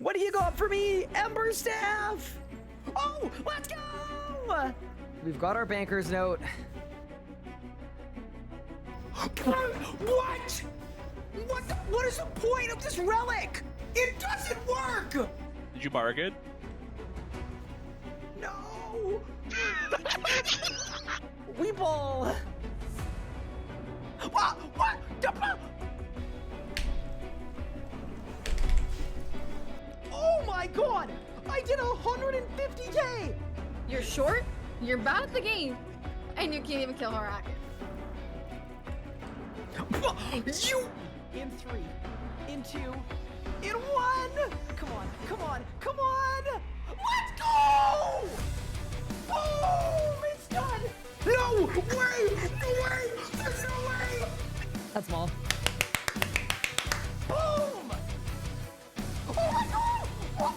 What do you got for me, Ember Staff? Oh, let's go! We've got our banker's note. What? What is the point of this relic? It doesn't work! Did you bargain? No! Weeble! What? Oh my god! I did 150k! You're short, you're bad at the game, and you can't even kill Harak. You! In 3, in 2, in 1! Come on, come on, come on! Let's go! Boom! It's done! No way! No way! There's no way! That's small. Boom! Oh my god! What?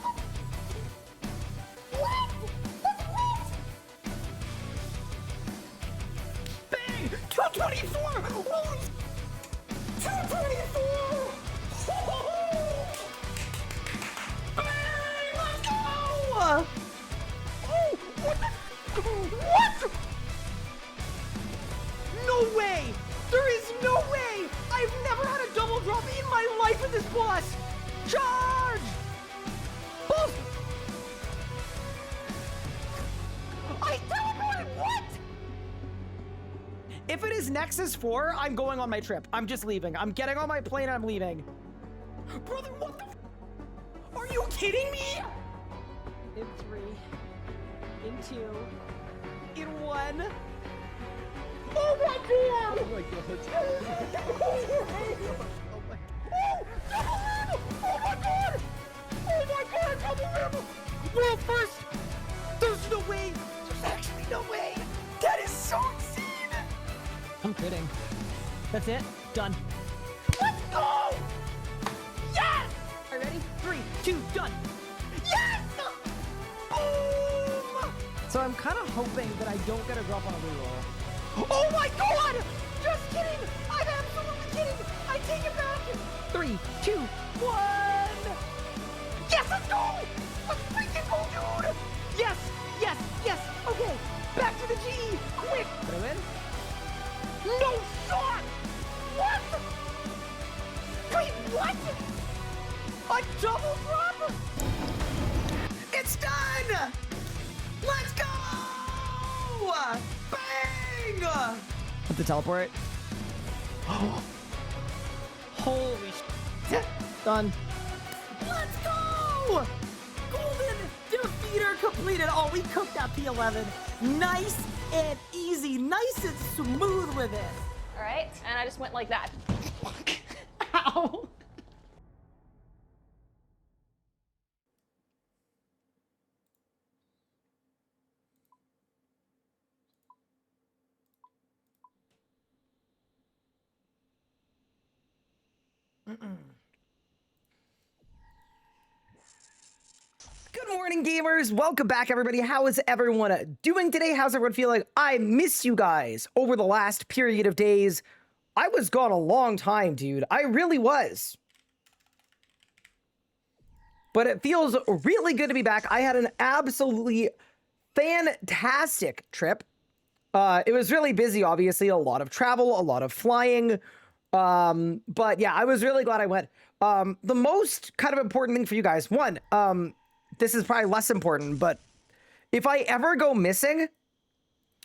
What? That's what? Bang! 224! Holy 224! Bang! Let's go! Oh! What the? What? No way! There is no way! I've never had a double drop in my life with this boss! Charge! Boom! I teleported! What? If it is Nexus 4, I'm going on my trip. I'm just leaving. I'm getting on my plane and I'm leaving. Brother, what the f? Are you kidding me? In 3, in 2, in 1. Oh my god! Oh my god. Oh my god! Oh my god, double rim! Well, first, there's no way. There's actually no way. That is so insane. I'm kidding. That's it. Done. Let's go! Yes! Are you ready? 3, 2, done. Yes! Boom! So I'm kind of hoping that I don't get a drop on a reroll. Oh my god! Just kidding! I'm absolutely kidding! I take it back! 3, 2, 1! Yes, let's go! Let's freaking go, dude! Yes, yes, yes! Okay, back to the G! Quick! Did I win? No shot! What? Wait, what? A double drop? It's done! Let's go! Bang! Put the teleport. Holy shit. Done. Let's go! Golden defeater completed. Oh, we cooked that P11. Nice and easy. Nice and smooth with it. All right, and I just went like that. Ow. Good morning, gamers. Welcome back, everybody. How is everyone doing today? How's everyone feeling? I miss you guys over the last period of days. I was gone a long time, dude. I really was. But it feels really good to be back. I had an absolutely fantastic trip. It was really busy, obviously. A lot of travel, a lot of flying. But yeah, I was really glad I went. The most kind of important thing for you guys, one, this is probably less important, but if I ever go missing,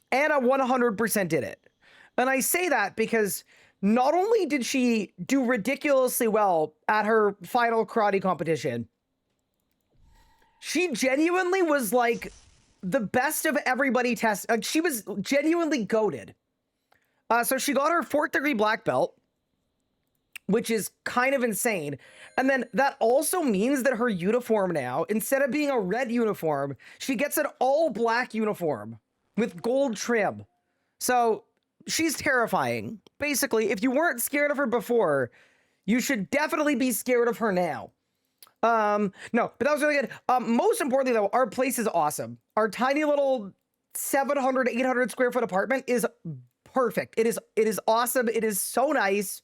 Anna 100% did it. And I say that because not only did she do ridiculously well at her final karate competition, she genuinely was like the best of everybody test. Like, she was genuinely goated. So she got her 4th degree black belt, which is kind of insane. And then that also means that her uniform now, instead of being a red uniform, she gets an all black uniform with gold trim. So she's terrifying. Basically, if you weren't scared of her before, you should definitely be scared of her now. No, but that was really good. Most importantly though, our place is awesome. Our tiny little 700, 800 square foot apartment is perfect. It is awesome. It is so nice.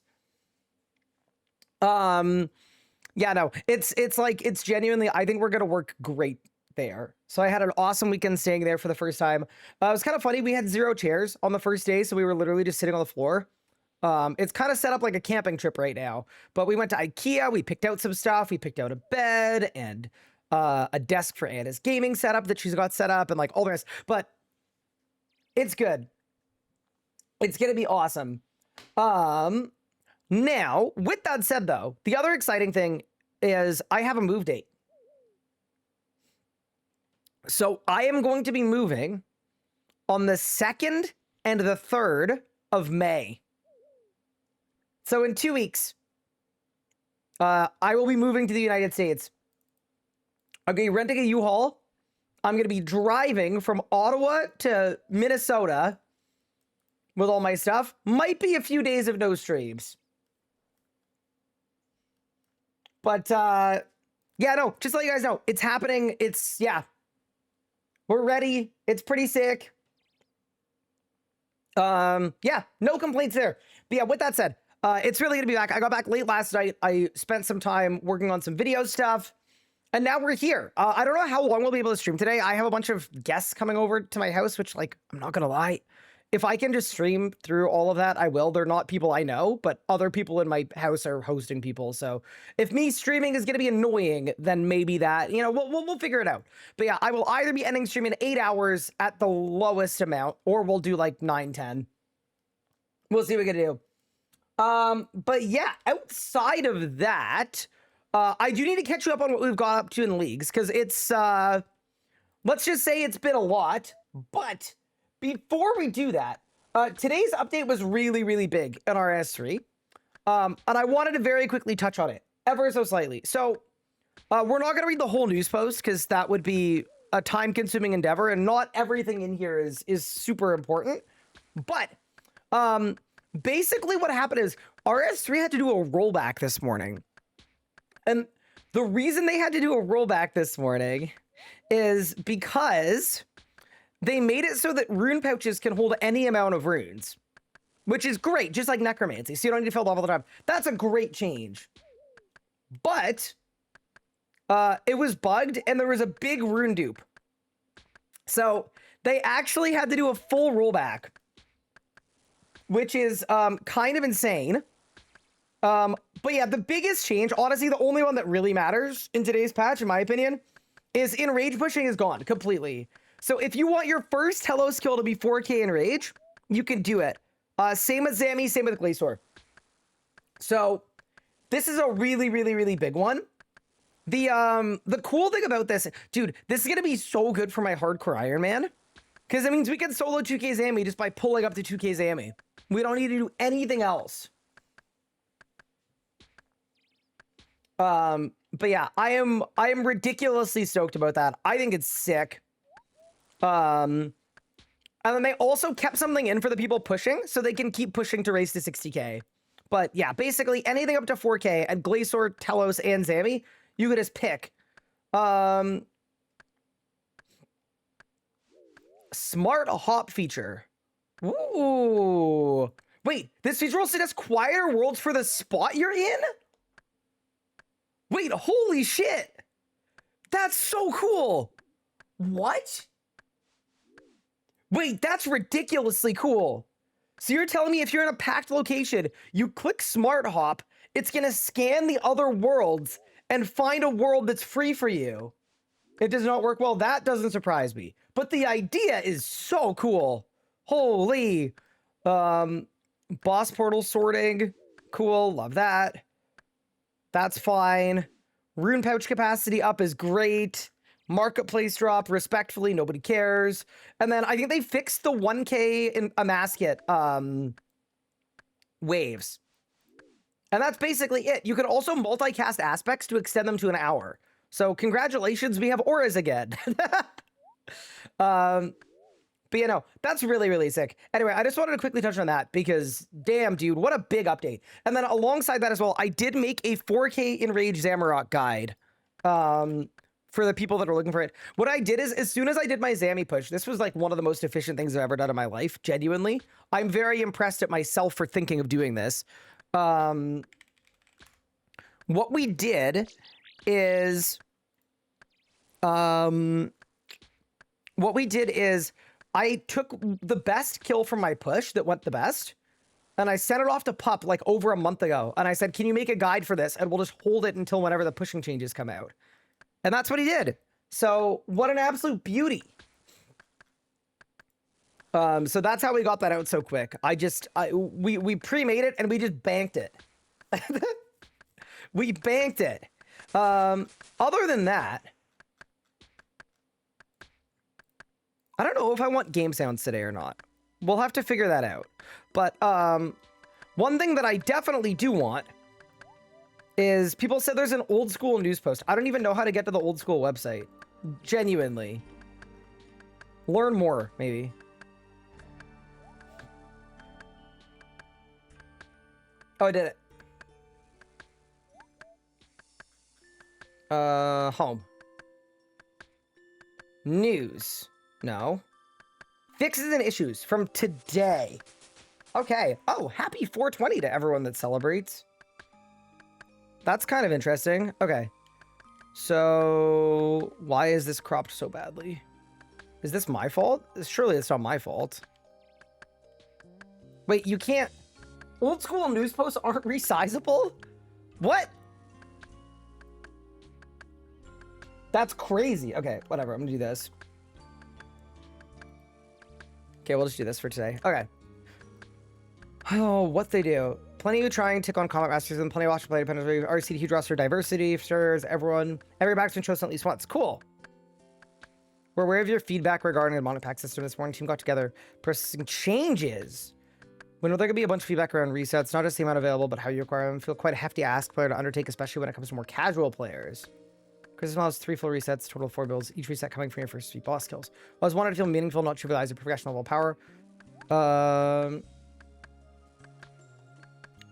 Yeah, no, it's like, it's genuinely, I think we're gonna work great there. So I had an awesome weekend staying there for the first time. It was kind of funny. We had 0 chairs on the first day, so we were literally just sitting on the floor. It's kind of set up like a camping trip right now, but we went to IKEA, we picked out some stuff, we picked out a bed and a desk for Anna's gaming setup that she's got set up and like all the rest, but it's good. It's gonna be awesome. Now, with that said though, the other exciting thing is I have a move date. So I am going to be moving on the 2nd and the 3rd of May. So in 2 weeks, I will be moving to the United States. I'm going to be renting a U-Haul. I'm going to be driving from Ottawa to Minnesota with all my stuff. Might be a few days of no streams. But, yeah, no, just to let you guys know, it's happening. It's, yeah. We're ready. It's pretty sick. Yeah, no complaints there. But yeah, with that said, it's really gonna be back. I got back late last night. I spent some time working on some video stuff, and now we're here. I don't know how long we'll be able to stream today. I have a bunch of guests coming over to my house, which, like, I'm not gonna lie, if I can just stream through all of that, I will. They're not people I know, but other people in my house are hosting people. So if me streaming is gonna be annoying, then maybe that, you know, we'll figure it out. But yeah, I will either be ending stream in 8 hours at the lowest amount, or we'll do like 9, 10. We'll see what we can do. But yeah, outside of that, I do need to catch you up on what we've got up to in leagues, because it's, let's just say it's been a lot. But before we do that, today's update was really, really big in RS3. And I wanted to very quickly touch on it, ever so slightly. So, we're not going to read the whole news post, because that would be a time-consuming endeavor, and not everything in here is super important. But, basically what happened is RS3 had to do a rollback this morning. And the reason they had to do a rollback this morning is because they made it so that rune pouches can hold any amount of runes, which is great, just like necromancy, so you don't need to fill it all the time. That's a great change. But it was bugged, and there was a big rune dupe. So they actually had to do a full rollback, which is kind of insane. But yeah, the biggest change, honestly, the only one that really matters in today's patch, in my opinion, is enrage pushing is gone completely. So if you want your first Hello skill to be 4K enrage, you can do it. Same with Zammy, same with Glacier. So this is a really, really, really big one. The cool thing about this, dude, this is gonna be so good for my hardcore Iron Man, because it means we can solo 2K Zammy just by pulling up to 2K Zammy. We don't need to do anything else. But yeah, I am ridiculously stoked about that. I think it's sick. And then they also kept something in for the people pushing, so they can keep pushing to race to 60K. But yeah, basically anything up to 4K at Glacier, Telos, and Zammy, you could just pick. Smart hop feature. Ooh. Wait, this feature will suggest quieter worlds for the spot you're in? Wait, holy shit. That's so cool. What? Wait, that's ridiculously cool. So you're telling me if you're in a packed location, you click Smart Hop, it's gonna scan the other worlds and find a world that's free for you. It does not work well. That doesn't surprise me. But the idea is so cool. Holy. Boss portal sorting. Cool, love that. That's fine. Rune pouch capacity up is great. Marketplace drop, respectfully, nobody cares. And then I think they fixed the 1K in a masket waves. And that's basically it. You can also multicast aspects to extend them to an hour. So congratulations, we have auras again. But you know, that's really, really sick. Anyway, I just wanted to quickly touch on that because damn, dude, what a big update. And then alongside that as well, I did make a 4K Enraged Zamorak guide for the people that are looking for it. What I did is, as soon as I did my Zammy push, this was like one of the most efficient things I've ever done in my life, genuinely. I'm very impressed at myself for thinking of doing this. What what we did is, I took the best kill from my push that went the best, and I sent it off to Pup like over a month ago, and I said, can you make a guide for this? And we'll just hold it until whenever the pushing changes come out. And that's what he did. So what an absolute beauty. So that's how we got that out so quick. We pre-made it and we just banked it. We banked it. Other than that, I don't know if I want game sounds today or not. We'll have to figure that out. But one thing that I definitely do want is, people said there's an old school news post. I don't even know how to get to the old school website. Genuinely. Learn more, maybe. Oh, I did it. Home. News. No. Fixes and issues from today. Okay. Oh, happy 420 to everyone that celebrates. That's kind of interesting. Okay. So, why is this cropped so badly? Is this my fault? Surely it's not my fault. Wait, you can't... Old school news posts aren't resizable? What? That's crazy. Okay, whatever. I'm gonna do this. Okay, we'll just do this for today. Okay. Oh, what they do. Plenty of trying tick on Comic Masters and plenty of watch play depending on RC huge roster diversity, stirs, every backsman shows at least once. Cool. We're aware of your feedback regarding the mono pack system. This morning team got together processing changes. We know there could be a bunch of feedback around resets, not just the amount available, but how you acquire them. Feel quite a hefty ask player to undertake, especially when it comes to more casual players. Chris has 3 full resets, total of 4 builds, each reset coming from your first 3 boss kills. I was wanted to feel meaningful, not trivialize a professional level power.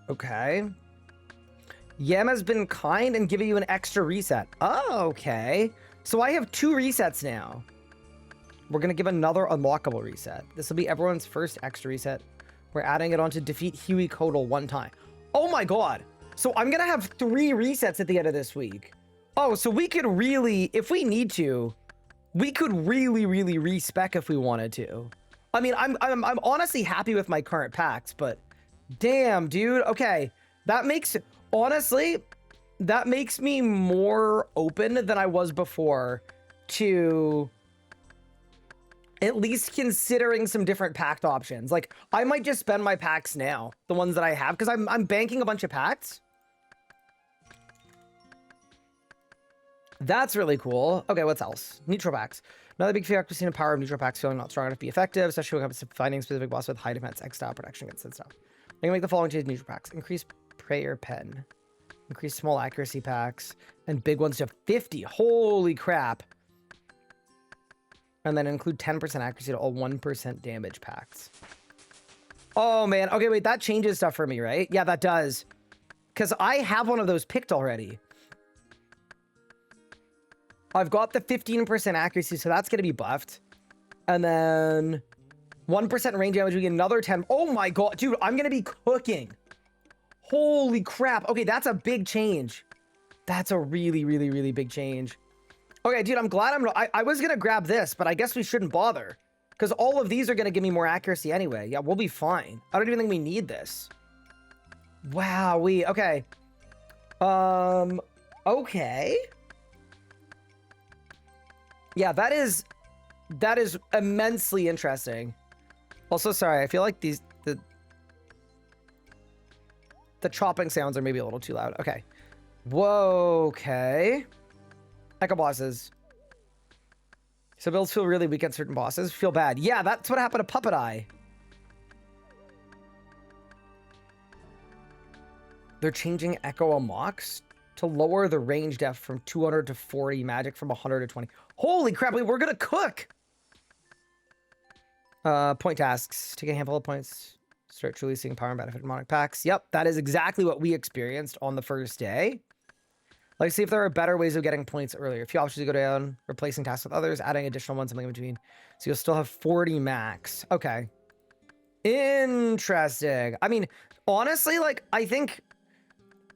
Okay. Yem has been kind and giving you an extra reset. Oh, okay. So I have 2 resets now. We're going to give another unlockable reset. This will be everyone's first extra reset. We're adding it on to defeat Huey Kodal 1 time. Oh my god. So I'm going to have 3 resets at the end of this week. Oh, so we could really, if we need to, we could really respec if we wanted to. I mean, I'm honestly happy with my current packs, but damn, dude. Okay, that makes, honestly, that makes me more open than I was before to at least considering some different packed options. Like, I might just spend my packs now, the ones that I have, because I'm banking a bunch of packs. That's really cool. Okay, what's else? Neutral packs. Another big factor seen in power of neutral packs feeling not strong enough to be effective, especially when it comes to finding specific boss with high defense, X style protection against that stuff. I'm gonna make the following changes: neutral packs. Increase prayer pen. Increase small accuracy packs. And big ones to 50. Holy crap. And then include 10% accuracy to all 1% damage packs. Oh man. Okay, wait, that changes stuff for me, right? Yeah, that does. Because I have one of those picked already. I've got the 15% accuracy, so that's going to be buffed. And then 1% range damage, we get another 10. Oh my god, dude, I'm going to be cooking. Holy crap. Okay, that's a big change. That's a really big change. Okay, dude, I'm glad I was going to grab this, but I guess we shouldn't bother. Because all of these are going to give me more accuracy anyway. Yeah, we'll be fine. I don't even think we need this. Wow, okay. Okay. Yeah, that is immensely interesting. Also, sorry, I feel like the chopping sounds are maybe a little too loud. Okay. Whoa, okay. Echo bosses. So builds feel really weak at certain bosses. Feel bad. Yeah, that's what happened to Puppet Eye. They're changing Echo Amox to lower the range depth from 200 to 40, magic from 100 to 20. Holy crap, we're gonna cook! Point tasks. Take a handful of points. Start truly seeing power and benefit demonic packs. Yep, that is exactly what we experienced on the first day. Like, see if there are better ways of getting points earlier. A few options to go down, replacing tasks with others, adding additional ones, something in between. So you'll still have 40 max. Okay. Interesting. I mean, honestly, like, I think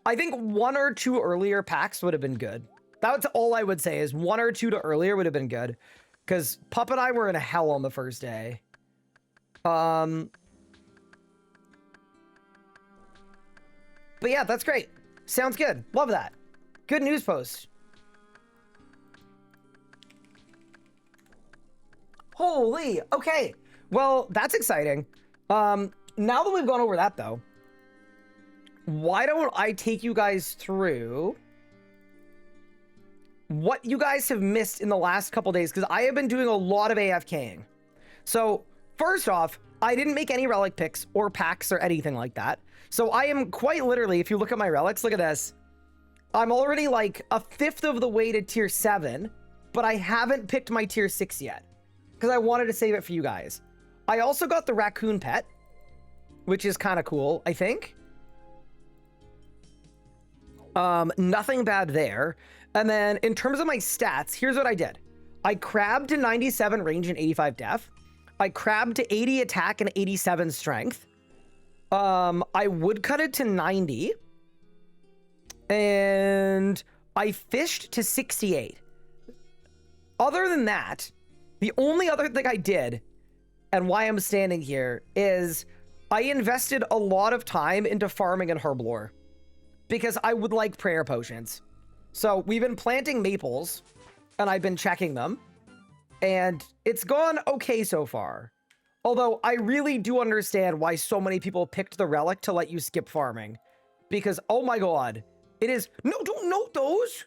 I think 1 or 2 earlier packs would have been good. That's all I would say is 1 or 2 to earlier would have been good. Because Pup and I were in a hell on the first day. But yeah, that's great. Sounds good. Love that. Good news post. Holy, okay. Well, that's exciting. Now that we've gone over that though, why don't I take you guys through what you guys have missed in the last couple days, because I have been doing a lot of AFKing. So first off, I didn't make any relic picks or packs or anything like that. So I am quite literally, if you look at my relics, look at this. I'm already like 1/5 of the way to tier 7, but I haven't picked my tier 6 yet because I wanted to save it for you guys. I also got the raccoon pet, which is kind of cool, I think. Nothing bad there. And then in terms of my stats, here's what I did. I crabbed to 97 range and 85 def. I crabbed to 80 attack and 87 strength. I would cut it to 90. And I fished to 68. Other than that, the only other thing I did, and why I'm standing here, is I invested a lot of time into farming and Herblore because I would like prayer potions. So we've been planting maples and I've been checking them and it's gone okay so far. Although I really do understand why so many people picked the relic to let you skip farming because, oh my God, it is, no, don't note those.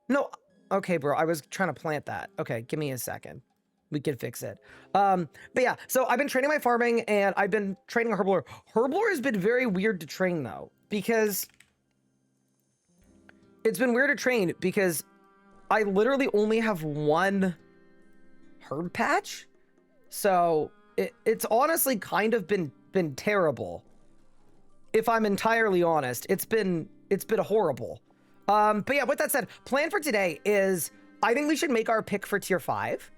No. Okay, bro, I was trying to plant that. Okay, give me a second. We can fix it. But yeah, so I've been training my farming and I've been training Herblore. Herblore has been very weird to train though, because it's been weird to train because I literally only have 1 herb patch. So it's honestly kind of been terrible. If I'm entirely honest, it's been horrible. But yeah, with that said, plan for today is I think we should make our pick for tier 5.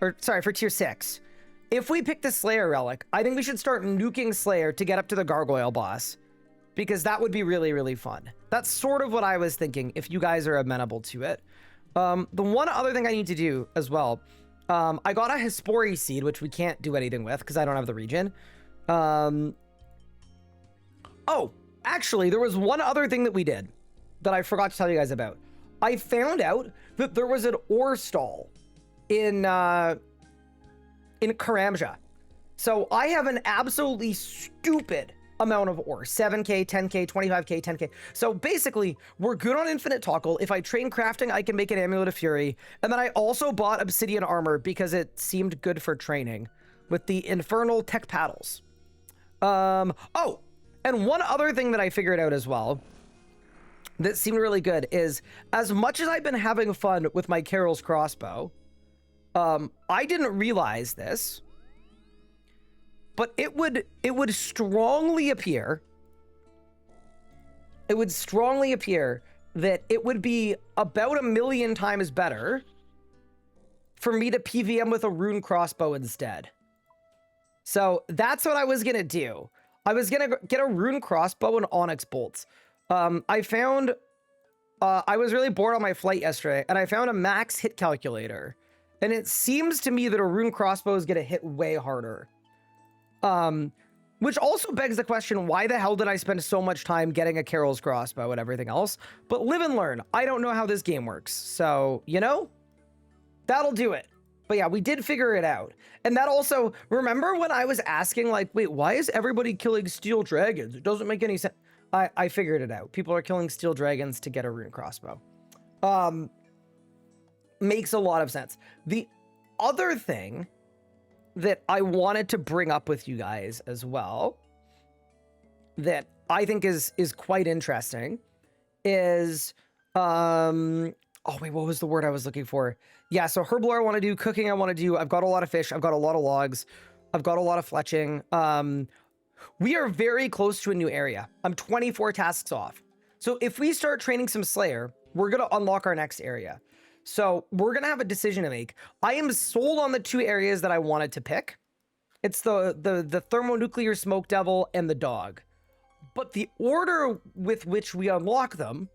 Or sorry, for tier 6. If we pick the Slayer relic, I think we should start nuking Slayer to get up to the Gargoyle boss. Because that would be really, really fun. That's sort of what I was thinking, if you guys are amenable to it. The one other thing I need to do as well, I got a Hespori seed, which we can't do anything with because I don't have the region. Oh, actually, there was one other thing that we did that I forgot to tell you guys about. I found out that there was an ore stall in Karamja. So I have an absolutely stupid amount of ore, 7k, 10k, 25k, 10k. So basically, we're good on infinite toggle. If I train crafting, I can make an amulet of fury. And then I also bought obsidian armor because it seemed good for training with the infernal tech paddles. Oh, and one other thing that I figured out as well that seemed really good is, as much as I've been having fun with my Carol's crossbow, I didn't realize this, but it would strongly appear, that it would be about 1,000,000 times better for me to PVM with a rune crossbow instead. So that's what I was gonna do. I was gonna get a rune crossbow and onyx bolts. I found, I was really bored on my flight yesterday and I found a max hit calculator. And it seems to me that a rune crossbow is gonna hit way harder. Which also begs the question, why the hell did I spend so much time getting a Carol's crossbow and everything else? But live and learn. I don't know how this game works. So, you know, that'll do it. But yeah, we did figure it out. And that also, remember when I was asking, like, wait, why is everybody killing steel dragons? It doesn't make any sense. I figured it out. People are killing steel dragons to get a rune crossbow. Makes a lot of sense. The other thing that I wanted to bring up with you guys as well, that I think is quite interesting, is oh wait, what was the word I was looking for? Yeah, so Herblore I want to do, cooking I want to do, I've got a lot of fish, I've got a lot of logs, I've got a lot of fletching. We are very close to a new area. I'm 24 tasks off. So if we start training some Slayer, we're going to unlock our next area. So we're going to have a decision to make. I am sold on the 2 areas that I wanted to pick. It's the thermonuclear smoke devil and the dog. But the order with which we unlock them,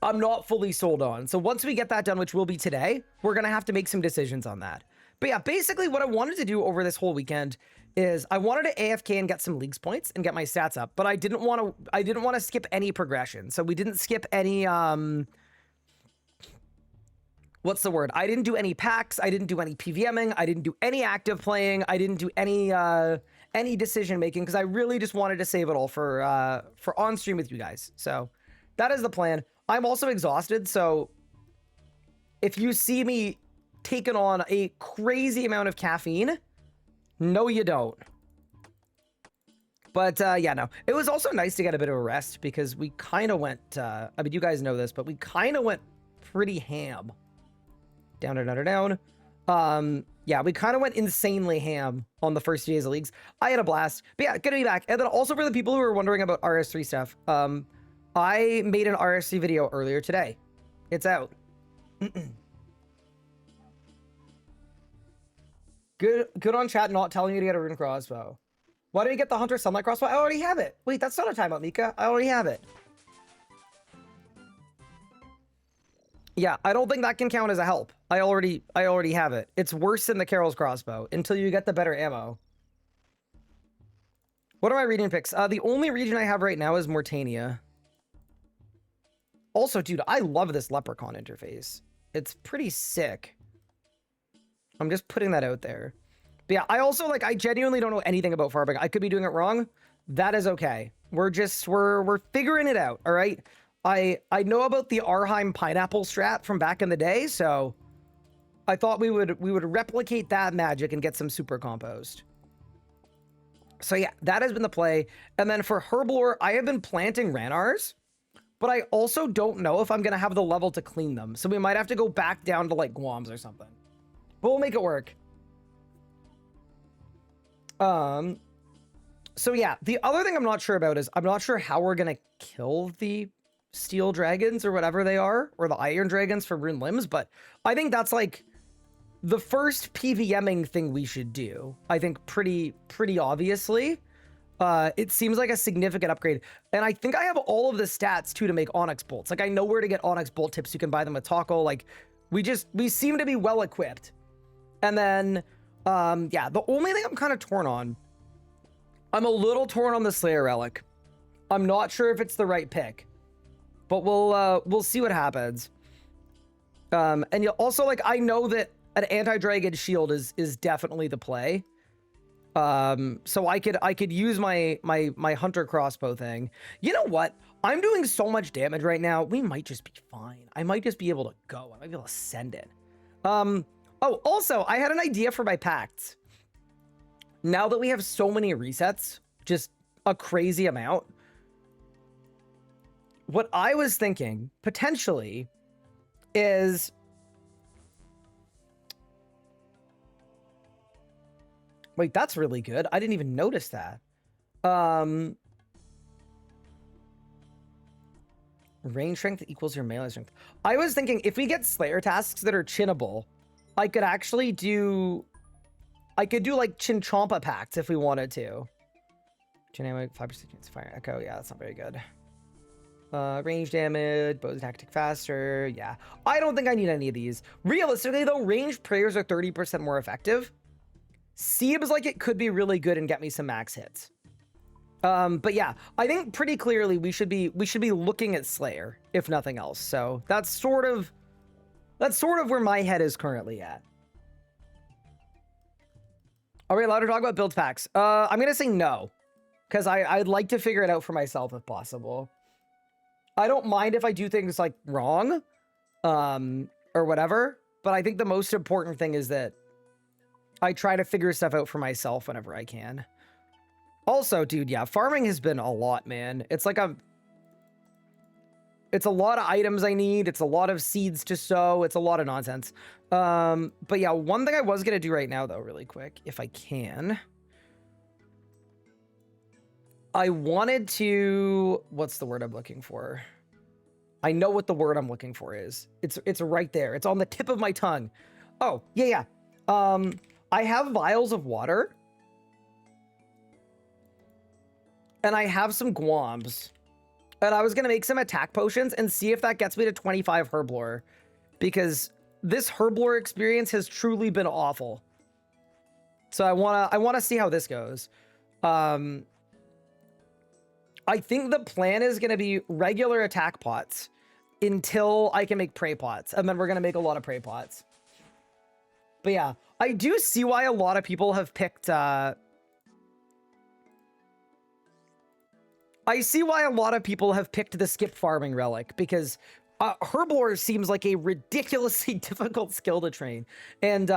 I'm not fully sold on. So once we get that done, which will be today, we're going to have to make some decisions on that. But yeah, basically what I wanted to do over this whole weekend is I wanted to AFK and get some leagues points and get my stats up, but I didn't want to skip any progression. So we didn't skip any, what's the word? I didn't do any packs. I didn't do any PVMing. I didn't do any active playing. I didn't do any decision making because I really just wanted to save it all for on stream with you guys. So that is the plan. I'm also exhausted, so if you see me taking on a crazy amount of caffeine, no, you don't. But yeah, no. It was also nice to get a bit of a rest because we kind of went, I mean, you guys know this, but we kind of went pretty ham. Down, down, down, down. Yeah, we kind of went insanely ham on the first few days of leagues. I had a blast. But yeah, good to be back. And then also for the people who are wondering about RS3 stuff, I made an RS3 video earlier today. It's out. Good on chat not telling you to get a Rune crossbow. Why did you get the Hunter Sunlight crossbow? I already have it. Wait, that's not a timeout, Mika. I already have it. Yeah, I don't think that can count as a help. I already have it. It's worse than the Carol's crossbow until you get the better ammo. What are my region picks? The only region I have right now is Mortania. Also, dude, I love this leprechaun interface. It's pretty sick. I'm just putting that out there. But yeah, I also, like, I genuinely don't know anything about farming. I could be doing it wrong. That is okay. We're figuring it out, all right? I know about the Arheim pineapple strat from back in the day, so I thought we would replicate that magic and get some super compost. So yeah, that has been the play. And then for Herblore, I have been planting Ranars, but I also don't know if I'm going to have the level to clean them. So we might have to go back down to like Guams or something. But we'll make it work. So yeah, the other thing I'm not sure about is I'm not sure how we're going to kill the steel dragons or whatever they are, or the iron dragons for rune limbs, but I think that's like the first PVMing thing we should do. I think pretty obviously. It seems like a significant upgrade. And I think I have all of the stats too to make onyx bolts. Like I know where to get onyx bolt tips. You can buy them at Taco. Like we seem to be well equipped. And then, yeah, the only thing I'm kind of torn on, I'm a little torn on the Slayer relic. I'm not sure if it's the right pick, but we'll see what happens. And you also, like, I know that an anti-dragon shield is definitely the play. So I could use my hunter crossbow thing. You know what? I'm doing so much damage right now. We might just be fine. I might just be able to go. I might be able to send it. Oh, also, I had an idea for my pacts. Now that we have so many resets, just a crazy amount. What I was thinking, potentially, is... Wait, that's really good. I didn't even notice that. Range strength equals your melee strength. I was thinking if we get Slayer tasks that are chinnable, I could actually do... I could do, like, Chinchompa pacts if we wanted to. Dynamic, 5% chance fire echo. Yeah, that's not very good. Range damage, bows tactic faster. Yeah. I don't think I need any of these. Realistically, though, ranged prayers are 30% more effective. Seems like it could be really good and get me some max hits. But yeah, I think pretty clearly we should be looking at Slayer, if nothing else. So that's sort of where my head is currently at. Are we allowed to talk about build packs? I'm gonna say no, because I'd like to figure it out for myself if possible. I don't mind if I do things like wrong, or whatever, but I think the most important thing is that I try to figure stuff out for myself whenever I can. Also, dude, yeah, farming has been a lot, man. It's like it's a lot of items I need. It's a lot of seeds to sow. It's a lot of nonsense. But yeah, one thing I was going to do right now, though, really quick, if I can. I wanted to... What's the word I'm looking for? I know what the word I'm looking for is. It's right there. It's on the tip of my tongue. Oh, yeah. I have vials of water. and I have some Guams. And I was going to make some attack potions and see if that gets me to 25 Herblore. Because this Herblore experience has truly been awful. So I want to see how this goes. I think the plan is going to be regular attack pots until I can make prey pots. And then we're going to make a lot of prey pots. But yeah, I do see why a lot of people have picked... I see why a lot of people have picked the skip farming relic, because Herblore seems like a ridiculously difficult skill to train. And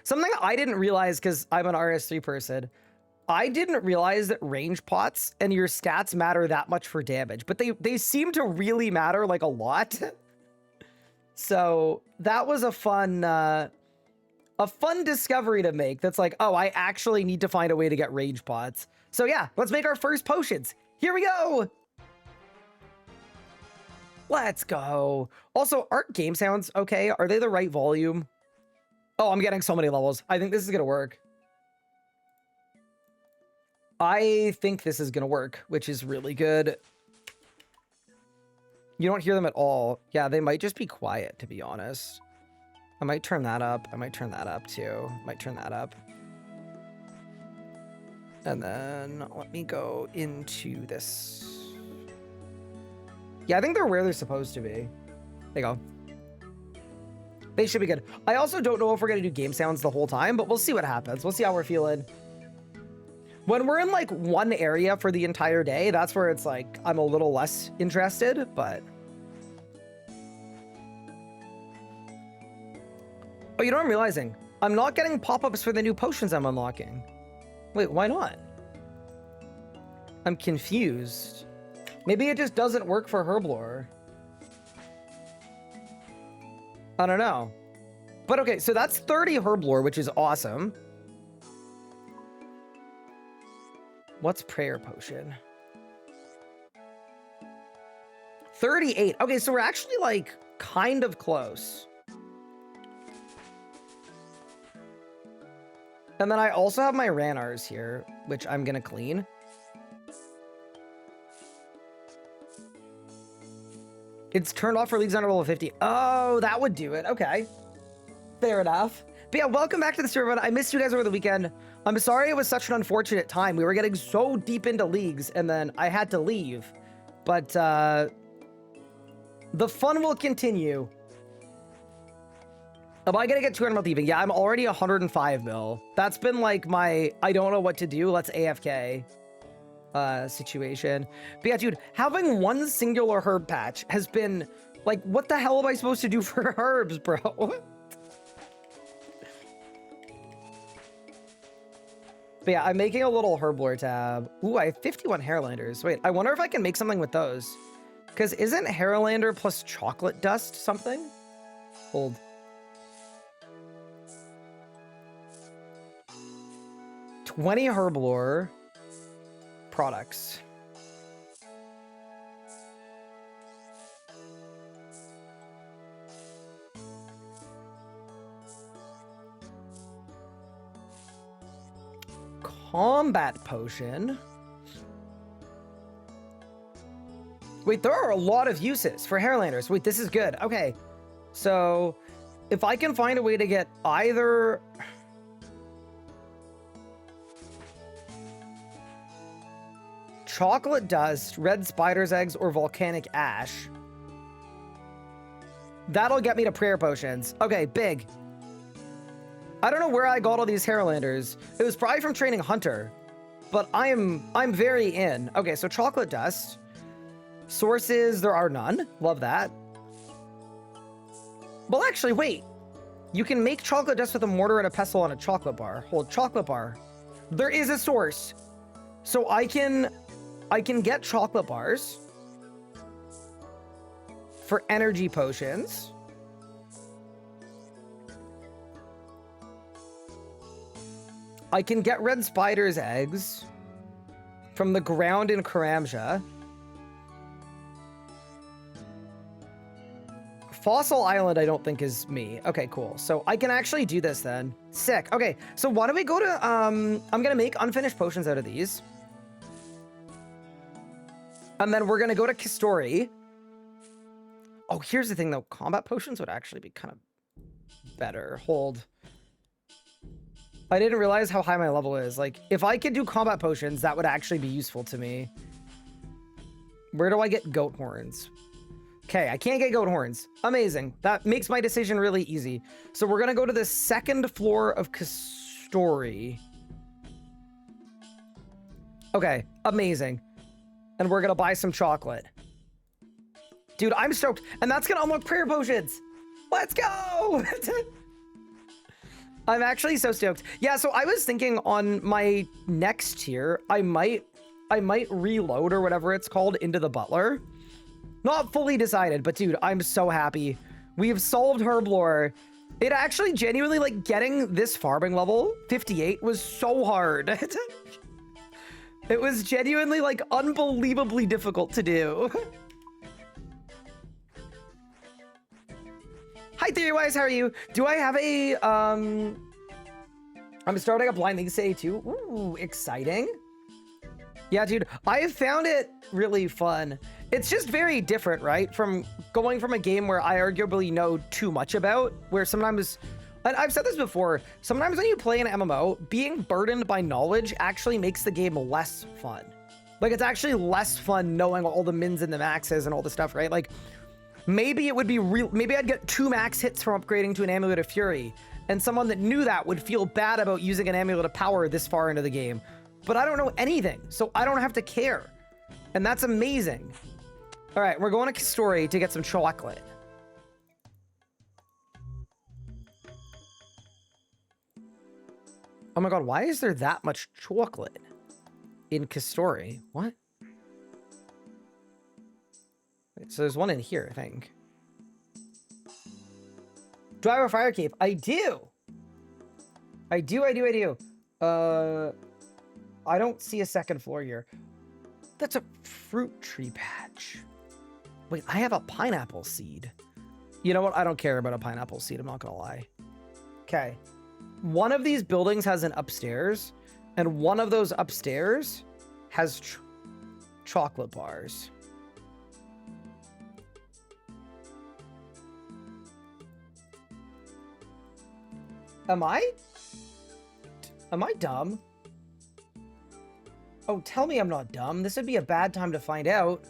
something I didn't realize, because I'm an RS3 person, I didn't realize that range pots and your stats matter that much for damage, but they seem to really matter like a lot. So that was a fun discovery to make. That's like, oh, I actually need to find a way to get range pots. So yeah, let's make our first potions. Here we go. Let's go. Also, aren't game sounds okay? Are they the right volume? Oh, I'm getting so many levels. I think this is gonna work. I think this is gonna work, which is really good. You don't hear them at all. Yeah, they might just be quiet, to be honest. I might turn that up. I might turn that up too. Might turn that up. And then let me go into this. Yeah, I think they're where they're supposed to be. There you go. They should be good. I also don't know if we're going to do game sounds the whole time, but we'll see what happens. We'll see how we're feeling. When we're in like one area for the entire day, that's where it's like I'm a little less interested, but... Oh, you know what I'm realizing? I'm not getting pop-ups for the new potions I'm unlocking. Wait, why not? I'm confused. Maybe it just doesn't work for Herblore. I don't know. But okay, so that's 30 Herblore, which is awesome. What's prayer potion? 38. Okay, so we're actually like kind of close. And then I also have my Ranars here, which I'm gonna clean. It's turned off for leagues under level 50. Oh, that would do it. Okay. Fair enough. But yeah, welcome back to the server. I missed you guys over the weekend. I'm sorry it was such an unfortunate time. We were getting so deep into leagues, and then I had to leave. But the fun will continue. Am I gonna get 200 mil thieving? Yeah, I'm already 105 mil. That's been like my I don't know what to do. Let's AFK situation. But yeah, dude, having one singular herb patch has been like, what the hell am I supposed to do for herbs, bro? But yeah, I'm making a little Herblore tab. Ooh, I have 51 Hairlanders. Wait, I wonder if I can make something with those. Because isn't Hairlander plus chocolate dust something? Hold. $20 Herblore products. Combat potion. Wait, there are a lot of uses for Hairlanders. Wait, this is good. Okay, so if I can find a way to get either... chocolate dust, red spider's eggs, or volcanic ash, that'll get me to prayer potions. Okay, big. I don't know where I got all these Hairlanders. It was probably from training Hunter, but I'm very in. Okay, so chocolate dust. Sources, there are none. Love that. Well, actually, wait. You can make chocolate dust with a mortar and a pestle on a chocolate bar. Hold, chocolate bar. There is a source. So I can get chocolate bars for energy potions. I can get red spider's eggs from the ground in Karamja. Fossil Island, I don't think is me. Okay, cool. So I can actually do this then. Sick. Okay, so why don't we go to, I'm gonna make unfinished potions out of these. And then we're gonna go to Kistori. Oh, here's the thing though. Combat potions would actually be kind of better. Hold. I didn't realize how high my level is. Like, if I could do combat potions, that would actually be useful to me. Where do I get goat horns? Okay, I can't get goat horns. Amazing. That makes my decision really easy. So we're gonna go to the second floor of Kistori. Okay, amazing. And we're gonna buy some chocolate. Dude, I'm stoked. And that's gonna unlock prayer potions. Let's go! I'm actually so stoked. Yeah, so I was thinking on my next tier, I might reload or whatever it's called into the butler. Not fully decided, but dude, I'm so happy. We have solved Herblore. It actually genuinely, like, getting this farming level, 58, was so hard. It was genuinely, like, unbelievably difficult to do. Hi, Theorywise, how are you? Do I have a, I'm starting a blind league say too. Ooh, exciting. Yeah, dude, I have found it really fun. It's just very different, right? From going from a game where I arguably know too much about, where sometimes, and I've said this before, sometimes when you play an MMO, being burdened by knowledge actually makes the game less fun. Like, it's actually less fun knowing all the mins and the maxes and all the stuff, right? Like, maybe it would be real, maybe I'd get 2 max hits from upgrading to an Amulet of Fury, and someone that knew that would feel bad about using an Amulet of Power this far into the game. But I don't know anything, so I don't have to care. And that's amazing. All right, we're going to Kistori to get some chocolate. Oh my god, why is there that much chocolate in Kistori? What? Wait, so there's one in here, I think. Do I have a fire cave? I do! I do. I don't see a second floor here. That's a fruit tree patch. Wait, I have a pineapple seed. You know what? I don't care about a pineapple seed. I'm not gonna lie. Okay. One of these buildings has an upstairs, and one of those upstairs has chocolate bars. Am I dumb? Oh, tell me I'm not dumb. This would be a bad time to find out.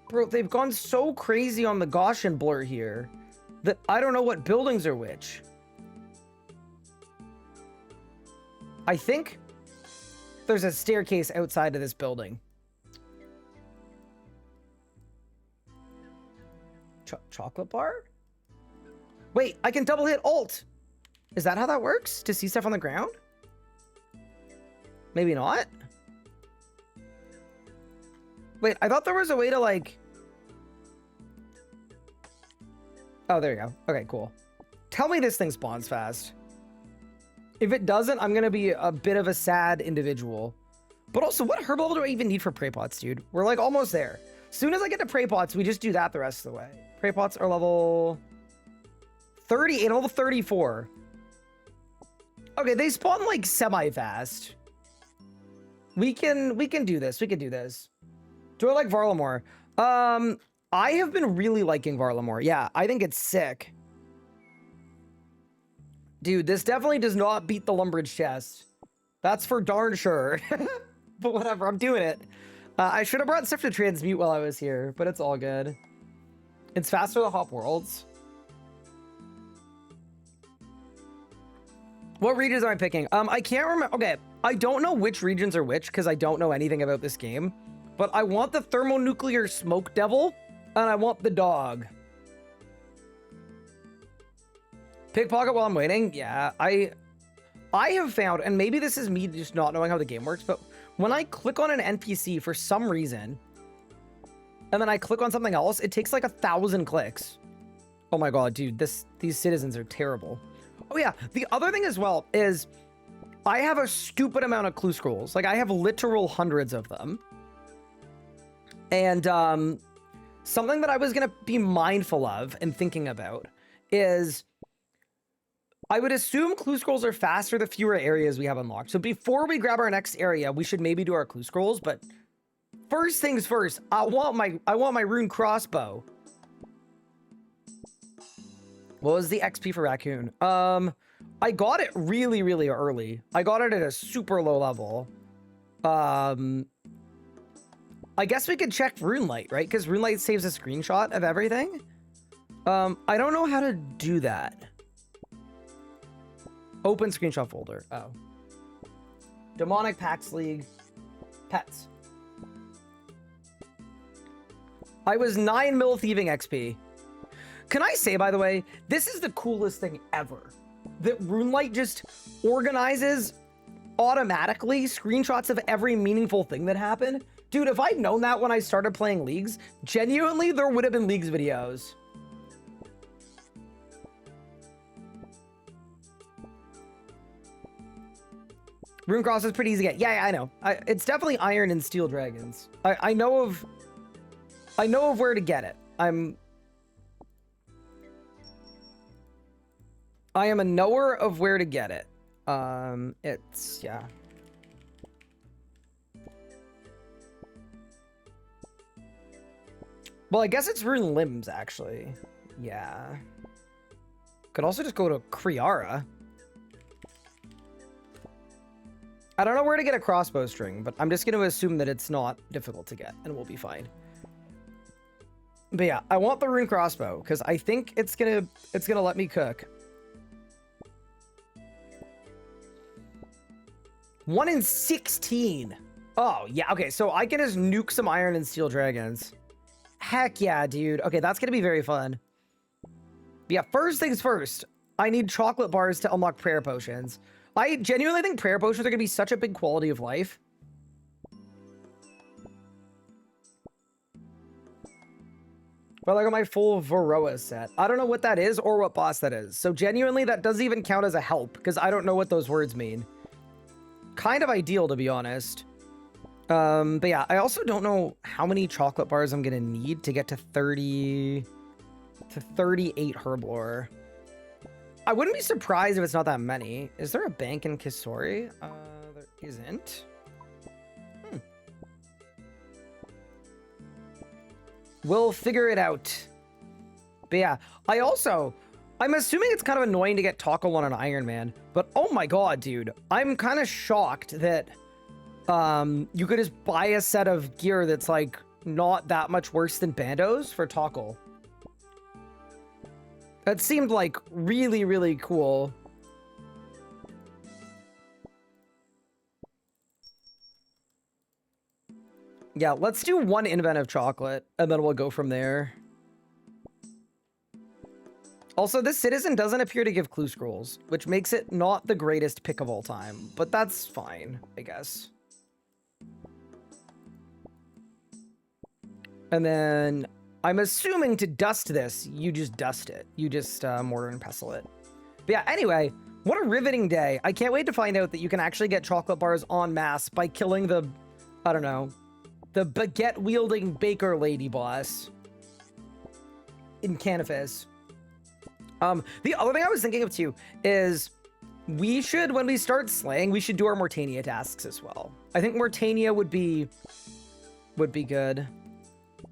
Bro, they've gone so crazy on the Gaussian blur here that I don't know what buildings are which. I think there's a staircase outside of this building. Chocolate bar? Wait, I can double hit Alt. Is that how that works? To see stuff on the ground? Maybe not. Wait, I thought there was a way to, like... Oh, there you go. Okay, cool. Tell me this thing spawns fast. If it doesn't, I'm gonna be a bit of a sad individual. But also, what herb level do I even need for prey pots, dude? We're, like, almost there. As soon as I get to prey pots, we just do that the rest of the way. Prey pots are level 38 and level 34. Okay, they spawn like semi-fast. We can do this. We can do this. Do I like Varlamore? I have been really liking Varlamore. Yeah, I think it's sick. Dude, this definitely does not beat the Lumbridge chest. That's for darn sure. But whatever, I'm doing it. I should have brought stuff to transmute while I was here, but it's all good. It's faster to hop worlds. What regions am I picking? I can't remember. Okay, I don't know which regions are which because I don't know anything about this game. But I want the thermonuclear smoke devil, and I want the dog. Pickpocket while I'm waiting? Yeah, I have found, and maybe this is me just not knowing how the game works, but when I click on an NPC for some reason, and then I click on something else, it takes like 1,000 clicks. Oh my god, dude, these citizens are terrible. Oh yeah, the other thing as well is I have a stupid amount of clue scrolls. Like, I have literal hundreds of them. And something that I was going to be mindful of and thinking about is I would assume clue scrolls are faster the fewer areas we have unlocked. So before we grab our next area, we should maybe do our clue scrolls. But first things first, I want my rune crossbow. What was the XP for raccoon? I got it really, really early. I got it at a super low level. I guess we could check Rune Light, right? Because Rune Light saves a screenshot of everything. I don't know how to do that. Open screenshot folder. Oh. Demonic Pax League. Pets. I was 9 mil thieving XP. Can I say, by the way, this is the coolest thing ever. That RuneLight just organizes automatically screenshots of every meaningful thing that happened. Dude, if I'd known that when I started playing Leagues, genuinely, there would have been Leagues videos. Runecross is pretty easy to get. Yeah, I know. It's definitely Iron and Steel Dragons. I know of where to get it. I am a knower of where to get it. Yeah. Well, I guess it's Rune Limbs, actually. Yeah. Could also just go to Kriara. I don't know where to get a crossbow string, but I'm just going to assume that it's not difficult to get, and we'll be fine. But yeah, I want the rune crossbow, because I think it's gonna let me cook. 1 in 16. Oh, yeah, okay, so I can just nuke some iron and steel dragons. Heck yeah, dude. Okay, that's gonna be very fun. But yeah, first things first, I need chocolate bars to unlock prayer potions. I genuinely think prayer potions are gonna be such a big quality of life. Well, I got my full Varroa set. I don't know what that is or what boss that is. So genuinely, that doesn't even count as a help because I don't know what those words mean. Kind of ideal, to be honest. But yeah, I also don't know how many chocolate bars I'm gonna need to get to 38 Herblore. I wouldn't be surprised if it's not that many. Is there a bank in Kisori? There isn't. We'll figure it out. But yeah, I'm assuming it's kind of annoying to get Taco 1 on Iron Man, but oh my god, dude. I'm kind of shocked that you could just buy a set of gear that's like not that much worse than Bandos for Taco. That seemed like really, really cool. Yeah, let's do 1 inventive chocolate, and then we'll go from there. Also, this citizen doesn't appear to give clue scrolls, which makes it not the greatest pick of all time, but that's fine, I guess. And then I'm assuming to dust this, you just dust it. You just mortar and pestle it. But yeah, anyway, what a riveting day. I can't wait to find out that you can actually get chocolate bars en masse by killing the, I don't know, the baguette-wielding baker lady boss in Canifis. The other thing I was thinking of too is we should, when we start slaying, we should do our Mortania tasks as well. I think Mortania would be good.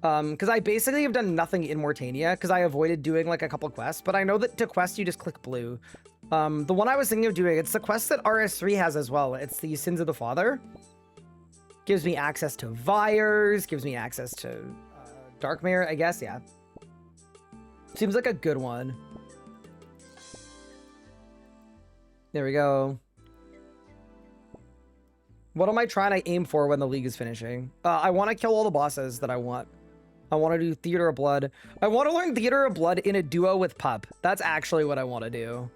Because I basically have done nothing in Mortania because I avoided doing like a couple quests, but I know that to quest you just click blue. The one I was thinking of doing, it's the quest that RS3 has as well. It's the Sins of the Father. Gives me access to Vires, gives me access to Darkmare, I guess, yeah. Seems like a good one. There we go. What am I trying to aim for when the league is finishing? I want to kill all the bosses that I want. I want to do Theater of Blood. I want to learn Theater of Blood in a duo with Pup. That's actually what I want to do.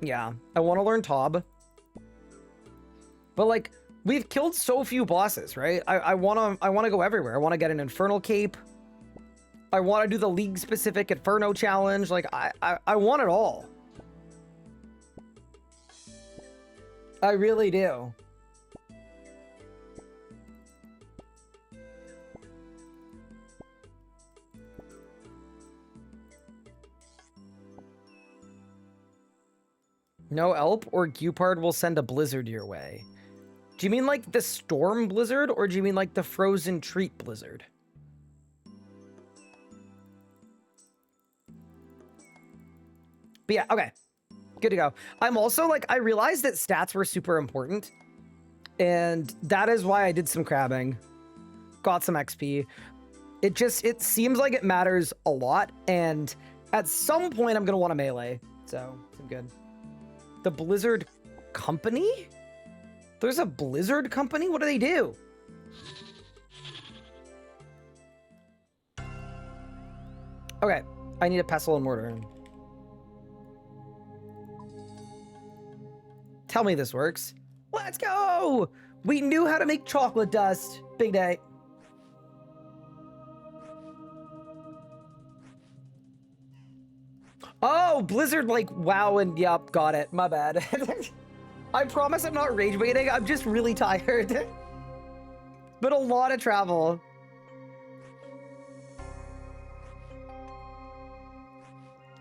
Yeah. I want to learn Tob. But like, we've killed so few bosses, right? I want to go everywhere. I want to get an Infernal Cape. I want to do the league-specific Inferno challenge. Like, I want it all. I really do. No ELP or Gupard will send a blizzard your way. Do you mean like the storm blizzard, or do you mean like the frozen treat blizzard? But yeah, okay. Good to go. I'm also like, I realized that stats were super important. And that is why I did some crabbing. Got some XP. It seems like it matters a lot. And at some point, I'm going to want a melee. So, I'm good. The Blizzard Company? There's a Blizzard Company? What do they do? Okay. I need a pestle and mortar. Tell me this works. Let's go! We knew how to make chocolate dust. Big day. Oh, Blizzard, like, wow, and yup, got it. My bad. I promise I'm not rage baiting. I'm just really tired. But a lot of travel.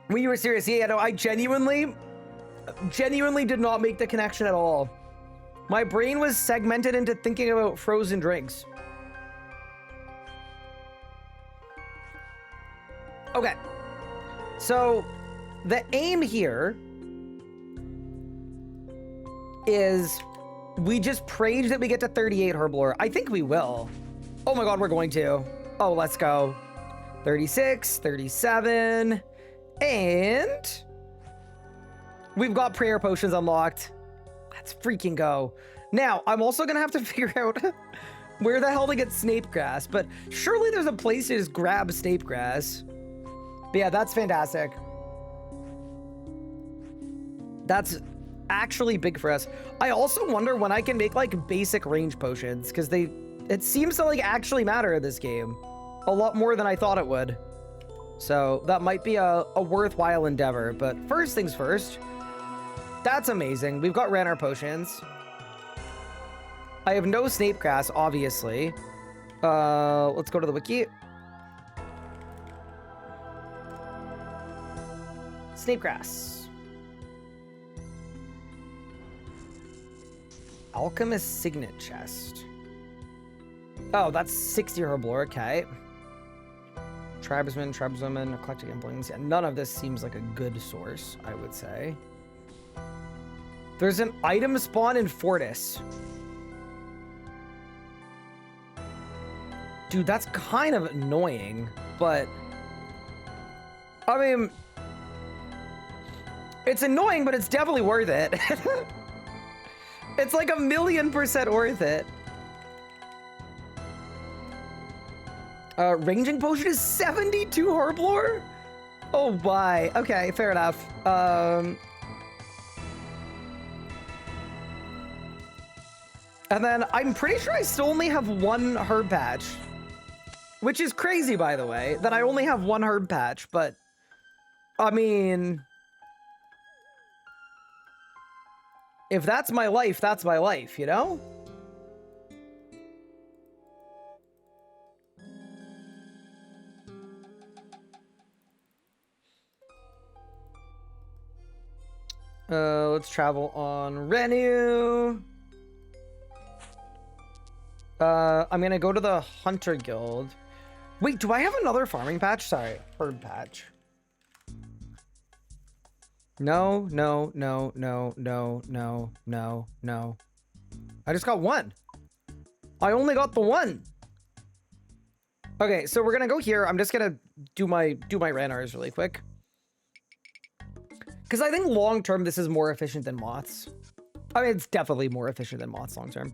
When you were serious, yeah, no, I genuinely did not make the connection at all. My brain was segmented into thinking about frozen drinks. Okay. So, the aim here is we just prayed that we get to 38 Herblore. I think we will. Oh my god, we're going to. Oh, let's go. 36, 37, and we've got prayer potions unlocked. Let's freaking go. Now, I'm also gonna have to figure out where the hell to get snape grass, but surely there's a place to just grab snape grass. But yeah, that's fantastic. That's actually big for us. I also wonder when I can make like basic range potions, because it seems to like actually matter in this game a lot more than I thought it would. So that might be a worthwhile endeavor. But first things first, that's amazing. We've got Ranar potions. I have no snape grass, obviously. Let's go to the wiki. Snape grass. Alchemist Signet Chest. Oh, that's 60 Herblore, okay. Tribeswomen, eclectic implings. Yeah, none of this seems like a good source, I would say. There's an item spawn in Fortis. Dude, that's kind of annoying, but I mean, it's annoying, but it's definitely worth it. It's like 1,000,000% worth it. Ranging potion is 72 Herblore? Oh, why? Okay, fair enough. And then I'm pretty sure I still only have one herb patch. Which is crazy, by the way, that I only have one herb patch, but I mean, if that's my life, you know? Let's travel on Renu. I'm gonna go to the Hunter Guild. Wait, do I have another farming patch? Sorry, herb patch. No. I just got one. I only got the one. Okay, so we're gonna go here. I'm just gonna do my Ranars really quick. Because I think long-term, this is more efficient than moths. I mean, it's definitely more efficient than moths long-term.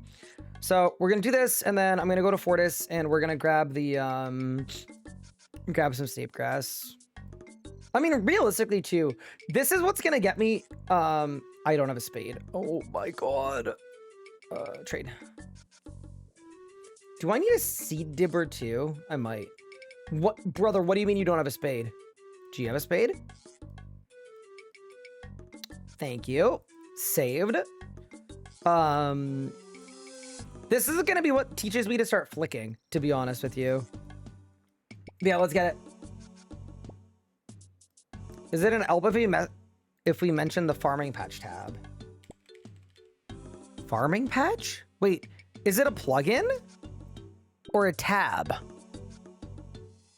So we're going to do this, and then I'm going to go to Fortis, and we're going to grab the, grab some snape grass. I mean, realistically, too, this is what's going to get me, I don't have a spade. Oh, my God. Trade. Do I need a seed dibber, too? I might. What, brother, what do you mean you don't have a spade? Do you have a spade? Thank you. Saved. This is going to be what teaches me to start flicking, to be honest with you. Yeah, let's get it. Is it an ELP if you if we mention the farming patch tab. Farming patch? Wait, is it a plugin or a tab?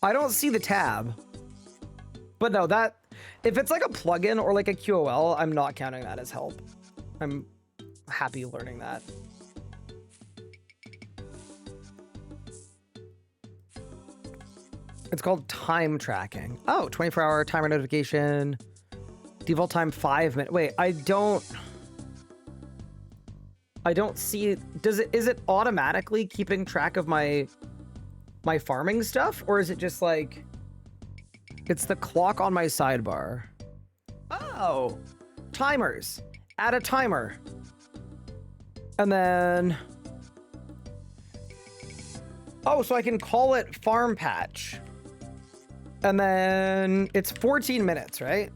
I don't see the tab. But no, that if it's like a plugin or like a QOL, I'm not counting that as help. I'm happy learning that. It's called time tracking. Oh, 24-hour timer notification. Default time 5 minutes. Wait, I don't see it. Is it automatically keeping track of my farming stuff, or is it just like it's the clock on my sidebar? Oh, timers. Add a timer. And then oh, so I can call it farm patch. And then it's 14 minutes, right?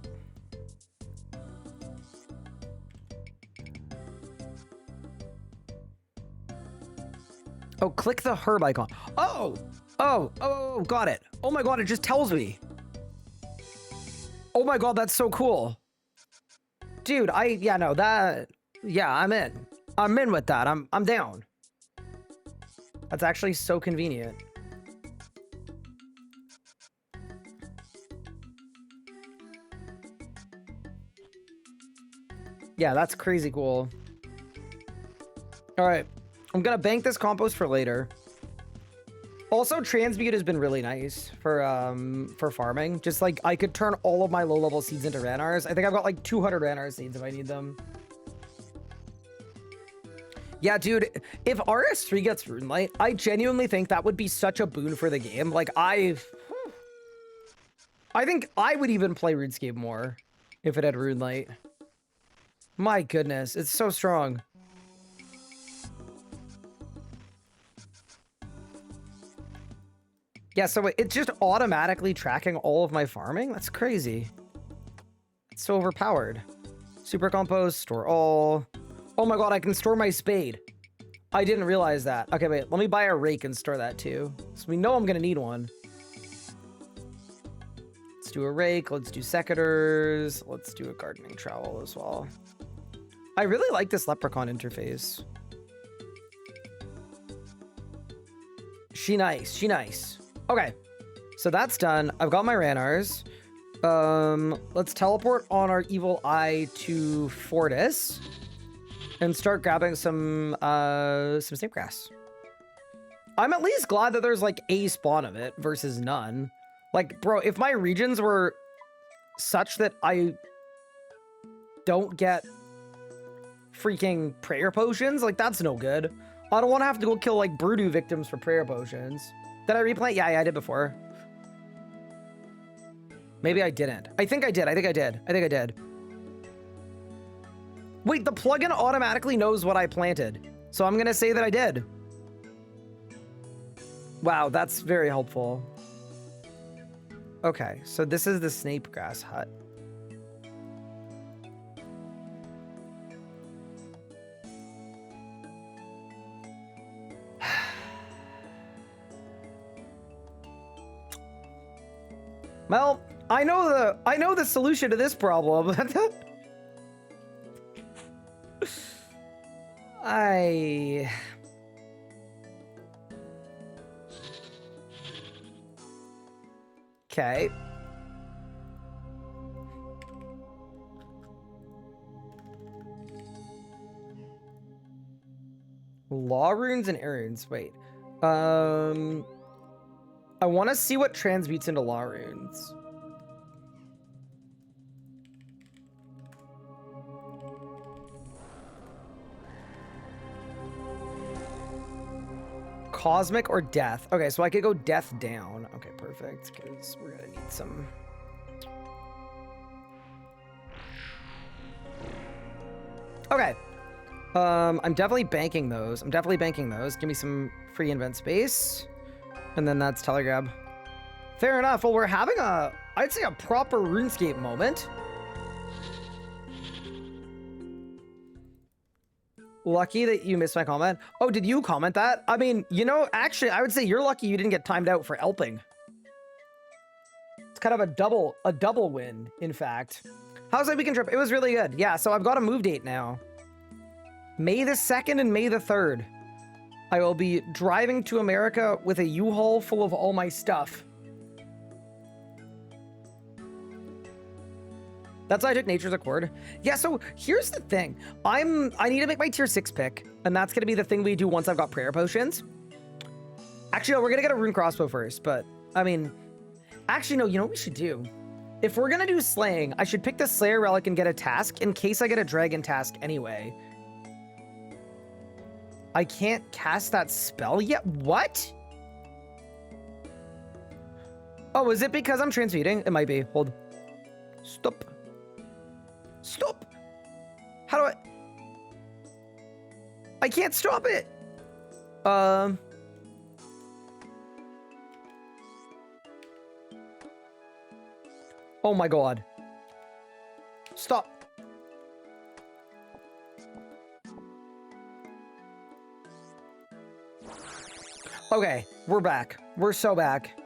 Oh, click the herb icon. Oh, got it. Oh my God, it just tells me. Oh my God, that's so cool. Dude, I'm in. I'm in with that. I'm down. That's actually so convenient. Yeah, that's crazy cool. All right, I'm gonna bank this compost for later. Also, transmute has been really nice for farming. Just like I could turn all of my low-level seeds into ranars. I think I've got like 200 ranar seeds if I need them. Yeah, dude, if RS3 gets Rune Light, I genuinely think that would be such a boon for the game. Like I think I would even play RuneScape more if it had Rune Light. My goodness, it's so strong. Yeah, so it's just automatically tracking all of my farming? That's crazy. It's so overpowered. Super compost, store all. Oh my God, I can store my spade. I didn't realize that. Okay, wait, let me buy a rake and store that too. So we know I'm gonna need one. Let's do a rake, let's do secateurs, let's do a gardening trowel as well. I really like this leprechaun interface. She nice, she nice. Okay, so that's done. I've got my ranars. Let's teleport on our evil eye to Fortis and start grabbing some snake grass. I'm at least glad that there's like a spawn of it versus none. Like, bro, if my regions were such that I don't get freaking prayer potions, like that's no good. I don't want to have to go kill like Broodoo victims for prayer potions. Did I replant? Yeah, I did before. Maybe I didn't. I think I did. I think I did. Wait, the plugin automatically knows what I planted. So I'm going to say that I did. Wow, that's very helpful. Okay, so this is the snape grass hut. Well, I know the solution to this problem. Okay. Law runes and air runes. Wait. I want to see what transmutes into law runes. Cosmic or death? Okay, so I could go death down. Okay, perfect, because we're gonna need some. Okay. I'm definitely banking those. Give me some free invent space. And then that's telegrab. Fair enough. Well, we're having I'd say a proper RuneScape moment. Lucky that you missed my comment. Oh, did you comment that? I mean, you know, actually, I would say you're lucky you didn't get timed out for ELPing. It's kind of a double win, in fact. How's that weekend trip? It was really good. Yeah, so I've got a move date now. May the 2nd and May the 3rd. I will be driving to America with a U-Haul full of all my stuff. That's why I took Nature's Accord. Yeah, so here's the thing. I need to make my tier 6 pick, and that's going to be the thing we do once I've got prayer potions. Actually, no, we're going to get a rune crossbow first, but, I mean... Actually, no, you know what we should do? If we're going to do slaying, I should pick the Slayer Relic and get a task in case I get a dragon task anyway. I can't cast that spell yet? What? Oh, is it because I'm transmuting? It might be. Hold. Stop. Stop. How do I can't stop it. Oh my god. Stop. Okay, we're back. We're so back.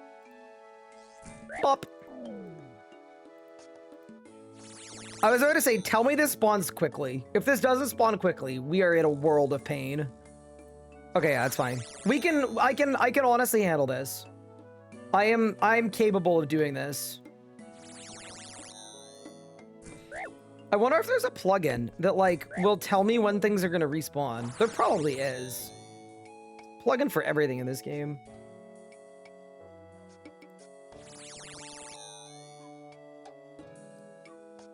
Up. I was about to say, tell me this spawns quickly. If this doesn't spawn quickly, we are in a world of pain. Okay, yeah, that's fine. I can honestly handle this. I'm capable of doing this. I wonder if there's a plugin that, like, will tell me when things are gonna respawn. There probably is. Plugin for everything in this game.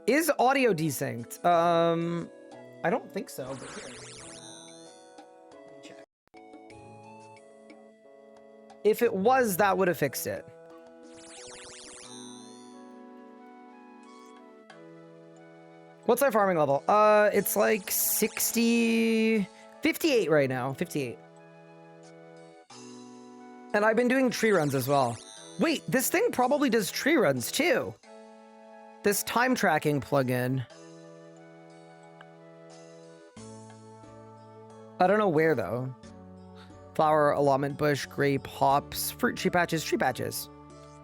Is audio desynced? I don't think so, but here. Let me check. If it was, that would have fixed it. What's our farming level? It's like 58 right now. 58. And I've been doing tree runs as well. Wait, this thing probably does tree runs too. This time tracking plugin. I don't know where though. Flower, allotment bush, grape, hops, fruit, tree patches.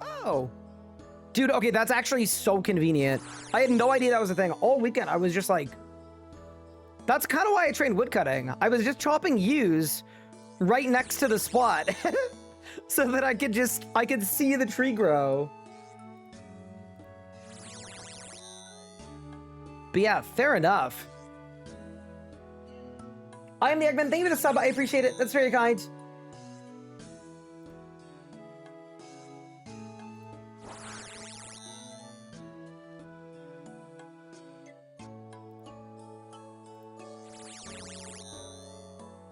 Oh. Dude, okay, that's actually so convenient. I had no idea that was a thing. All weekend, I was just like... That's kind of why I trained woodcutting. I was just chopping yews right next to the spot. So that I could see the tree grow. But yeah, fair enough. I'm the Eggman. Thank you for the sub. I appreciate it. That's very kind.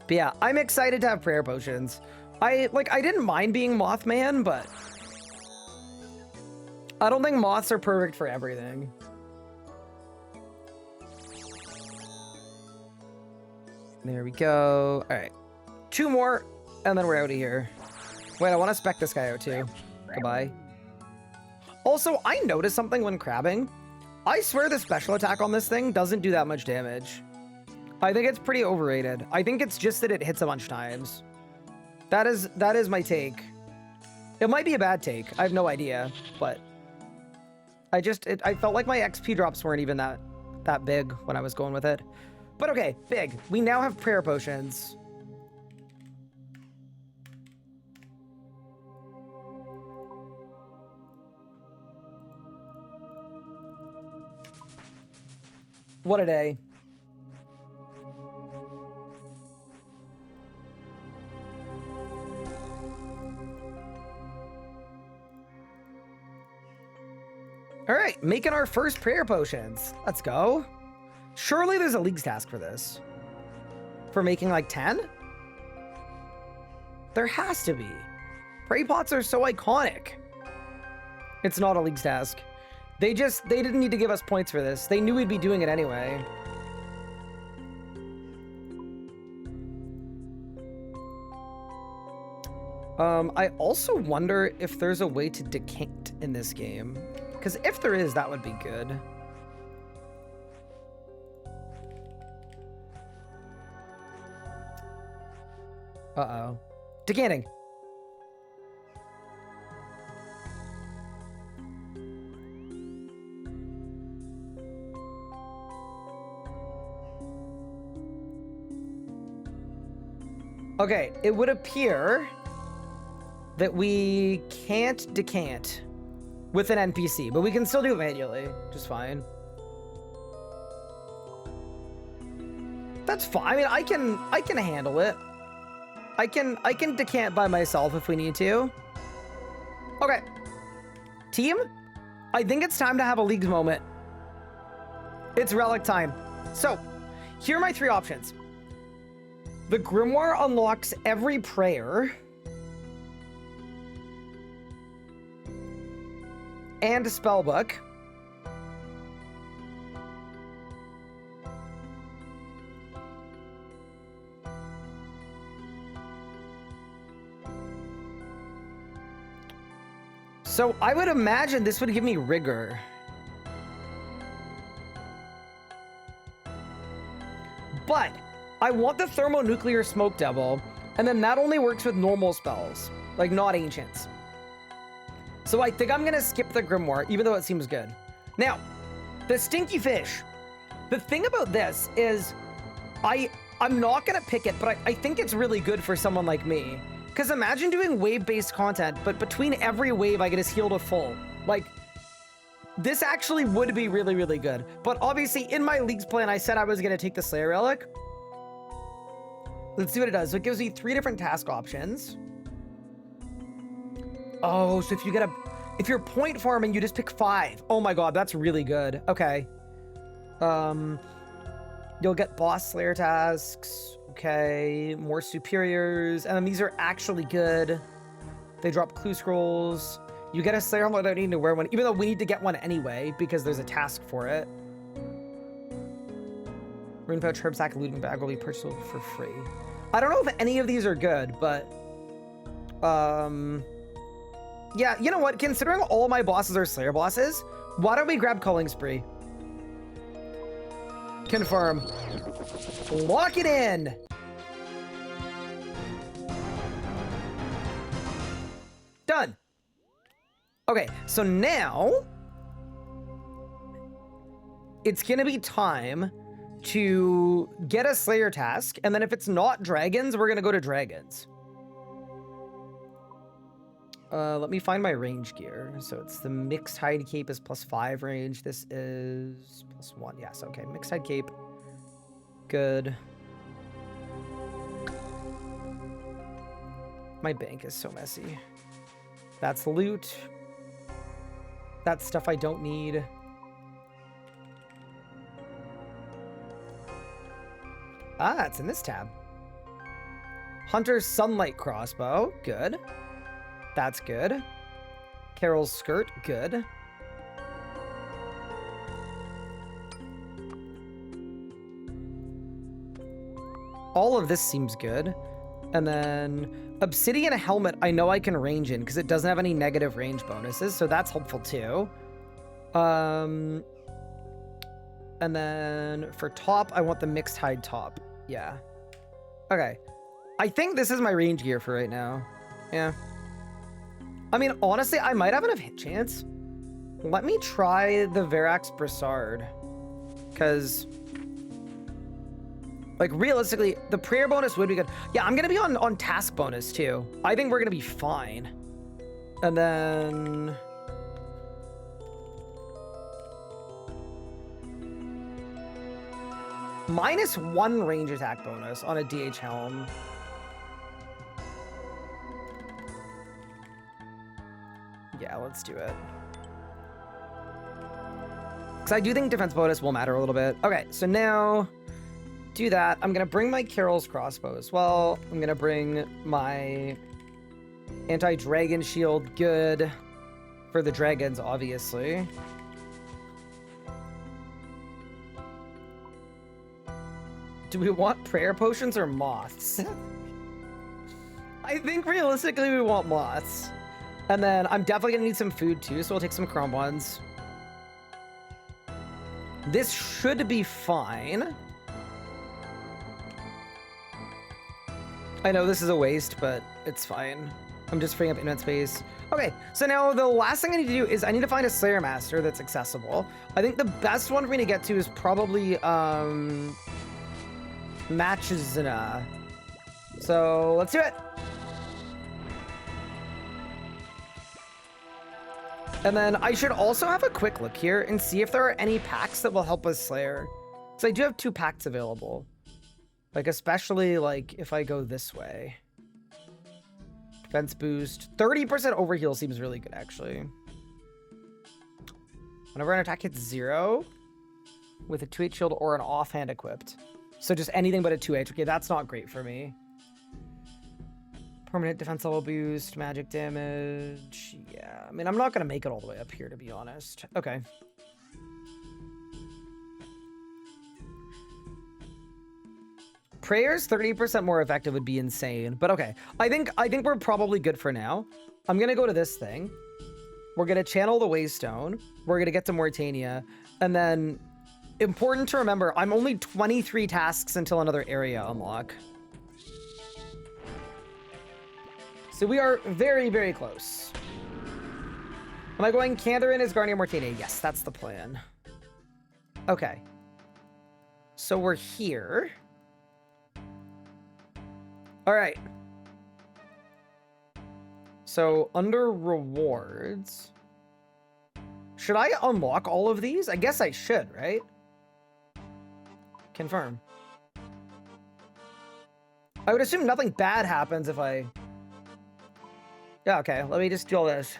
But yeah, I'm excited to have prayer potions. I didn't mind being Mothman, but I don't think moths are perfect for everything. There we go. All right. 2 more, and then we're out of here. Wait, I want to spec this guy out too. Goodbye. Also, I noticed something when crabbing. I swear the special attack on this thing doesn't do that much damage. I think it's pretty overrated. I think it's just that it hits a bunch of times. That is my take. It might be a bad take. I have no idea, but I felt like my XP drops weren't even that big when I was going with it. But okay, big. We now have prayer potions. What a day. All right, making our first prayer potions. Let's go. Surely there's a leagues task for this. For making like 10? There has to be. Pray pots are so iconic. It's not a leagues task. They didn't need to give us points for this. They knew we'd be doing it anyway. I also wonder if there's a way to decant in this game. Because if there is, that would be good. Uh-oh. Decanting. Okay, it would appear that we can't decant with an NPC, but we can still do it manually, which is fine. That's fine. I mean, I can handle it. I can decant by myself if we need to. Okay. Team, I think it's time to have a leagues moment. It's relic time. So, here are my 3 options. The Grimoire unlocks every prayer and spellbook. So I would imagine this would give me rigor. But I want the thermonuclear smoke devil, and then that only works with normal spells, like not ancients. So I think I'm gonna skip the Grimoire, even though it seems good. Now, the stinky fish. The thing about this is I'm not gonna pick it, but I think it's really good for someone like me. Because imagine doing wave-based content, but between every wave, I get us healed to full. Like, this actually would be really, really good. But obviously, in my League's plan, I said I was going to take the Slayer Relic. Let's see what it does. So it gives me 3 different task options. Oh, so if you're point farming, you just pick 5. Oh my god, that's really good. Okay. You'll get boss Slayer tasks. Okay, more superiors, and then these are actually good. They drop clue scrolls. You get a Slayer helmet without needing to wear one, even though we need to get one anyway, because there's a task for it. Rune pouch, herb sack, looting bag will be purchasable for free. I don't know if any of these are good, but... yeah, you know what? Considering all my bosses are Slayer bosses, why don't we grab Culling Spree? Confirm. Lock it in! Done. Okay, so now it's gonna be time to get a Slayer task, and then if it's not dragons, we're gonna go to dragons. Let me find my range gear. So it's the mixed hide cape is +5 range. This is +1. Yes, okay. Mixed hide cape. Good. My bank is so messy. That's loot. That's stuff I don't need. Ah, it's in this tab. Hunter's Sunlight Crossbow. Good. That's good. Carol's Skirt. Good. All of this seems good. And then Obsidian Helmet, I know I can range in because it doesn't have any negative range bonuses, so that's helpful too. And then for top, I want the mixed hide top. Yeah. Okay. I think this is my range gear for right now. Yeah. I mean, honestly, I might have enough hit chance. Let me try the Verax Brassard. Because, like, realistically, the prayer bonus would be good. Yeah, I'm going to be on task bonus, too. I think we're going to be fine. And then... -1 range attack bonus on a DH helm. Yeah, let's do it. Because I do think defense bonus will matter a little bit. Okay, so now do that. I'm going to bring my Carol's crossbow as well. I'm going to bring my anti-dragon shield. Good. For the dragons, obviously. Do we want prayer potions or moths? I think realistically we want moths. And then I'm definitely gonna need some food too, so we'll take some crumb ones. This should be fine. I know this is a waste, but it's fine. I'm just freeing up internet space. Okay, so now the last thing I need to do is I need to find a Slayer Master that's accessible. I think the best one for me to get to is probably, Matchzana. So let's do it. And then I should also have a quick look here and see if there are any packs that will help us Slayer. So I do have 2 packs available. Like, especially, like, if I go this way. Defense boost. 30% overheal seems really good, actually. Whenever an attack hits 0, with a 2H shield or an offhand equipped. So just anything but a 2H. Okay, that's not great for me. Permanent defense level boost, magic damage. Yeah, I mean, I'm not going to make it all the way up here, to be honest. Okay. Prayers 30% more effective would be insane, but okay. I think we're probably good for now. I'm going to go to this thing. We're going to channel the Waystone. We're going to get to Mortania, and then important to remember, I'm only 23 tasks until another area unlock. So we are very, very close. Am I going Kandarin as Guardian Mortania? Yes, that's the plan. Okay. So we're here. All right. So under rewards, should I unlock all of these? I guess I should, right? Confirm. I would assume nothing bad happens if I... Yeah, okay. Let me just do all this.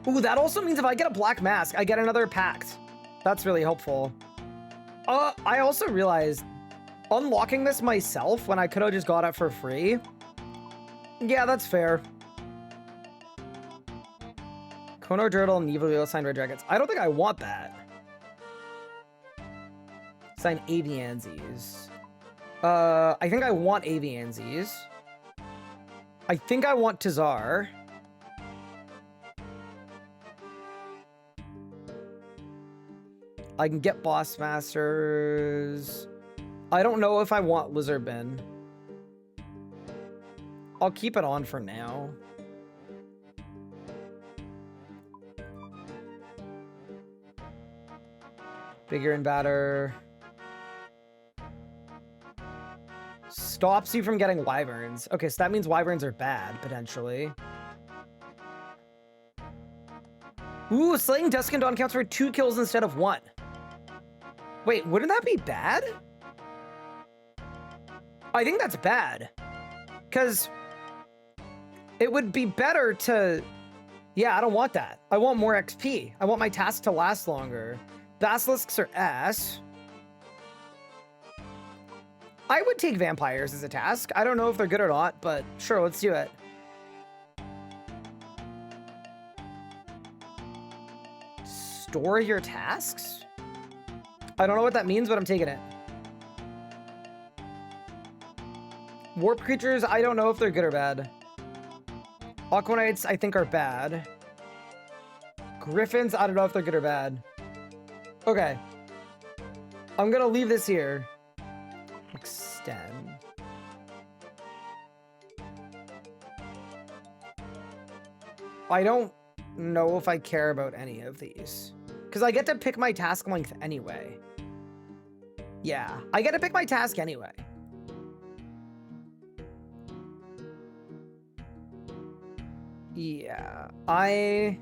Ooh, that also means if I get a black mask, I get another pact. That's really helpful. I also realized unlocking this myself when I could have just got it for free. Yeah, that's fair. Kono Driddle and Evil sign Red Dragons. I don't think I want that. Sign Aviansies. I think I want Aviansies. I think I want Tazar. I can get Boss Masters. I don't know if I want Lizardbin. I'll keep it on for now. Bigger and Batter. Stops you from getting Wyverns. Okay, so that means Wyverns are bad, potentially. Ooh, slaying Dusk and Dawn counts for 2 kills instead of 1. Wait, wouldn't that be bad? I think that's bad. Because it would be better to... Yeah, I don't want that. I want more XP. I want my task to last longer. Basilisks are ass. I would take vampires as a task. I don't know if they're good or not, but sure, let's do it. Store your tasks? I don't know what that means, but I'm taking it. Warp creatures, I don't know if they're good or bad. Aquanites, I think, are bad. Griffins, I don't know if they're good or bad. Okay. I'm gonna leave this here. Extend. I don't know if I care about any of these. Because I get to pick my task length anyway. Yeah, I get to pick my task anyway. Yeah, I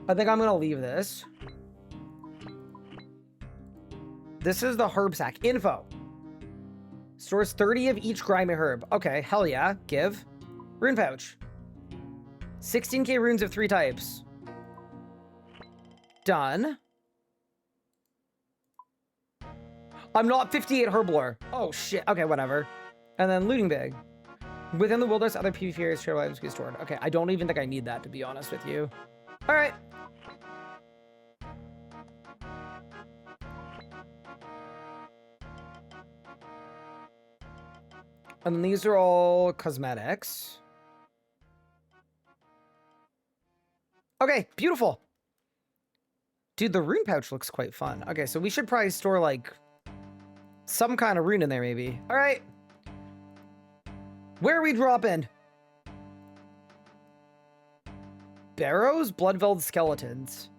think I'm gonna leave this. This is the herb sack. Info. Stores 30 of each grimy herb. Okay, hell yeah. Give. Rune pouch. 16k runes of 3 types. Done. I'm not 58 Herblore. Oh shit. Okay, whatever. And then looting bag. Within the wilderness, other PvP areas share items get stored. Okay, I don't even think I need that, to be honest with you. All right. And these are all cosmetics. Okay, beautiful. Dude, the rune pouch looks quite fun. Okay, so we should probably store, like, some kind of rune in there, maybe. All right. Where are we dropping? Barrows? Bloodveld skeletons.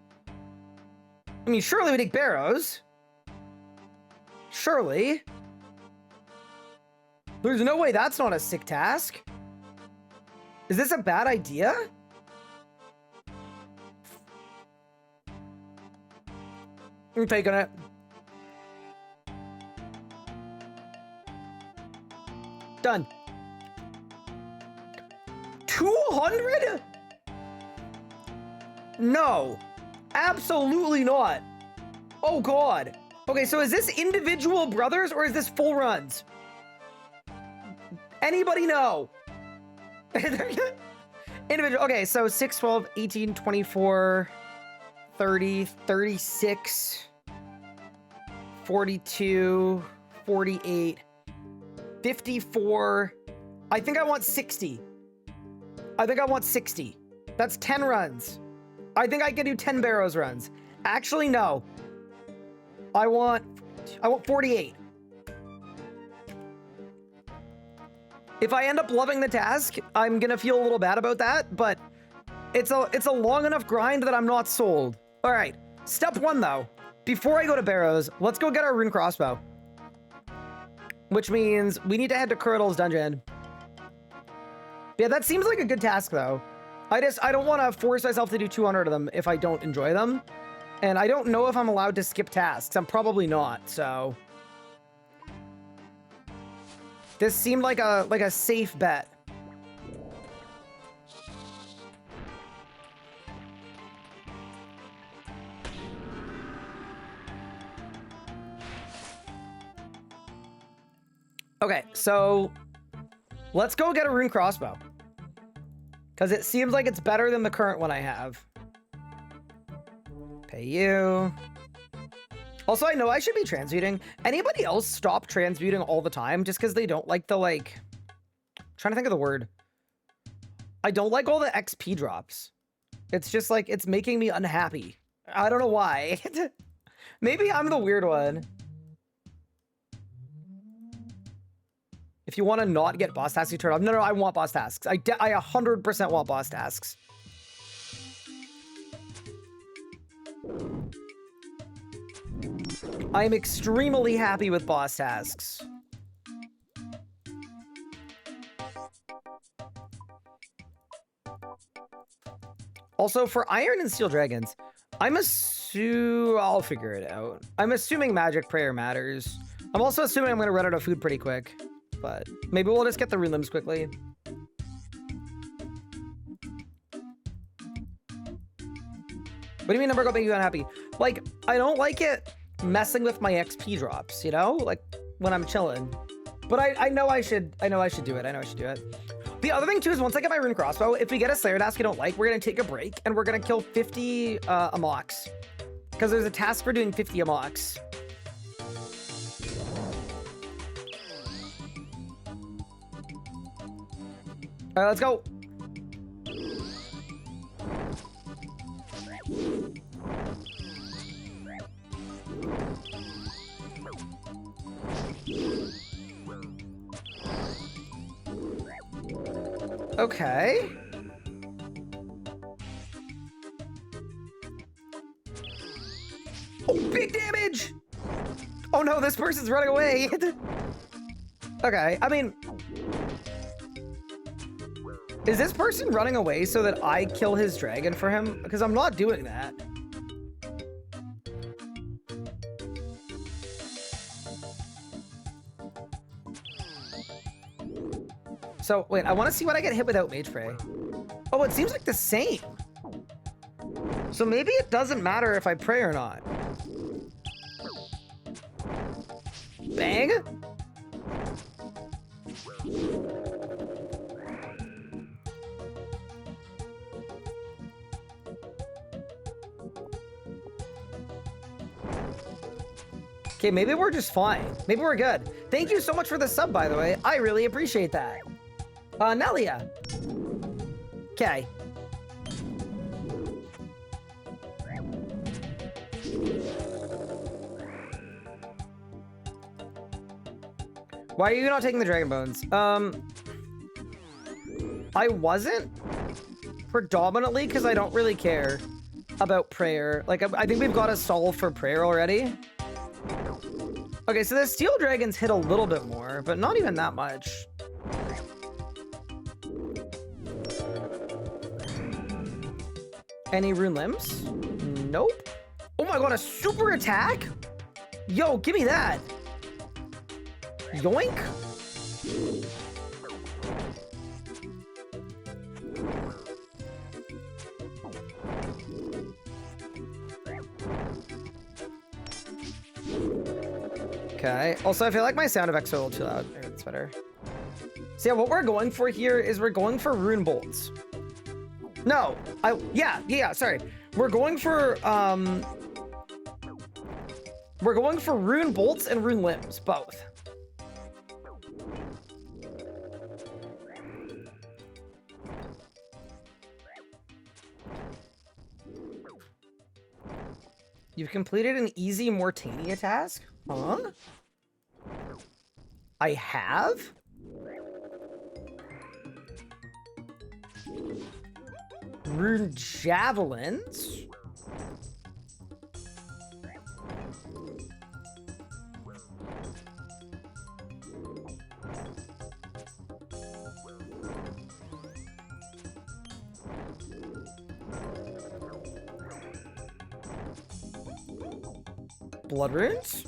I mean, surely we take Barrows. Surely. There's no way that's not a sick task. Is this a bad idea? I'm taking it. Done. 200? No. Absolutely not. Oh, God. Okay, so is this individual brothers or is this full runs? Anybody know? Individual. Okay, so 6, 12, 18, 24, 30, 36, 42, 48, 54. I think I want 60. I think I want 60. That's 10 runs. I think I can do 10 Barrows runs. Actually, no. I want 48. If I end up loving the task, I'm gonna feel a little bad about that, but it's a long enough grind that I'm not sold. All right, step 1 though. Before I go to Barrows, let's go get our Rune crossbow. Which means we need to head to Curdle's dungeon. Yeah, that seems like a good task though. I don't want to force myself to do 200 of them if I don't enjoy them. And I don't know if I'm allowed to skip tasks. I'm probably not, so. This seemed like a safe bet. Okay, so let's go get a Rune crossbow. Because it seems like it's better than the current one I have. Pay you. Also, I know I should be transmuting. Anybody else stop transmuting all the time just because they don't like the, like... I'm trying to think of the word. I don't like all the XP drops. It's just like, it's making me unhappy. I don't know why. Maybe I'm the weird one. If you want to not get boss tasks, you turn off. No, I want boss tasks. I 100% want boss tasks. I am extremely happy with boss tasks. Also, for Iron and Steel Dragons, I'll figure it out. I'm assuming Magic Prayer matters. I'm also assuming I'm going to run out of food pretty quick. But maybe we'll just get the Rune limbs quickly. What do you mean number got make you unhappy? Like, I don't like it messing with my XP drops, you know? Like, when I'm chilling. But I know I should do it. The other thing, too, is once I get my Rune crossbow, if we get a Slayer task I don't like, we're going to take a break, and we're going to kill 50 Amoks. Because there's a task for doing 50 Amoks. All right, let's go. Okay. Oh, big damage! Oh no, this person's running away. Okay, I mean... Is this person running away so that I kill his dragon for him? Because I'm not doing that. So, wait, I want to see what I get hit without Mage Spray. Oh, it seems like the same. So maybe it doesn't matter if I pray or not. Bang? Okay, maybe we're just fine. Maybe we're good. Thank you so much for the sub, by the way. I really appreciate that. Nelia. Okay. Why are you not taking the Dragon Bones? I wasn't. Predominantly because I don't really care. about prayer. Like, I think we've got a solve for prayer already. Okay, so the steel dragons hit a little bit more, but not even that much. Any rune limbs? Nope. Oh my god, a super attack? Yo, give me that. Yoink. Okay. Also, I feel like my sound effects are a little too loud. Maybe that's better. So yeah, what we're going for here is we're going for rune bolts. No, yeah, sorry. We're going for rune bolts and rune limbs, both. You've completed an easy Mortania task? Huh? I have? Rune javelins? Blood runes?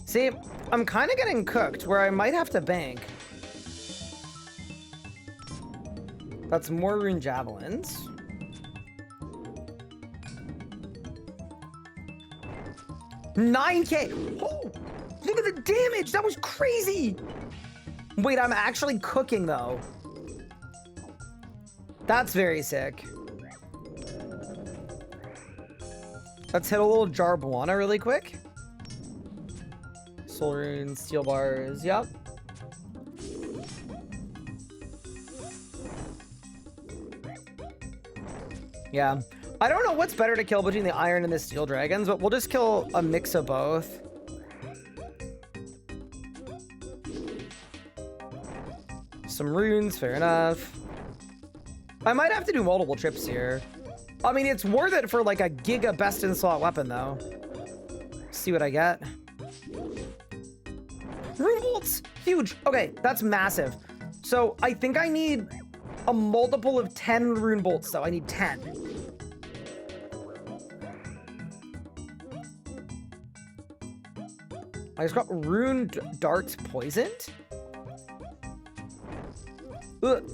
See, I'm kind of getting cooked where I might have to bank. That's more rune javelins. $9K! Oh, look at the damage! That was crazy! Wait, I'm actually cooking though. That's very sick. Let's hit a little Jarbuana really quick. Soul runes, steel bars, yep. Yeah. I don't know what's better to kill between the iron and the steel dragons, but we'll just kill a mix of both. Some runes, fair enough. I might have to do multiple trips here. I mean, it's worth it for like a giga best in slot weapon though. See what I get. Rune bolts! Huge! Okay, that's massive. So I think I need a multiple of 10 rune bolts though. I need 10. I just got rune darts poisoned? Ugh.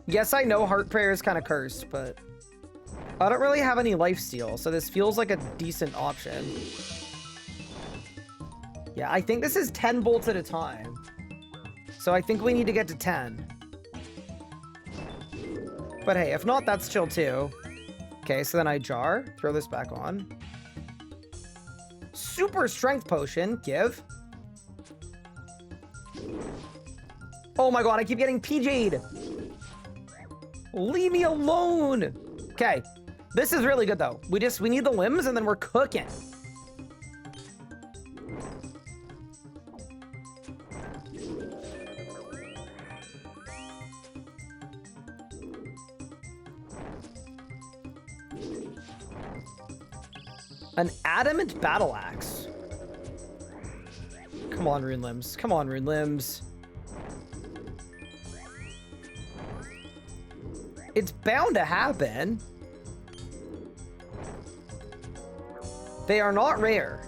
Yes, I know Heart Prayer is kind of cursed, but I don't really have any lifesteal, so this feels like a decent option. Yeah, I think this is 10 bolts at a time. So I think we need to get to 10. But hey, if not, that's chill too. Okay, so then I jar, throw this back on. Super strength potion, give. Oh my god, I keep getting PJ'd. Leave me alone. Okay, this is really good though. We need the limbs and then we're cooking. An adamant battle axe. Come on, rune limbs. Come on, rune limbs. It's bound to happen. They are not rare.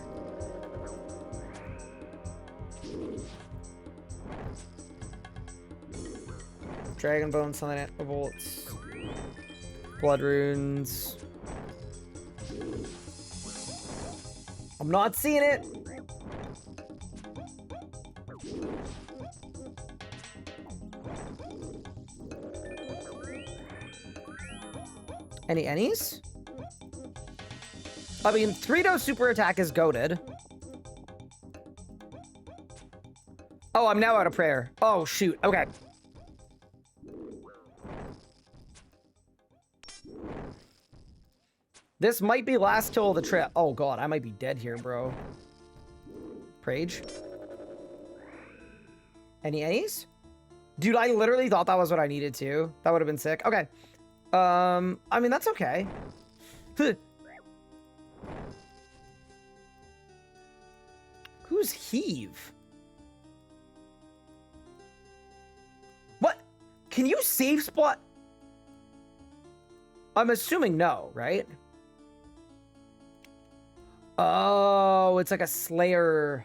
Dragon bone, sunlight bolts, blood runes. I'm not seeing it. Any any's? I mean, 3-dose super attack is goated. Oh, I'm now out of prayer. Oh, shoot. Okay. This might be last kill of the trip. Oh god, I might be dead here, bro. Prage. Any A's? Dude, I literally thought that was what I needed to. That would have been sick. Okay. I mean, that's okay. Who's Heave? What? Can you save spot? I'm assuming no, right? Oh, it's like a Slayer.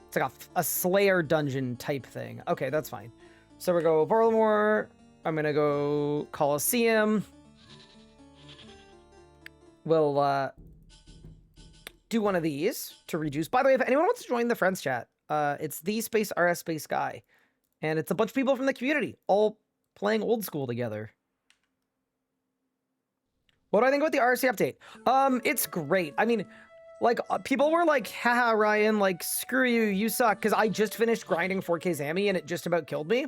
It's like a Slayer dungeon type thing. Okay, that's fine. So we go Varlamore. I'm gonna go Coliseum. We'll do one of these to reduce. By the way, if anyone wants to join the friends chat, it's the space RS space guy, and it's a bunch of people from the community all playing old school together. What do I think about the RC update? It's great. I mean, like, people were like, haha, Ryan, like, screw you, you suck, because I just finished grinding 4K Zammy and it just about killed me.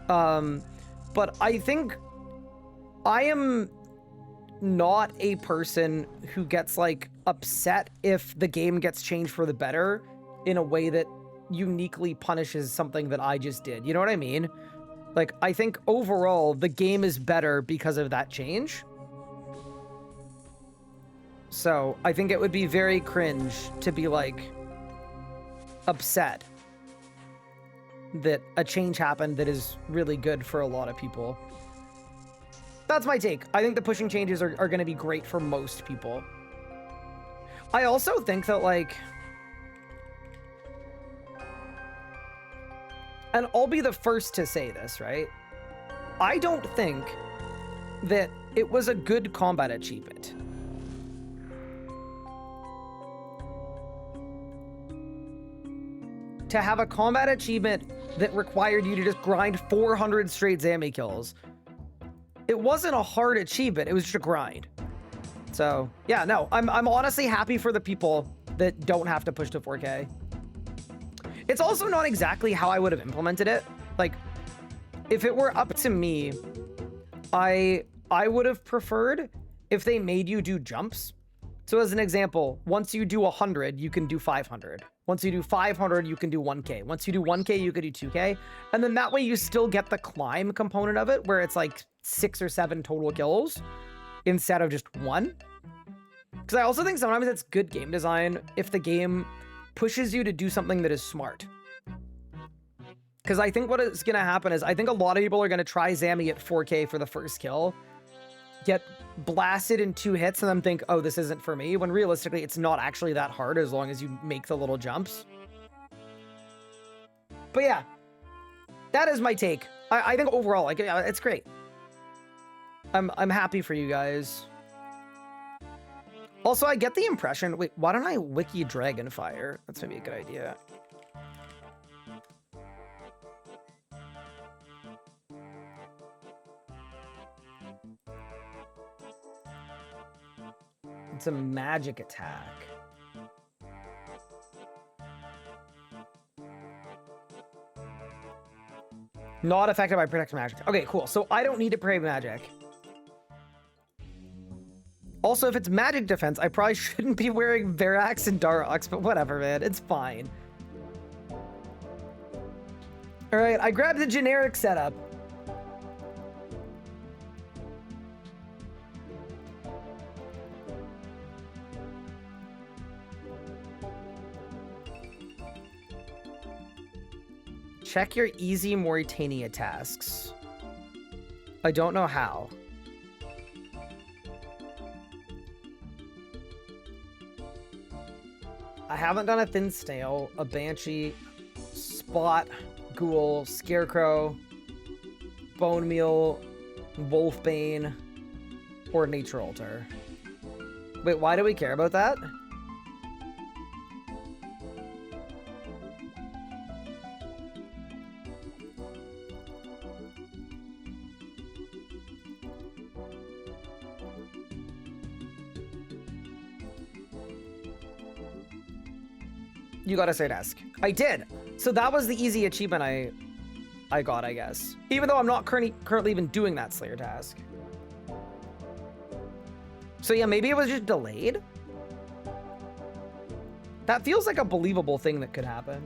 But I think I am not a person who gets, like, upset if the game gets changed for the better in a way that uniquely punishes something that I just did. You know what I mean? Like, I think overall, the game is better because of that change. So I think it would be very cringe to be like upset that a change happened that is really good for a lot of people. That's my take. I think the pushing changes are going to be great for most people. I also think that, like, and I'll be the first to say this, right? I don't think that it was a good combat achievement. To have a combat achievement that required you to just grind 400 straight Zammy kills. It wasn't a hard achievement, it was just a grind. So, yeah, no, I'm honestly happy for the people that don't have to push to 4K. It's also not exactly how I would have implemented it. Like, if it were up to me, I would have preferred if they made you do jumps. So as an example, once you do 100, you can do 500. Once you do 500, you can do 1K. Once you do 1K, you can do 2K. And then that way you still get the climb component of it, where it's like 6 or 7 total kills instead of just 1. Because I also think sometimes it's good game design if the game pushes you to do something that is smart. Because I think what is going to happen is I think a lot of people are going to try Zammy at 4K for the first kill, get blasted in 2 hits, and then think, oh, this isn't for me, when realistically it's not actually that hard as long as you make the little jumps. But yeah, that is my take. I think overall, like, it's great. I'm happy for you guys. Also, I get the impression, wait, why don't I wiki Dragonfire? That's maybe a good idea. It's a magic attack. Not affected by protect magic. Okay, cool. So I don't need to pray magic. Also, if it's magic defense, I probably shouldn't be wearing Verax and Darox, but whatever, man. It's fine. All right, I grabbed the generic setup. Check your easy Mauritania tasks. I don't know how. I haven't done a Thin Snail, a Banshee, Spot, Ghoul, Scarecrow, Bone Meal, Wolfbane, or Nature Altar. Wait, why do we care about that? You got a Slayer task. I did. So that was the easy achievement I got, I guess. Even though I'm not currently even doing that Slayer task. So yeah, maybe it was just delayed. That feels like a believable thing that could happen.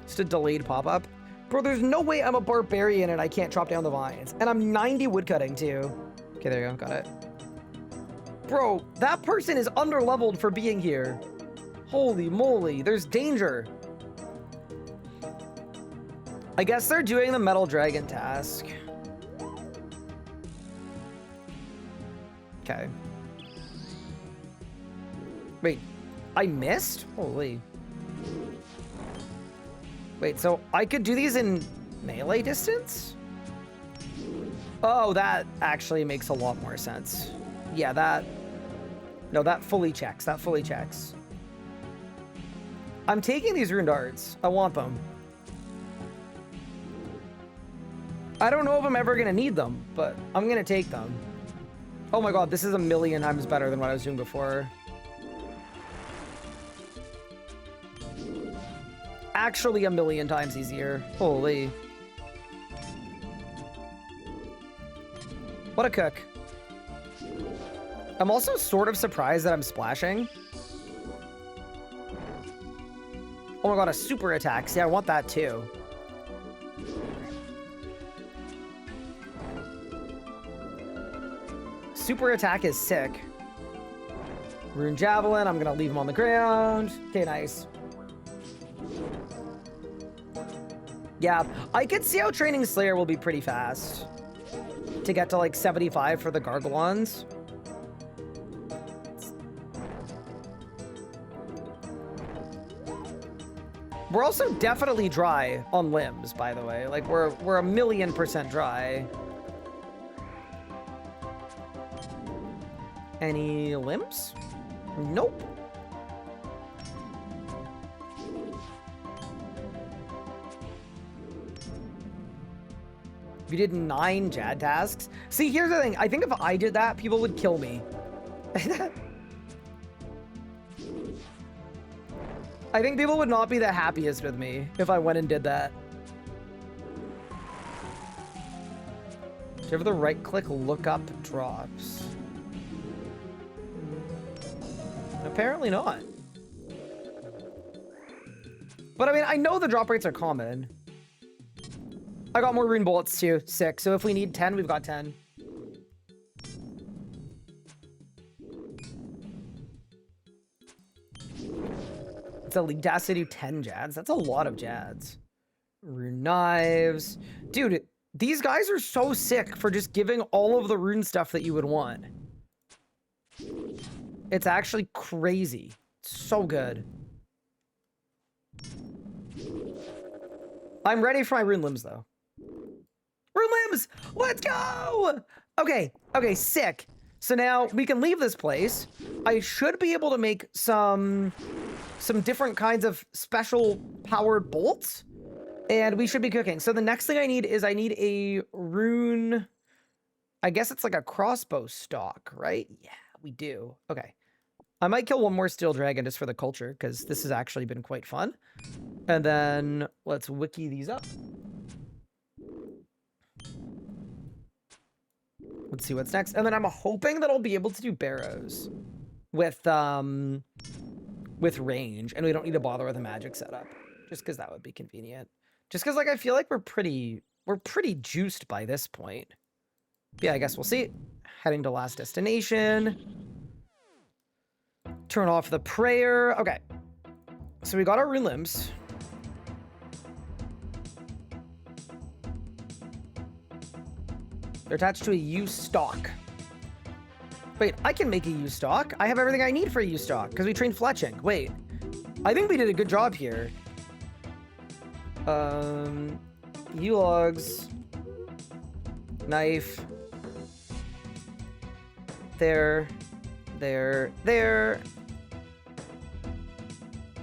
Just a delayed pop-up. Bro, there's no way I'm a barbarian and I can't chop down the vines. And I'm 90 woodcutting too. Okay, there you go, got it. Bro, that person is underleveled for being here. Holy moly, there's danger. I guess they're doing the metal dragon task. Okay. Wait, I missed? Holy. Wait, so I could do these in melee distance? Oh, that actually makes a lot more sense. Yeah, that... No, that fully checks. That fully checks. I'm taking these rune darts. I want them. I don't know if I'm ever going to need them, but I'm going to take them. Oh my god, this is a million times better than what I was doing before. Actually, a million times easier. Holy. What a cook. I'm also sort of surprised that I'm splashing. Oh my god, a super attack. See, I want that too. Super attack is sick. Rune javelin, I'm gonna leave him on the ground. Okay, nice. Yeah, I could see how training Slayer will be pretty fast. To get to like 75 for the Gargolons. We're also definitely dry on limbs, by the way. Like we're 1,000,000% dry. Any limbs? Nope. We did 9 Jad tasks. See, here's the thing. I think if I did that, people would kill me. I think people would not be the happiest with me if I went and did that. Do you have the right click look up drops? Apparently not. But I mean, I know the drop rates are common. I got more rune bullets too, 6. So if we need 10, we've got 10. It's a league task to do 10 Jads. That's a lot of Jads. Rune knives. Dude, these guys are so sick for just giving all of the rune stuff that you would want. It's actually crazy. It's so good. I'm ready for my rune limbs though. Rune limbs! Let's go! Okay, sick. So now we can leave this place. I should be able to make some different kinds of special powered bolts. And we should be cooking. So the next thing I need is I need a rune. I guess it's like a crossbow stock, right? Yeah, we do. Okay. I might kill one more steel dragon just for the culture because this has actually been quite fun. And then let's wiki these up. Let's see what's next. And then I'm hoping that I'll be able to do Barrows with range, and we don't need to bother with a magic setup, just because that would be convenient. Just because, like, I feel like we're pretty juiced by this point. Yeah, I guess we'll see. Heading to last destination. Turn off the prayer. Okay. So we got our rune limbs. They're attached to a U stock. Wait, I can make a U stock. I have everything I need for a U stock because we trained fletching. Wait, I think we did a good job here. U logs, knife. There.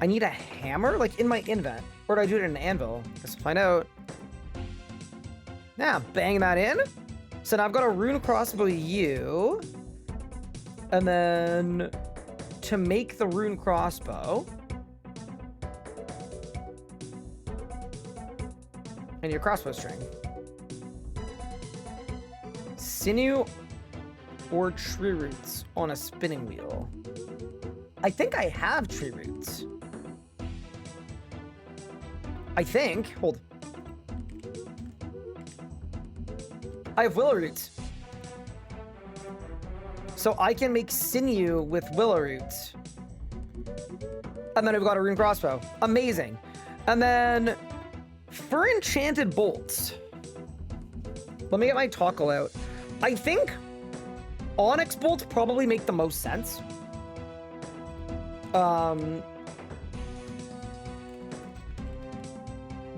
I need a hammer, like in my invent, or do I do it in an anvil? Let's find out. Nah, bang that in. So now I've got a rune crossbow U. And then to make the rune crossbow. And your crossbow string. Sinew or tree roots on a spinning wheel? I think I have tree roots. I think. Hold. I have willow roots. So I can make sinew with willow roots. And then I've got a rune crossbow. Amazing. And then for enchanted bolts, let me get my toggle out. I think onyx bolts probably make the most sense.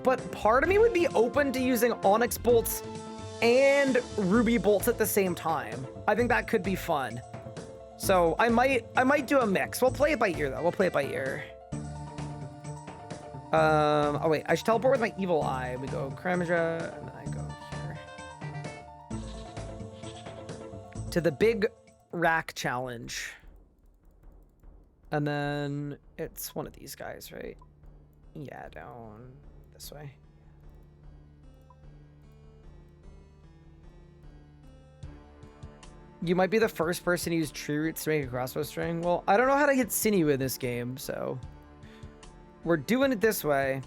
But part of me would be open to using onyx bolts and ruby bolts at the same time. I think that could be fun. So I might do a mix. We'll play it by ear though. We'll play it by ear. Oh wait, I should teleport with my evil eye. We go Kramaja, and then I go here. To the big rack challenge. And then it's one of these guys, right? Yeah, down this way. You might be the first person to use tree roots to make a crossbow string. Well, I don't know how to hit sinew in this game, so we're doing it this way.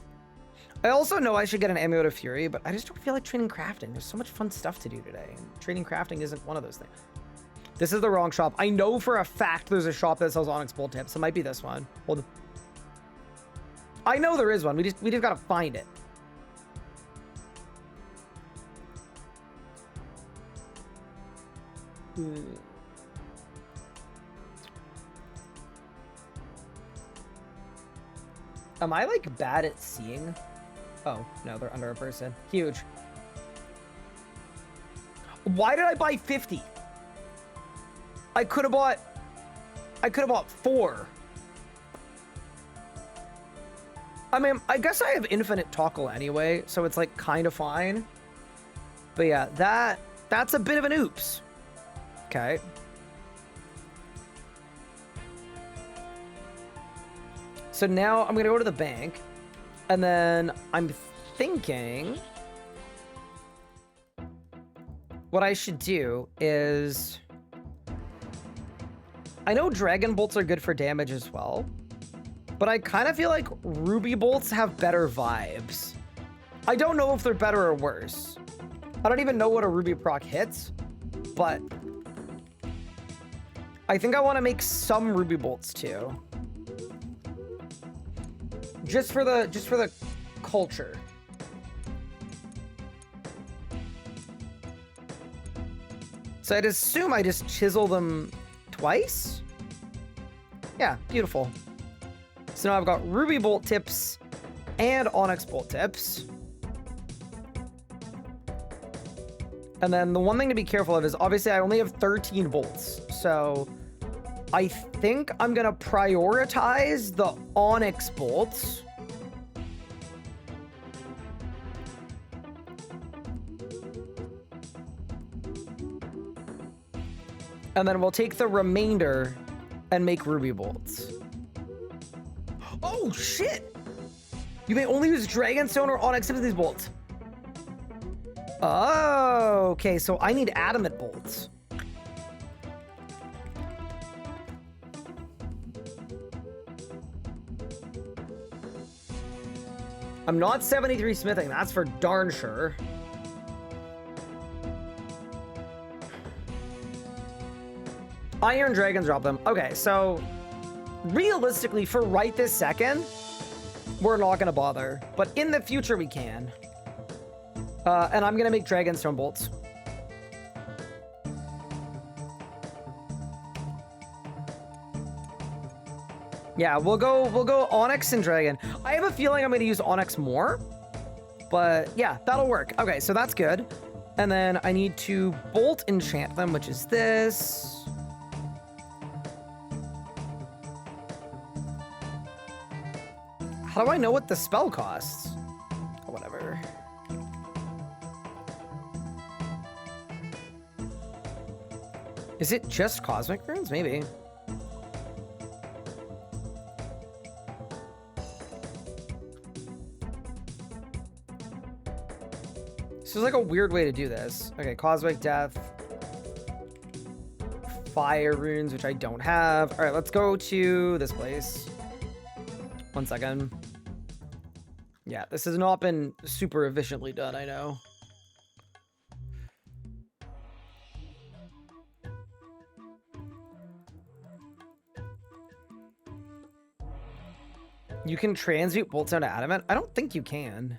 I also know I should get an amulet of fury, but I just don't feel like training crafting. There's so much fun stuff to do today, and training crafting isn't one of those things. This is the wrong shop. I know for a fact there's a shop that sells onyx bolt tips. It might be this one. Hold on. I know there is one. We just gotta find it. Am I like bad at seeing? Oh, no, they're under a person. Huge. Why did I buy 50? I could have bought 4. I mean, I guess I have infinite toggle anyway, so it's like kind of fine. But yeah, that's a bit of an oops. Okay. So now I'm gonna go to the bank, and then I'm thinking what I should do is, I know dragon bolts are good for damage as well, but I kind of feel like ruby bolts have better vibes. I don't know if they're better or worse. I don't even know what a ruby proc hits, but I think I want to make some ruby bolts too. Just for the culture. So I'd assume I just chisel them twice? Yeah, beautiful. So now I've got ruby bolt tips and onyx bolt tips. And then the one thing to be careful of is obviously I only have 13 bolts. So I think I'm gonna prioritize the onyx bolts. And then we'll take the remainder and make ruby bolts. Oh shit! You may only use dragonstone or onyx tips with these bolts. Oh, okay, so I need adamant bolts. I'm not 73 smithing, that's for darn sure. Iron dragons drop them. Okay, so realistically, for right this second, we're not gonna bother. But in the future, we can. And I'm gonna make dragonstone bolts. Yeah, we'll go onyx and dragon. I have a feeling I'm gonna use onyx more, but yeah, that'll work. Okay, so that's good. And then I need to bolt enchant them, which is this. How do I know what the spell costs? Oh, whatever. Is it just cosmic runes? Maybe. This is like a weird way to do this. Okay, cosmic death. fire runes, which I don't have. All right, let's go to this place. 1 second. Yeah, this has not been super efficiently done, I know. You can transmute bolts down to adamant? I don't think you can.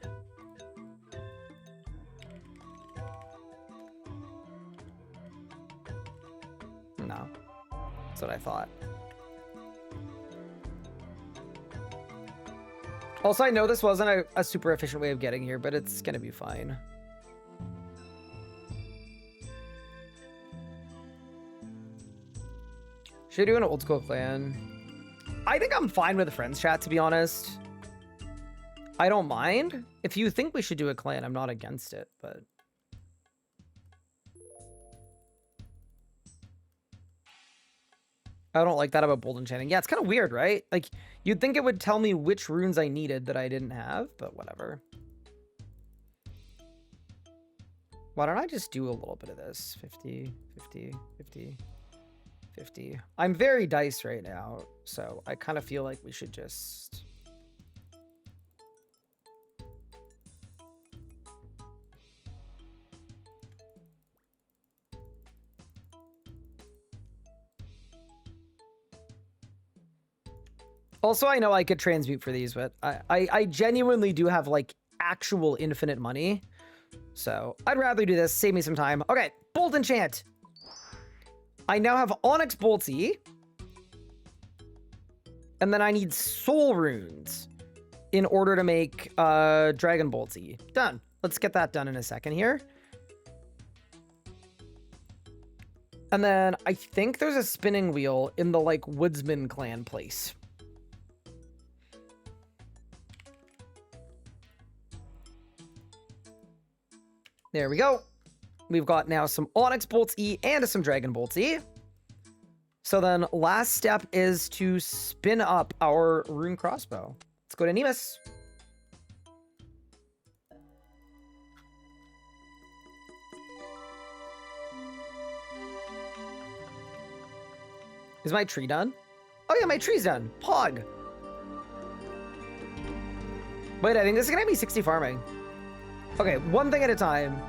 No. That's what I thought. Also, I know this wasn't a super efficient way of getting here, but it's gonna be fine. Should I do an old school clan? I think I'm fine with the friends chat, to be honest. I don't mind. If you think we should do a clan, I'm not against it, but... I don't like that about bold enchanting. Yeah, it's kind of weird, right? Like, you'd think it would tell me which runes I needed that I didn't have, but whatever. Why don't I just do a little bit of this? 50, 50, 50, 50. I'm very dice right now, so I kind of feel like we should just... Also, I know I could transmute for these, but I genuinely do have, like, actual infinite money. So, I'd rather do this. Save me some time. Okay, Bolt Enchant. I now have Onyx Boltsy. And then I need Soul Runes in order to make Dragon Boltsy. Done. Let's get that done in a second here. And then I think there's a spinning wheel in the, like, Woodsman clan place. There we go. We've got now some Onyx Bolts E and some Dragon Bolts E. So then last step is to spin up our Rune crossbow. Let's go to Nemus. Is my tree done? Oh yeah, my tree's done. Pog. Wait, I think this is gonna be 60 farming. Okay, one thing at a time.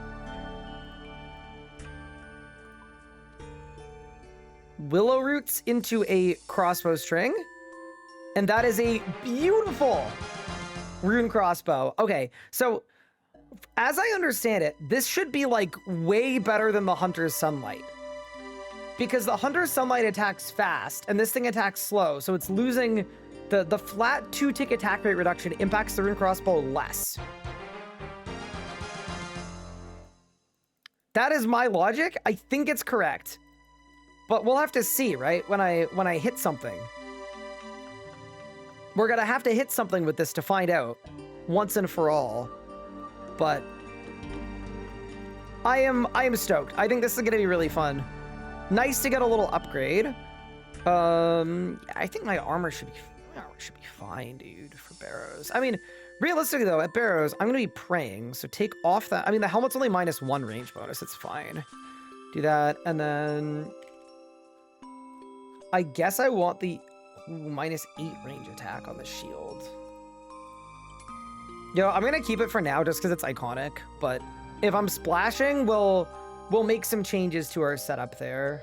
Willow roots into a crossbow string. And that is a beautiful rune crossbow. Okay, so as I understand it, this should be like way better than the Hunter's Sunlight. Because the Hunter's Sunlight attacks fast and this thing attacks slow. So it's losing the flat 2-tick attack rate reduction impacts the rune crossbow less. That is my logic. I think it's correct. But we'll have to see, right? When I hit something. We're gonna have to hit something with this to find out once and for all. But I am stoked. I think this is gonna be really fun. Nice to get a little upgrade. I think my armor should be fine, dude, for Barrows. I mean, realistically, though, at Barrows, I'm going to be praying, so take off that. I mean, the helmet's only -1 range bonus. It's fine. Do that, and then... I guess I want the -8 range attack on the shield. Yo, I'm going to keep it for now just because it's iconic, but if I'm splashing, we'll make some changes to our setup there.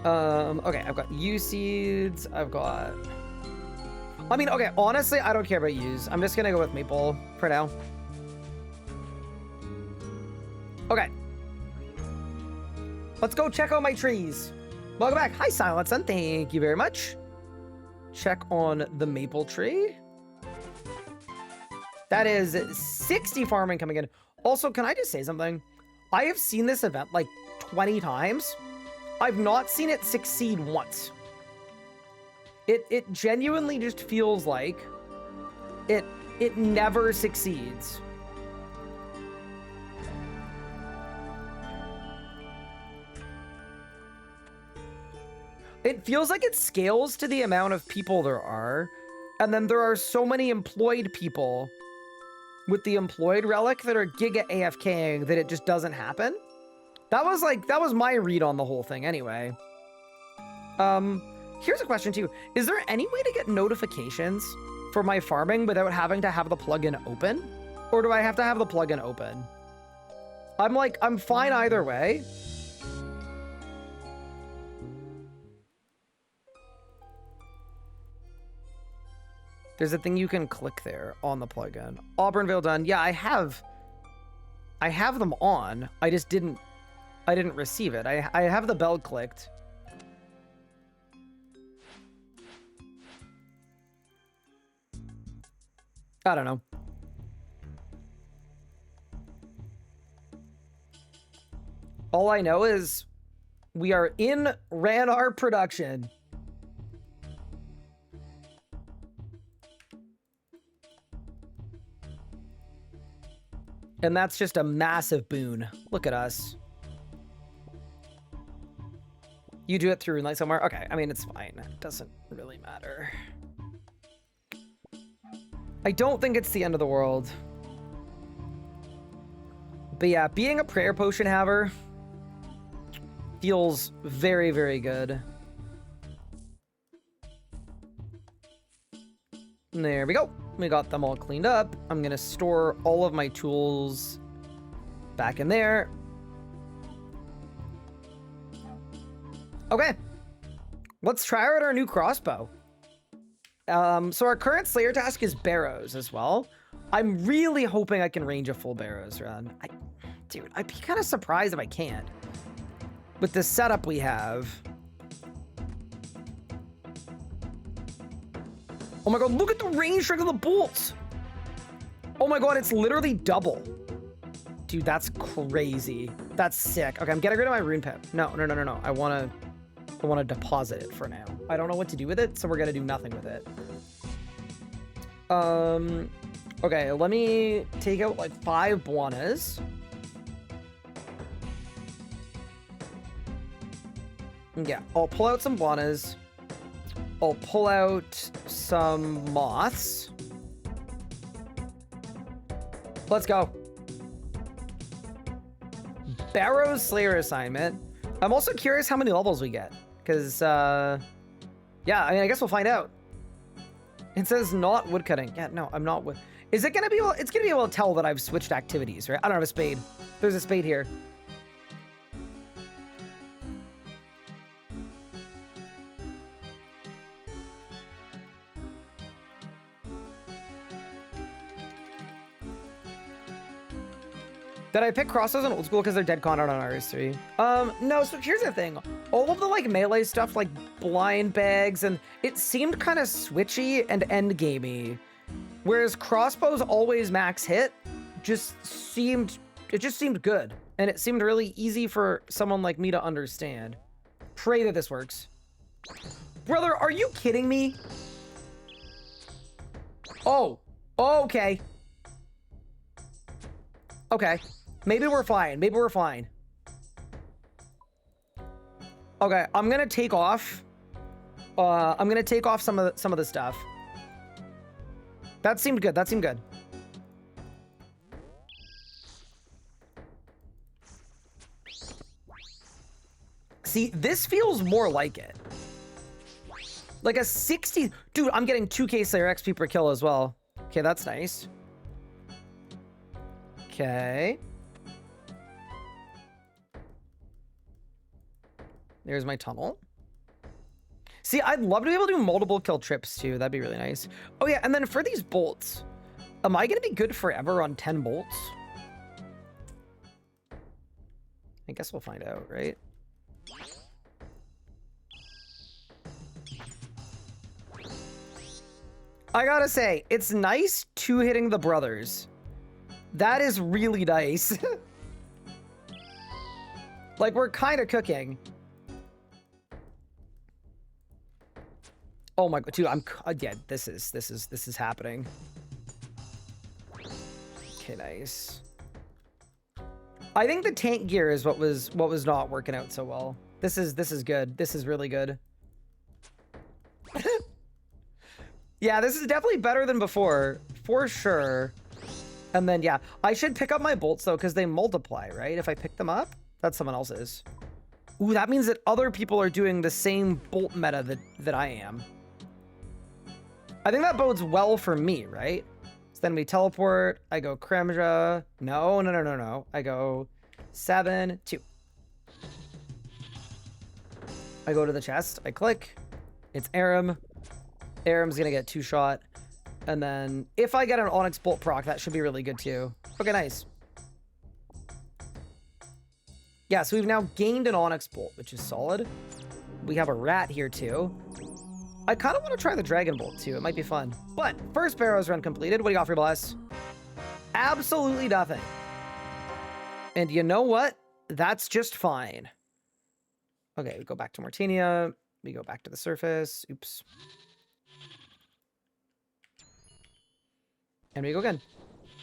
Okay, I've got yew seeds. I've got... I mean, okay, honestly, I don't care about yews. I'm just gonna go with maple for now. Okay. Let's go check out my trees. Welcome back. Hi, Silence, and thank you very much. Check on the maple tree. That is 60 farming coming in. Also, can I just say something? I have seen this event like 20 times. I've not seen it succeed once. It genuinely just feels like it never succeeds. It feels like it scales to the amount of people there are, and then there are so many employed people with the employed relic that are giga AFKing that it just doesn't happen. That was my read on the whole thing anyway. Here's a question too. Is there any way to get notifications for my farming without having to have the plugin open? Or do I have to have the plugin open? I'm fine either way. There's a thing you can click there on the plugin. Auburnvale done. Yeah, I have them on. I didn't receive it. I have the bell clicked. I don't know. All I know is we are in Ranar production. And that's just a massive boon. Look at us. You do it through Runelight somewhere? Okay, I mean, it's fine. It doesn't really matter. I don't think it's the end of the world. But yeah, being a prayer potion haver feels very, very good. There we go. We got them all cleaned up. I'm going to store all of my tools back in there. Okay. Let's try out our new crossbow. So our current Slayer task is Barrows as well. I'm really hoping I can range a full Barrows run. Dude, I'd be kind of surprised if I can't. With the setup we have. Oh my god, look at the range strength of the bolts. Oh my god, it's literally double. Dude, that's crazy. That's sick. Okay, I'm getting rid of my rune pip. No. I want to deposit it for now. I don't know what to do with it, so we're going to do nothing with it. Okay, let me take out like 5 Buonas. Yeah, I'll pull out some Buonas. I'll pull out some moths. Let's go. Barrows Slayer assignment. I'm also curious how many levels we get. Because, yeah, I mean, I guess we'll find out. It says not woodcutting. Yeah, no, I'm not wood. Is it going to be able, it's going to be able to tell that I've switched activities, right? I don't have a spade. There's a spade here. Did I pick crossbows on old school because they're dead con out on RS3? No, so here's the thing. All of the like melee stuff, like blind bags, and it seemed kind of switchy and endgamey. Whereas crossbows always max hit, it just seemed good. And it seemed really easy for someone like me to understand. Pray that this works. Brother, are you kidding me? Oh, okay. Okay. Maybe we're fine. Maybe we're fine. Okay, I'm gonna take off. I'm gonna take off some of the stuff. That seemed good. That seemed good. See, this feels more like it. Like a 60... Dude, I'm getting 2k Slayer XP per kill as well. Okay, that's nice. Okay. There's my tunnel. See, I'd love to be able to do multiple kill trips too. That'd be really nice. Oh yeah, and then for these bolts, am I gonna be good forever on 10 bolts? I guess we'll find out, right? I gotta say, it's nice two-hitting the brothers. That is really nice. Like, we're kind of cooking. Oh my god, dude, yeah, this is happening. Okay, nice. I think the tank gear is what was not working out so well. This is good. This is really good. Yeah, this is definitely better than before, for sure. And then, yeah, I should pick up my bolts, though, because they multiply, right? If I pick them up, that's someone else's. Ooh, that means that other people are doing the same bolt meta that I am. I think that bodes well for me, right? So then we teleport. I go Kremja. No. I go 7, 2. I go to the chest. I click. It's Aram. Aram's going to get 2-shot. And then if I get an Onyx Bolt proc, that should be really good too. Okay, nice. Yeah, so we've now gained an Onyx Bolt, which is solid. We have a rat here too. I kind of want to try the Dragon Bolt too. It might be fun. But first Barrows run completed. What do you got for Bless? Absolutely nothing. And you know what? That's just fine. Okay, we go back to Mortinia. We go back to the surface. Oops. And we go again.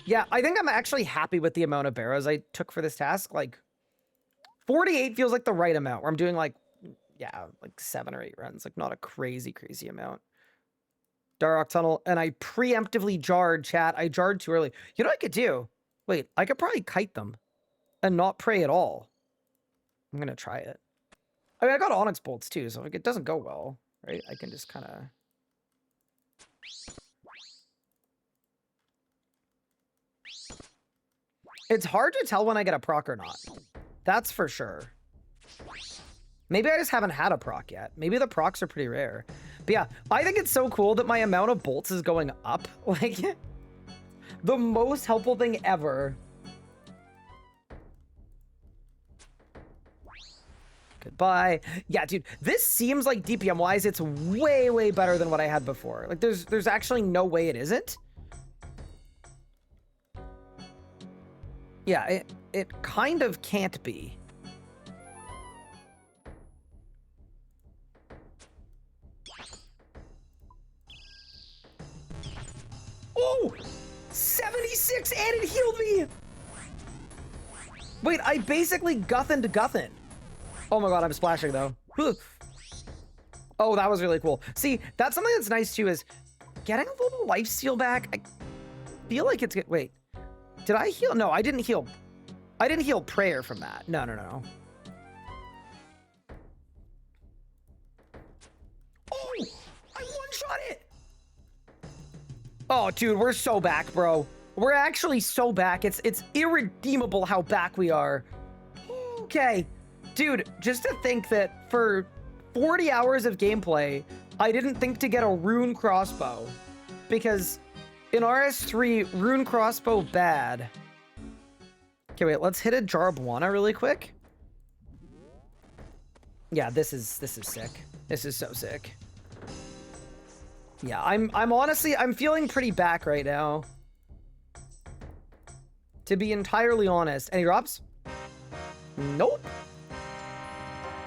Yeah, I think I'm actually happy with the amount of Barrows I took for this task. Like, 48 feels like the right amount, where I'm doing like, yeah, like 7 or 8 runs. Like, not a crazy, crazy amount. Darrock Tunnel, and I preemptively jarred, chat. I jarred too early. You know what I could do? Wait, I could probably kite them and not pray at all. I'm going to try it. I mean, I got Onyx Bolts too, so if it doesn't go well, right, I can just kind of... It's hard to tell when I get a proc or not. That's for sure. Maybe I just haven't had a proc yet. Maybe the procs are pretty rare. But yeah, I think it's so cool that my amount of bolts is going up. Like, the most helpful thing ever. Goodbye. Yeah, dude, this seems like DPM-wise, it's way, way better than what I had before. Like, there's actually no way it isn't. Yeah, it kind of can't be. Oh! 76 and it healed me! Wait, I basically Guthin. Oh my god, I'm splashing though. Oh, that was really cool. See, that's something that's nice too, is getting a little lifesteal back. I feel like it's... Wait. Did I heal? No, I didn't heal. I didn't heal prayer from that. No. Oh, I one-shot it. Oh, dude, we're so back, bro. We're actually so back. It's irredeemable how back we are. Okay. Dude, just to think that for 40 hours of gameplay, I didn't think to get a Rune crossbow. Because in RS3, Rune crossbow bad. Okay, wait, let's hit a Jarbuana really quick. Yeah, this is sick. This is so sick. Yeah, I'm honestly, I'm feeling pretty back right now. To be entirely honest. Any drops? Nope.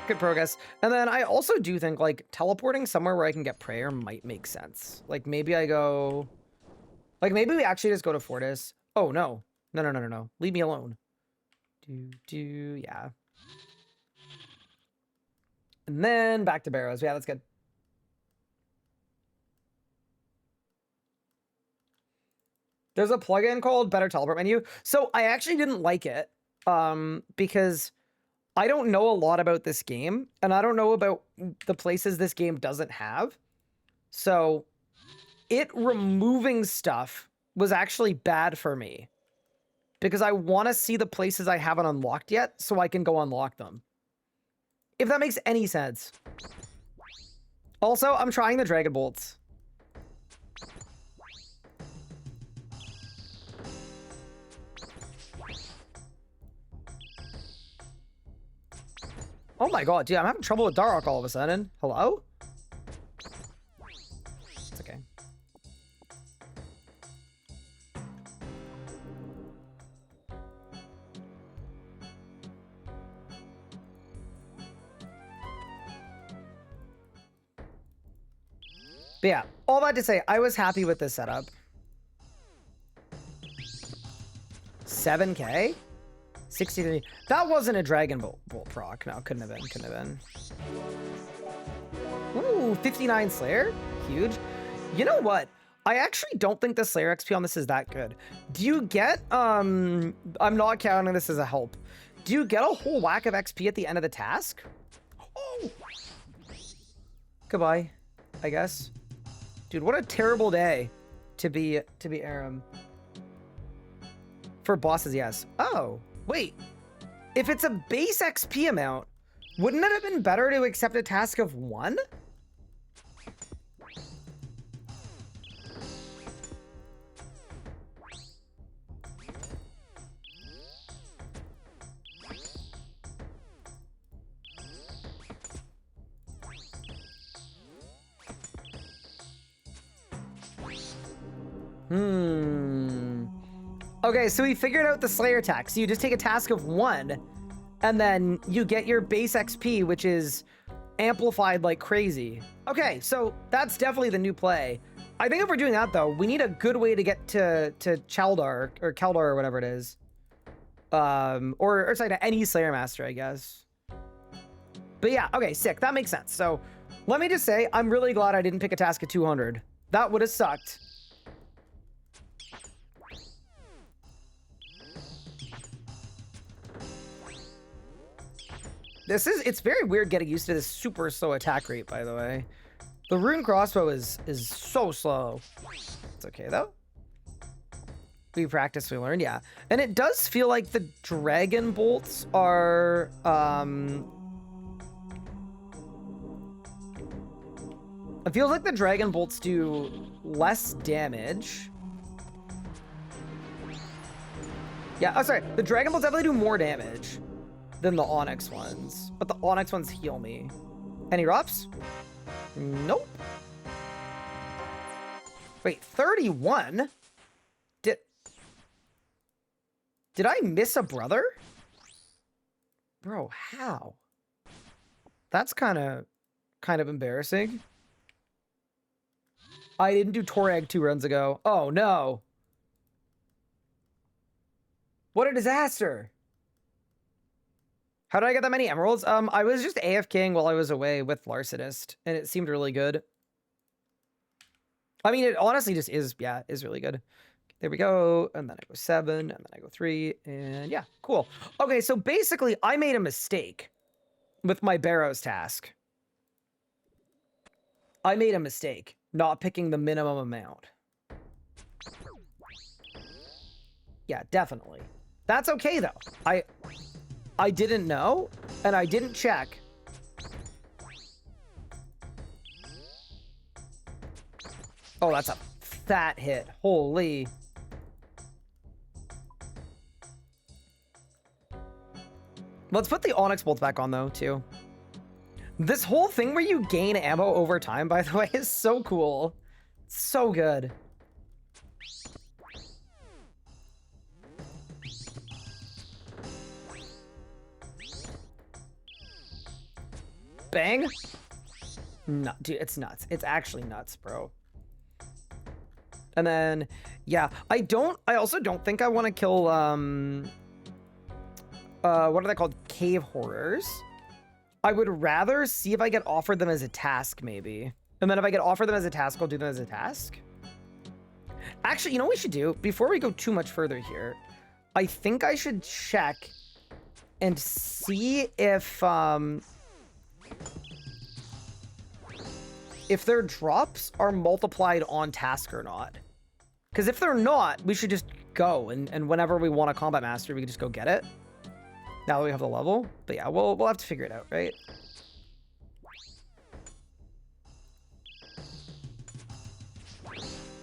Good progress. And then I also do think, like, teleporting somewhere where I can get prayer might make sense. Like, maybe I go... Like, maybe we actually just go to Fortis. Oh, no. No. Leave me alone. Yeah. And then back to Barrows. Yeah, that's good. There's a plugin called Better Teleport Menu. So I actually didn't like it because I don't know a lot about this game, and I don't know about the places this game doesn't have. So it removing stuff was actually bad for me because I want to see the places I haven't unlocked yet so I can go unlock them. If that makes any sense. Also, I'm trying the Dragon Bolts. Oh my god, dude, I'm having trouble with Darrock all of a sudden. Hello? It's okay. But yeah, all that to say, I was happy with this setup. 7K? 63. That wasn't a Dragon Bolt proc. No, couldn't have been. Ooh, 59 Slayer. Huge. You know what? I actually don't think the Slayer XP on this is that good. Do you get, I'm not counting this as a help. Do you get a whole whack of XP at the end of the task? Oh! Goodbye, I guess. Dude, what a terrible day to be Aram. For bosses, yes. Oh, wait. If it's a base XP amount, wouldn't it have been better to accept a task of 1? Okay, so we figured out the Slayer attack. So you just take a task of 1, and then you get your base XP, which is amplified like crazy. Okay, so that's definitely the new play. I think if we're doing that, though, we need a good way to get to Chaldar, or Keldar, or whatever it is. Or sorry, to any Slayer Master, I guess. But yeah, okay, sick. That makes sense. So let me just say, I'm really glad I didn't pick a task of 200. That would have sucked. It's very weird getting used to this super slow attack rate, by the way. The Rune crossbow is so slow. It's okay, though. We practice, we learn, yeah. And it does feel like the dragon bolts are, it feels like the dragon bolts do less damage. Yeah, oh, sorry. The dragon bolts definitely do more damage than the Onyx ones, but the Onyx ones heal me. Any erupts? Nope. Wait, 31? Did I miss a brother? Bro, how? That's kind of embarrassing. I didn't do Torag 2 runs ago. Oh no. What a disaster. How did I get that many emeralds? I was just AFKing while I was away with Larcenist, and it seemed really good. I mean, it honestly just is, yeah, is really good. There we go, and then I go 7, and then I go 3, and yeah, cool. Okay, so basically, I made a mistake with my Barrows task. I made a mistake, not picking the minimum amount. Yeah, definitely. That's okay, though. I didn't know, and I didn't check. Oh, that's a fat hit. Holy. Let's put the Onyx bolts back on, though, too. This whole thing where you gain ammo over time, by the way, is so cool. So good. Bang. No, dude, it's nuts. It's actually nuts, bro. And then, yeah, I also don't think I want to kill, what are they called? Cave horrors. I would rather see if I get offered them as a task, maybe. And then if I get offered them as a task, I'll do them as a task. Actually, you know what we should do? Before we go too much further here, I think I should check and see if their drops are multiplied on task or not. Because if they're not, we should just go, and whenever we want a combat master, we can just go get it. Now that we have the level. But yeah, we'll have to figure it out, right?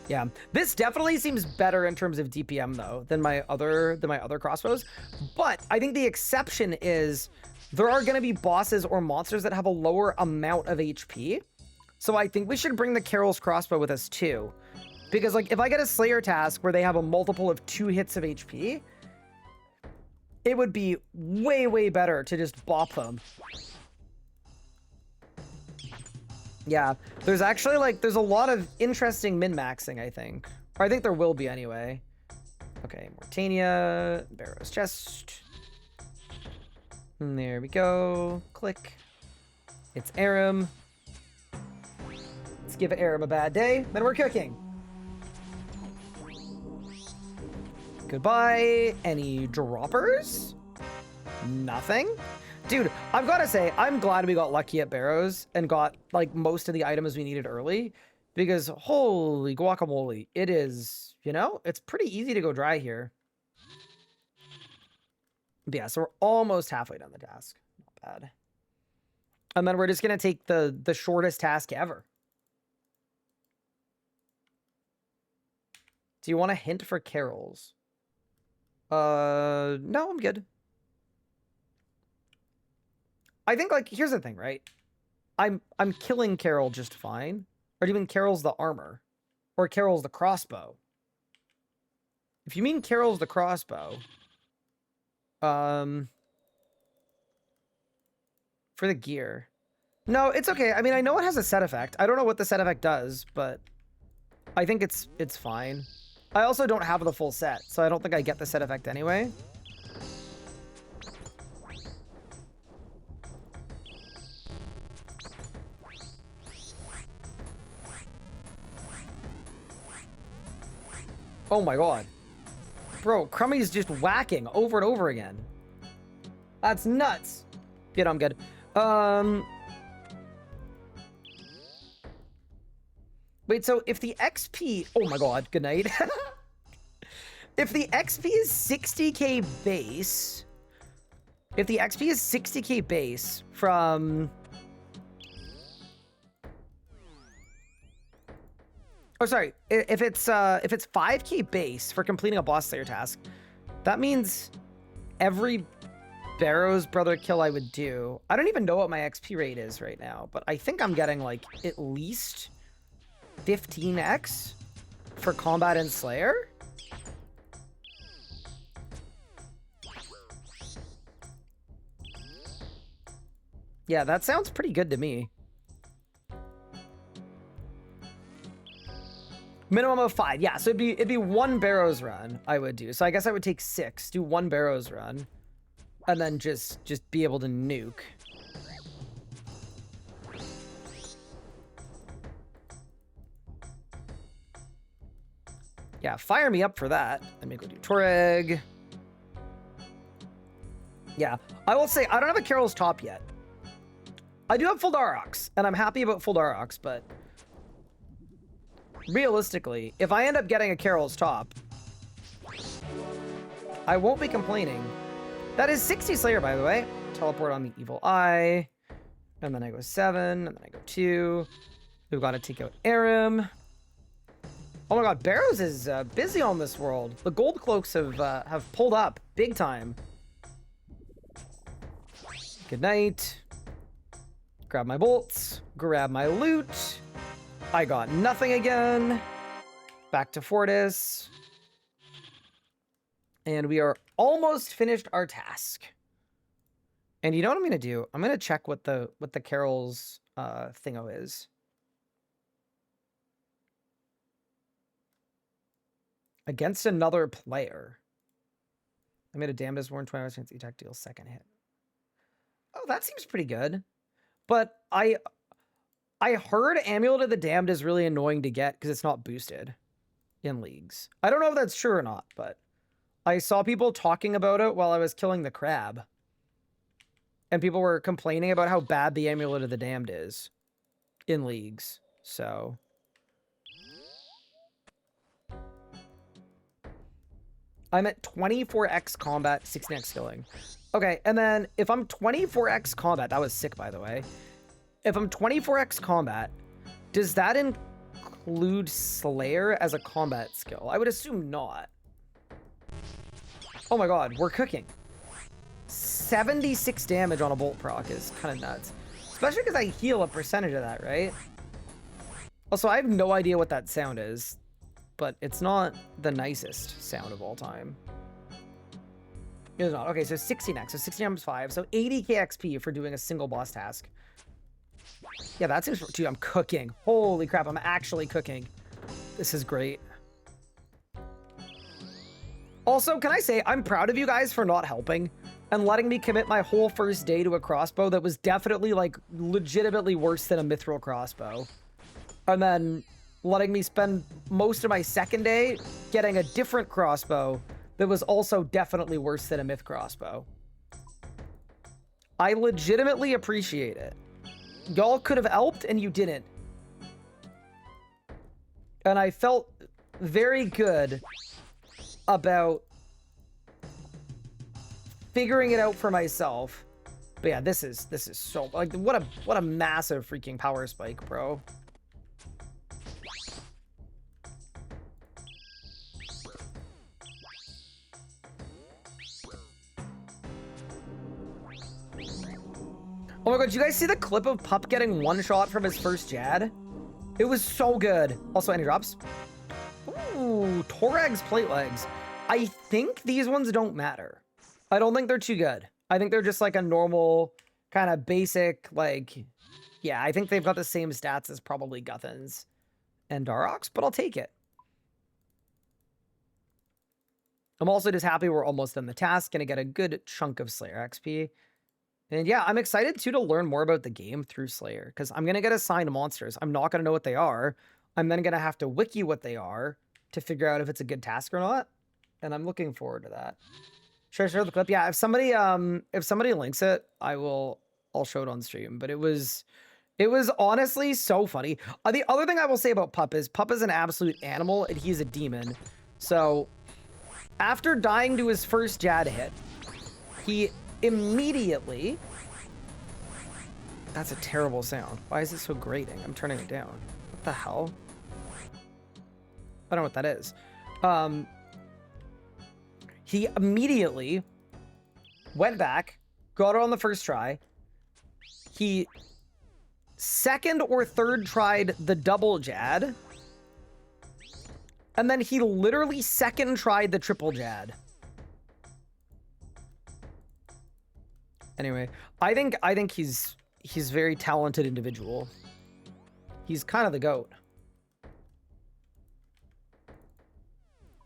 Yeah, this definitely seems better in terms of DPM though than my other crossbows. But I think the exception is there are going to be bosses or monsters that have a lower amount of HP. So I think we should bring the Carol's crossbow with us too. Because like if I get a Slayer task where they have a multiple of 2 hits of HP, it would be way, way better to just bop them. Yeah, there's actually like, there's a lot of interesting min-maxing, I think. Or I think there will be anyway. Okay, Mortania, Barrows chest. And there we go. Click. It's Aram. Let's give Aram a bad day. Then we're cooking. Goodbye. Any droppers? Nothing. Dude, I've got to say, I'm glad we got lucky at Barrows and got like most of the items we needed early, because holy guacamole, it is, you know, it's pretty easy to go dry here. But yeah, so we're almost halfway done the task. Not bad. And then we're just going to take the shortest task ever. Do you want a hint for Carols? No, I'm good. I think, like, here's the thing, right? I'm killing Carol just fine. Or do you mean Carol's the armor? Or Carol's the crossbow? If you mean Carol's the crossbow, for the gear. No, it's okay. I mean, I know it has a set effect. I don't know what the set effect does, but I think it's fine. I also don't have the full set, so I don't think I get the set effect anyway. Oh my god. Bro, Crummy's just whacking over and over again. That's nuts. Good, I'm good. Wait, so if the XP... Oh my god, good night. If the XP is 60k base... If the XP is 60k base from... Oh, sorry. If it's 5k base for completing a boss slayer task, that means every Barrows brother kill I would do... I don't even know what my XP rate is right now, but I think I'm getting, like, at least 15x for combat and slayer? Yeah, that sounds pretty good to me. Minimum of 5. Yeah, so it'd be 1 Barrows run I would do. So I guess I would take 6, do 1 Barrows run, and then just be able to nuke. Yeah, fire me up for that. Let me go do Toreg. Yeah, I will say I don't have a Carol's top yet. I do have full Darox, and I'm happy about full Darox, but realistically, if I end up getting a Carol's top, I won't be complaining. That is 60 Slayer, by the way. Teleport on the Evil Eye. And then I go 7, and then I go 2. We've got to take out Aram. Oh my god, Barrows is busy on this world. The gold cloaks have pulled up big time. Good night. Grab my bolts. Grab my loot. I got nothing again. Back to Fortis. And we are almost finished our task. And you know what I'm going to do? I'm going to check what the Carol's thingo is. Against another player. I made a damage warn 20 hours since the attack deals second hit. Oh, that seems pretty good. But I heard Amulet of the Damned is really annoying to get because it's not boosted in leagues. I don't know if that's true or not, but I saw people talking about it while I was killing the crab. And people were complaining about how bad the Amulet of the Damned is in leagues. So I'm at 24x combat, 16x skilling. Okay, and then if I'm 24x combat, that was sick, by the way. If I'm 24x combat, does that include Slayer as a combat skill? I would assume not. Oh my god, we're cooking. 76 damage on a bolt proc is kind of nuts. Especially because I heal a percentage of that, right? Also, I have no idea what that sound is, but it's not the nicest sound of all time. It is not. Okay, so 16x, so 16 times 5, so 80k XP for doing a single boss task. Yeah, that seems... Dude, I'm cooking. Holy crap, I'm actually cooking. This is great. Also, can I say, I'm proud of you guys for not helping and letting me commit my whole first day to a crossbow that was definitely, like, legitimately worse than a mithril crossbow. And then letting me spend most of my second day getting a different crossbow that was also definitely worse than a myth crossbow. I legitimately appreciate it. Y'all could have ELP'd and you didn't. And I felt very good about figuring it out for myself. But yeah, this is so, like, what a massive freaking power spike, bro. Oh my god, did you guys see the clip of Pup getting one shot from his first Jad? It was so good. Also, any drops? Ooh, Torag's plate legs. I think these ones don't matter. I don't think they're too good. I think they're just like a normal kind of basic, like, yeah, I think they've got the same stats as probably Guthans and Daroks, but I'll take it. I'm also just happy we're almost done the task. Gonna get a good chunk of Slayer XP. And yeah, I'm excited too to learn more about the game through Slayer, because I'm gonna get assigned monsters. I'm not gonna know what they are. I'm then gonna have to wiki what they are to figure out if it's a good task or not. And I'm looking forward to that. Should I share the clip? Yeah, if somebody links it, I'll show it on stream. But it was honestly so funny. The other thing I will say about Pup is an absolute animal and he's a demon. So after dying to his first Jad hit, he immediately... That's a terrible sound. Why is it so grating? I'm turning it down. What the hell? I don't know what that is. He immediately went back, got it on the first try. He second or third tried the double Jad. And then he literally second tried the triple Jad. Anyway, I think he's a very talented individual. He's kind of the GOAT.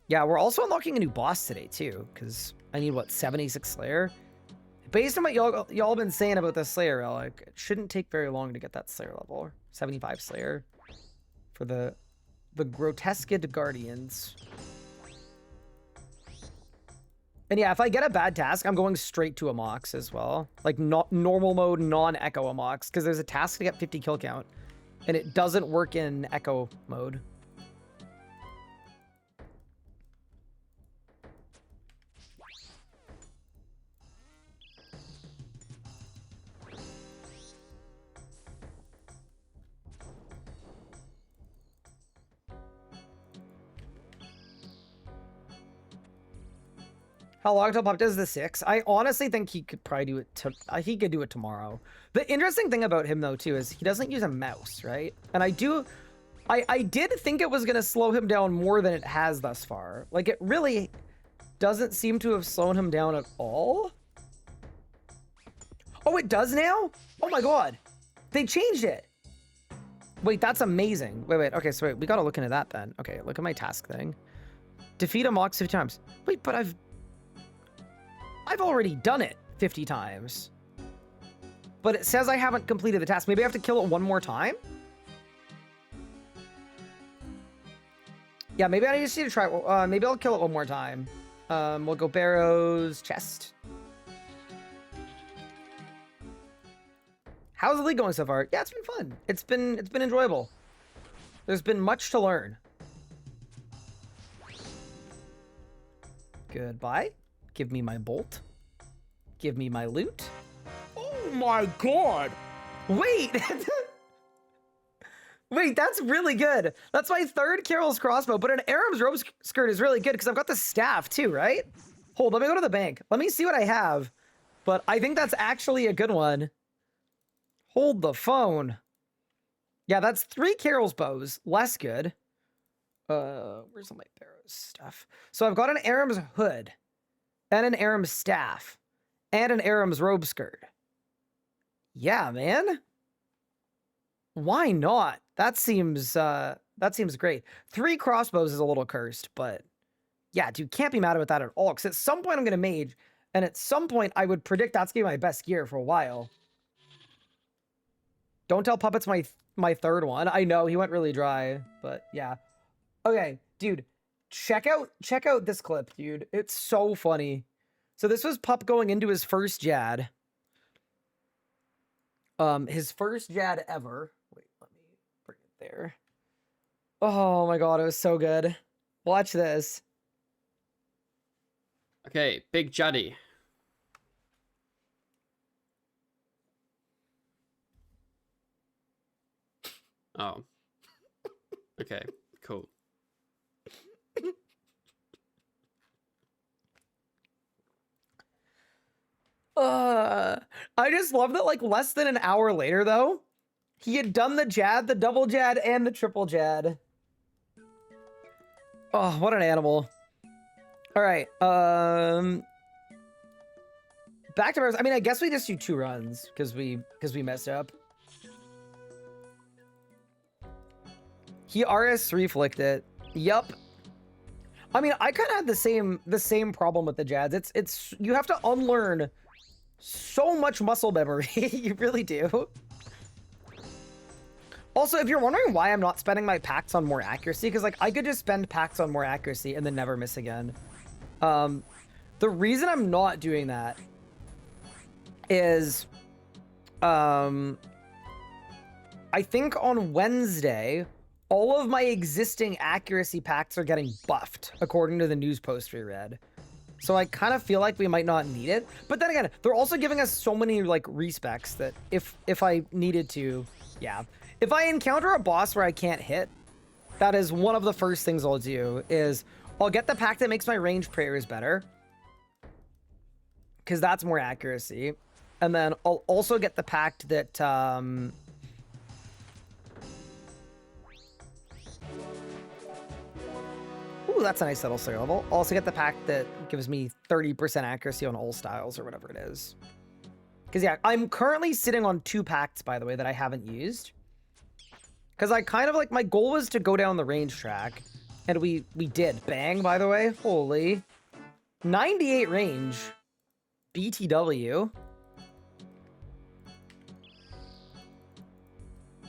Yeah, we're also unlocking a new boss today too, because I need what, 76 Slayer? Based on what y'all been saying about the Slayer relic, it shouldn't take very long to get that Slayer level. 75 Slayer for the Grotesqued Guardians. And yeah, if I get a bad task, I'm going straight to a Mox as well. Like not normal mode, non-Echo a Mox, because there's a task to get 50 kill count, and it doesn't work in Echo mode. How long till Pup does the 6? I honestly think he could probably do it. He could do it tomorrow. The interesting thing about him though too is he doesn't use a mouse, right? And I did think it was gonna slow him down more than it has thus far. Like it really doesn't seem to have slowed him down at all. Oh, it does now? Oh my god, they changed it. Wait, that's amazing. Wait. Okay, so wait, we gotta look into that then. Okay, look at my task thing. Defeat a Mox 50 times. Wait, but I've already done it 50 times. But it says I haven't completed the task. Maybe I have to kill it one more time? Yeah, maybe I just need to try. Maybe I'll kill it one more time. We'll go Barrows, chest. How's the league going so far? Yeah, it's been fun. It's been enjoyable. There's been much to learn. Goodbye. Give me my bolt. Give me my loot. Oh my god! Wait! Wait, that's really good. That's my third Carol's crossbow, but an Aram's robe skirt is really good because I've got the staff too, right? Hold, let me go to the bank. Let me see what I have. But I think that's actually a good one. Hold the phone. Yeah, that's 3 Carol's bows. Less good. Where's all my Barrows stuff? So I've got an Aram's hood. And an Aram's staff. And an Aram's robe skirt. Yeah, man. Why not? That seems great. 3 crossbows is a little cursed, but yeah, dude, can't be mad about that at all. Because at some point I'm gonna mage, and at some point I would predict that's gonna be my best gear for a while. Don't tell Puppet's my third one. I know he went really dry, but yeah. Okay, dude, check out this clip, dude. It's so funny. So this was Pup going into his first Jad. His first Jad ever. Wait, let me bring it there. Oh my god, it was so good. Watch this. Okay, big Jaddy. Oh. Okay, cool. I just love that, like, less than an hour later, though, he had done the Jad, the double Jad, and the triple Jad. Oh, what an animal. All right, back to Barrows. I mean, I guess we just do 2 runs, because we messed up. He RS3 flicked it. Yup. I mean, I kind of had the same problem with the Jads. It's you have to unlearn so much muscle memory. You really do. Also, if you're wondering why I'm not spending my packs on more accuracy, because like I could just spend packs on more accuracy and then never miss again. The reason I'm not doing that is, I think on Wednesday, all of my existing accuracy packs are getting buffed, according to the news post we read. So I kind of feel like we might not need it. But then again, they're also giving us so many like respecs that if I needed to, yeah. If I encounter a boss where I can't hit, that is one of the first things I'll do is I'll get the pack that makes my range prayers better, because that's more accuracy. And then I'll also get the pact that ooh, that's a nice little skill level. I'll also get the pact that gives me 30% accuracy on all styles or whatever it is. Because yeah, I'm currently sitting on 2 pacts, by the way, that I haven't used. Because I kind of like, my goal was to go down the range track. And we did. Bang, by the way. Holy. 98 range. BTW.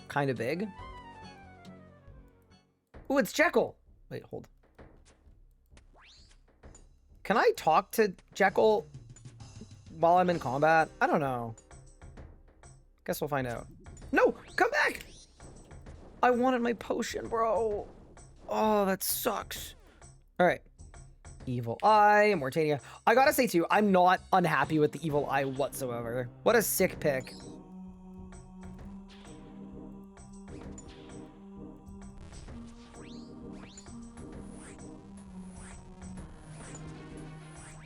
Kind of big. Ooh, it's Jekyll. Wait, hold. Can I talk to Jekyll while I'm in combat? I don't know. Guess we'll find out. No, come back! I wanted my potion, bro. Oh, that sucks. All right. Evil Eye, Mortania. I gotta say, too, I'm not unhappy with the Evil Eye whatsoever. What a sick pick.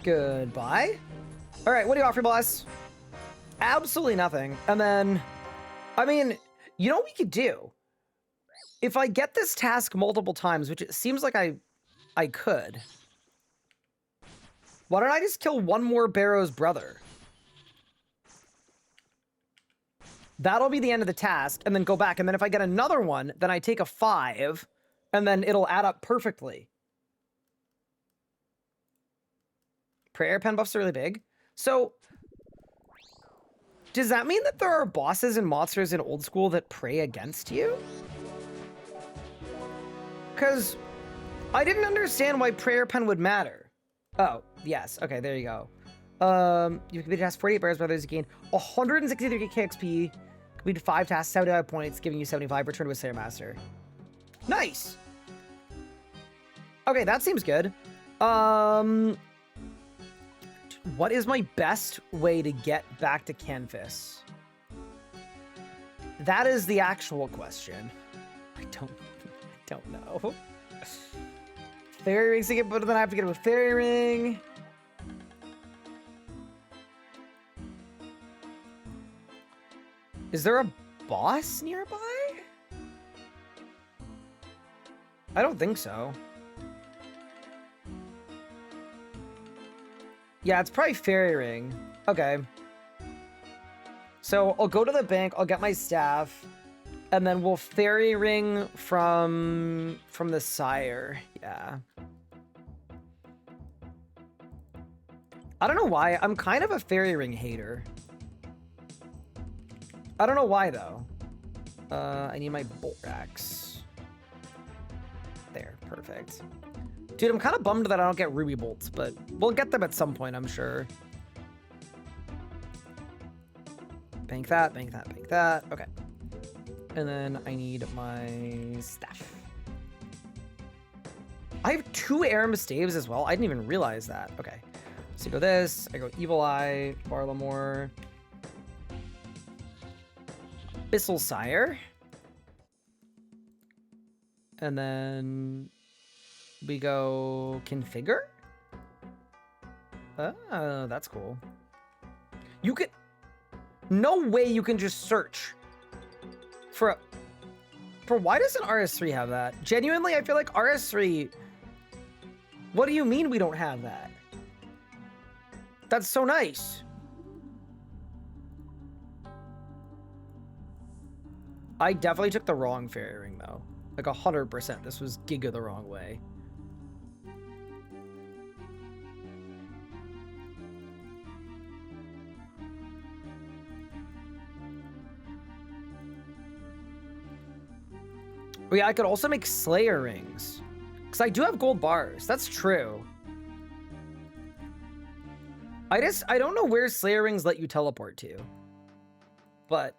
Goodbye. All right, what do you offer, boss? Absolutely nothing. And then, I mean, you know what we could do? If I get this task multiple times, which it seems like I could, why don't I just kill one more Barrows brother? That'll be the end of the task, and then go back. And then if I get another one, then I take a 5, and then it'll add up perfectly. Prayer pen buffs are really big. So, does that mean that there are bosses and monsters in old school that pray against you? Because I didn't understand why prayer pen would matter. Oh, yes. Okay, there you go. You completed task 48 Barrows Brothers, gain 163 KXP. Completed 5 tasks, 75 points, giving you 75. Return to a Grandmaster. Nice. Okay, that seems good. What is my best way to get back to Canvas? That is the actual question. I don't know. Fairy rings to get, but then I have to get a fairy ring. Is there a boss nearby? I don't think so. Yeah, it's probably fairy ring. Okay. So I'll go to the bank, I'll get my staff, and then we'll fairy ring from the sire. Yeah. I don't know why. I'm kind of a fairy ring hater. I don't know why, though. I need my bolt axe. There, perfect. Dude, I'm kind of bummed that I don't get ruby bolts, but we'll get them at some point, I'm sure. Bank that, bank that, bank that. Okay. And then I need my staff. I have 2 Aram staves as well. I didn't even realize that. Okay. So I go this, I go Evil Eye, Barlamore, Abyssal Sire. And then we go Configure. Oh, that's cool. You could... No way you can just search for why doesn't RS3 have that? Genuinely, I feel like RS3... What do you mean we don't have that? That's so nice. I definitely took the wrong fairy ring, though. Like 100%. This was giga the wrong way. Oh yeah, I could also make Slayer rings. Because I do have gold bars. That's true. I don't know where Slayer rings let you teleport to. But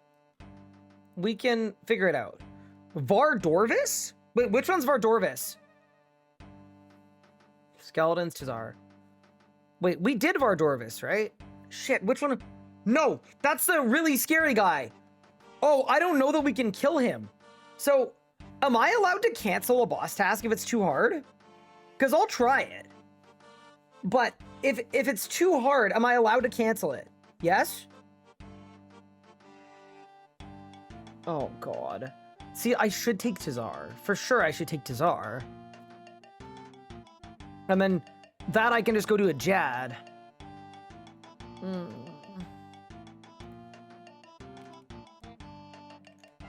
we can figure it out. Vardorvis? Wait, which one's Vardorvis? Skeletons, Tazar. Wait, we did Vardorvis, right? Shit, which one? No, that's the really scary guy. Oh, I don't know that we can kill him. So, am I allowed to cancel a boss task if it's too hard? Because I'll try it. But if it's too hard, am I allowed to cancel it? Yes? Oh, God. See, I should take Tazar. For sure, I should take Tazar. And then that I can just go to a Jad.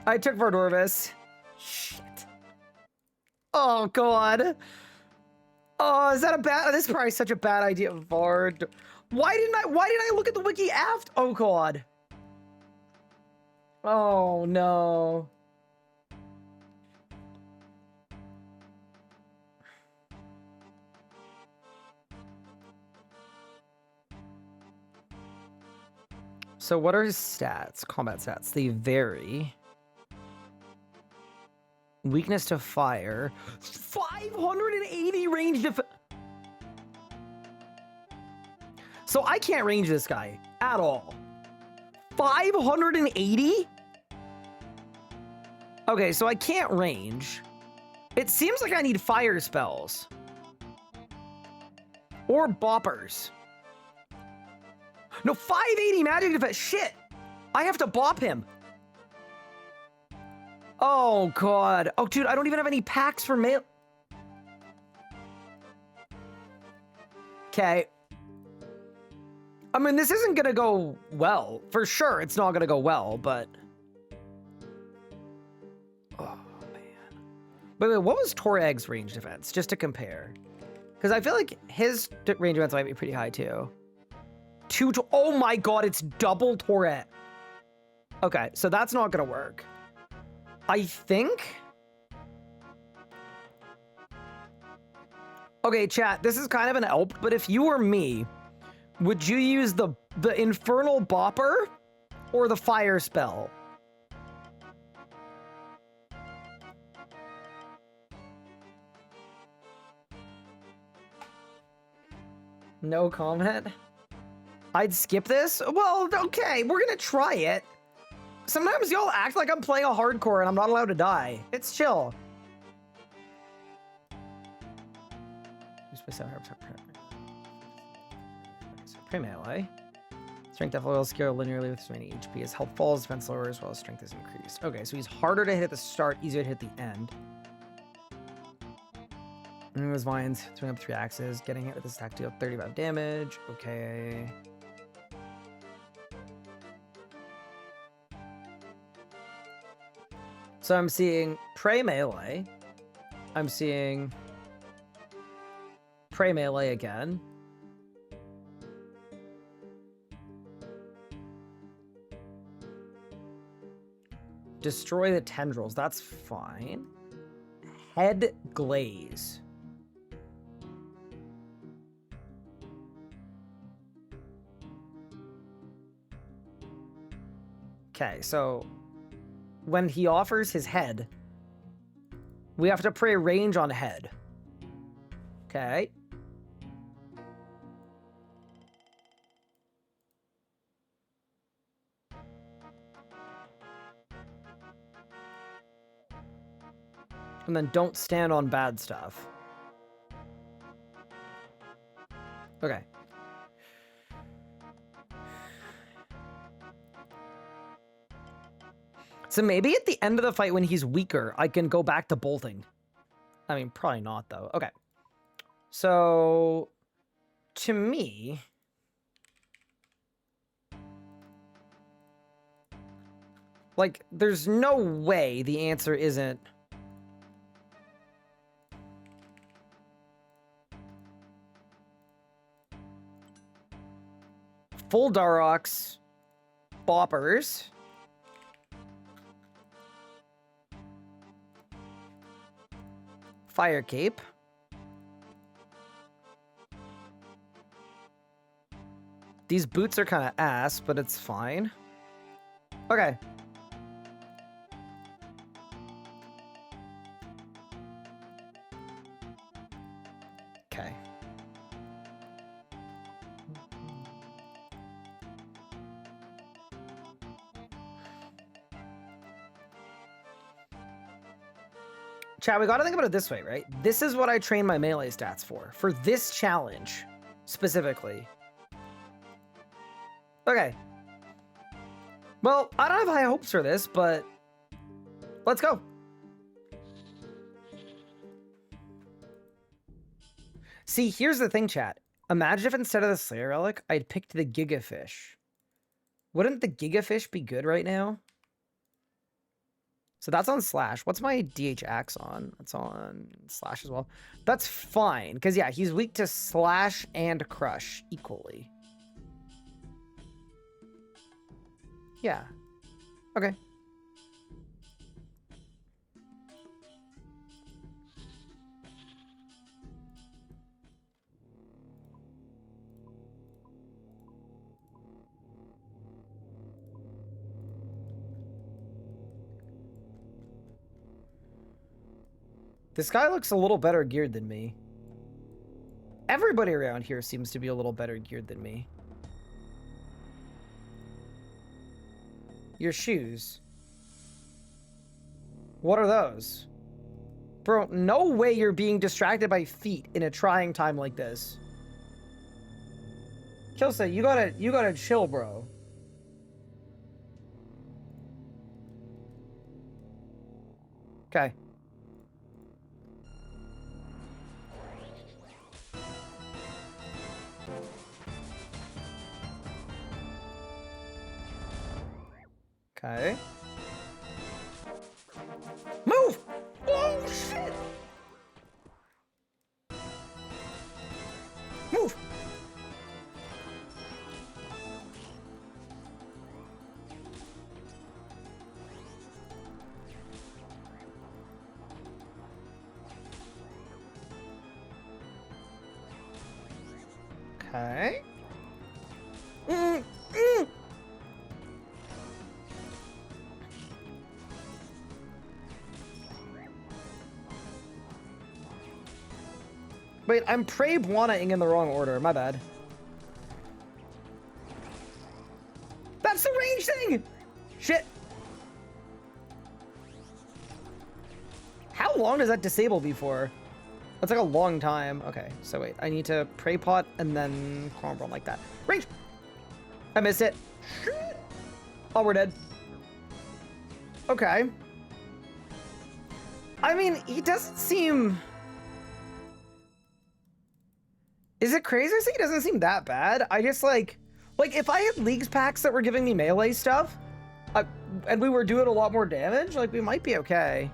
I took Vardorvis. Shit. Oh, God. Oh, is that a bad... This is probably such a bad idea. Vard... Why didn't I look at the wiki after? Oh, God. Oh, no. So what are his stats? Combat stats. They vary. Weakness to fire. 580 range def... So I can't range this guy at all. 580? Okay, so I can't range. It seems like I need fire spells. Or boppers. No, 580 magic defense. Shit. I have to bop him. Oh, God. Oh, dude, I don't even have any packs for mail. Okay. I mean, this isn't going to go well. For sure, it's not going to go well, but... Oh, man. Wait, what was Torag's range defense? Just to compare. Because I feel like his range defense might be pretty high, too. Oh, my God, it's double Tourette. Okay, so that's not going to work. I think... Okay, chat, this is kind of an ELP, but if you were me, would you use the Infernal Bopper or the Fire Spell? No comment? I'd skip this? Well, okay, we're gonna try it. Sometimes y'all act like I'm playing a hardcore and I'm not allowed to die. It's chill. Pray melee. Strength death will scale linearly with remaining HP. As health falls, defense lower, as well as strength is increased. Okay, so he's harder to hit at the start, easier to hit the end. And his vines, throwing up 3 axes, getting hit with this attack deal 35 damage. Okay. So I'm seeing Prey Melee. I'm seeing Prey Melee again. Destroy the tendrils. That's fine. head glaze. Okay, so when he offers his head, we have to pray range on head. Okay. And then don't stand on bad stuff. Okay. So maybe at the end of the fight when he's weaker, I can go back to bolting. I mean, probably not, though. Okay. So, to me... like, there's no way the answer isn't... full Darox, boppers... fire cape. These boots are kind of ass, but it's fine. Okay. Okay. Chat, we gotta think about it this way, right? This is what I train my melee stats for this challenge, specifically. Okay. Well, I don't have high hopes for this, but let's go. See, here's the thing, chat. Imagine if instead of the Slayer Relic, I'd picked the Gigafish. Wouldn't the Gigafish be good right now? So that's on Slash. What's my DH Axe on? That's on Slash as well. That's fine, because yeah, he's weak to Slash and Crush equally. Yeah. Okay. This guy looks a little better geared than me. Everybody around here seems to be a little better geared than me. Your shoes. What are those? Bro, no way you're being distracted by feet in a trying time like this. Kilsa, you gotta chill, bro. Okay. Okay. Move! Oh, shit! Move! Okay. Wait, I'm Prey-Buana-ing in the wrong order. My bad. That's the range thing! Shit. How long does that disable before? That's like a long time. Okay, so wait. I need to Prey Pot and then Cromwell like that. Range! I missed it. Shit. Oh, we're dead. Okay. I mean, he doesn't seem... Is it crazy to say he doesn't seem that bad? I just like if I had Leagues packs that were giving me melee stuff, and we were doing a lot more damage, like we might be okay.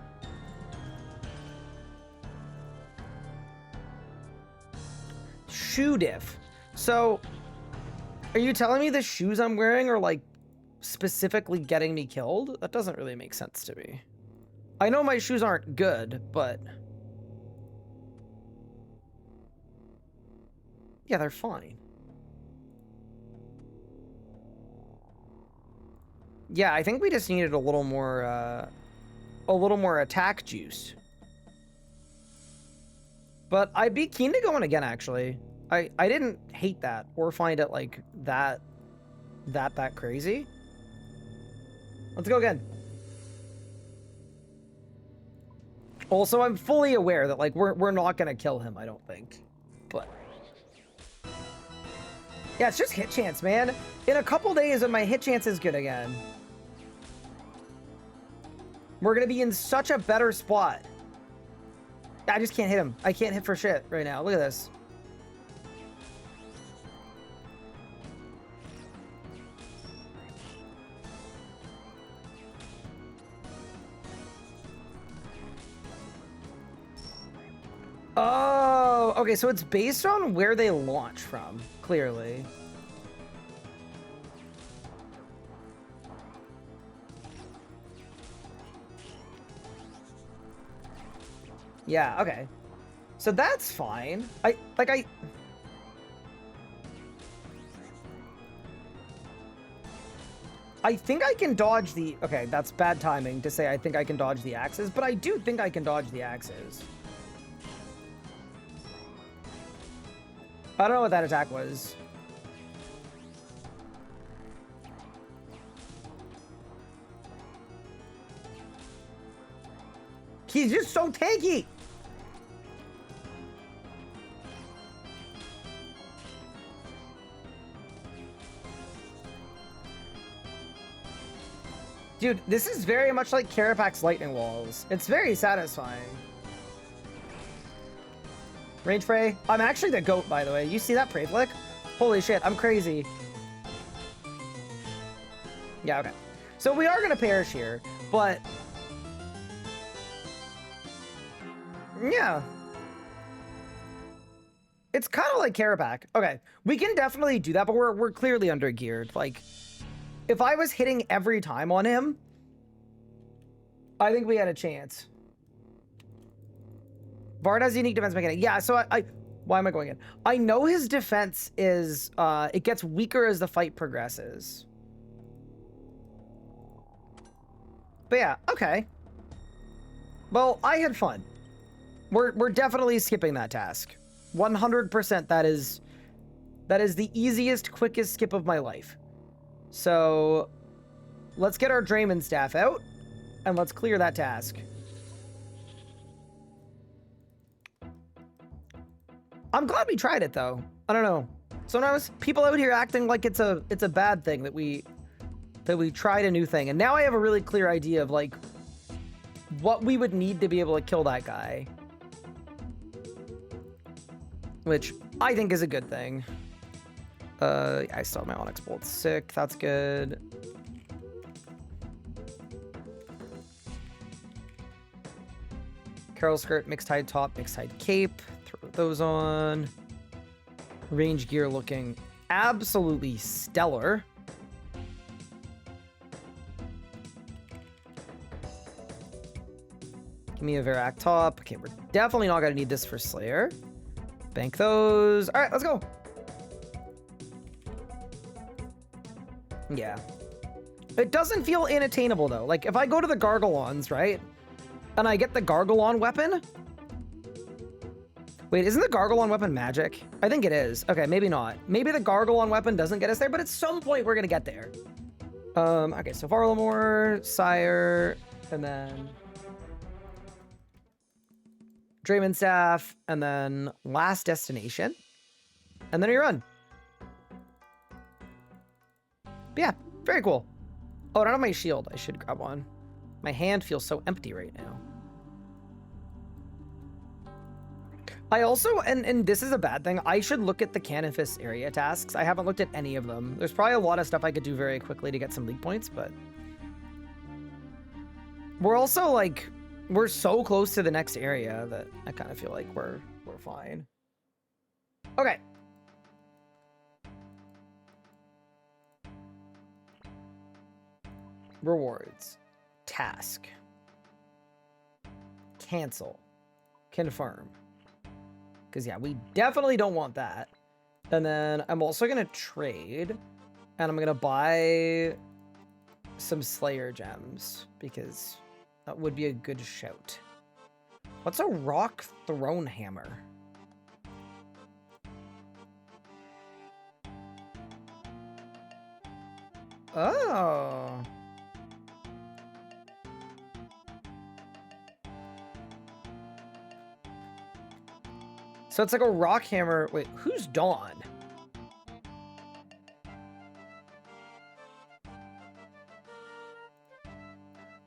Shoe diff. So, are you telling me the shoes I'm wearing are like specifically getting me killed? That doesn't really make sense to me. I know my shoes aren't good, but Yeah, they're fine. Yeah, I think we just needed a little more attack juice. But I'd be keen to go in again, actually. I didn't hate that or find it like that crazy. Let's go again. Also, I'm fully aware that like we're not gonna kill him, I don't think. But yeah, it's just hit chance, man. In a couple days, and my hit chance is good again. We're gonna be in such a better spot. I just can't hit him. I can't hit for shit right now. Look at this. Oh, okay, so it's based on where they launch from, clearly. Yeah, okay. So that's fine. I think I can dodge the... Okay, that's bad timing to say I think I can dodge the axes, but I do think I can dodge the axes. I don't know what that attack was. He's just so tanky! Dude, this is very much like Karapak's lightning walls. It's very satisfying. Range Fray. I'm actually the goat, by the way. You see that Prey Flick? Holy shit, I'm crazy. Yeah, okay. So we are gonna perish here, but... yeah. It's kind of like Karapak. Okay, we can definitely do that, but we're clearly under geared. Like, if I was hitting every time on him, I think we had a chance. Bard has unique defense mechanic. Yeah, so why am I going in? I know his defense is, it gets weaker as the fight progresses. But yeah, okay. Well, I had fun. We're definitely skipping that task. 100% that is the easiest, quickest skip of my life. So let's get our Drayman staff out and let's clear that task. I'm glad we tried it though. I don't know. Sometimes people out here acting like it's a bad thing that we tried a new thing. And now I have a really clear idea of like what we would need to be able to kill that guy. Which I think is a good thing. I still have my Onyx Bolt. Sick. That's good. Carol Skirt, Mixed Hide Top, Mixed Hide Cape. Throw those on. Range gear looking absolutely stellar. Give me a Verac Top. Okay, we're definitely not going to need this for Slayer. Bank those. All right, let's go. Yeah. It doesn't feel inattainable, though. Like, if I go to the Gargalons, right? And I get the Gargalon weapon? Wait, isn't the Gargalon weapon magic? I think it is. Okay, maybe not. Maybe the Gargalon weapon doesn't get us there, but at some point we're gonna get there. Okay, so Varlamore, Sire, and then... Drayman Staff, and then last destination. And then we run. But yeah, very cool. Oh, I don't have my shield. I should grab one. My hand feels so empty right now. I also, and this is a bad thing, I should look at the Canifis area tasks. I haven't looked at any of them. There's probably a lot of stuff I could do very quickly to get some league points, but... We're also, like, we're so close to the next area that I kind of feel like we're fine. Okay. Rewards. Task. Cancel. Confirm. Because, yeah, we definitely don't want that. And then I'm also going to trade. And I'm going to buy some Slayer gems. Because that would be a good shout. What's a rock throne hammer? Oh. So it's like a rock hammer. Wait, who's Dawn?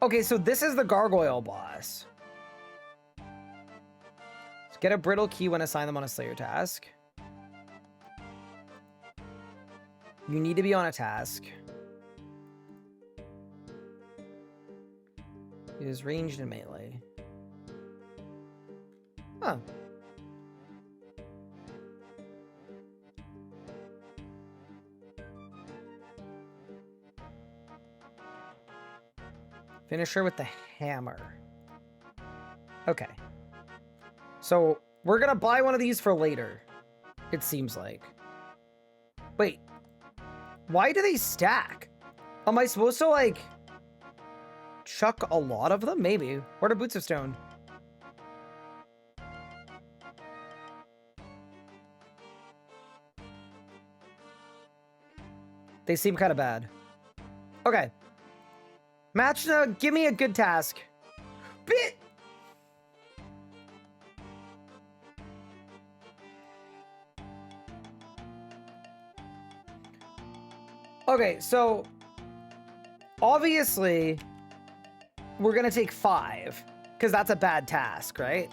Okay, so this is the gargoyle boss. Let's get a brittle key when assigned them on a Slayer task. You need to be on a task. It is ranged and melee. Huh. Finish her with the hammer. Okay. So we're gonna buy one of these for later, it seems like. Wait. Why do they stack? Am I supposed to, like, chuck a lot of them? Maybe. What are Boots of Stone? They seem kind of bad. Okay. Match, give me a good task. Bit. Okay, so obviously we're gonna take 5 because that's a bad task, right?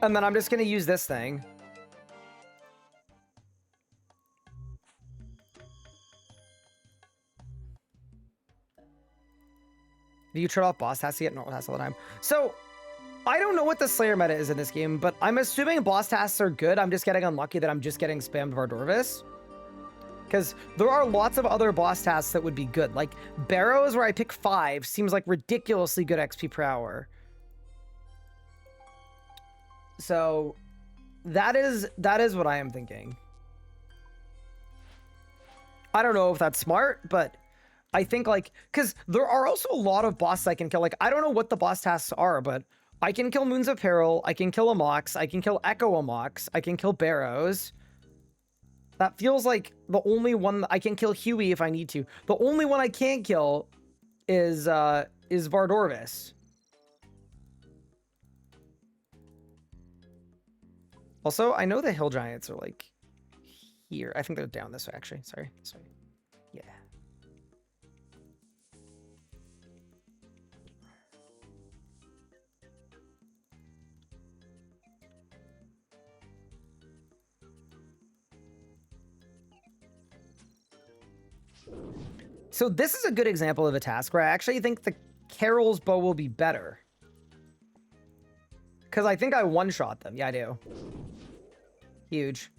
And then I'm just gonna use this thing. Do you turn off boss tasks to get normal tasks all the time? So, I don't know what the Slayer meta is in this game, but I'm assuming boss tasks are good. I'm just getting unlucky that I'm just getting spammed Vardorvis. Because there are lots of other boss tasks that would be good. Like, Barrows, where I pick 5, seems like ridiculously good XP per hour. So, that is what I am thinking. I don't know if that's smart, but I think, like, because there are also a lot of bosses I can kill. Like, I don't know what the boss tasks are, but I can kill Moons of Peril, I can kill Amox, I can kill Echo Amox, I can kill Barrows. That feels like the only one I can kill Huey if I need to. The only one I can't kill is Vardorvis. Also, I know the hill giants are like here. I think they're down this way, actually. Sorry. This way. Yeah. So this is a good example of a task where I actually think the Carol's bow will be better. Because I think I one-shot them. Yeah, I do. Huge.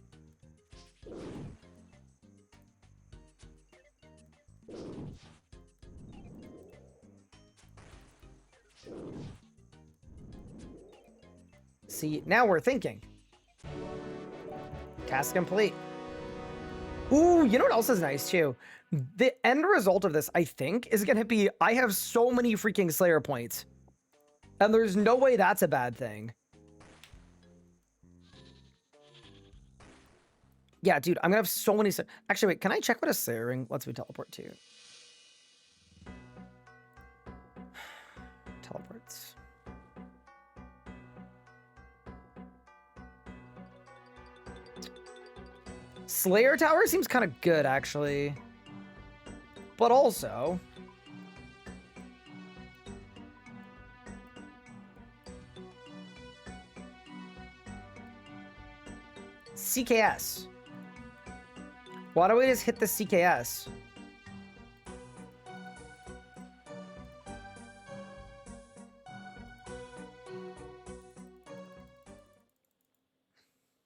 See, now we're thinking. Task complete. Ooh, you know what else is nice too? The end result of this, I think, is going to be I have so many freaking Slayer points. And there's no way that's a bad thing. Yeah, dude, I'm going to have so many... Actually, wait, can I check what a Slayer ring lets me teleport to? Teleports. Slayer Tower seems kind of good, actually. But also... CKS. Why don't we just hit the CKS?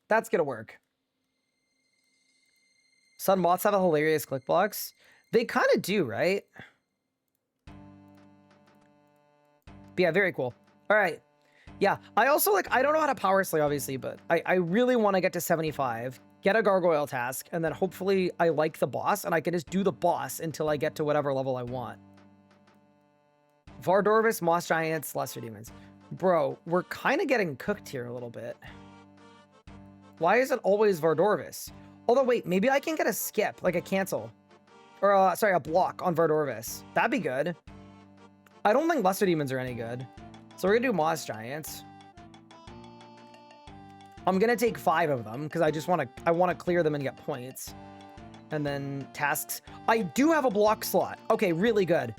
That's gonna work. Sun moths have a hilarious click blocks. They kind of do, right? But yeah, very cool. All right. Yeah, I also like, I don't know how to power slay, obviously, but I really want to get to 75, get a gargoyle task, and then hopefully I like the boss, and I can just do the boss until I get to whatever level I want. Vardorvis, Moss Giants, Lesser Demons. Bro, we're kind of getting cooked here a little bit. Why is it always Vardorvis? Although, wait, maybe I can get a skip, like a cancel. Or, sorry, a block on Vardorvis. That'd be good. I don't think Lesser Demons are any good. So we're gonna do Moss Giants. I'm gonna take 5 of them because I want to clear them and get points. And then tasks. I do have a block slot. Okay, really good.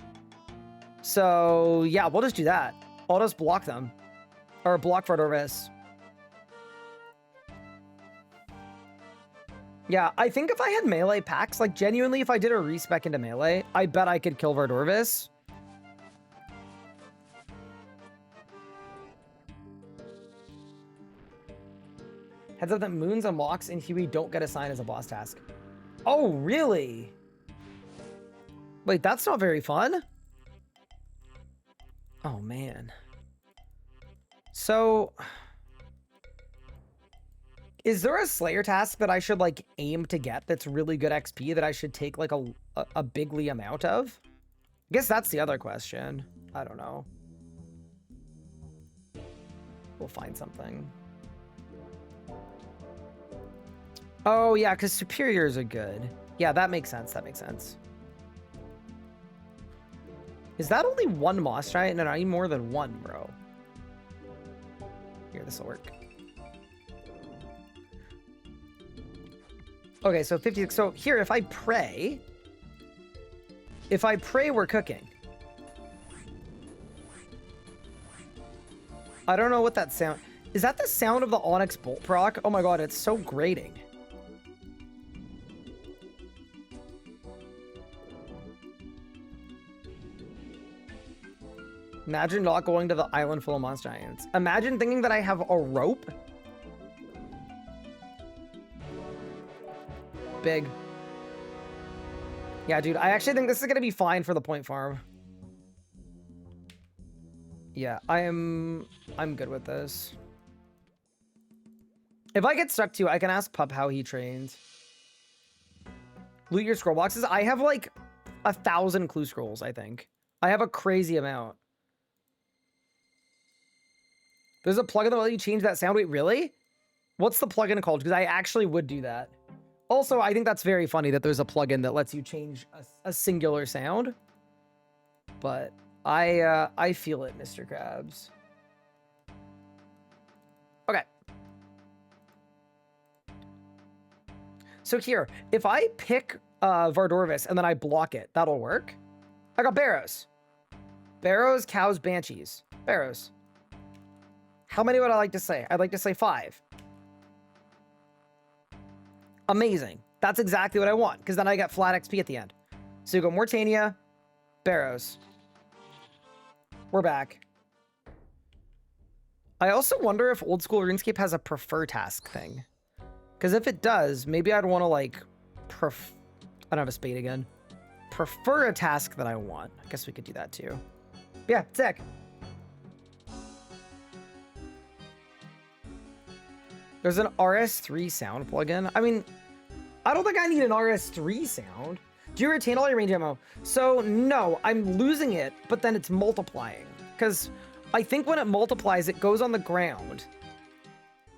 So yeah, we'll just do that. I'll just block them. Or block Vardorvis. Yeah, I think if I had melee packs, like genuinely, if I did a respec into melee, I bet I could kill Vardorvis. Heads up that Moons unlocks and Huey don't get assigned as a boss task. Oh, really? Wait, that's not very fun. Oh, man. So, is there a Slayer task that I should, like, aim to get that's really good XP that I should take, like, a bigly amount of? I guess that's the other question. I don't know. We'll find something. Oh, yeah, because superiors are good. Yeah, that makes sense. That makes sense. Is that only one Moss Giant? No, I need more than one, bro. Here, this will work. Okay, so 50. So here, if I pray, we're cooking. I don't know what that sound. Is that the sound of the Onyx Bolt proc? Oh my god, it's so grating. Imagine not going to the island full of Moss Giants. Imagine thinking that I have a rope. Big. Yeah, dude, I actually think this is going to be fine for the point farm. Yeah, I'm good with this. If I get stuck too, I can ask Pup how he trains. Loot your scroll boxes. I have like 1,000 clue scrolls, I think. I have a crazy amount. There's a plugin that will let you change that sound. Wait, really? What's the plugin called? Because I actually would do that. Also, I think that's very funny that there's a plugin that lets you change a singular sound. But I feel it, Mr. Krabs. Okay. So here, if I pick Vardorvis and then I block it, that'll work. I got Barrows. Barrows, cows, banshees. Barrows. How many would I like to say? I'd like to say 5. Amazing. That's exactly what I want, because then I get flat XP at the end. So you go Mortania, Barrows. We're back. I also wonder if old school RuneScape has a prefer task thing. Because if it does, maybe I'd want to like I don't have a spade again. Prefer a task that I want. I guess we could do that too. Yeah, sick. There's an RS3 sound plugin. I mean, I don't think I need an RS3 sound. Do you retain all your range ammo? So no, I'm losing it, but then it's multiplying. Because I think when it multiplies, it goes on the ground.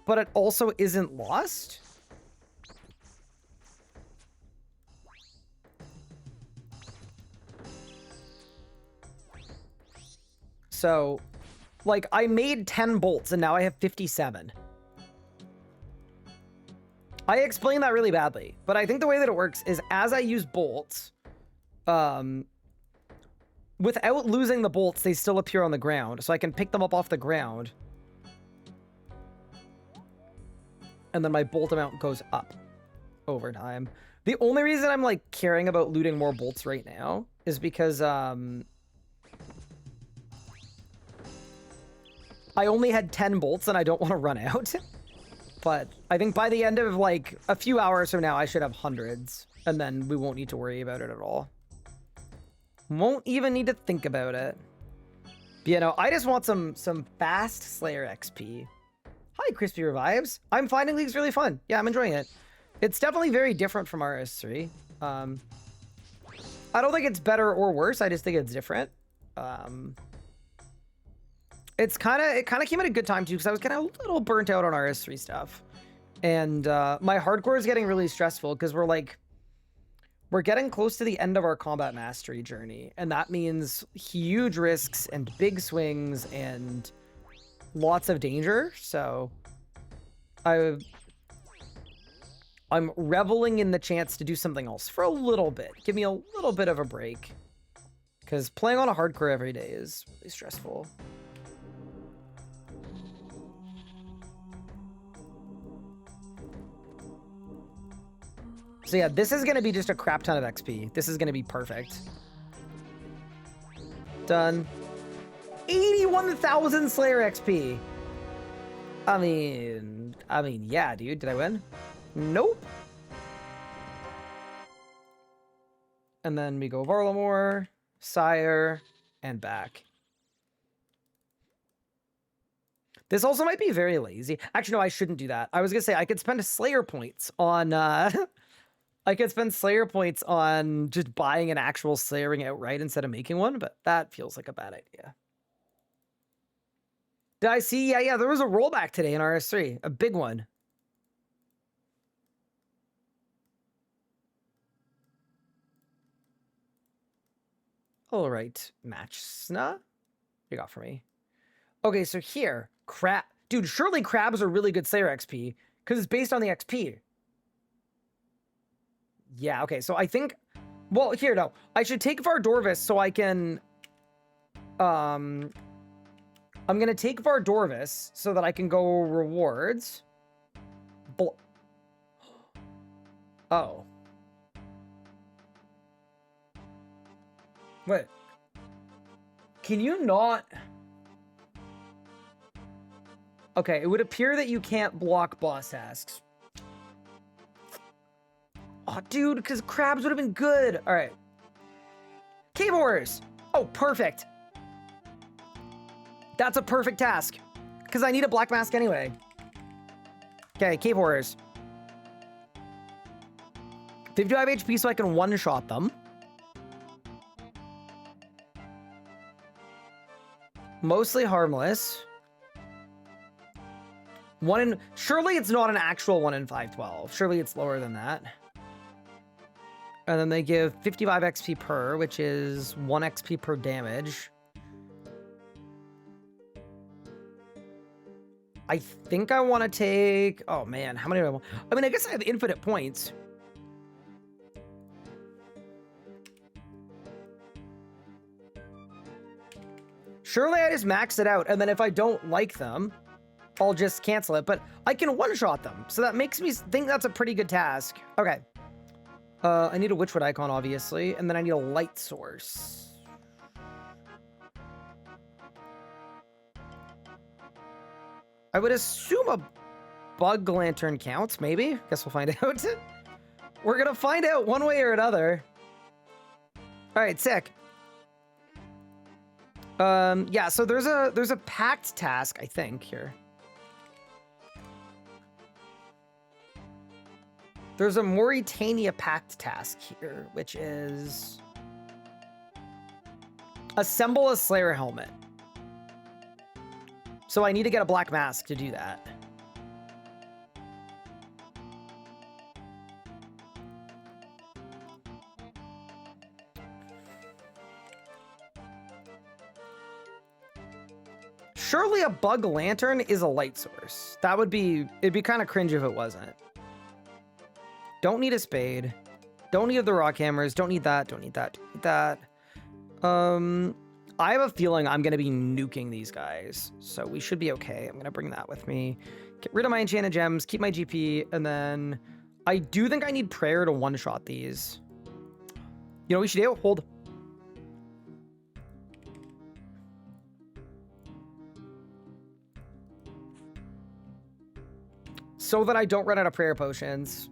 But it also isn't lost. So, like, I made 10 bolts and now I have 57. I explained that really badly, but I think the way that it works is as I use bolts, without losing the bolts, they still appear on the ground. So I can pick them up off the ground. And then my bolt amount goes up over time. The only reason I'm like caring about looting more bolts right now is because I only had 10 bolts and I don't want to run out. But I think by the end of like a few hours from now, I should have hundreds. And then we won't need to worry about it at all. Won't even need to think about it. But, you know, I just want some fast Slayer XP. Hi, Crispy Revives. I'm finding Leagues really fun. Yeah, I'm enjoying it. It's definitely very different from RS3. I don't think it's better or worse. I just think it's different. It kind of came at a good time too, because I was getting a little burnt out on RS3 stuff, and my hardcore is getting really stressful because we're getting close to the end of our combat mastery journey, and that means huge risks and big swings and lots of danger. So I'm reveling in the chance to do something else for a little bit. Give me a little bit of a break, because playing on a hardcore every day is really stressful. So yeah, this is going to be just a crap ton of XP. This is going to be perfect. Done. 81,000 Slayer XP. I mean, yeah, dude. Did I win? Nope. And then we go Varlamore, Sire, and back. This also might be very lazy. Actually, no, I shouldn't do that. I was going to say I could spend Slayer points on... I could spend Slayer points on just buying an actual Slayer ring outright instead of making one, but that feels like a bad idea. Did I see? Yeah, there was a rollback today in RS3. A big one. All right, match Sna. You got for me. Okay, so here, crab. Dude, surely crabs are really good Slayer XP because it's based on the XP. Yeah, okay, so I think... Well, here, no. I should take Vardorvis so I can... I'm going to take Vardorvis so that I can go rewards. Oh. Wait. Can you not... Okay, it would appear that you can't block boss tasks. Oh, dude, because crabs would have been good. All right. Cave Horrors. Oh, perfect. That's a perfect task. Because I need a black mask anyway. Okay, Cave Horrors. 55 HP so I can one-shot them. Mostly harmless. Surely it's not an actual 1 in 512. Surely it's lower than that. And then they give 55 XP per, which is 1 XP per damage. I think I want to take... Oh, man. How many do I want? I mean, I guess I have infinite points. Surely I just max it out, and then if I don't like them, I'll just cancel it. But I can one-shot them, so that makes me think that's a pretty good task. Okay. I need a Witchwood icon, obviously, and then I need a light source. I would assume a bug lantern counts, maybe? Guess we'll find out. We're gonna find out one way or another. All right, sick. Yeah, so there's a pact task, I think, here. There's a Mauritania Pact task here, which is... Assemble a Slayer helmet. So I need to get a black mask to do that. Surely a bug lantern is a light source. That would be... It'd be kind of cringe if it wasn't. Don't need a spade. Don't need the rock hammers. Don't need that. Don't need that. Don't need that. I have a feeling I'm going to be nuking these guys. So we should be okay. I'm going to bring that with me. Get rid of my enchanted gems. Keep my GP. And then I do think I need prayer to one-shot these. You know what we should do? Hold. So that I don't run out of prayer potions.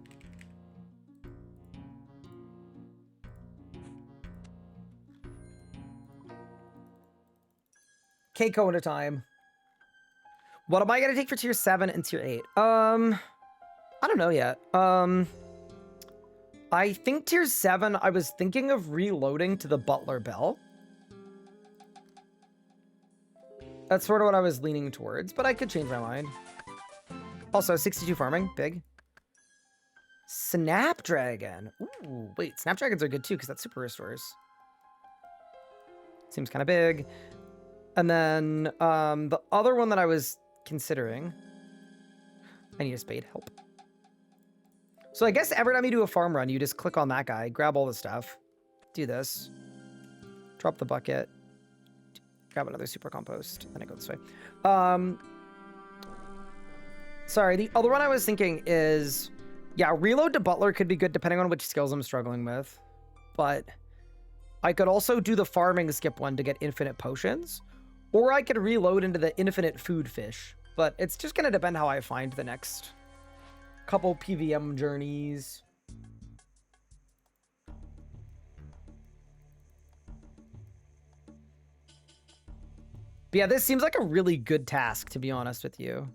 Keiko at a time. What am I gonna take for tier 7 and tier 8? I don't know yet. I think tier 7, I was thinking of reloading to the Butler Bell. That's sort of what I was leaning towards, but I could change my mind. Also, 62 farming, big. Snapdragon. Ooh, wait, Snapdragons are good too, because that's super restores. Seems kind of big. And then the other one that I was considering, I need a spade, help. So I guess every time you do a farm run, you just click on that guy, grab all the stuff, do this, drop the bucket, grab another super compost, then I go this way. Sorry, the other one I was thinking is, yeah, reload to Butler could be good depending on which skills I'm struggling with, but I could also do the farming skip one to get infinite potions, or I could reload into the infinite food fish, but it's just going to depend how I find the next couple PVM journeys. But yeah, this seems like a really good task, to be honest with you.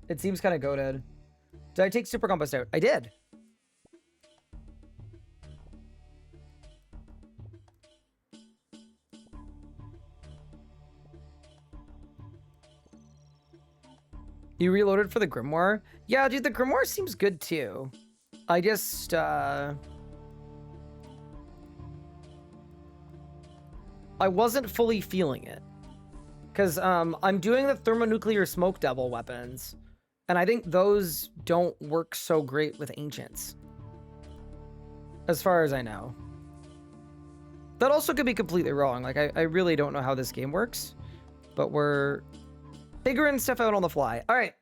It seems kind of goated. Did I take super compost out? I did. You reloaded for the Grimoire? Yeah, dude, the Grimoire seems good too. I just, I wasn't fully feeling it. Because, I'm doing the thermonuclear smoke devil weapons. And I think those don't work so great with ancients. As far as I know. That also could be completely wrong. Like, I really don't know how this game works. But we're figuring stuff out on the fly. All right.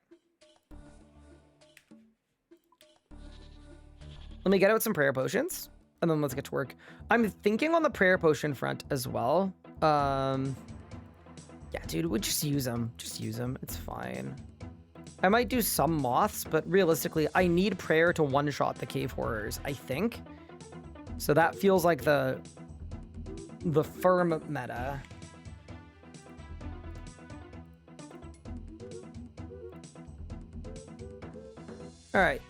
Let me get out some prayer potions. And then let's get to work. I'm thinking on the prayer potion front as well. Yeah, dude, we'll just use them. Just use them. It's fine. I might do some moths, but realistically, I need prayer to one-shot the cave horrors, I think. So that feels like the firm meta. All right.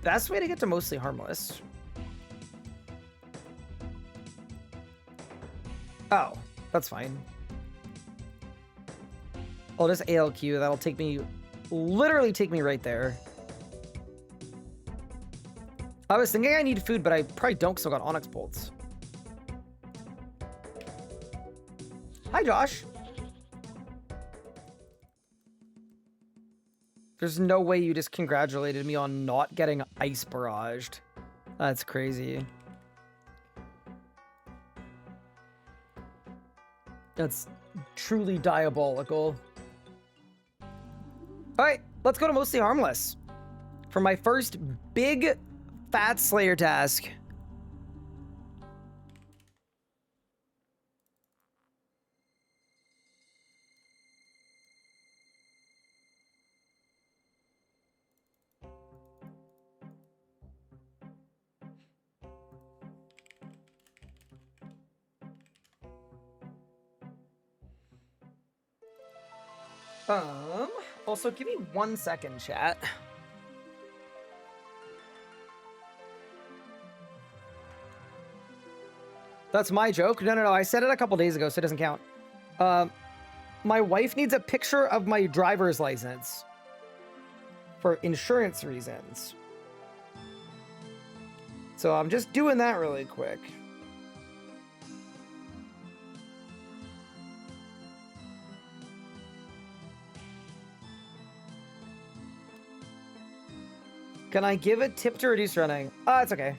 Best way to get to mostly harmless. Oh, that's fine. I'll just ALQ. That'll take me, literally take me right there. I was thinking I need food, but I probably don't because I got Onyx Bolts. Hi, Josh. There's no way you just congratulated me on not getting ice barraged. That's crazy. That's truly diabolical. All right, let's go to mostly harmless for my first big fat Slayer task. Also, give me 1 second, chat. That's my joke. No. I said it a couple days ago, so it doesn't count. My wife needs a picture of my driver's license for insurance reasons. So I'm just doing that really quick. Can I give a tip to reduce running? It's okay.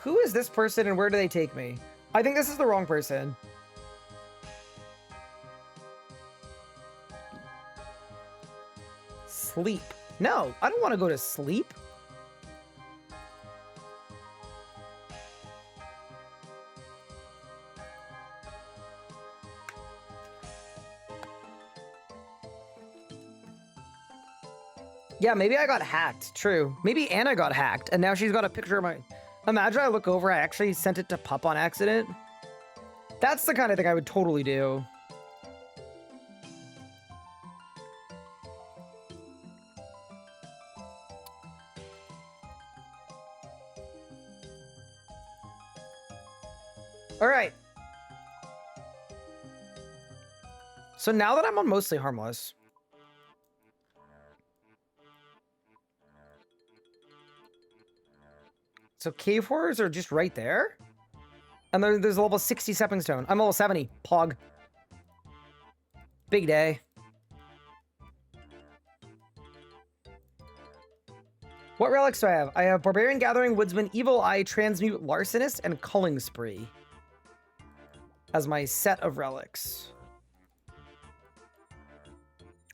Who is this person and where do they take me? I think this is the wrong person. Sleep. No, I don't want to go to sleep. Yeah, maybe I got hacked. True. Maybe Anna got hacked, and now she's got a picture of my... Imagine I look over, I actually sent it to Pup on accident. That's the kind of thing I would totally do. All right. So now that I'm on mostly harmless. So cave horrors are just right there. And there's a level 60 stepping stone. I'm level 70. Pog. Big day. What relics do I have? I have Barbarian Gathering, Woodsman, Evil Eye, Transmute, Larcenist, and Culling Spree as my set of relics.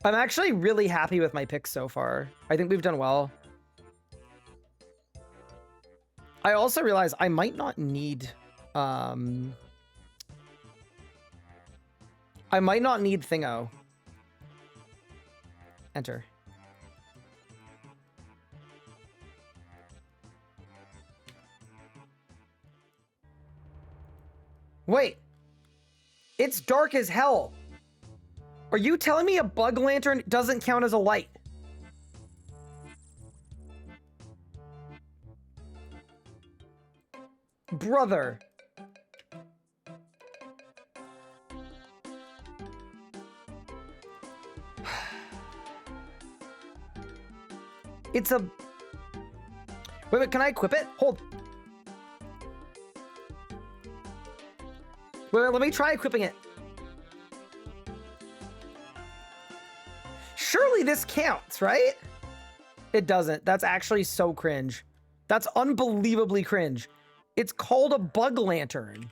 I'm actually really happy with my picks so far. I think we've done well. I also realize I might not need... I might not need Thingo. Enter. Wait. It's dark as hell. Are you telling me a bug lantern doesn't count as a light? Brother. It's a... Wait, can I equip it? Hold. Wait, let me try equipping it. Surely this counts, right? It doesn't. That's actually so cringe. That's unbelievably cringe. It's called a bug lantern.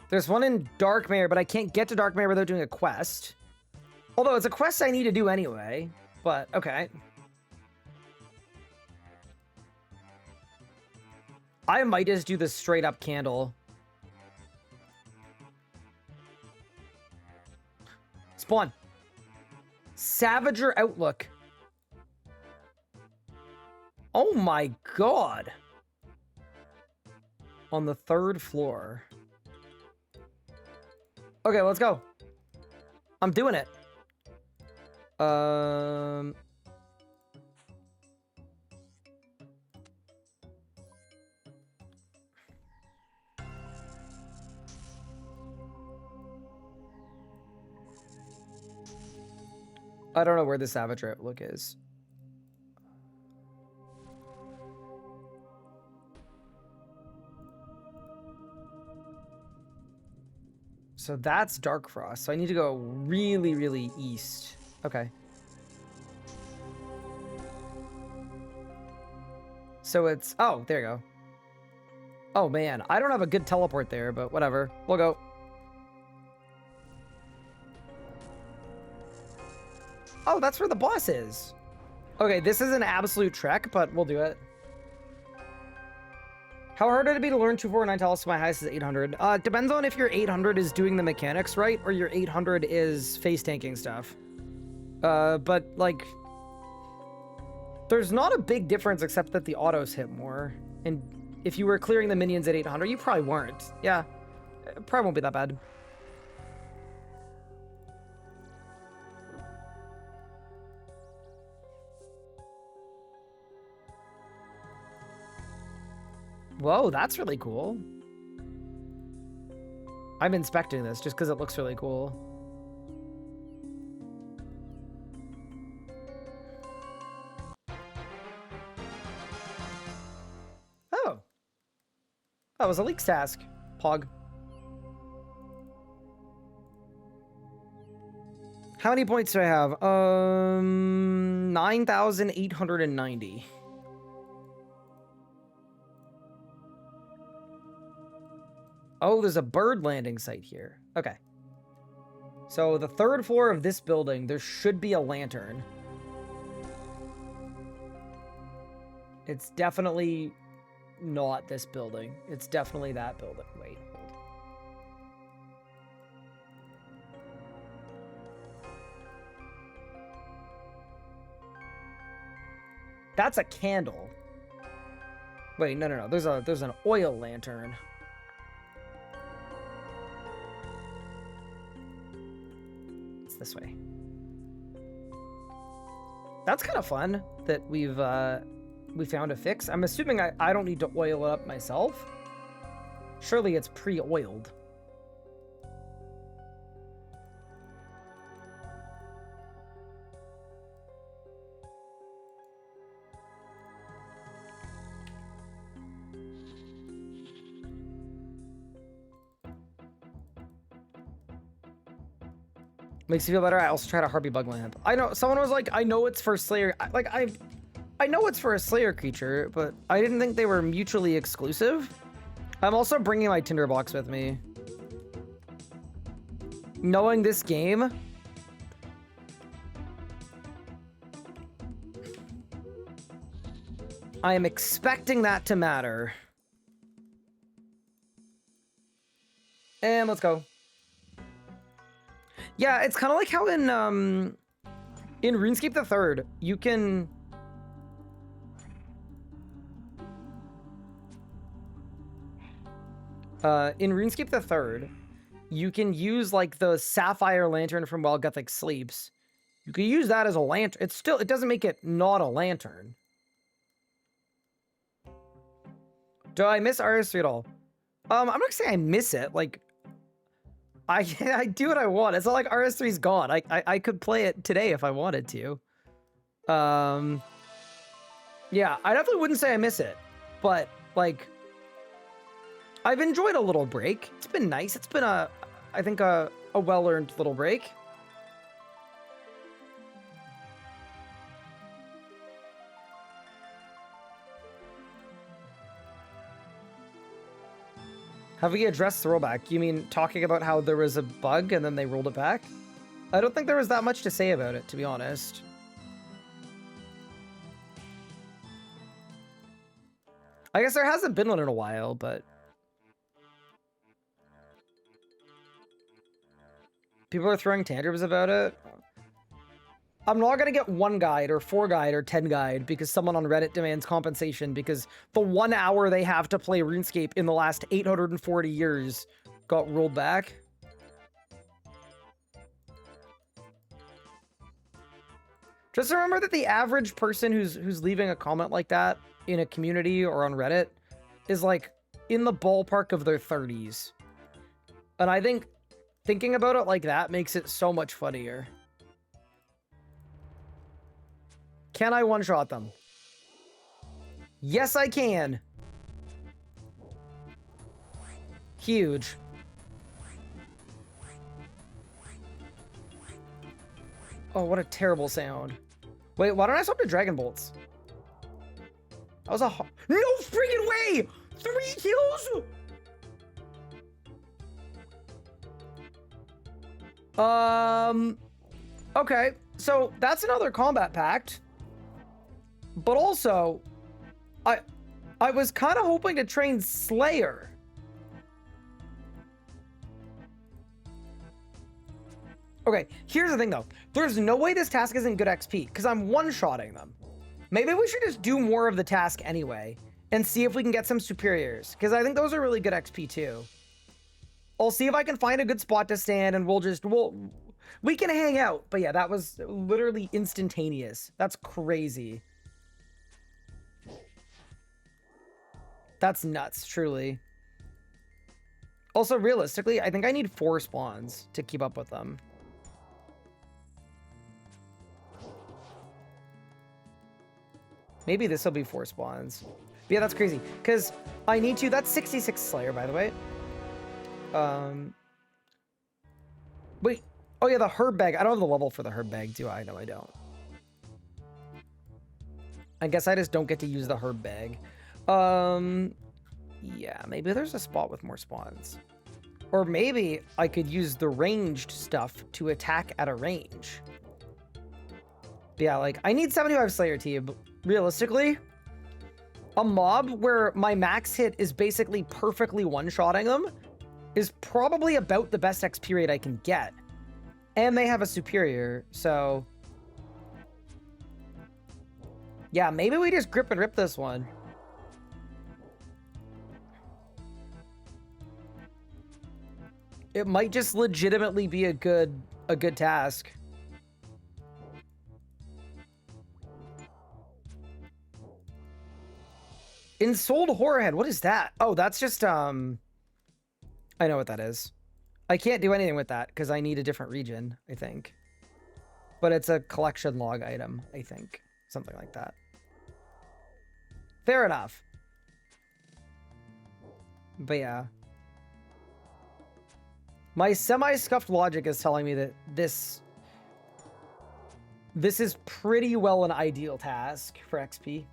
There's one in Darkmare, but I can't get to Darkmare without doing a quest. Although it's a quest I need to do anyway, but okay. I might just do the straight up candle. Spawn. Savager Outlook. Oh my god. On the 3rd floor. Okay, let's go. I'm doing it. I don't know where the Savage Outlook is. So that's Dark Frost. So I need to go really, really east. Okay. So it's... Oh, there you go. Oh, man. I don't have a good teleport there, but whatever. We'll go. Oh, that's where the boss is. Okay, this is an absolute trek, but we'll do it. How hard would it be to learn 249 Talos? My highest is 800. Depends on if your 800 is doing the mechanics right, or your 800 is face tanking stuff. But, like... There's not a big difference except that the autos hit more. And if you were clearing the minions at 800, you probably weren't. Yeah, it probably won't be that bad. Whoa, that's really cool. I'm inspecting this just because it looks really cool. Oh. That was a leaks task. Pog. How many points do I have? 9,890. Oh, there's a bird landing site here. Okay. So the third floor of this building, there should be a lantern. It's definitely not this building. It's definitely that building. Wait, hold. That's a candle. Wait, no. There's an oil lantern. It's this way. That's kind of fun that we found a fix. I'm assuming I don't need to oil it up myself. Surely it's pre-oiled. Makes you feel better. I also tried a Harpy bug lamp. I know someone was like, I know it's for Slayer. I know it's for a Slayer creature, but I didn't think they were mutually exclusive. I'm also bringing my tinderbox with me. Knowing this game, I am expecting that to matter. And let's go. Yeah, it's kind of like how in RuneScape the 3rd, you can... in RuneScape the 3rd, you can use like the Sapphire Lantern from While Gothic Sleeps. You can use that as a lantern. It doesn't make it not a lantern. Do I miss RS3 at all? I'm not gonna say I miss it. Like, I do what I want. It's not like RS3's gone. I could play it today if I wanted to. Yeah, I definitely wouldn't say I miss it, but like, I've enjoyed a little break. It's been nice. It's been I think a well-earned little break. Have we addressed the rollback? You mean talking about how there was a bug and then they rolled it back? I don't think there was that much to say about it, to be honest. I guess there hasn't been one in a while, but... people are throwing tantrums about it. I'm not gonna get 1 guide or 4 guide or 10 guide because someone on Reddit demands compensation because the 1 hour they have to play RuneScape in the last 840 years got rolled back. Just remember that the average person who's leaving a comment like that in a community or on Reddit is like in the ballpark of their 30s. And I think thinking about it like that makes it so much funnier. Can I one-shot them? Yes, I can. Huge. Oh, what a terrible sound. Wait, why don't I swap to Dragon Bolts? That was a... no freaking way! 3 kills? Okay, so that's another combat pact. But also, I was kind of hoping to train Slayer. Okay, here's the thing though. There's no way this task isn't good XP, because I'm one-shotting them. Maybe we should just do more of the task anyway, and see if we can get some superiors, because I think those are really good XP too. I'll see if I can find a good spot to stand, and we can hang out. But yeah, that was literally instantaneous. That's crazy. That's nuts, truly. Also, realistically, I think I need 4 spawns to keep up with them. Maybe this will be 4 spawns. But yeah, that's crazy. Because I need to... that's 66 Slayer, by the way. Wait. Oh yeah, the herb bag. I don't have the level for the herb bag, do I? No, I don't. I guess I just don't get to use the herb bag. Yeah, maybe there's a spot with more spawns. Or maybe I could use the ranged stuff to attack at a range. But yeah, like, I need 75 Slayer T. Realistically, a mob where my max hit is basically perfectly one-shotting them is probably about the best XP rate I can get. And they have a superior, so... yeah, maybe we just grip and rip this one. It might just legitimately be a good task. Ensouled Horrorhead, what is that? Oh, that's just, I know what that is. I can't do anything with that because I need a different region, I think. But it's a collection log item, I think. Something like that. Fair enough. But yeah. My semi-scuffed logic is telling me that this is pretty well an ideal task for XP.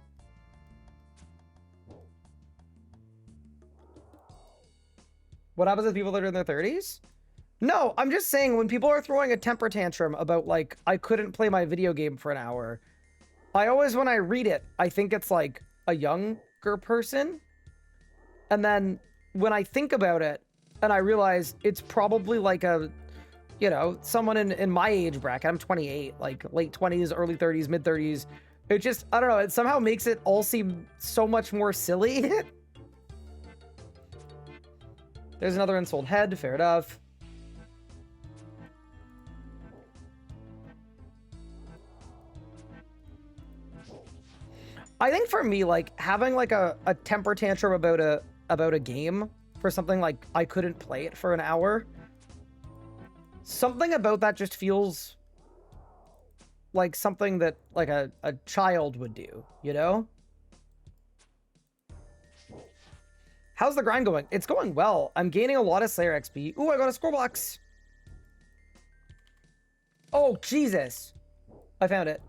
What happens with people that are in their 30s? No, I'm just saying when people are throwing a temper tantrum about, like, I couldn't play my video game for an hour, I always, when I read it, I think it's like a younger person. And then when I think about it, and I realize it's probably like a, you know, someone in my age bracket. I'm 28, like late 20s, early 30s, mid 30s. It just, I don't know, it somehow makes it all seem so much more silly. There's another Ensouled Head, fair enough. I think for me, like, having like a temper tantrum about a game for something like I couldn't play it for an hour, something about that just feels like something that like a child would do, you know? How's the grind going? It's going well. I'm gaining a lot of Slayer XP. Ooh, I got a score box. Oh, Jesus. I found it.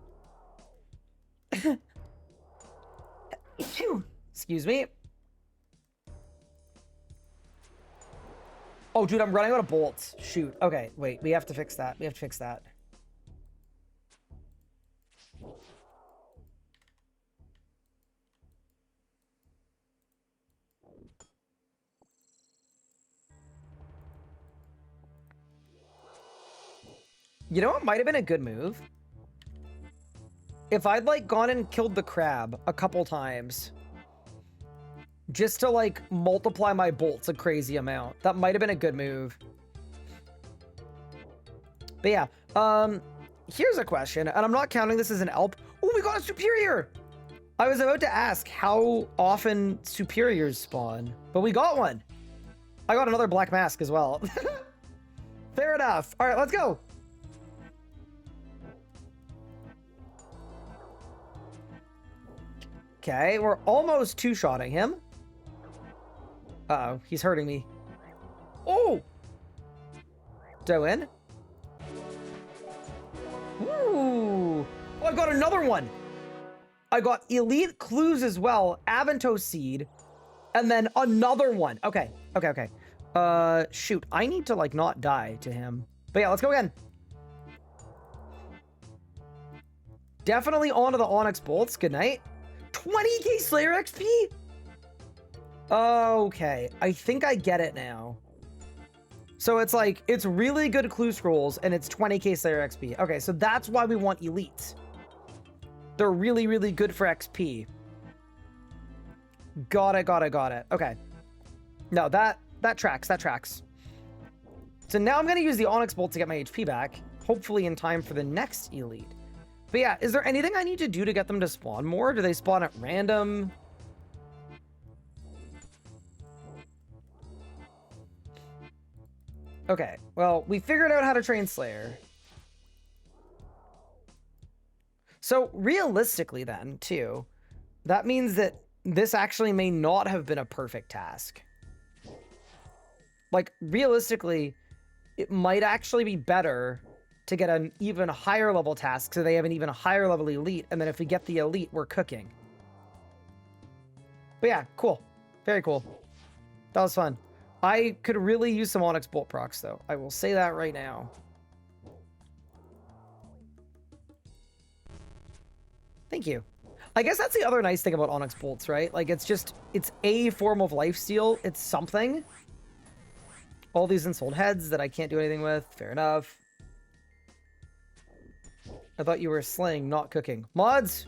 Excuse me. Oh, dude, I'm running out of bolts. Shoot. Okay, wait. We have to fix that. We have to fix that. You know what might have been a good move? If I'd, like, gone and killed the crab a couple times, just to, like, multiply my bolts a crazy amount. That might have been a good move. But yeah, here's a question, and I'm not counting this as an ELP. Oh, we got a superior! I was about to ask how often superiors spawn, but we got one. I got another black mask as well. Fair enough. All right, let's go. Okay, we're almost two-shotting him. Uh-oh, he's hurting me. Oh! Do I win? Ooh! Oh, I got another one! I got Elite Clues as well, Avantos Seed, and then another one. Okay, okay. Shoot, I need to, like, not die to him. But yeah, let's go again. Definitely onto the Onyx Bolts. Good night. 20k Slayer XP? Okay, I think I get it now. So it's like, it's really good clue scrolls and it's 20k Slayer XP. Okay, so that's why we want elites. They're really, really good for XP. Got it. Okay. No, that tracks, So now I'm gonna use the Onyx Bolt to get my HP back, hopefully in time for the next elite. But yeah, is there anything I need to do to get them to spawn more? Do they spawn at random? Okay, well, we figured out how to train Slayer. So realistically then, too, that means that this actually may not have been a perfect task. Like, realistically, it might actually be better to get an even higher level task, so they have an even higher level elite, and then if we get the elite, we're cooking. But yeah, cool. Very cool. That was fun. I could really use some Onyx Bolt procs, though. I will say that right now. Thank you. I guess that's the other nice thing about Onyx Bolts, right? Like, it's just, it's a form of lifesteal. It's something. All these ensouled heads that I can't do anything with. Fair enough. I thought you were slaying, not cooking. Mods?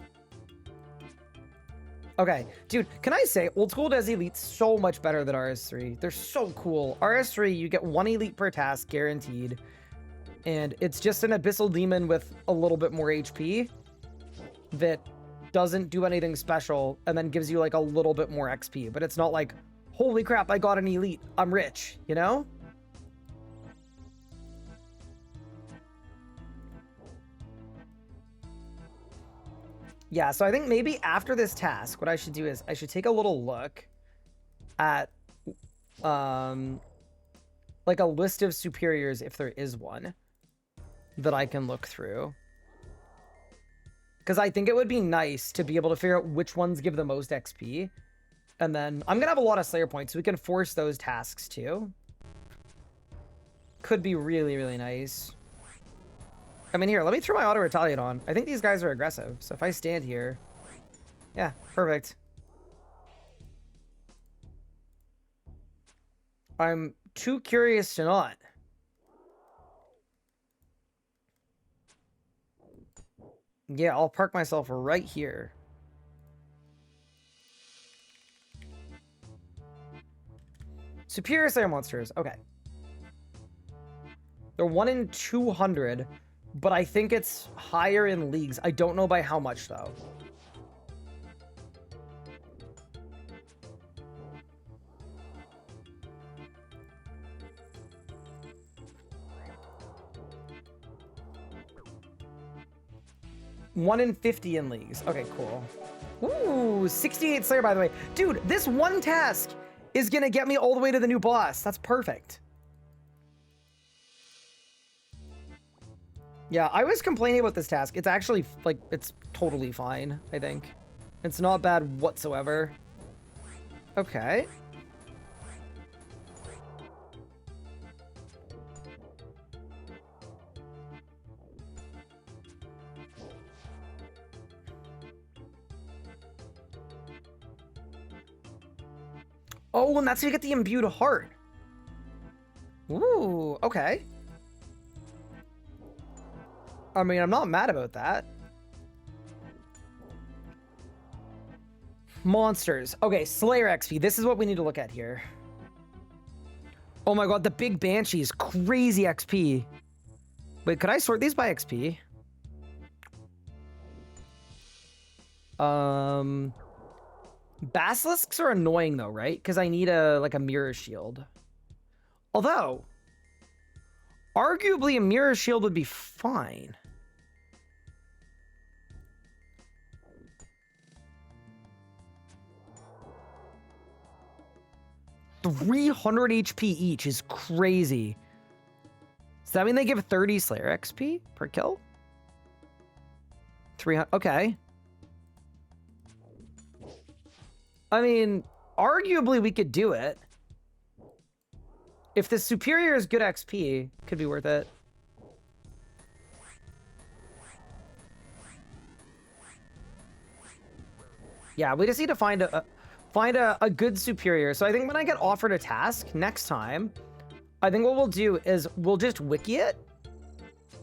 Okay, dude, can I say, Old School does Elite so much better than RS3. They're so cool. RS3, you get 1 Elite per task, guaranteed. And it's just an Abyssal Demon with a little bit more HP that doesn't do anything special and then gives you, like, a little bit more XP. But it's not like, holy crap, I got an Elite. I'm rich, you know? Yeah, so I think maybe after this task, what I should do is I should take a little look at, like a list of superiors, if there is one, that I can look through. Because I think it would be nice to be able to figure out which ones give the most XP. And then I'm going to have a lot of Slayer points, so we can force those tasks too. Could be really, really nice. I mean, here, let me throw my auto-retaliate on. I think these guys are aggressive, so if I stand here... Yeah, perfect. I'm too curious to not. Yeah, I'll park myself right here. Superior Slayer monsters, okay. They're 1 in 200... But I think it's higher in leagues. I don't know by how much, though. One in 50 in leagues. Okay, cool. Ooh, 68 Slayer, by the way. Dude, this one task is going to get me all the way to the new boss. That's perfect. Yeah, I was complaining about this task. It's actually, like, it's totally fine, I think. It's not bad whatsoever. Okay. Oh, and that's how you get the imbued heart. Ooh, okay. I mean, I'm not mad about that. Monsters. Okay, Slayer XP. This is what we need to look at here. Oh my god, the big Banshees. Crazy XP. Wait, could I sort these by XP? Basilisks are annoying though, right? Because I need like a mirror shield. Although, arguably a mirror shield would be fine. $300 HP each is crazy. Does that mean they give 30 Slayer XP per kill? 300. Okay. I mean, arguably we could do it. If the superior is good XP, could be worth it. Yeah, we just need to find a good superior. So I think when I get offered a task next time, I think what we'll do is we'll just wiki it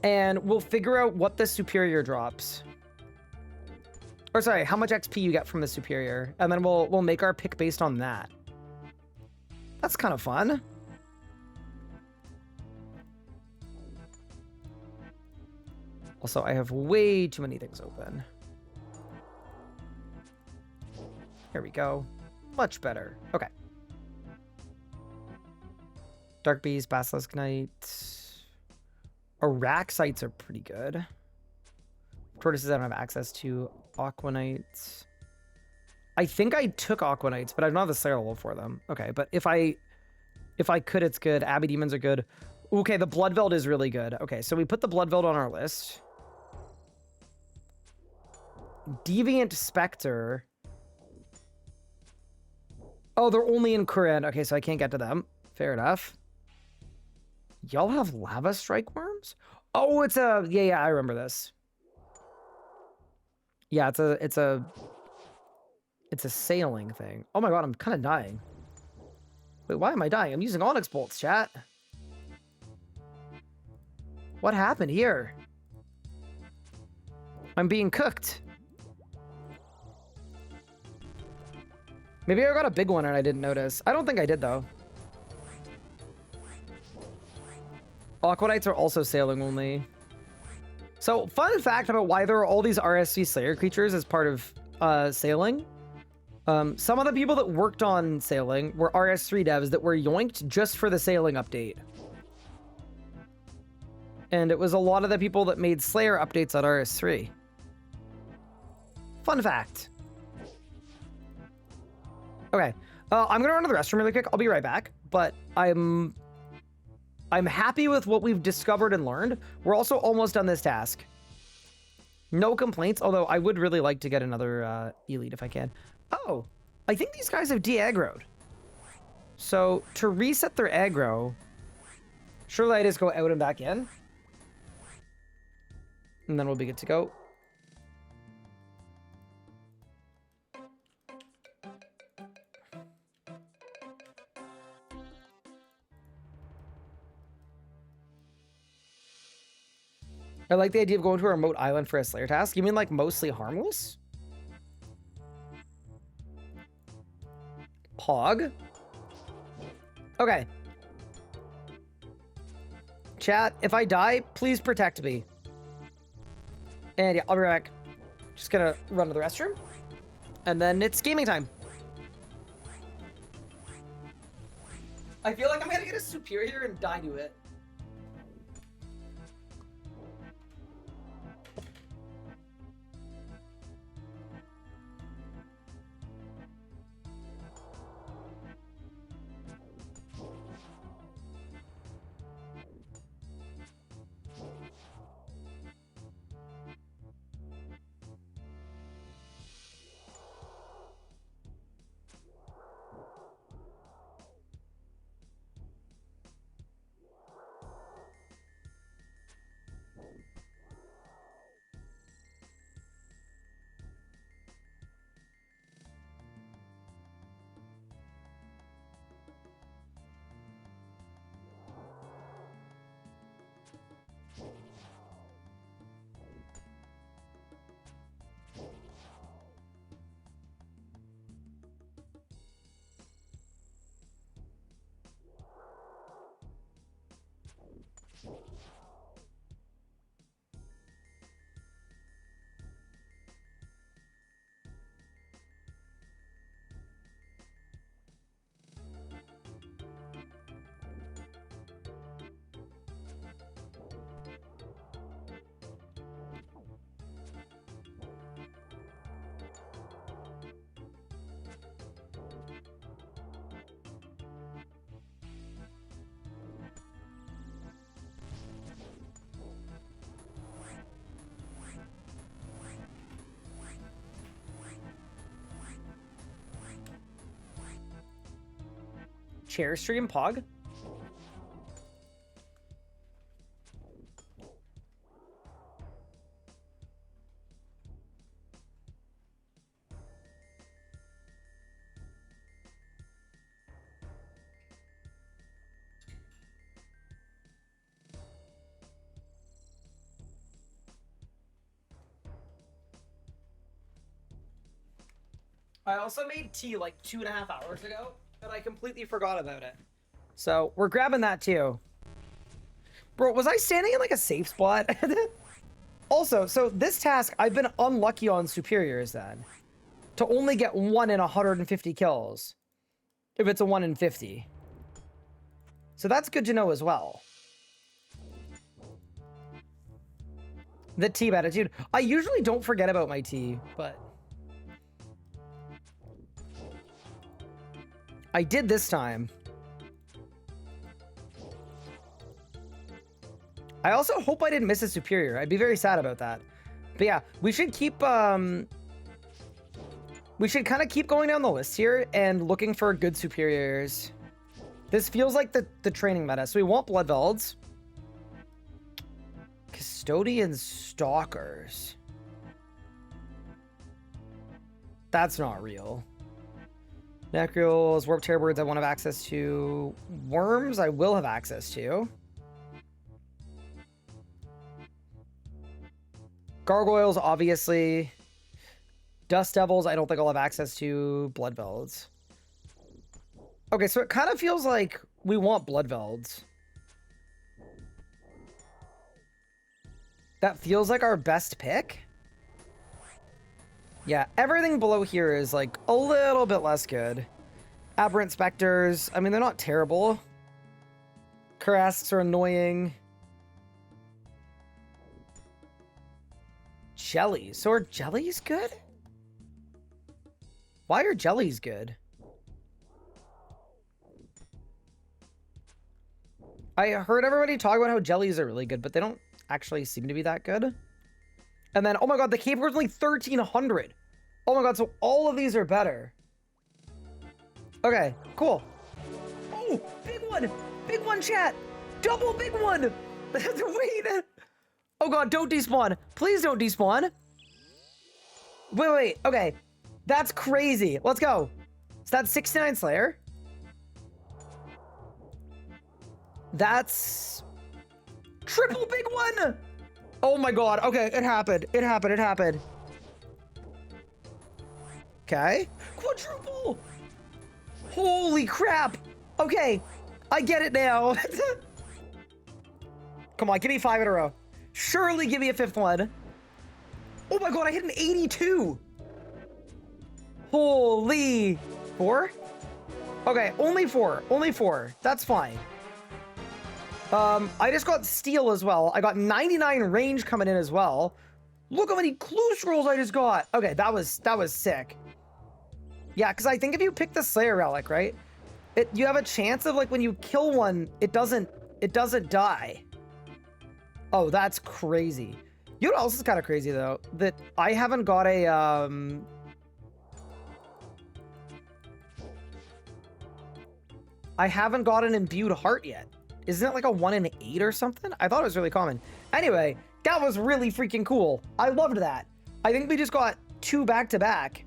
and we'll figure out what the superior drops. Or sorry, how much XP you get from the superior. And then we'll make our pick based on that. That's kind of fun. Also, I have way too many things open. Here we go. Much better. Okay. Dark Beast, Basilisk Knight. Araxites are pretty good. Tortoises I don't have access to. Aquanites. I think I took Aquanites, but I don't have the Slayer level for them. Okay, but if I could, it's good. Abbey Demons are good. Okay, the Bloodveld is really good. Okay, so we put the Bloodveld on our list. Deviant Spectre. Oh, they're only in Korean. Okay, so I can't get to them. Fair enough. Y'all have lava strike worms? Oh, it's a... Yeah, I remember this. Yeah, it's a sailing thing. Oh my god, I'm kind of dying. Wait, why am I dying? I'm using Onyx bolts, chat. What happened here? I'm being cooked. Maybe I got a big one and I didn't notice. I don't think I did, though. Aquanites are also sailing only. So, fun fact about why there are all these RS3 Slayer creatures as part of sailing. Some of the people that worked on sailing were RS3 devs that were yoinked just for the sailing update. And it was a lot of the people that made Slayer updates on RS3. Fun fact. Okay, I'm gonna run to the restroom really quick. I'll be right back, but I'm happy with what we've discovered and learned. We're also almost done this task. No complaints, although I would really like to get another elite if I can. Oh, I think these guys have de-aggroed. So to reset their aggro, surely I just go out and back in. And then we'll be good to go. I like the idea of going to a remote island for a Slayer task. You mean like mostly harmless? Pog? Okay. Chat, if I die, please protect me. And yeah, I'll be right back. Just gonna run to the restroom. And then it's gaming time. I feel like I'm gonna get a superior and die to it. Chair stream Pog? I also made tea like 2.5 hours ago, and I completely forgot about it. So we're grabbing that too. Bro, was I standing in like a safe spot? Also, so this task, I've been unlucky on superiors then. To only get 1 in 150 kills. If it's a 1 in 50. So that's good to know as well. The tea attitude. I usually don't forget about my tea, but I did this time. I also hope I didn't miss a superior. I'd be very sad about that. But yeah, we should keep, we should kind of keep going down the list here and looking for good superiors. This feels like the training meta. So we want blood velds. Custodian stalkers. That's not real. Necrules, warp terrorbirds I won't have access to. Worms I will have access to. Gargoyles, obviously. Dust devils I don't think I'll have access to. Blood velds. Okay, so it kind of feels like we want blood velds. That feels like our best pick. Yeah, everything below here is like a little bit less good. Aberrant Spectres, I mean, they're not terrible. Carrasks are annoying. Jellies. So are jellies good? Why are jellies good? I heard everybody talk about how jellies are really good, but they don't actually seem to be that good. And then, oh my god, the cape was only 1,300. Oh my god, so all of these are better. Okay, cool. Oh, big one! Big one, chat! Double big one! Wait! Oh god, don't despawn. Please don't despawn. Wait, okay. That's crazy. Let's go. So that's 69 Slayer. That's triple big one. Oh my god. Okay, it happened. It happened. It happened. Okay. Quadruple. Holy crap. Okay. I get it now. Come on, give me 5 in a row. Surely give me a 5th one. Oh my god, I hit an 82. Holy. 4? Okay, only 4. Only 4. That's fine. I just got steel as well. I got 99 range coming in as well. Look how many clue scrolls I just got. Okay, that was sick. Yeah, because I think if you pick the Slayer relic, right? You have a chance of like when you kill one, it doesn't die. Oh, that's crazy. You know what else is kind of crazy though? That I haven't got a I haven't got an imbued heart yet. Isn't it like a 1 in 8 or something? I thought it was really common. Anyway, that was really freaking cool. I loved that. I think we just got 2 back to back.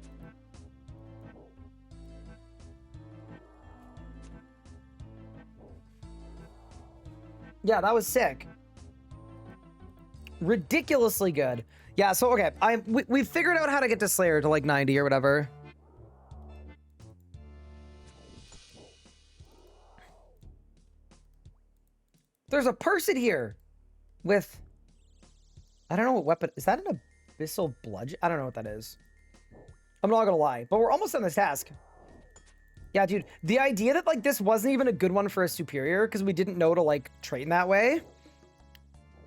Yeah, that was sick. Ridiculously good. Yeah, so okay, we figured out how to get to Slayer to like 90 or whatever. There's a person here with, I don't know what weapon, is that an abyssal bludgeon? I don't know what that is. I'm not gonna lie, but we're almost on this task. Yeah, dude, the idea that like this wasn't even a good one for a superior because we didn't know to like train that way,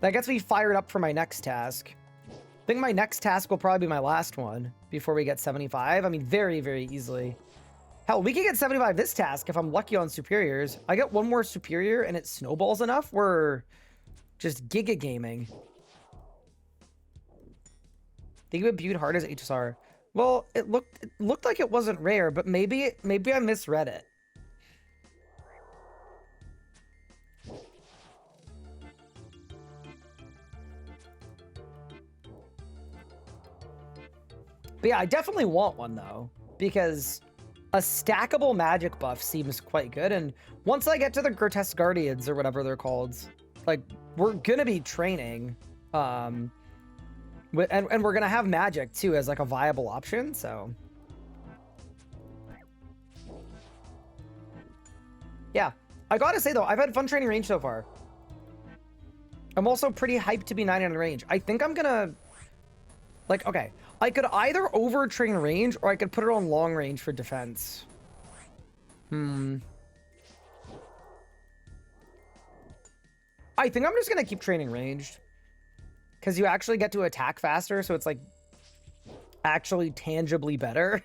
that gets me fired up for my next task. I think my next task will probably be my last one before we get 75. I mean, very, very easily. Hell, we can get 75 this task if I'm lucky on superiors. I get one more superior and it snowballs enough. We're just giga gaming. Think of imbued heart as HSR. Well, it looked like it wasn't rare, but maybe I misread it. But yeah, I definitely want one though, because a stackable magic buff seems quite good. And once I get to the Grotesque Guardians or whatever they're called, like we're gonna be training, and we're gonna have magic too as like a viable option. So yeah, I gotta say though, I've had fun training range so far. I'm also pretty hyped to be 90 on range. I think I'm gonna like, okay, I could either overtrain range or I could put it on long range for defense. I think I'm just gonna keep training ranged, because you actually get to attack faster, so it's like actually tangibly better.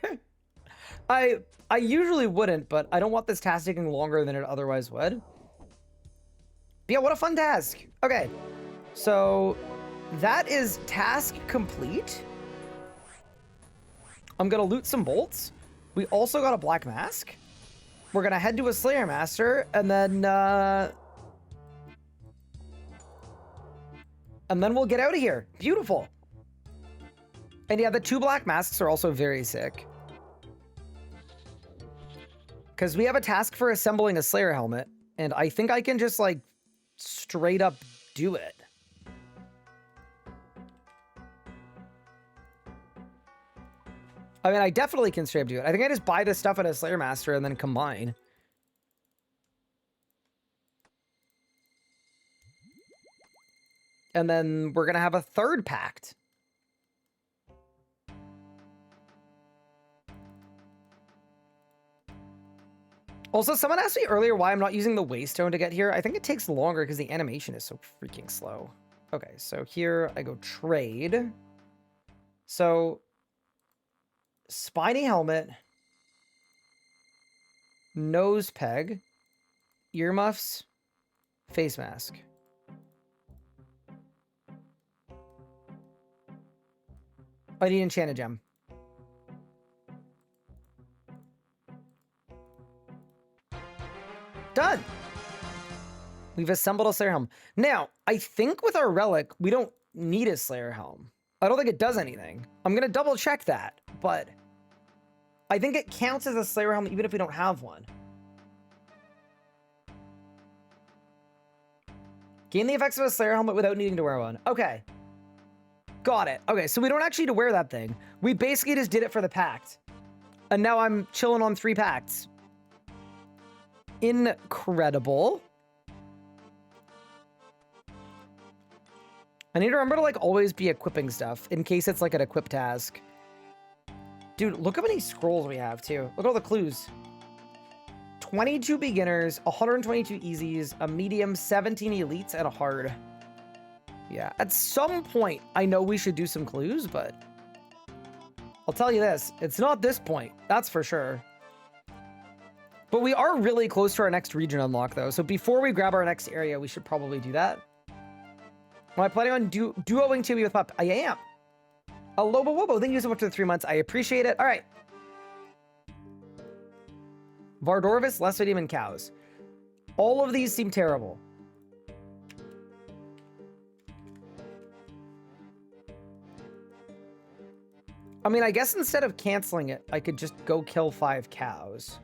I usually wouldn't, but I don't want this task taking longer than it otherwise would. But yeah, what a fun task. Okay, So that is task complete. I'm gonna loot some bolts. We also got a black mask. We're gonna head to a Slayer Master, and then we'll get out of here. Beautiful. And yeah, the 2 black masks are also very sick. Because we have a task for assembling a Slayer helmet, and I think I can just, like, straight up do it. I mean, I definitely can straight up do it. I think I just buy this stuff at a Slayer Master and then combine. And then we're going to have a 3rd pact. Also, someone asked me earlier why I'm not using the Waystone to get here. I think it takes longer because the animation is so freaking slow. Okay, so here I go trade. So, spiny helmet, nose peg, earmuffs, face mask. I need enchanted gem. Done. We've assembled a Slayer helm. Now, I think with our relic, we don't need a Slayer helm. I don't think it does anything. I'm going to double check that, but I think it counts as a Slayer helm even if we don't have one. Gain the effects of a Slayer helmet without needing to wear one. Okay. Got it. Okay, so we don't actually need to wear that thing. We basically just did it for the pact. And now I'm chilling on 3 pacts. Incredible. I need to remember to, like, always be equipping stuff in case it's, like, an equip task. Dude, look how many scrolls we have, too. Look at all the clues. 22 beginners, 122 easies, a medium, 17 elites, and a hard. Yeah, at some point, I know we should do some clues, but I'll tell you this. It's not this point. That's for sure. But we are really close to our next region unlock, though. So before we grab our next area, we should probably do that. Am I planning on duoing Timmy with Pup? I am. A Lobo Wobo, thank you so much for the 3 months. I appreciate it. All right. Vardorvis, Lesser Demon Cows. All of these seem terrible. I mean, I guess instead of canceling it, I could just go kill 5 cows.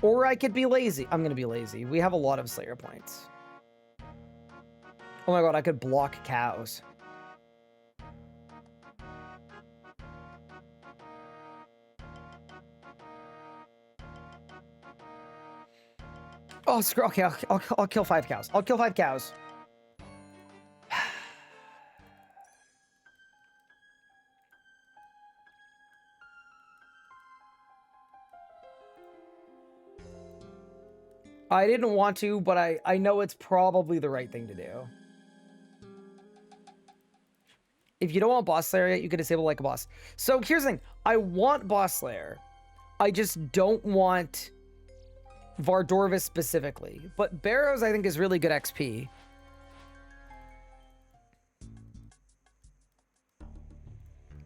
Or I could be lazy. I'm going to be lazy. We have a lot of Slayer points. Oh my god, I could block cows. Oh, screw. Okay, I'll kill 5 cows. I'll kill 5 cows. I didn't want to, but I know it's probably the right thing to do. If you don't want Boss Slayer yet, you can disable like a boss. So here's the thing. I want Boss Slayer. I just don't want Vardorvis specifically. But Barrows, I think, is really good XP.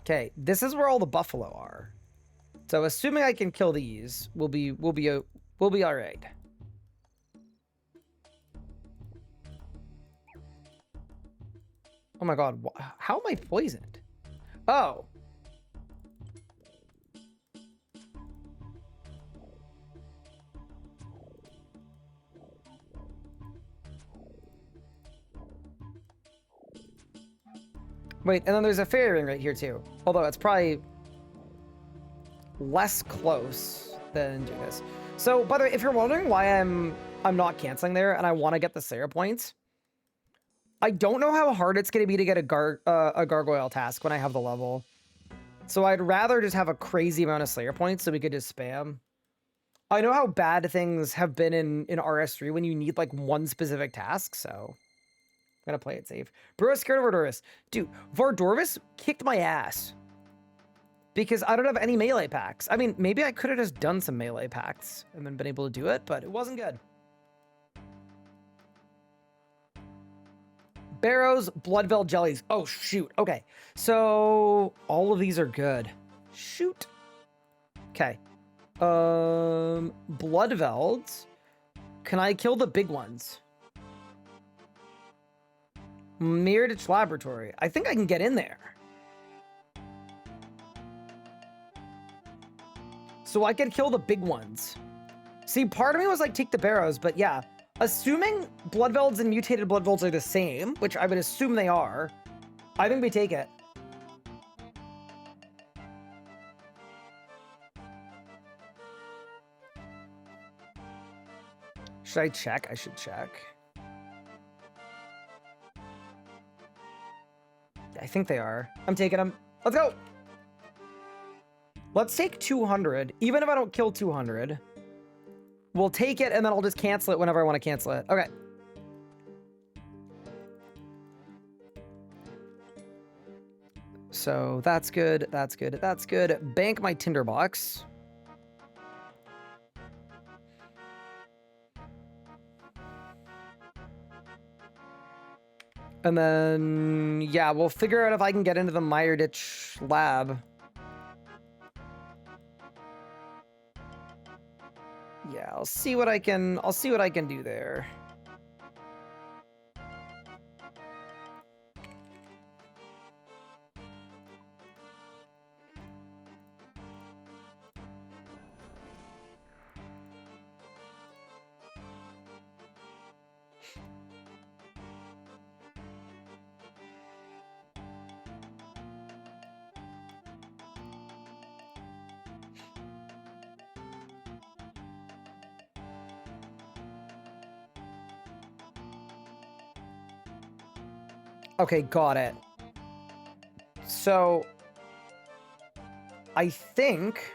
Okay, this is where all the buffalo are. So assuming I can kill these, we'll be all right. Oh my god, how am I poisoned? Oh. Wait, and then there's a fairy ring right here too. Although it's probably less close than do this. So, by the way, if you're wondering why I'm not canceling there and I want to get the Slayer points, I don't know how hard it's going to be to get a gargoyle task when I have the level. So I'd rather just have a crazy amount of Slayer points so we could just spam. I know how bad things have been in RS3 when you need like one specific task, so I'm going to play it safe. Bro is scared of Vardorvis. Dude, Vardorvis kicked my ass. Because I don't have any melee packs. I mean, maybe I could have just done some melee packs and then been able to do it, but it wasn't good. Barrows, Bloodveld jellies. Oh, shoot. Okay. So all of these are good. Shoot. Okay. Bloodvelds. Can I kill the big ones? Meredith Laboratory. I think I can get in there. So I can kill the big ones. See, part of me was like, take the Barrows, but yeah. Assuming Bloodvelds and mutated Bloodvelds are the same, which I would assume they are, I think we take it. Should I check? I should check. I think they are. I'm taking them. Let's go. Let's take 200. Even if I don't kill 200, we'll take it and then I'll just cancel it whenever I want to cancel it. Okay. So that's good. That's good. That's good. Bank my tinderbox. And then, yeah, we'll figure out if I can get into the Meyerditch lab. Yeah, I'll see what I can do there. Okay, got it. So, I think...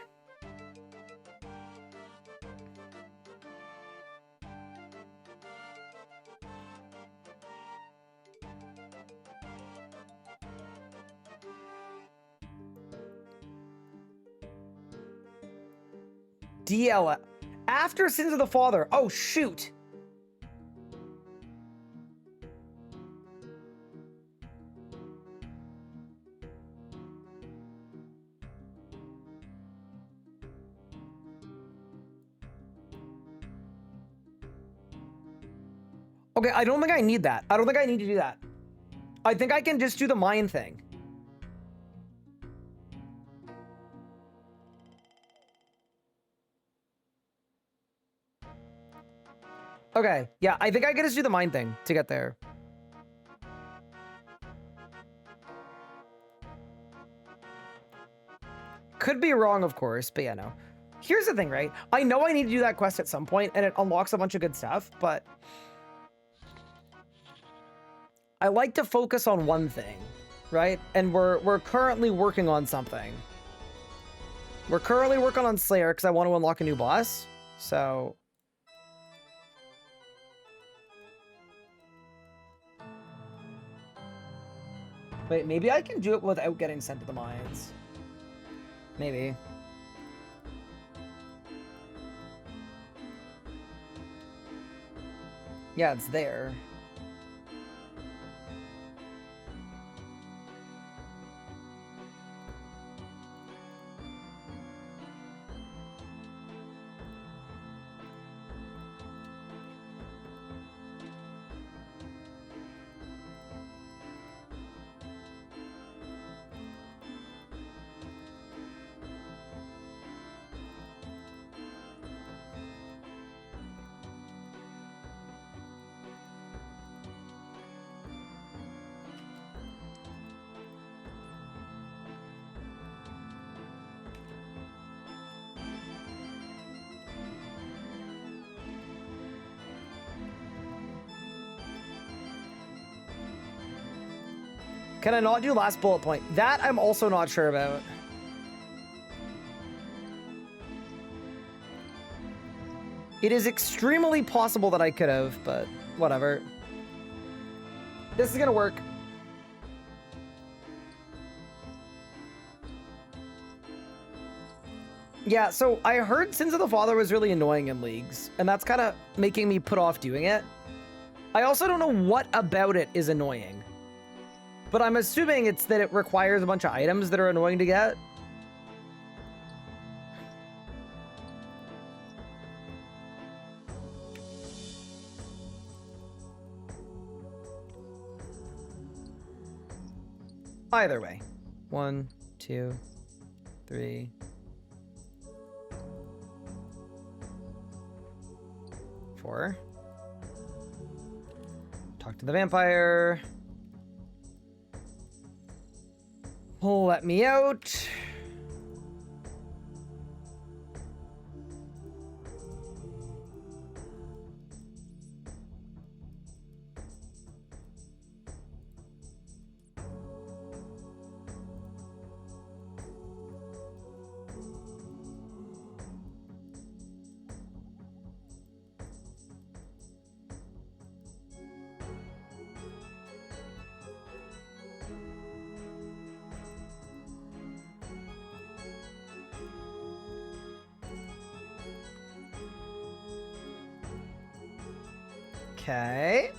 DL... After Sins of the Father. Oh, shoot. Okay, I don't think I need that. I don't think I need to do that. I think I can just do the mine thing. Okay, yeah, I think I can just do the mine thing to get there. Could be wrong, of course, but yeah, no. Here's the thing, right? I know I need to do that quest at some point, and it unlocks a bunch of good stuff, but... I like to focus on one thing, right? And we're currently working on something. We're currently working on Slayer because I want to unlock a new boss. So... Wait, maybe I can do it without getting sent to the mines. Maybe. Yeah, it's there. Can I not do last bullet point? That I'm also not sure about. It is extremely possible that I could have, but whatever. This is gonna work. Yeah, so I heard Sins of the Father was really annoying in leagues, and that's kind of making me put off doing it. I also don't know what about it is annoying. But I'm assuming it's that it requires a bunch of items that are annoying to get. Either way. 1, 2, 3. 4. Talk to the vampire. Let me out. Okay.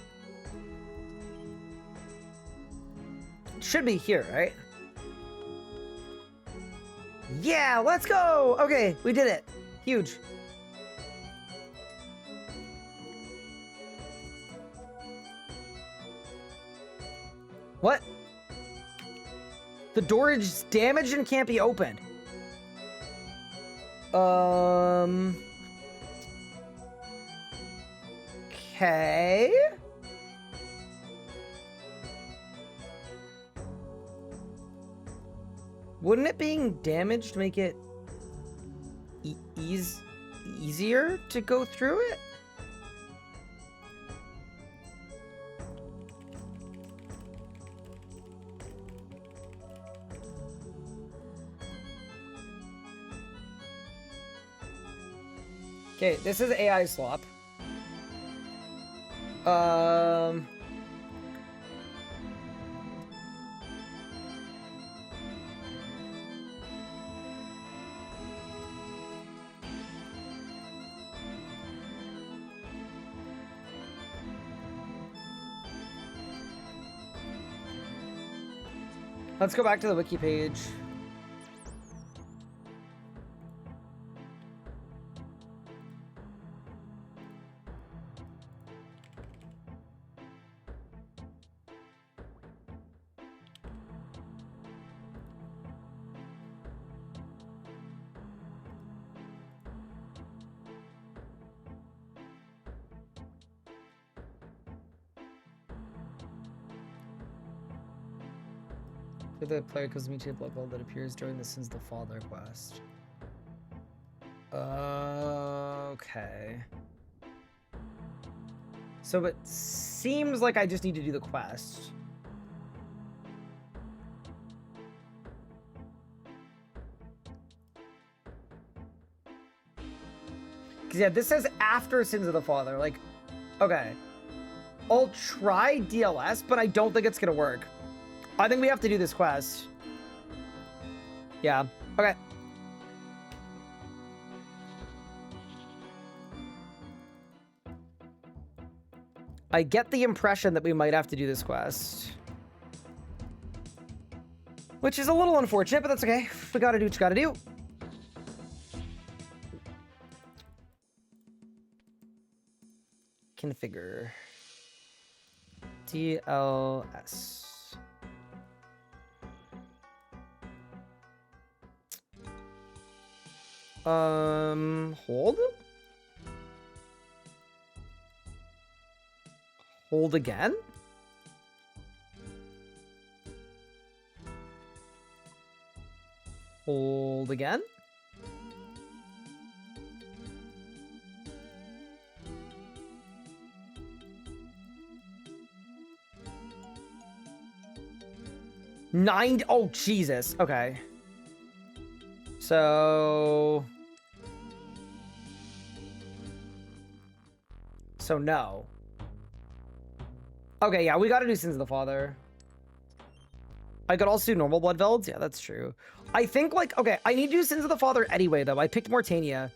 Should be here, right? Yeah, let's go! Okay, we did it. Huge. What? The door is damaged and can't be opened. Okay. Wouldn't it being damaged make it easier to go through it? Okay, this is AI slop. Let's go back to the wiki page. The player goes to meet level that appears during the Sins of the Father quest. Okay. So it seems like I just need to do the quest. Because yeah, this says after Sins of the Father. Like, okay. I'll try DLS, but I don't think it's gonna work. I think we have to do this quest. Yeah. Okay. I get the impression that we might have to do this quest. Which is a little unfortunate, but that's okay. We gotta do what you gotta do. Configure. DLS. Hold? Hold again? Hold again? Nine? Oh, Jesus. Okay. So no. Okay, yeah, we gotta do Sins of the Father. I could also do normal blood velds. Yeah, that's true. I think, like, okay, I need to do Sins of the Father anyway, though. I picked Mortania.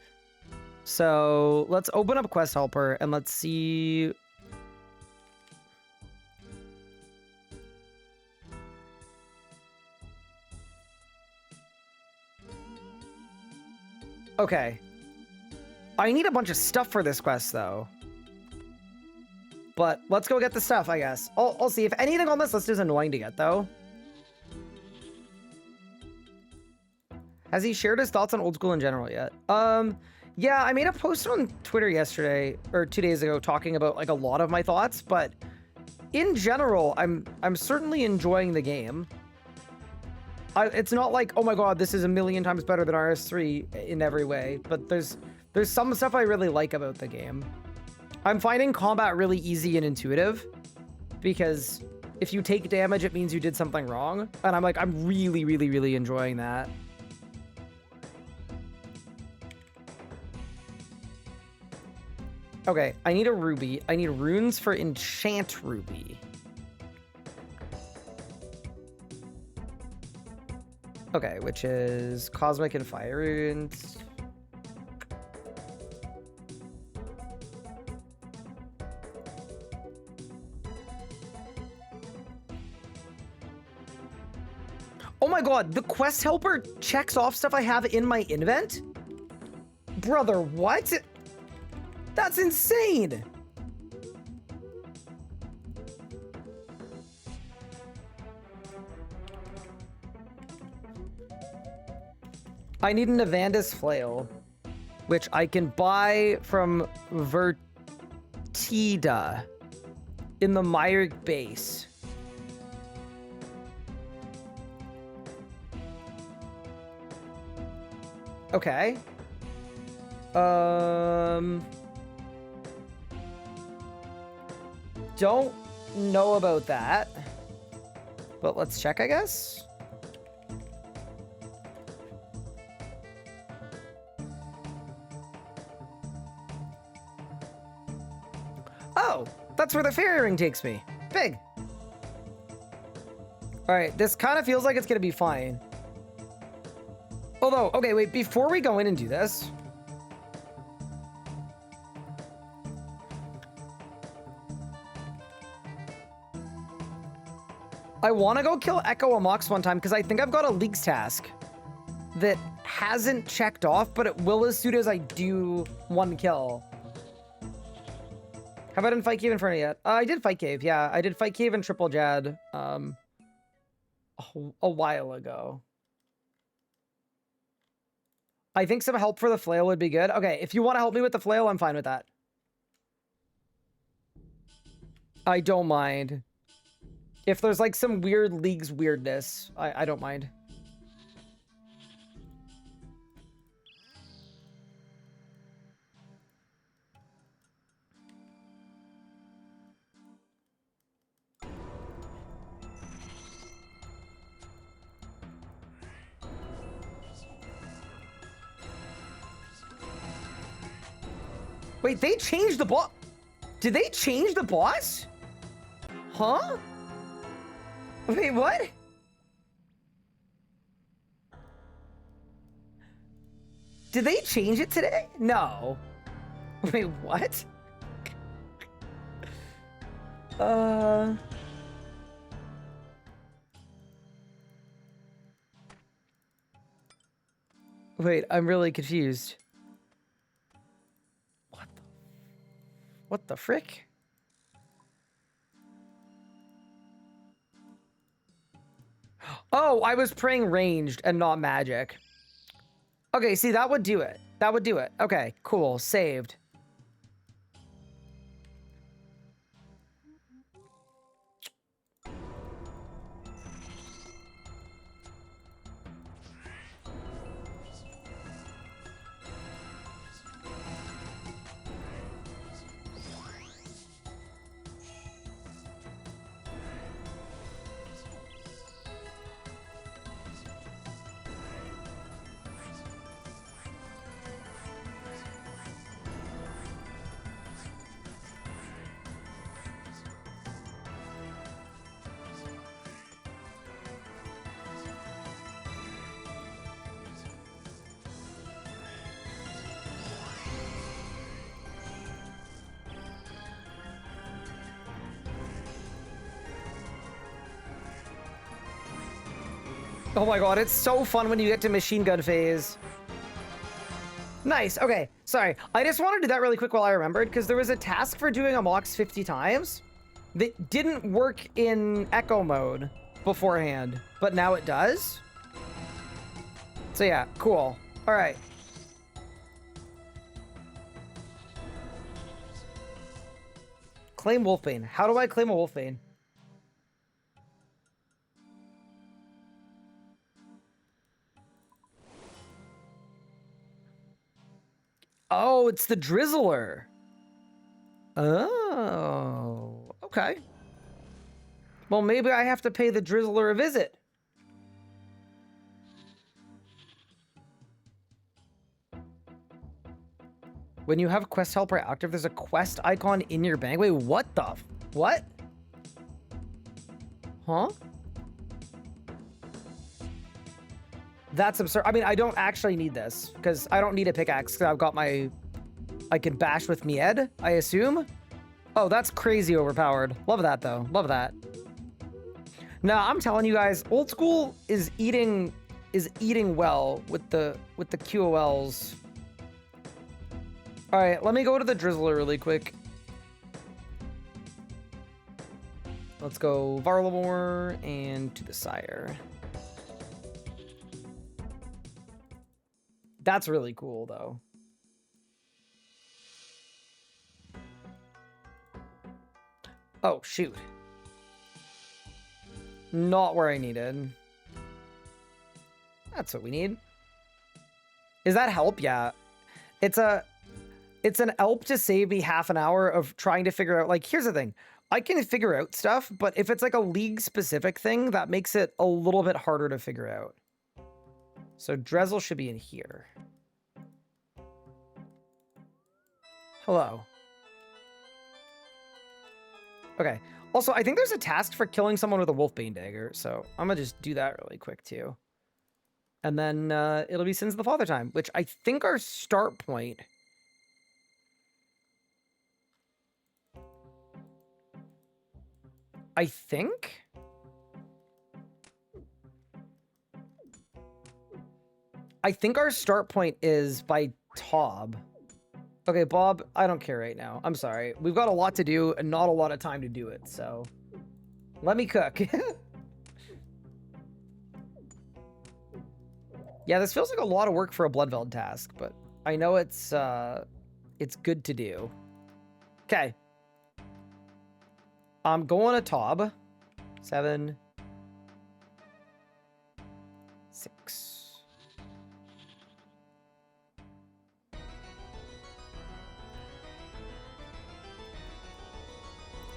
So let's open up Quest Helper and let's see Okay. I need a bunch of stuff for this quest, though. But let's go get the stuff, I guess. I'll see. If anything on this list is annoying to get, though. Has he shared his thoughts on old school in general yet? Yeah, I made a post on Twitter yesterday, or 2 days ago, talking about, like, a lot of my thoughts, but in general, I'm certainly enjoying the game. It's not like, oh my god, this is a million times better than RS3 in every way, but there's some stuff I really like about the game. I'm finding combat really easy and intuitive, because if you take damage, it means you did something wrong, and I'm really, really, really enjoying that. Okay, I need a ruby. I need runes for enchant ruby. Okay, which is cosmic and fire runes. Oh my god, the quest helper checks off stuff I have in my invent? Brother, what? That's insane! I need an Evandus flail, which I can buy from Vertida in the Myric base. Okay. Don't know about that, but let's check, I guess. Oh, that's where the fairy ring takes me. Big. All right, this kind of feels like it's gonna be fine. Although, okay, wait, before we go in and do this, I want to go kill Echo Amox one time because I think I've got a leaks task that hasn't checked off, but it will as soon as I do one kill. Have I done Fight Cave Inferno yet? I did Fight Cave, yeah. I did Fight Cave and Triple Jad a while ago. I think some help for the flail would be good. Okay, if you want to help me with the flail, I'm fine with that. I don't mind. If there's like some weird leagues weirdness, I don't mind. Wait, they changed the boss? Did they change the boss? Huh? Wait, what? Did they change it today? No. Wait, what? Wait, I'm really confused. What the frick? Oh, I was praying ranged and not magic. Okay, see, that would do it. That would do it. Okay, cool. Saved. Oh my god, it's so fun when you get to machine gun phase. Nice. Okay. Sorry. I just wanted to do that really quick while I remembered, because there was a task for doing a Mox 50 times that didn't work in Echo mode beforehand, but now it does. So yeah, cool. All right. Claim Wolfbane. How do I claim a Wolfbane? Oh, it's the Drizzler. Oh, okay. Well, maybe I have to pay the Drizzler a visit. When you have Quest Helper active, there's a quest icon in your bank. Wait, what the? What? Huh? That's absurd. I mean, I don't actually need this because I don't need a pickaxe because I've got my... I can bash with Mied, I assume. Oh, that's crazy overpowered. Love that, though. Love that. Nah, I'm telling you guys, old school is eating well with the QOLs. All right, let me go to the Drizzler really quick. Let's go Herblore and to the Sire. That's really cool, though. Oh, shoot. Not where I needed. That's what we need. Is that help? Yeah. It's an ELP to save me half an hour of trying to figure out, like, here's the thing. I can figure out stuff, but if it's like a league-specific thing, that makes it a little bit harder to figure out. So Drizzle should be in here. Hello. Okay. Also, I think there's a task for killing someone with a Wolfbane dagger, so I'm gonna just do that really quick too. And then it'll be Sins of the Father time, which I think our start point. I think? I think our start point is by Tob. Okay, Bob, I don't care right now. I'm sorry. We've got a lot to do and not a lot of time to do it, so... Let me cook. Yeah, this feels like a lot of work for a Bloodveld task, but I know it's good to do. Okay. I'm going to Tob. 7, 6.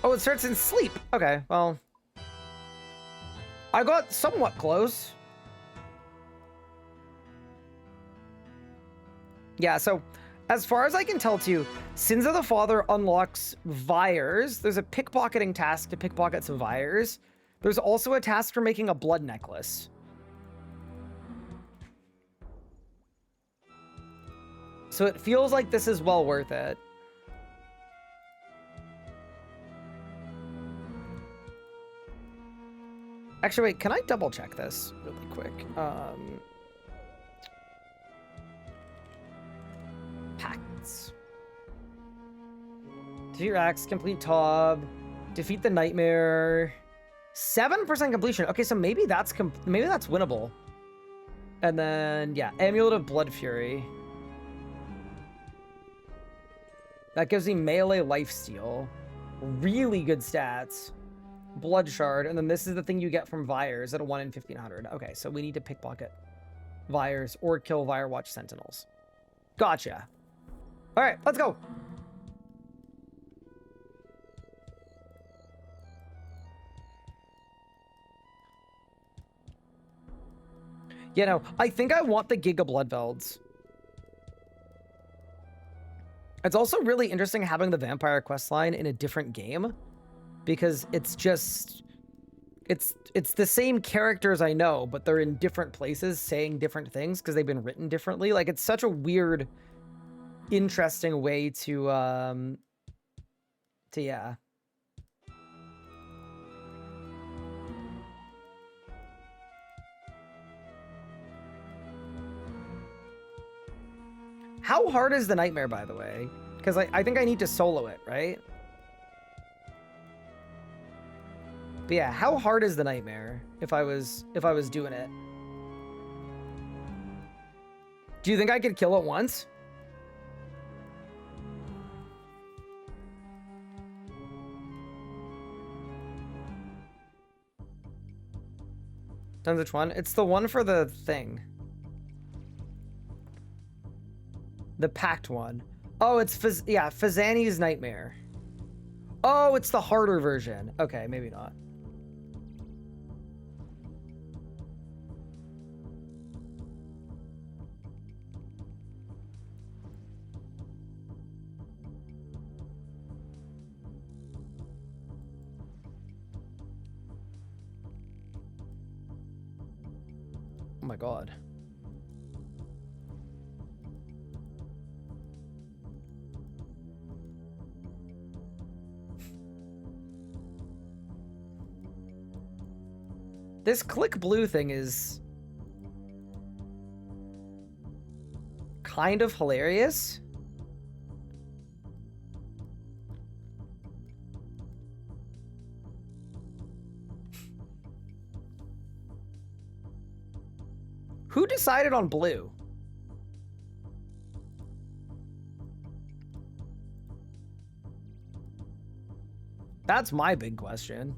Oh, it starts in sleep. Okay, well. I got somewhat close. Yeah, so as far as I can tell too, Sins of the Father unlocks Vires. There's a pickpocketing task to pickpocket some Vires. There's also a task for making a blood necklace. So it feels like this is well worth it. Actually, wait, can I double check this really quick? Pacts. Defeat Rax, complete Tob, defeat the Nightmare. 7% completion. Okay, so maybe that's winnable. And then, yeah, Amulet of Blood Fury. That gives me melee lifesteal. Really good stats. Blood Shard, and then this is the thing you get from Vires at a 1 in 1500. Okay, so we need to pickpocket Vires or kill Firewatch Sentinels. Gotcha. All right, let's go. You know, I think I want the Giga Bloodvelds. It's also really interesting having the Vampire questline in a different game. Because it's just, it's the same characters I know, but they're in different places saying different things because they've been written differently. Like, it's such a weird, interesting way to yeah. How hard is the nightmare, by the way? Because I think I need to solo it, right? But yeah, how hard is the nightmare if I was doing it? Do you think I could kill it once? Depends which one. It's the one for the thing. The packed one. Oh, it's Fazani's Nightmare. Oh, it's the harder version. Okay, maybe not. Oh my god. This click blue thing is kind of hilarious. Who decided on blue? That's my big question.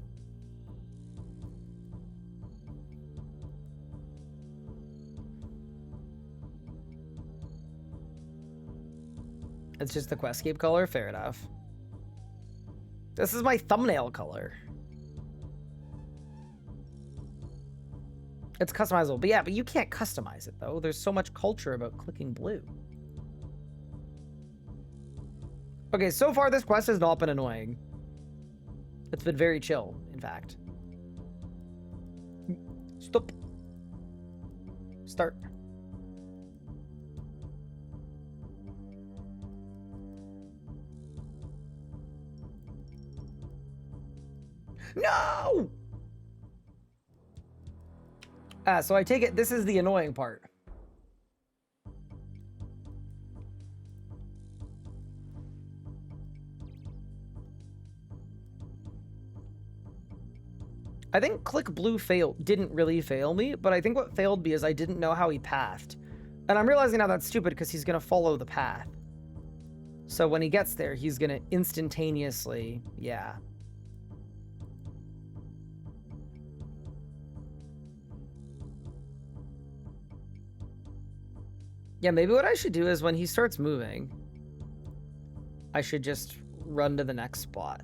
It's just the Questscape color? Fair enough. This is my thumbnail color. It's customizable. But yeah, but you can't customize it, though. There's so much culture about clicking blue. Okay, so far this quest has not been annoying. It's been very chill, in fact. Stop. Start. No! So I take it this is the annoying part. I think click blue didn't really fail me, but I think what failed me is I didn't know how he pathed. And I'm realizing now that's stupid because he's going to follow the path. So when he gets there, he's going to instantaneously, yeah. Yeah, maybe what I should do is when he starts moving, I should just run to the next spot.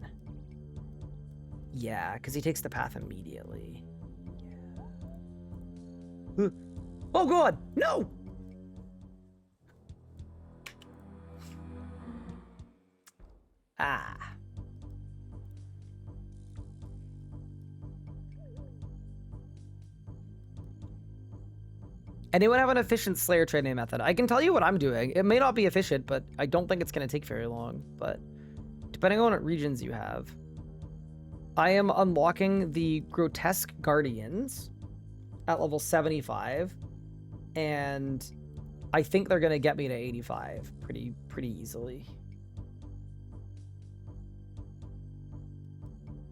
Yeah, because he takes the path immediately. Yeah. Oh god, no! Ah. Anyone have an efficient Slayer training method? I can tell you what I'm doing. It may not be efficient, but I don't think it's going to take very long. But depending on what regions you have. I am unlocking the Grotesque Guardians at level 75. And I think they're going to get me to 85 pretty easily.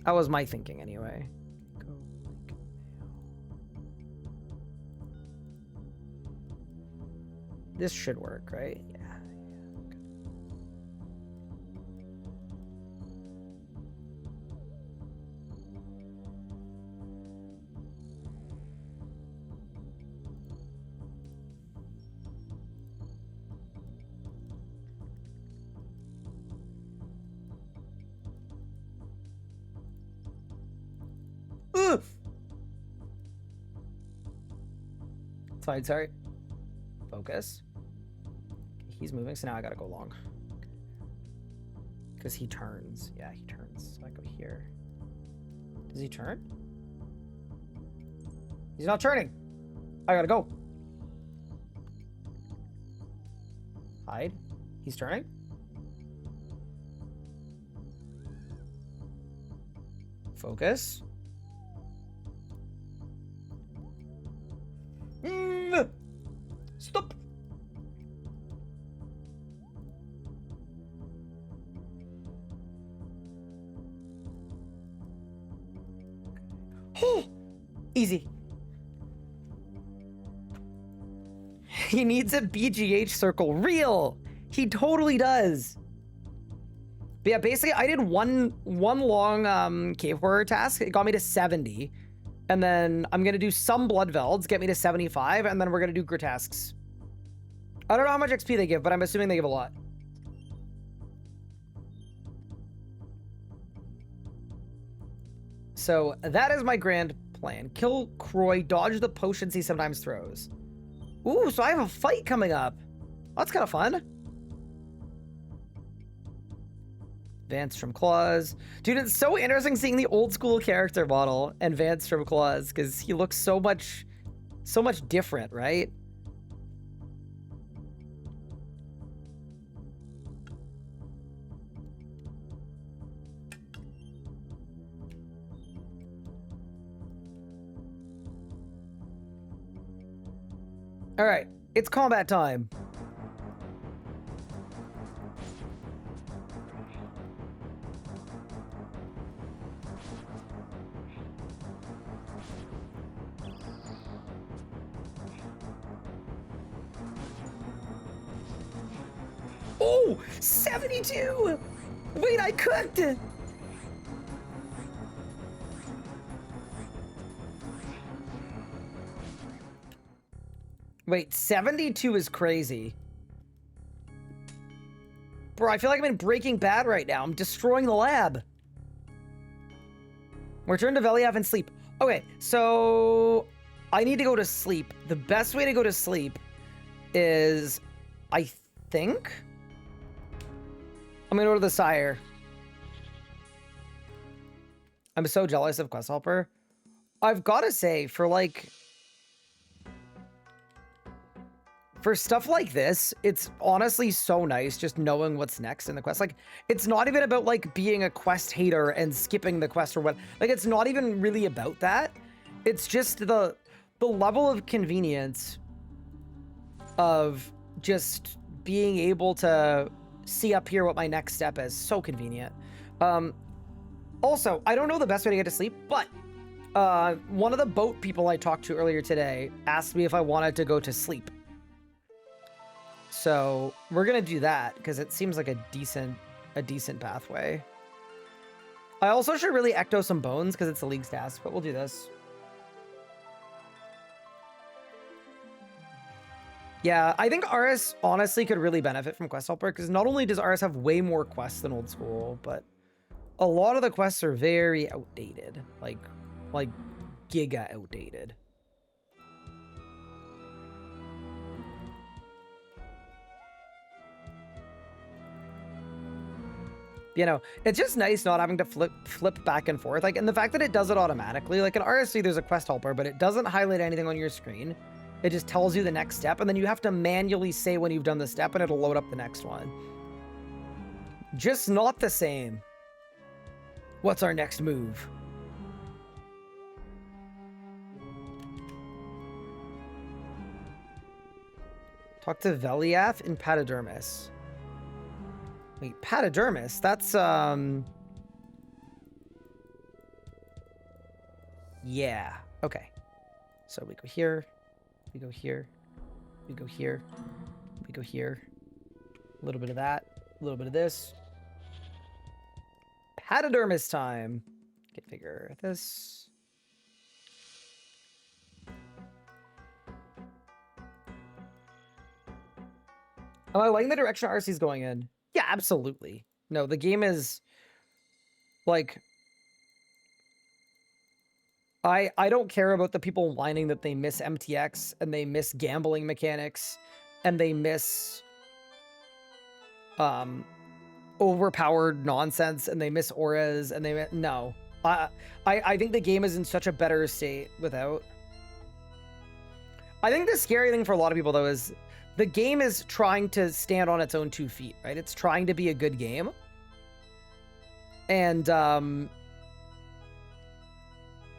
That was my thinking anyway. This should work, right? Yeah. Ugh! Fine, sorry. Focus. He's moving, so now I gotta go long. Because he turns. Yeah, he turns. So I go here. Does he turn? He's not turning. I gotta go. Hide. He's turning. Focus. Stop. Easy. He needs a BGH circle. Real. He totally does. But yeah, basically, I did one long cave horror task. It got me to 70. And then I'm going to do some blood velds, get me to 75. And then we're going to do grotesques. I don't know how much XP they give, but I'm assuming they give a lot. So that is my grand plan. Kill Croy, dodge the potions he sometimes throws. Ooh, so I have a fight coming up. That's kind of fun. Vance from Claws. Dude, it's so interesting seeing the old school character model and Vance from Claws because he looks so much different, right? All right, it's combat time. Oh, 72! Wait, I cooked! Wait, 72 is crazy. Bro, I feel like I'm in Breaking Bad right now. I'm destroying the lab. Return to Veliav and sleep. Okay, so I need to go to sleep. The best way to go to sleep is, I think, I'm gonna go to the Sire. I'm so jealous of Quest Helper. I've got to say, for stuff like this, it's honestly so nice just knowing what's next in the quest. Like, it's not even about like being a quest hater and skipping the quest or what. Like, it's not even really about that. It's just the level of convenience of just being able to see up here what my next step is. So convenient. Also, I don't know the best way to get to sleep, but one of the boat people I talked to earlier today asked me if I wanted to go to sleep. So we're gonna do that because it seems like a decent pathway. I also should really ecto some bones because it's a League's task, but we'll do this. Yeah, I think RS honestly could really benefit from Quest Helper because not only does RS have way more quests than Old School, but a lot of the quests are very outdated, like giga outdated. You know, it's just nice not having to flip back and forth. Like, and the fact that it does it automatically, like in RS3, there's a quest helper, but it doesn't highlight anything on your screen. It just tells you the next step, and then you have to manually say when you've done the step, and it'll load up the next one. Just not the same. What's our next move? Talk to Veliath in Patadermis. Wait, Patadermis? That's, yeah. Okay. So we go here. We go here. We go here. We go here. A little bit of that. A little bit of this. Patadermis time. Configure this. Am I liking the direction RC's going in? Yeah, absolutely. No, the game is like, I don't care about the people whining that they miss MTX and they miss gambling mechanics and they miss overpowered nonsense and they miss auras and they no. I think the game is in such a better state without. I think the scary thing for a lot of people though is the game is trying to stand on its own 2 feet, right? It's trying to be a good game. And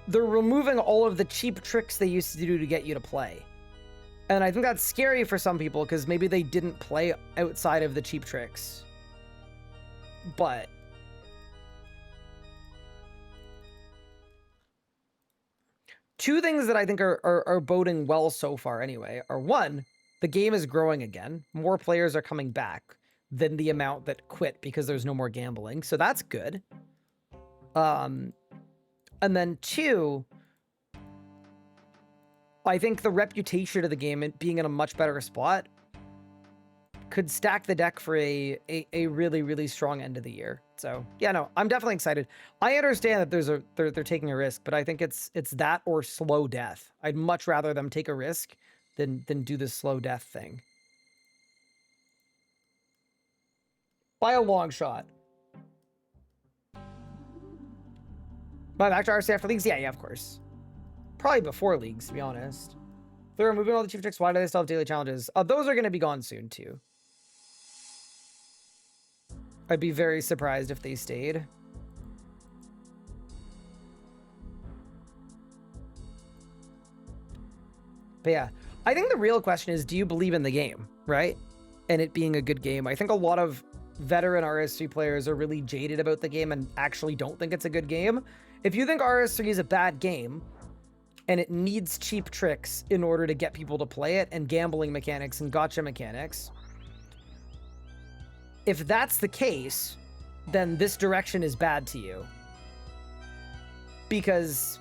they're removing all of the cheap tricks they used to do to get you to play. And I think that's scary for some people because maybe they didn't play outside of the cheap tricks. But two things that I think are boding well so far anyway are, one, the game is growing again. More players are coming back than the amount that quit because there's no more gambling. So that's good. And then two, I think the reputation of the game being in a much better spot could stack the deck for a really, really strong end of the year. So yeah, no, I'm definitely excited. I understand that they're taking a risk, but I think it's that or slow death. I'd much rather them take a risk than do the slow death thing. By a long shot. By back to RC after leagues? Yeah, of course. Probably before leagues, to be honest. They're removing all the chief tricks. Why do they still have daily challenges? Those are going to be gone soon, too. I'd be very surprised if they stayed. But yeah, I think the real question is, do you believe in the game, right? And it being a good game. I think a lot of veteran RS3 players are really jaded about the game and actually don't think it's a good game. If you think RS3 is a bad game and it needs cheap tricks in order to get people to play it and gambling mechanics and gotcha mechanics, if that's the case, then this direction is bad to you. Because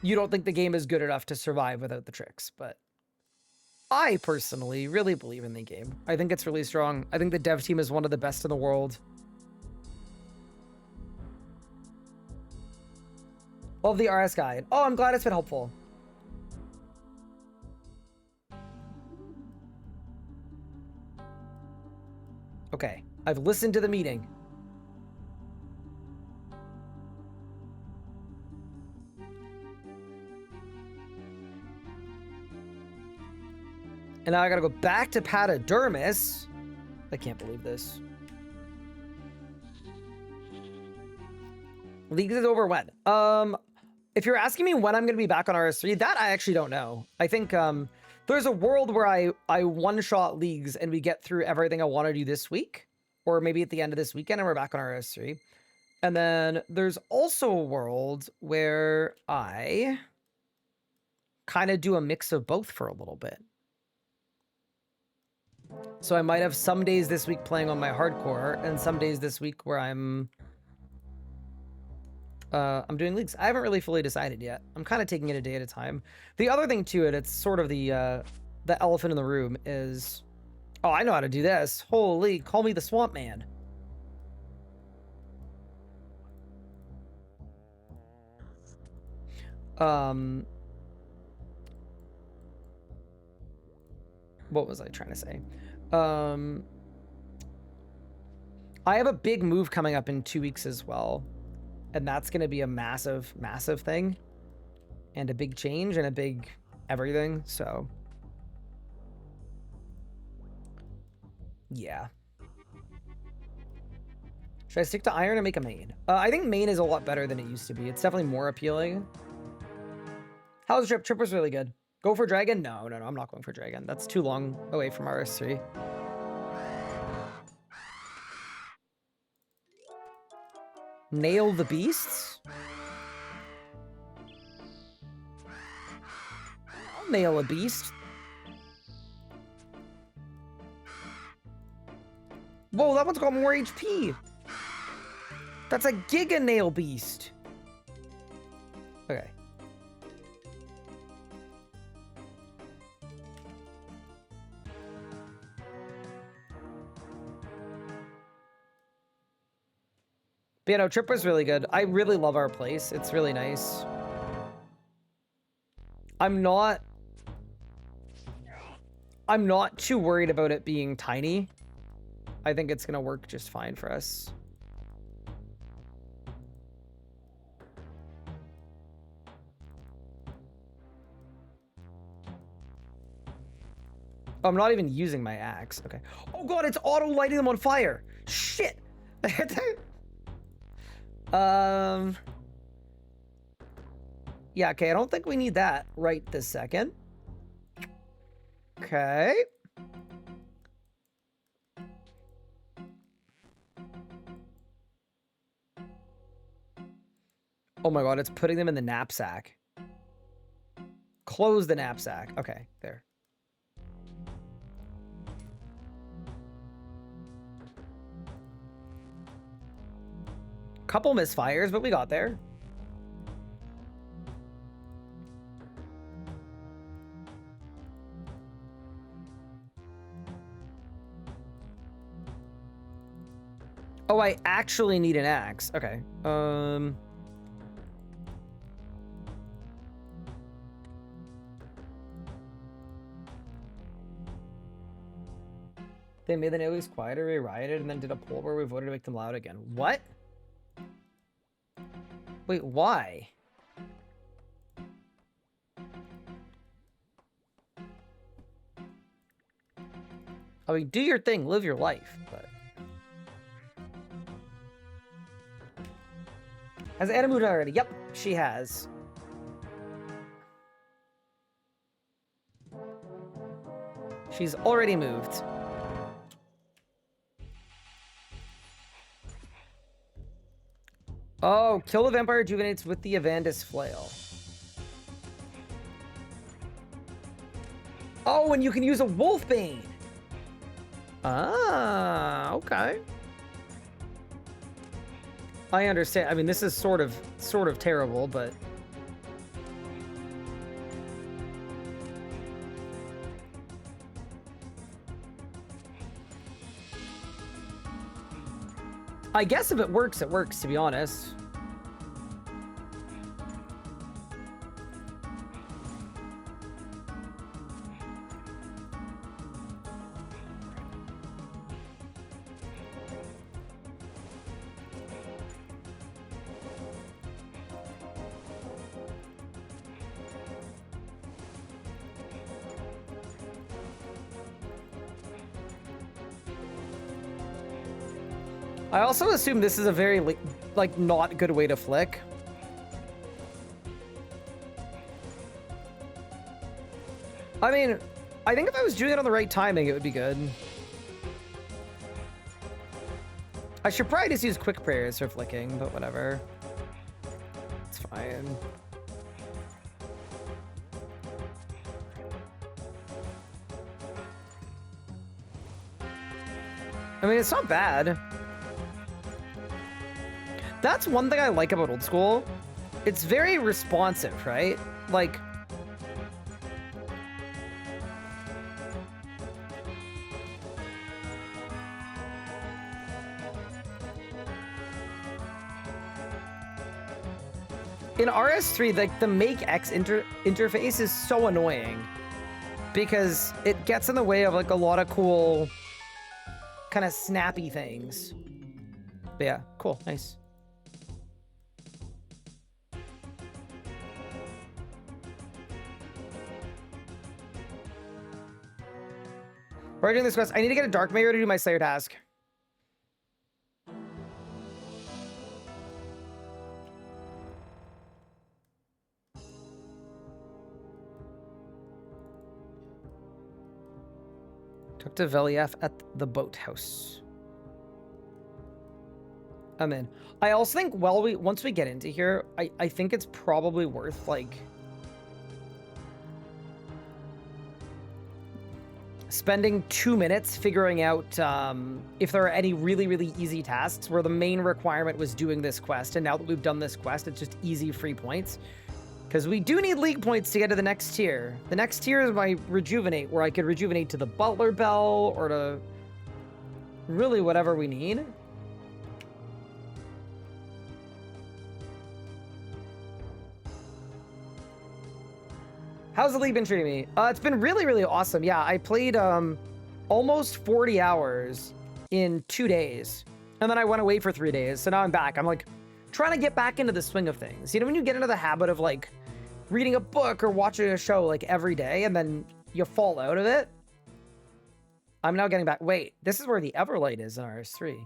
you don't think the game is good enough to survive without the tricks. But I personally really believe in the game. I think it's really strong. I think the dev team is one of the best in the world. Love the RS guide. Oh, I'm glad it's been helpful. Okay, I've listened to the meeting. And now I gotta go back to Patadermis. I can't believe this. Leagues is over when? If you're asking me when I'm gonna be back on RS3, that I actually don't know. I think there's a world where I one-shot leagues and we get through everything I want to do this week, or maybe at the end of this weekend and we're back on RS3. And then there's also a world where I kind of do a mix of both for a little bit. So I might have some days this week playing on my hardcore and some days this week where I'm doing leagues. I haven't really fully decided yet. I'm kind of taking it a day at a time. The other thing to it, it's sort of the elephant in the room is, oh, I know how to do this. Holy, call me the Swamp Man. What was I trying to say? I have a big move coming up in 2 weeks as well. And that's going to be a massive, massive thing. And a big change and a big everything. So, yeah. Should I stick to iron and make a main? I think main is a lot better than it used to be. It's definitely more appealing. How's the trip? Trip was really good. Go for dragon? No, I'm not going for dragon. That's too long away from RS3. Nail the beasts? I'll nail a beast. Whoa, that one's got more HP. That's a Giga Nail Beast. Okay. But yeah, no, Trip was really good. I really love our place. It's really nice. I'm not too worried about it being tiny. I think it's gonna work just fine for us. Oh, I'm not even using my axe. Okay. Oh god, it's auto lighting them on fire. Shit. Yeah, okay, I don't think we need that right this second. Okay. Oh my god, it's putting them in the knapsack. Close the knapsack. Okay, there. Couple misfires, but we got there. Oh, I actually need an axe. Okay. They made the noise quieter, we rioted, and then did a poll where we voted to make them loud again. What? Wait, why? I mean, do your thing, live your life, but... Has Anna moved already? Yep, she has. She's already moved. Oh, kill the vampire rejuvenates with the Avandis flail. Oh, and you can use a wolfbane. Ah, okay. I understand. I mean, this is sort of terrible, but I guess if it works, it works, to be honest. I also assume this is a very, like, not good way to flick. I mean, I think if I was doing it on the right timing, it would be good. I should probably just use quick prayers for flicking, but whatever. It's fine. I mean, it's not bad. That's one thing I like about old school. It's very responsive, right? Like, in RS3, like the make X interface is so annoying because it gets in the way of like a lot of cool kind of snappy things. But yeah, cool, nice. We're doing this quest. I need to get a Dark Mayor to do my Slayer task. Talk to Velief at the boathouse. I'm in. I also think once we get into here, I think it's probably worth like spending 2 minutes figuring out if there are any really, really easy tasks where the main requirement was doing this quest, and now that we've done this quest, it's just easy free points. Because we do need league points to get to the next tier. The next tier is my rejuvenate, where I could rejuvenate to the Butler Bell, or to really whatever we need. How's the league been treating me? It's been really, really awesome. Yeah, I played almost 40 hours in 2 days. And then I went away for 3 days. So now I'm back. I'm like trying to get back into the swing of things. You know, when you get into the habit of like reading a book or watching a show like every day and then you fall out of it. I'm now getting back. Wait, this is where the Everlight is in RS3.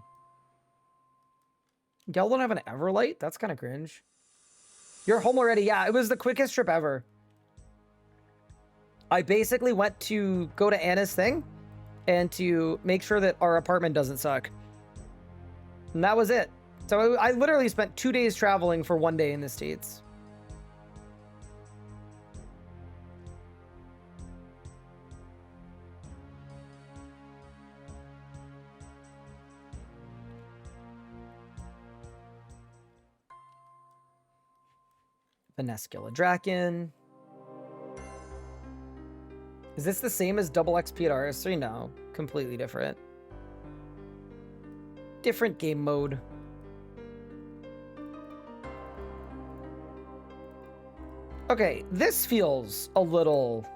Y'all don't have an Everlight? That's kind of cringe. You're home already? Yeah, it was the quickest trip ever. I basically went to go to Anna's thing and to make sure that our apartment doesn't suck. And that was it. So I literally spent 2 days traveling for 1 day in the States. Venescula Draken. Is this the same as double XP at RS3? No, completely different. Different game mode. Okay, this feels a little...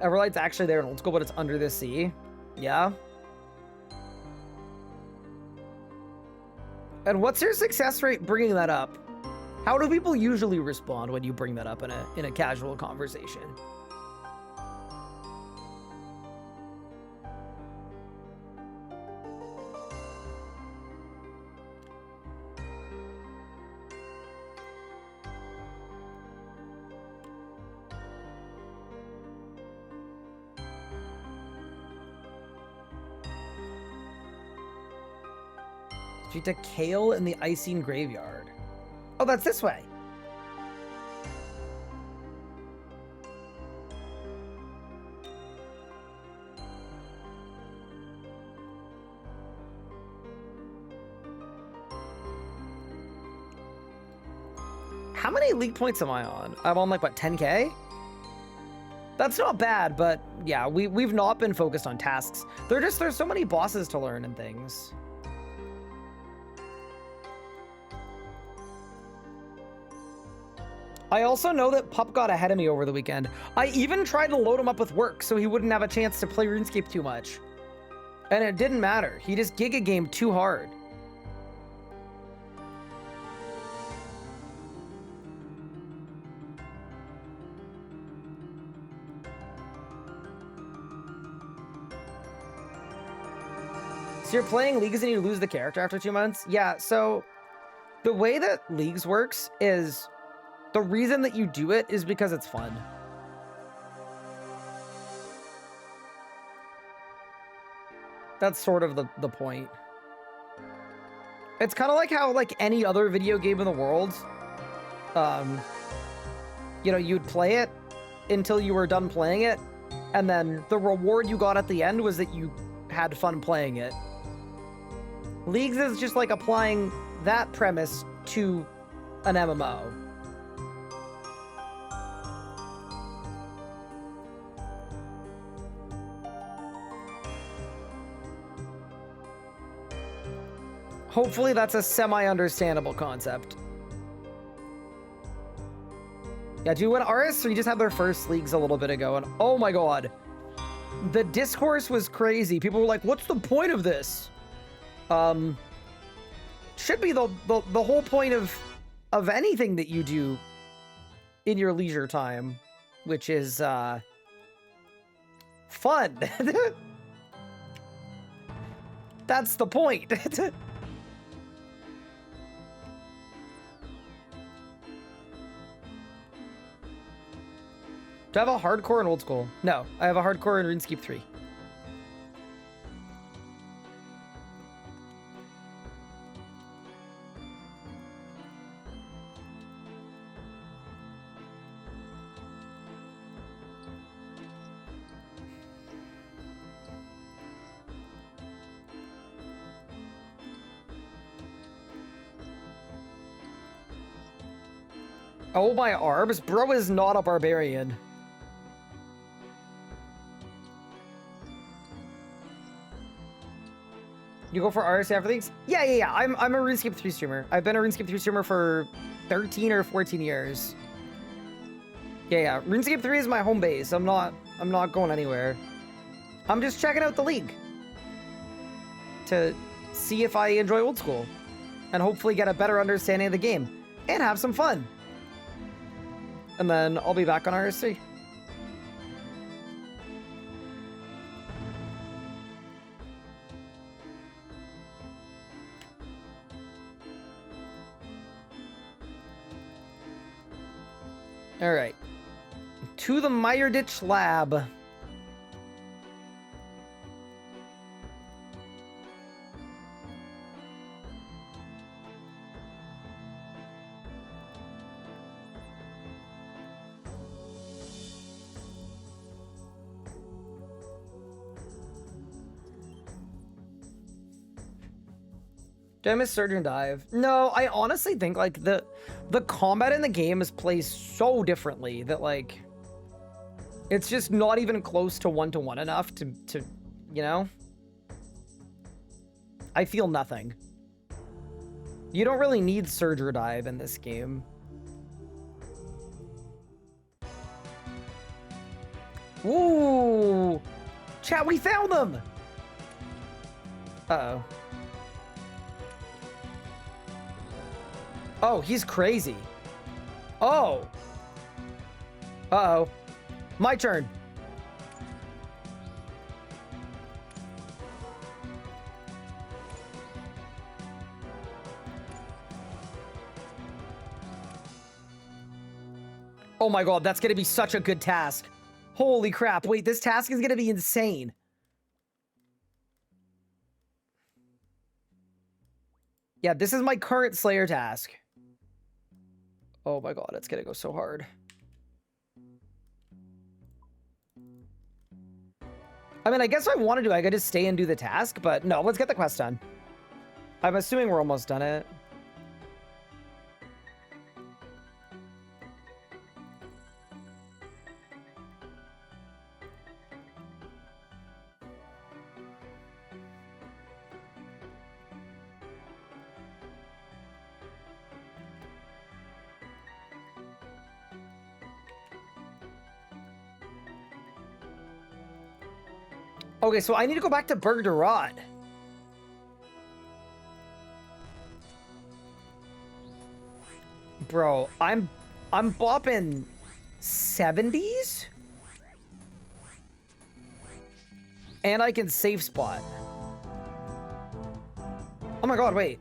Everlight's actually there in old school, but it's under the sea. Yeah. And what's your success rate bringing that up? How do people usually respond when you bring that up in a casual conversation? To Kale in the Icing Graveyard. Oh, that's this way. How many league points am I on? I'm on like, what, 10K? That's not bad, but yeah, we've not been focused on tasks. There's so many bosses to learn and things. I also know that Pup got ahead of me over the weekend. I even tried to load him up with work so he wouldn't have a chance to play RuneScape too much. And it didn't matter. He just giga gamed too hard. So you're playing Leagues and you lose the character after 2 months? Yeah, so the way that Leagues works is... The reason that you do it is because it's fun. That's sort of the point. It's kind of like how, like, any other video game in the world, you know, you'd play it until you were done playing it, and then the reward you got at the end was that you had fun playing it. Leagues is just like applying that premise to an MMO. Hopefully that's a semi-understandable concept. Yeah, dude, when RS3 just had their first leagues a little bit ago, and oh my god, the discourse was crazy. People were like, what's the point of this? Should be the whole point of anything that you do in your leisure time, which is, fun. That's the point. Do I have a hardcore in old school? No, I have a hardcore in RuneScape 3. Oh my arbs, bro is not a barbarian. You go for RS after things? Yeah. I'm a RuneScape 3 streamer. I've been a RuneScape 3 streamer for 13 or 14 years. Yeah. RuneScape 3 is my home base. I'm not going anywhere. I'm just checking out the league to see if I enjoy old school and hopefully get a better understanding of the game and have some fun. And then I'll be back on RS3. All right, to the Meyerditch lab. Do I miss Surge and Dive? No, I honestly think like the combat in the game is placed so differently that like it's just not even close to one enough to you know? I feel nothing. You don't really need Surge or Dive in this game. Ooh! Chat, we found them! Uh-oh. Oh, he's crazy. Oh! Uh-oh. My turn. Oh my god, that's gonna be such a good task. Holy crap. Wait, this task is gonna be insane. Yeah, this is my current Slayer task. Oh my god, it's gonna go so hard. I mean, I guess if I want to do it, I could just stay and do the task, but no, let's get the quest done. I'm assuming we're almost done it. Okay, so I need to go back to Bergderot. Bro, I'm bopping 70s? And I can safe spot. Oh my god, wait.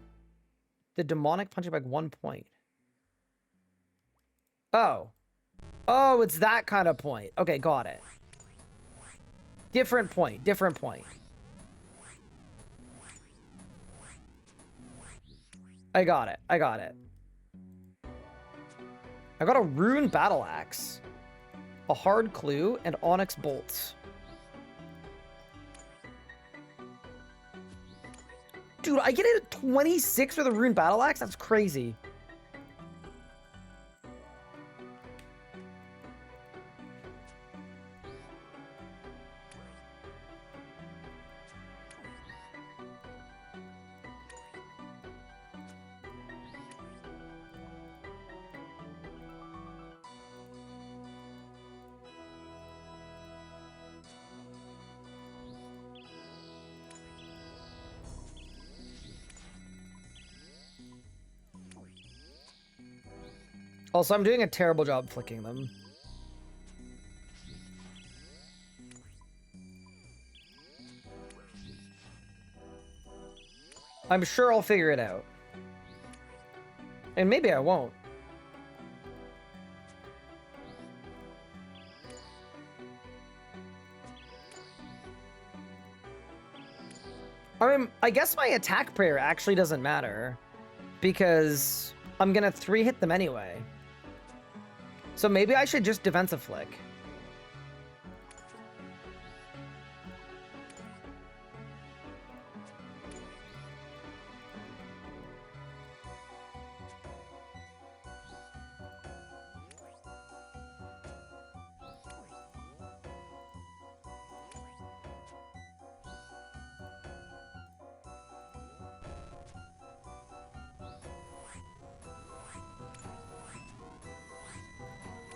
The demonic punching back 1 point. Oh. Oh, it's that kind of point. Okay, got it. Different point, different point. I got it, I got it. I got a Rune battle axe, a hard clue, and onyx bolts. Dude, I get it at 26 for the Rune battle axe? That's crazy. Also, I'm doing a terrible job flicking them. I'm sure I'll figure it out. And maybe I won't. I mean, I guess my attack prayer actually doesn't matter because I'm gonna 3-hit them anyway. So maybe I should just defensive flick.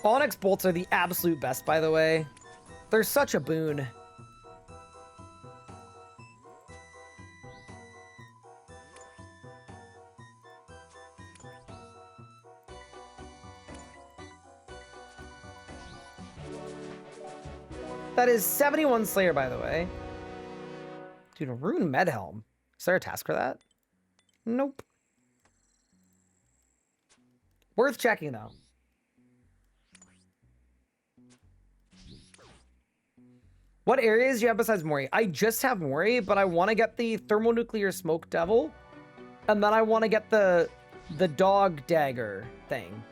Onyx bolts are the absolute best, by the way. They're such a boon. That is 71 Slayer, by the way. Dude, a Rune Medhelm. Is there a task for that? Nope. Worth checking, though. What areas do you have besides Mori? I just have Mori, but I want to get the thermonuclear smoke devil, and then I want to get the dog dagger thing.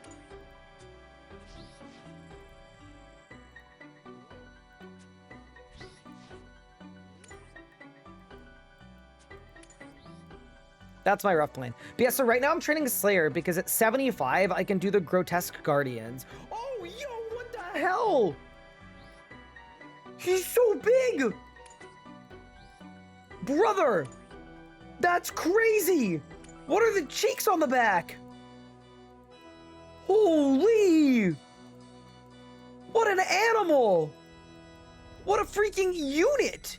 That's my rough plan. But yeah, so right now I'm training Slayer because at 75, I can do the Grotesque Guardians. Oh, yo, what the hell? He's so big! Brother! That's crazy! What are the cheeks on the back? Holy! What an animal! What a freaking unit!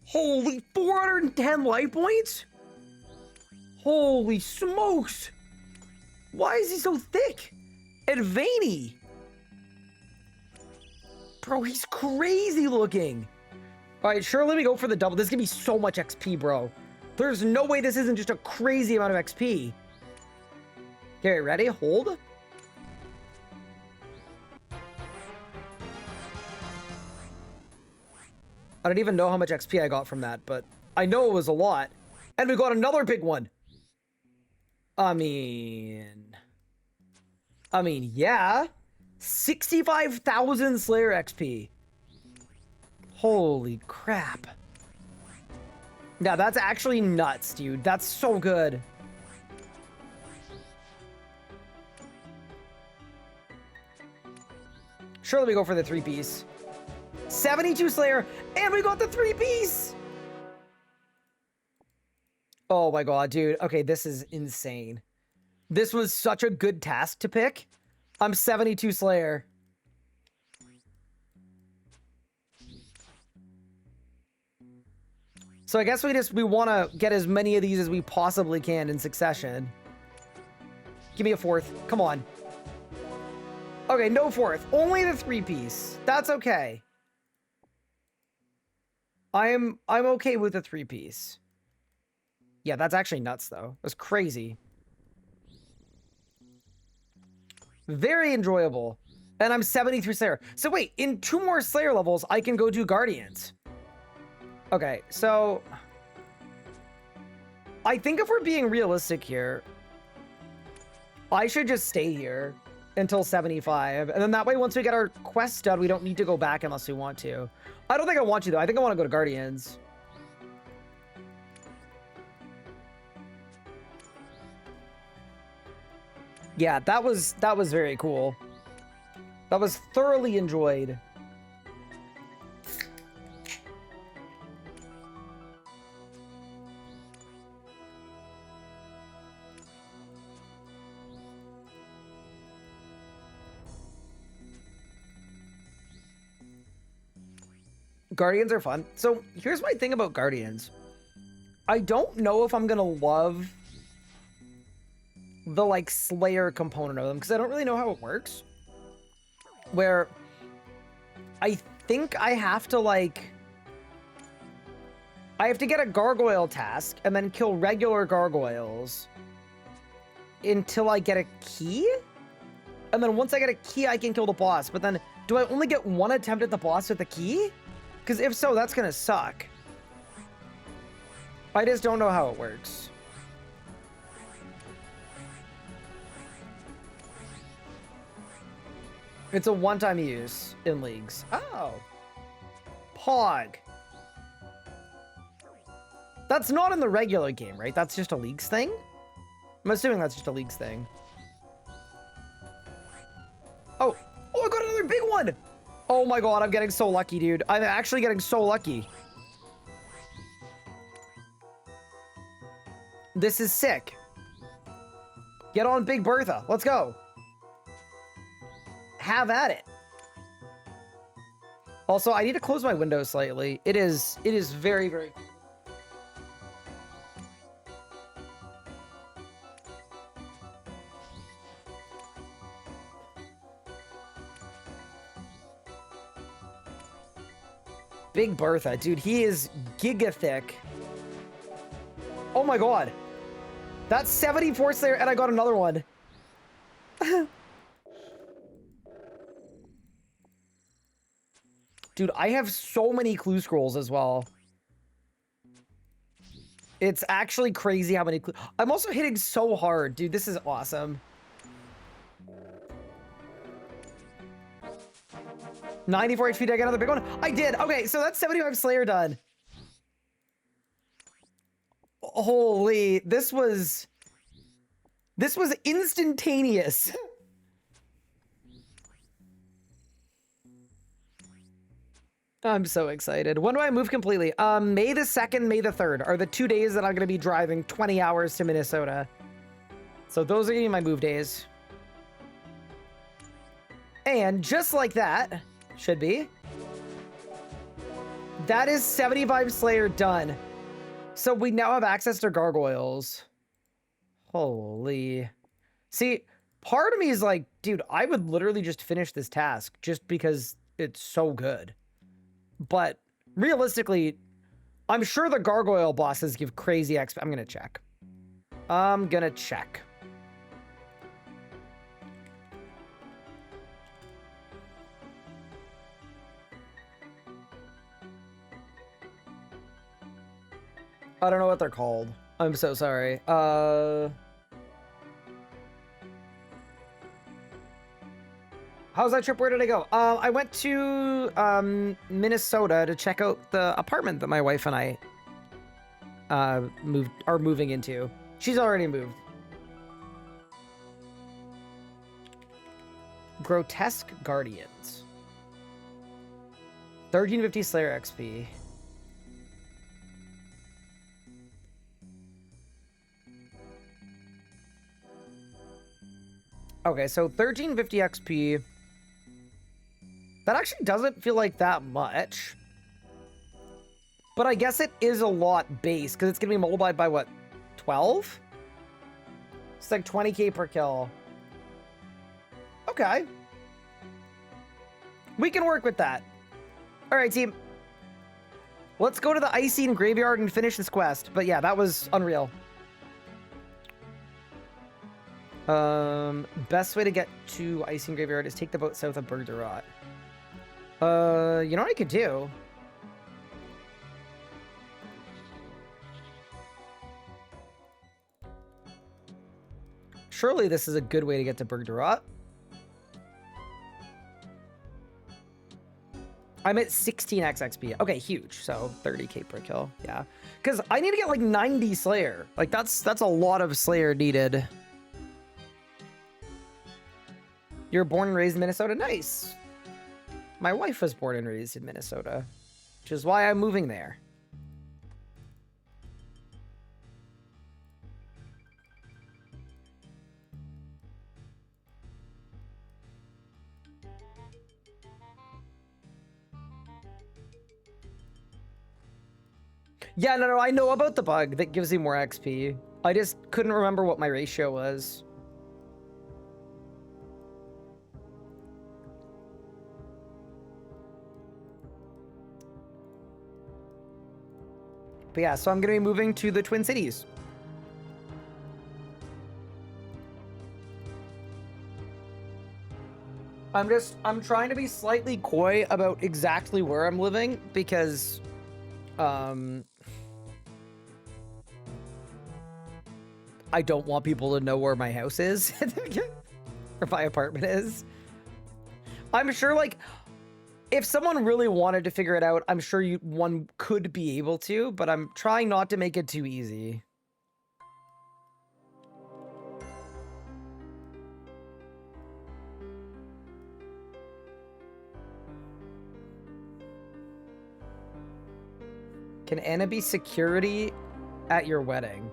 Holy 410 life points? Holy smokes! Why is he so thick and veiny? Bro, he's crazy looking. All right, sure, let me go for the double. This is gonna be so much XP, bro. There's no way this isn't just a crazy amount of XP. Okay, ready? Hold. I don't even know how much XP I got from that, but I know it was a lot. And we got another big one. I mean, yeah. 65,000 Slayer XP. Holy crap. Yeah, that's actually nuts, dude. That's so good. Sure, let me go for the 3-piece. 72 Slayer, and we got the 3-piece! Oh my god, dude. Okay, this is insane. This was such a good task to pick. I'm 72 Slayer. So I guess we want to get as many of these as we possibly can in succession. Give me a 4th. Come on. Okay, no 4th. Only the 3-piece. That's okay. I'm okay with the 3-piece. Yeah, that's actually nuts, though. It was crazy. Very enjoyable. And I'm 73 Slayer. So wait, in 2 more Slayer levels, I can go do Guardians. Okay, so... I think if we're being realistic here, I should just stay here until 75. And then that way, once we get our quest done, we don't need to go back unless we want to. I don't think I want to, though. I think I want to go to Guardians. Yeah, that was very cool. That was thoroughly enjoyed. Guardians are fun. So here's my thing about Guardians. I don't know if I'm gonna love the like Slayer component of them because I don't really know how it works. Where I think I have to get a gargoyle task and then kill regular gargoyles until I get a key. And then once I get a key, I can kill the boss. But then do I only get 1 attempt at the boss with the key? Because if so, that's gonna suck. I just don't know how it works. It's a one-time use in leagues. Oh. Pog. That's not in the regular game, right? That's just a leagues thing? I'm assuming that's just a leagues thing. Oh. Oh, I got another big one! Oh my god, I'm getting so lucky, dude. I'm actually getting so lucky. This is sick. Get on Big Bertha. Let's go. Have at it. Also, I need to close my window slightly. It is very, very... Big Bertha, dude, he is giga thick. Oh my god. That's 74 Slayer, and I got another one. Dude, I have so many clue scrolls as well. It's actually crazy how many I'm also hitting so hard, dude. This is awesome. 94 HP, did I get another big one? I did. Okay, so that's 75 Slayer done. Holy, this was instantaneous. I'm so excited. When do I move completely? May the 2nd, May the 3rd are the 2 days that I'm going to be driving 20 hours to Minnesota. So those are going to be my move days. And just like that, should be, that is 75 Slayer done. So we now have access to gargoyles. Holy. See, part of me is like, dude, I would literally just finish this task just because it's so good. But realistically, I'm sure the gargoyle bosses give crazy XP. I'm gonna check. I don't know what they're called. I'm so sorry. How's that trip? Where did I go? I went to Minnesota to check out the apartment that my wife and I are moving into. She's already moved. Grotesque Guardians. 1350 Slayer XP. Okay, so 1350 XP. That actually doesn't feel like that much. But I guess it is a lot base, because it's going to be multiplied by, what, 12? It's like 20k per kill. Okay. We can work with that. All right, team. Let's go to the Icing Graveyard and finish this quest. But yeah, that was unreal. Best way to get to Icing Graveyard is take the boat south of Bergderot. You know what I could do? Surely this is a good way to get to Bergderot. I'm at 16x XP. Okay, huge. So 30k per kill. Yeah. Because I need to get like 90 Slayer. Like that's a lot of Slayer needed. You're born and raised in Minnesota? Nice. My wife was born and raised in Minnesota, which is why I'm moving there. Yeah, no, I know about the bug that gives you more XP. I just couldn't remember what my ratio was. But yeah, so I'm going to be moving to the Twin Cities. I'm trying to be slightly coy about exactly where I'm living because, I don't want people to know where my house is or my apartment is. I'm sure, like, if someone really wanted to figure it out, I'm sure one could be able to, but I'm trying not to make it too easy. Can Anna be security at your wedding?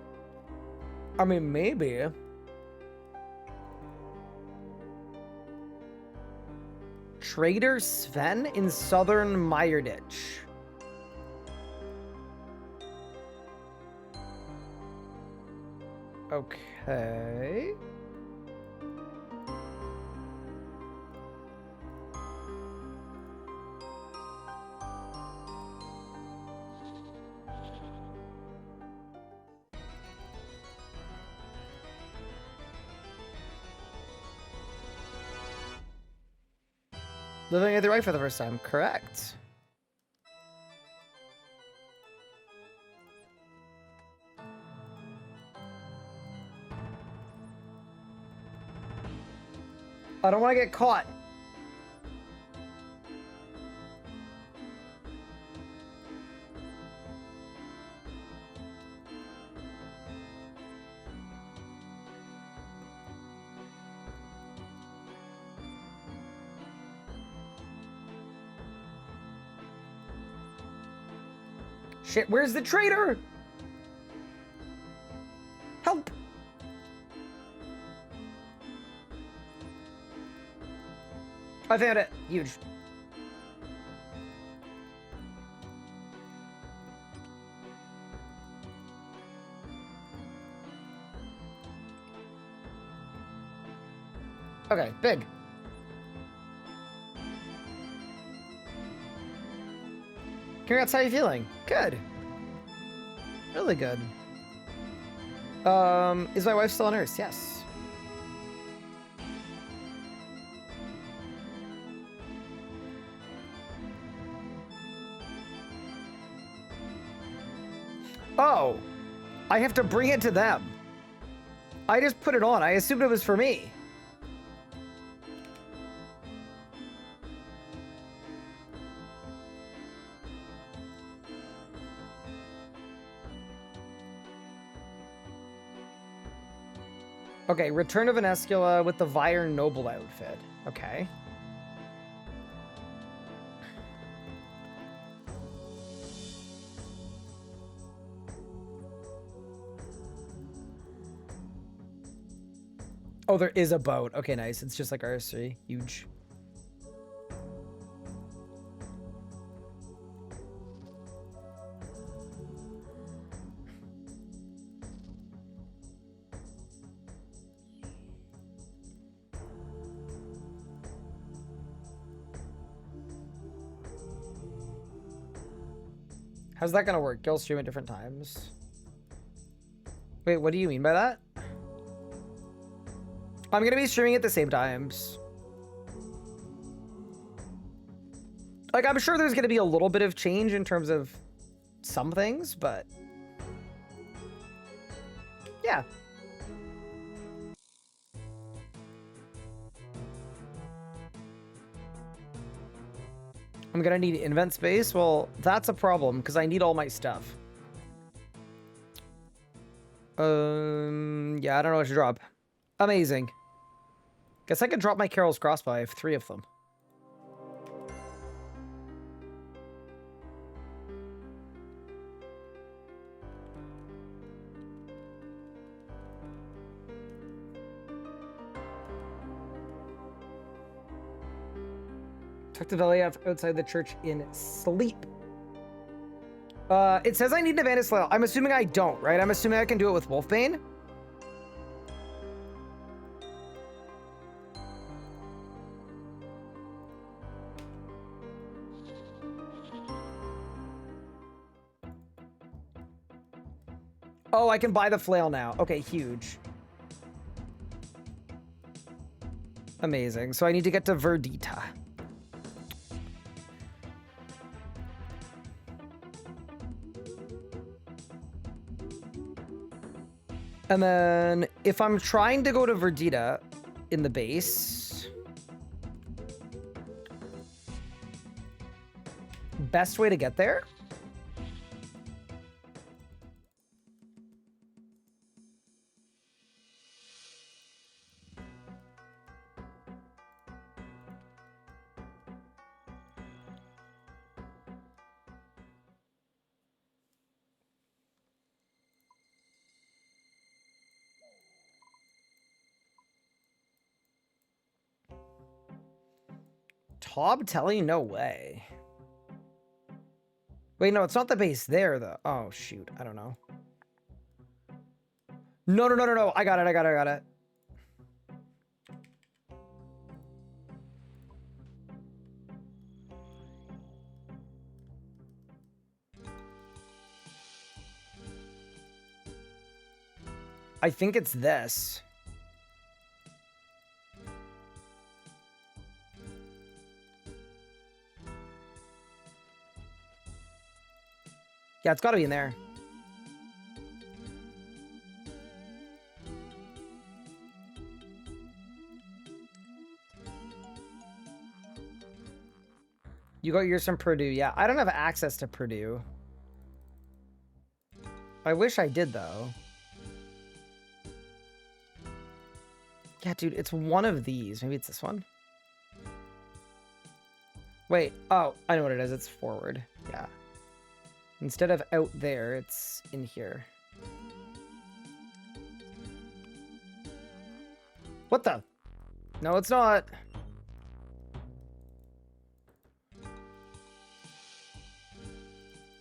I mean, maybe. Trader Sven in southern Meyerditch. Okay. Living at the right for the first time. Correct. I don't want to get caught. Shit, where's the traitor? Help! I found it. Huge. Okay, big. Congrats, how you feeling? Good. Really good. Is my wife still a nurse? Yes. Oh, I have to bring it to them. I just put it on. I assumed it was for me. Okay, Return of an Escula with the Vire Noble outfit. Okay. Oh, there is a boat. Okay, nice. It's just like RS3. Huge. How's that gonna work? You'll stream at different times. Wait, what do you mean by that? I'm gonna be streaming at the same times. Like, I'm sure there's gonna be a little bit of change in terms of some things, but yeah. I'm gonna need invent space. Well, that's a problem because I need all my stuff. Yeah, I don't know what to drop. Amazing. Guess I could drop my Carol's crossbow. I have 3 of them. Tuck the belly out outside the church in sleep. It says I need an Advantage Flail. I'm assuming I don't, right? I'm assuming I can do it with Wolfbane. Oh, I can buy the flail now. Okay, huge. Amazing. So I need to get to Verdita. And then if I'm trying to go to Verdita in the base, best way to get there? Tob Telly? No way. Wait, no, it's not the base there, though. Oh, shoot. I don't know. No, no, no, no, no. I got it. I got it. I got it. I think it's this. Yeah, it's got to be in there. You got yours from Purdue. Yeah, I don't have access to Purdue. I wish I did, though. Yeah, dude, it's one of these. Maybe it's this one. Wait. Oh, I know what it is. It's forward. Yeah. Instead of out there, it's in here. What the? No, it's not.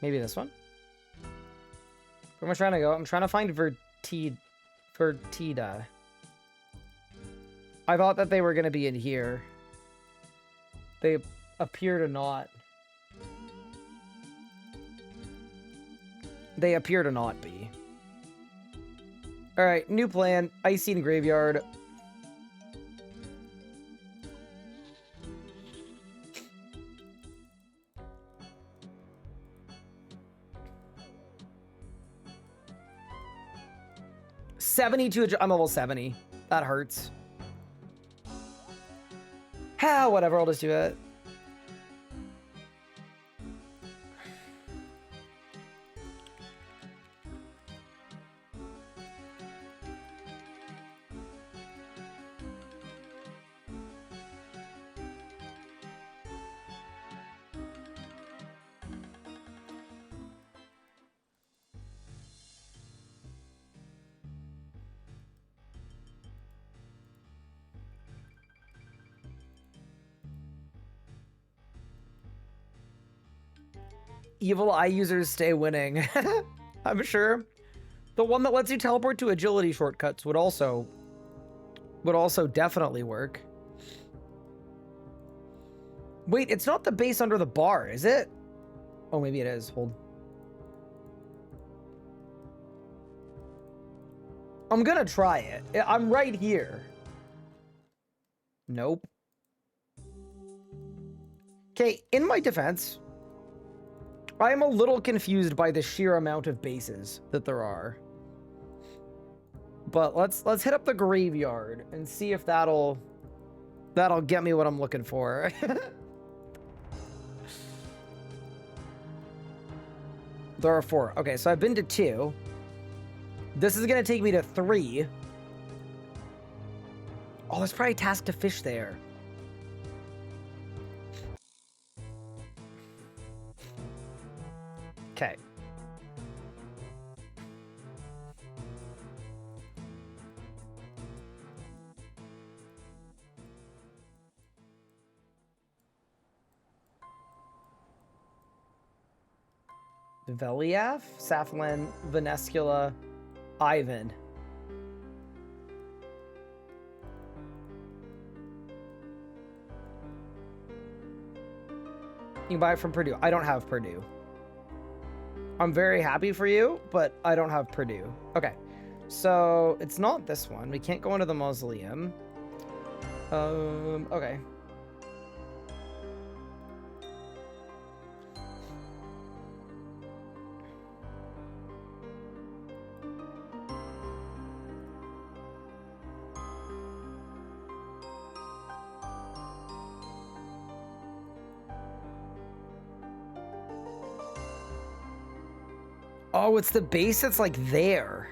Maybe this one? Where am I trying to go? I'm trying to find Vertida. I thought that they were going to be in here. They appear to not. They appear to not be. Alright, new plan. Icy Graveyard. I'm level 70. That hurts. Ah, whatever, I'll just do it. Evil eye users stay winning. I'm sure. The one that lets you teleport to agility shortcuts would also definitely work. Wait, it's not the base under the bar, is it? Oh, maybe it is. Hold. I'm gonna try it. I'm right here. Nope. Okay, in my defense, I am a little confused by the sheer amount of bases that there are. But let's hit up the graveyard and see if that'll get me what I'm looking for. There are 4. Okay, so I've been to 2. This is gonna take me to 3. Oh, there's probably a task to fish there. Okay. Veliath, Saflan, Venescula, Ivan. You can buy it from Purdue. I don't have Purdue. I'm very happy for you, but I don't have Purdue. Okay, so it's not this one. We can't go into the mausoleum. Okay. Oh, it's the base that's like there.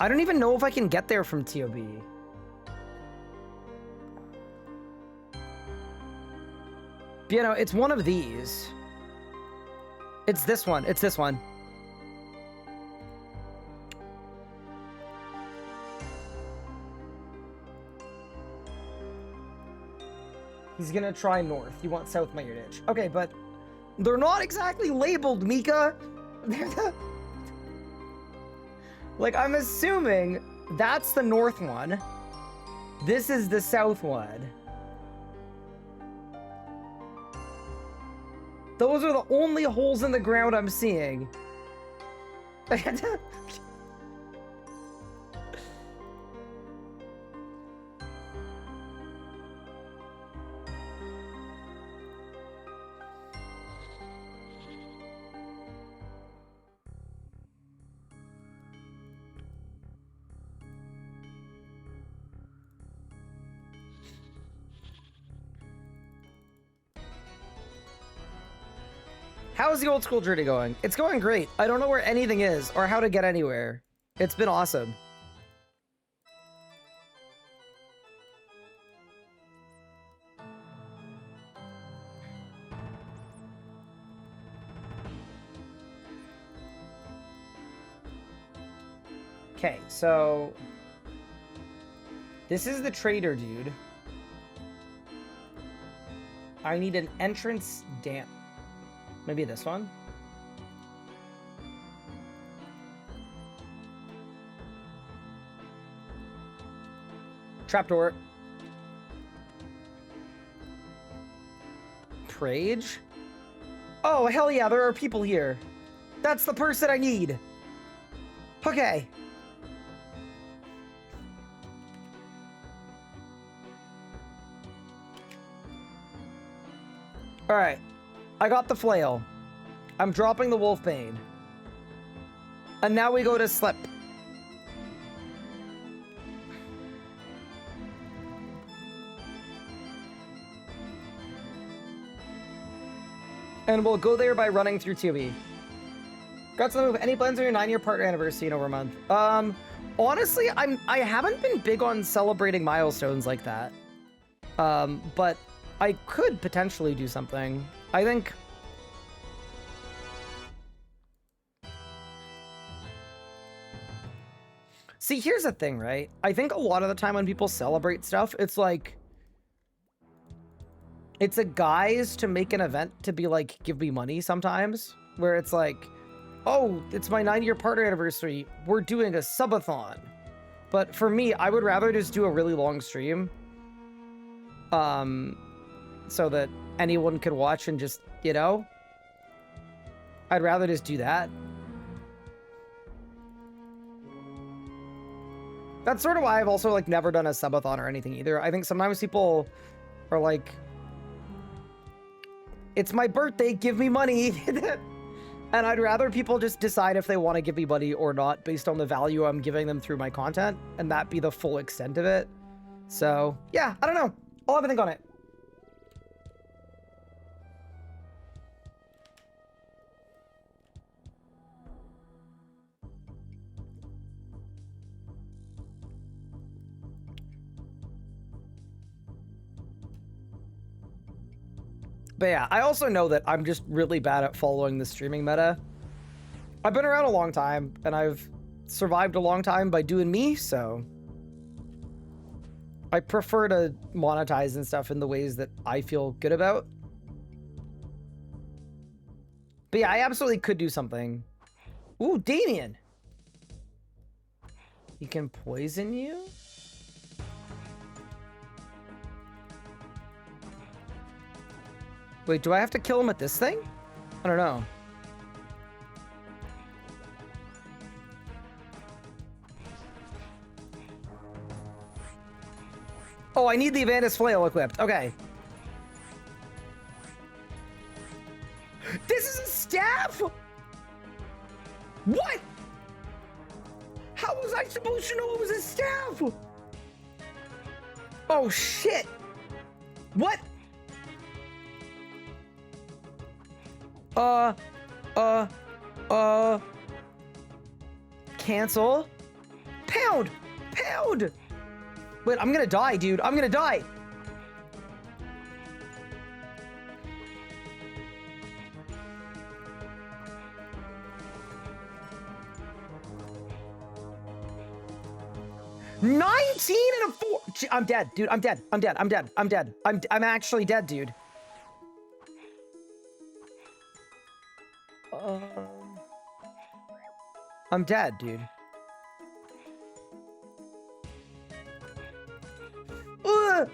I don't even know if I can get there from TOB. But, you know, it's one of these. It's this one. It's this one. He's gonna try north. You want south, Mayor Ditch. Okay, but they're not exactly labeled, Mika. Like, I'm assuming that's the north one. This is the south one. Those are the only holes in the ground I'm seeing. How's the old school journey going? It's going great. I don't know where anything is or how to get anywhere. It's been awesome. Okay, so this is the trader dude. I need an entrance damp. Maybe this one? Trapdoor. Prage? Oh, hell yeah, there are people here. That's the person I need. Okay. Alright. I got the flail. I'm dropping the wolfbane. And now we go to slip. And we'll go there by running through TOB. Got to the move. Any plans on your 9-year partner anniversary in over a month? Honestly, I haven't been big on celebrating milestones like that. But I could potentially do something. I think... See, here's the thing, right? I think a lot of the time when people celebrate stuff, it's like... It's a guise to make an event to be like, give me money sometimes. Where it's like, oh, it's my 9-year partner anniversary. We're doing a subathon. But for me, I would rather just do a really long stream. So that anyone could watch and just, you know. I'd rather just do that. That's sort of why I've also like never done a subathon or anything either. I think sometimes people are like, it's my birthday, give me money. And I'd rather people just decide if they want to give me money or not based on the value I'm giving them through my content, and that be the full extent of it. So, yeah, I don't know. I'll have a think on it. But yeah, I also know that I'm just really bad at following the streaming meta. I've been around a long time, and I've survived a long time by doing me, so... I prefer to monetize and stuff in the ways that I feel good about. But yeah, I absolutely could do something. Ooh, Damien! He can poison you? Wait, do I have to kill him at this thing? I don't know. Oh, I need the Avantis Flail equipped. Okay. This is a staff? What? How was I supposed to know it was a staff? Oh, shit. What? Cancel. Pound! Pound! Wait, I'm gonna die, dude. I'm gonna die. $19 and a 4. I'm dead, dude. I'm dead. I'm dead. I'm dead. I'm dead. I'm actually dead, dude. I'm dead, dude. Ugh!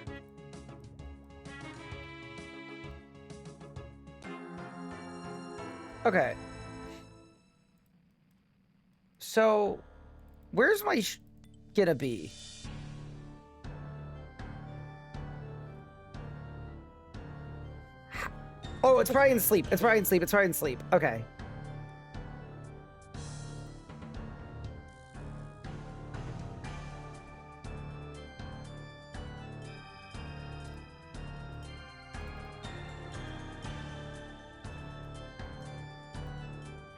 Okay. So, where's my gonna be? Oh, it's probably in sleep. It's probably in sleep. It's probably in sleep. Okay.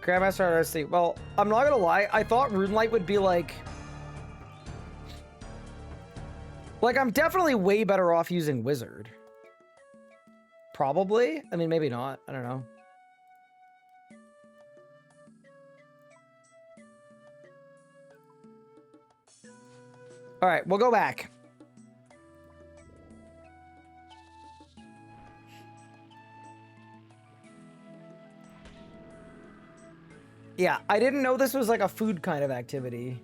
Grandmaster RS3. Well, I'm not gonna lie. I thought Rune Light would be like... Like, I'm definitely way better off using Wizard. Probably. I mean, maybe not. I don't know. All right, we'll go back. Yeah, I didn't know this was like a food kind of activity.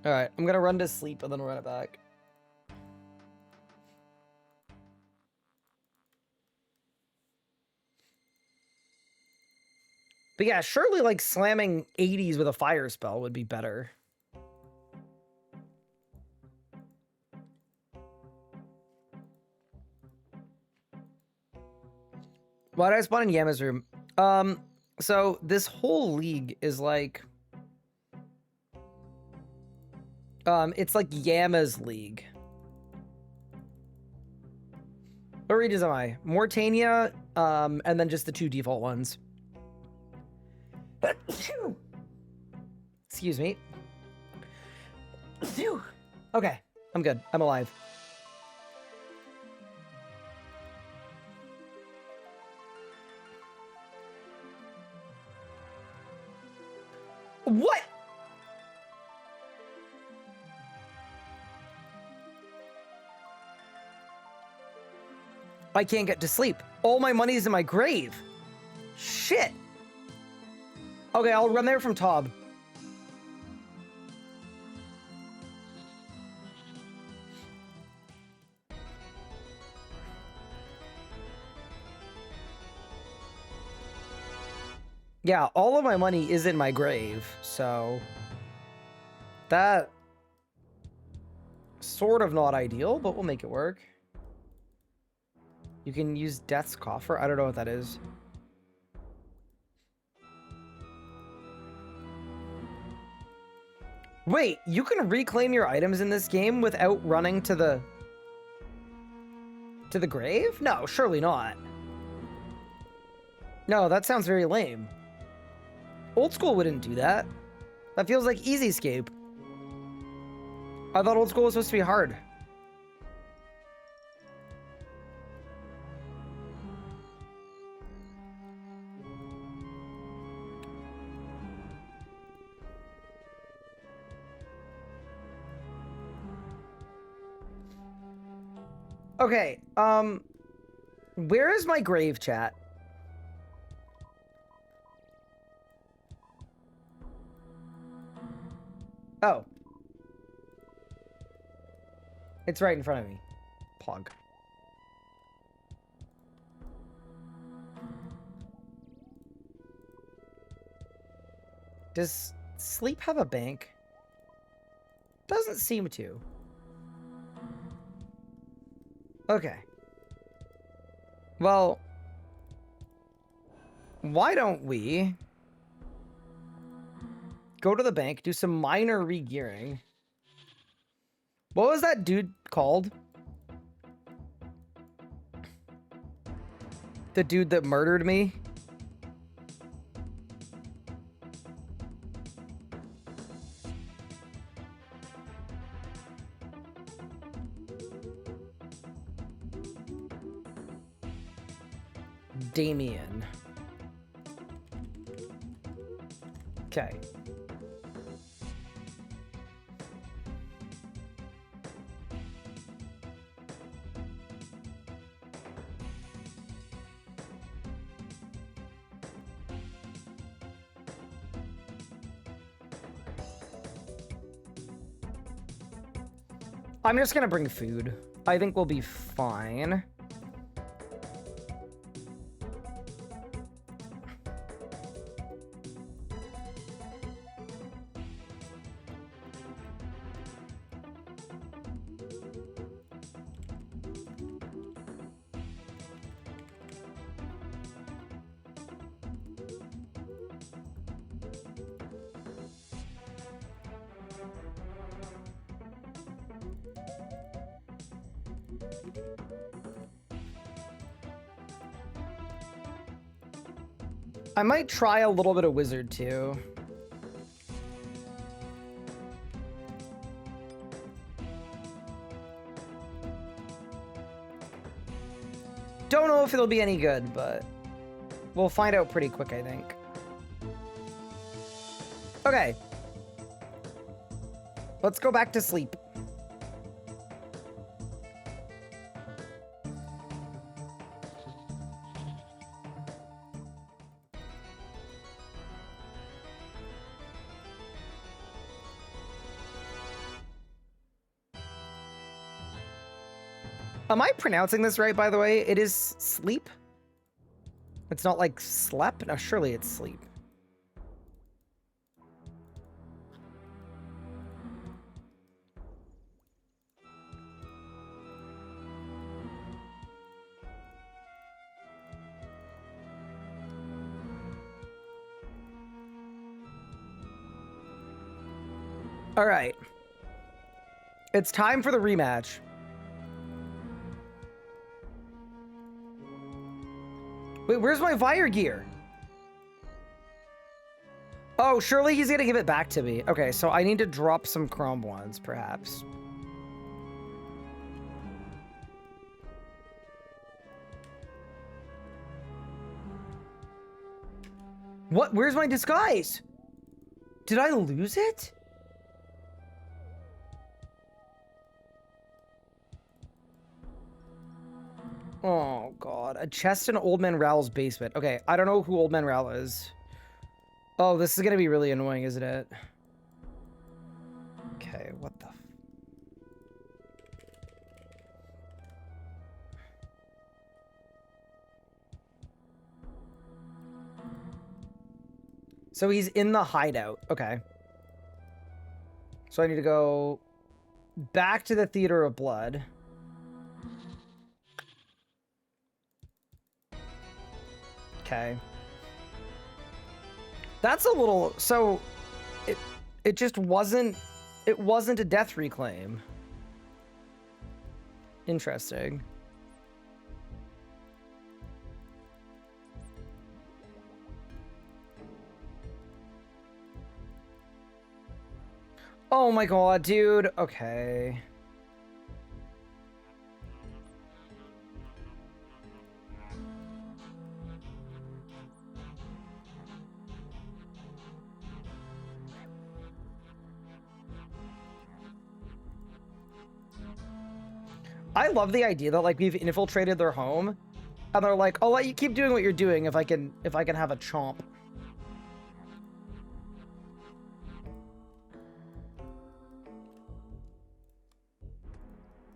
All right, I'm gonna run to sleep and then run it back. But yeah, surely like slamming 80s with a fire spell would be better. Why did I spawn in Yama's room? So this whole league is like... it's like Yama's league. What regions am I? Mortania, and then just the 2 default ones. Excuse me. Okay, I'm good. I'm alive. What? I can't get to sleep. All my money's in my grave. Shit. Okay, I'll run there from Tob. Yeah, all of my money is in my grave, so... that... sort of not ideal, but we'll make it work. You can use Death's Coffer? I don't know what that is. Wait, you can reclaim your items in this game without running to the grave? No, surely not. No, that sounds very lame. Old school wouldn't do that. That feels like easy escape. I thought old school was supposed to be hard. Okay, where is my grave, chat? Oh. It's right in front of me. Pog. Does sleep have a bank? Doesn't seem to. Okay. Well, why don't we go to the bank, do some minor regearing. What was that dude called? The dude that murdered me? Damien. Okay. I'm just gonna bring food. I think we'll be fine. I might try a little bit of wizard too. Don't know if it'll be any good, but we'll find out pretty quick, I think. Okay. Let's go back to sleep. Am I pronouncing this right, by the way? It is sleep? It's not like slept? No, surely it's sleep. All right. It's time for the rematch. Wait, where's my Fire gear? Oh, surely he's gonna give it back to me. Okay, so I need to drop some chrome ones, perhaps. What? Where's my disguise? Did I lose it? Oh, God. A chest in Old Man Rowell's basement. Okay, I don't know who Old Man Rowell is. Oh, this is gonna be really annoying, isn't it? Okay, what the... So he's in the hideout. Okay. So I need to go back to the Theater of Blood. Okay. That's a little... So it just wasn't... It wasn't a death reclaim. Interesting. Oh my god, dude. Okay. I love the idea that like we've infiltrated their home and they're like, I'll let you keep doing what you're doing if I can have a chomp.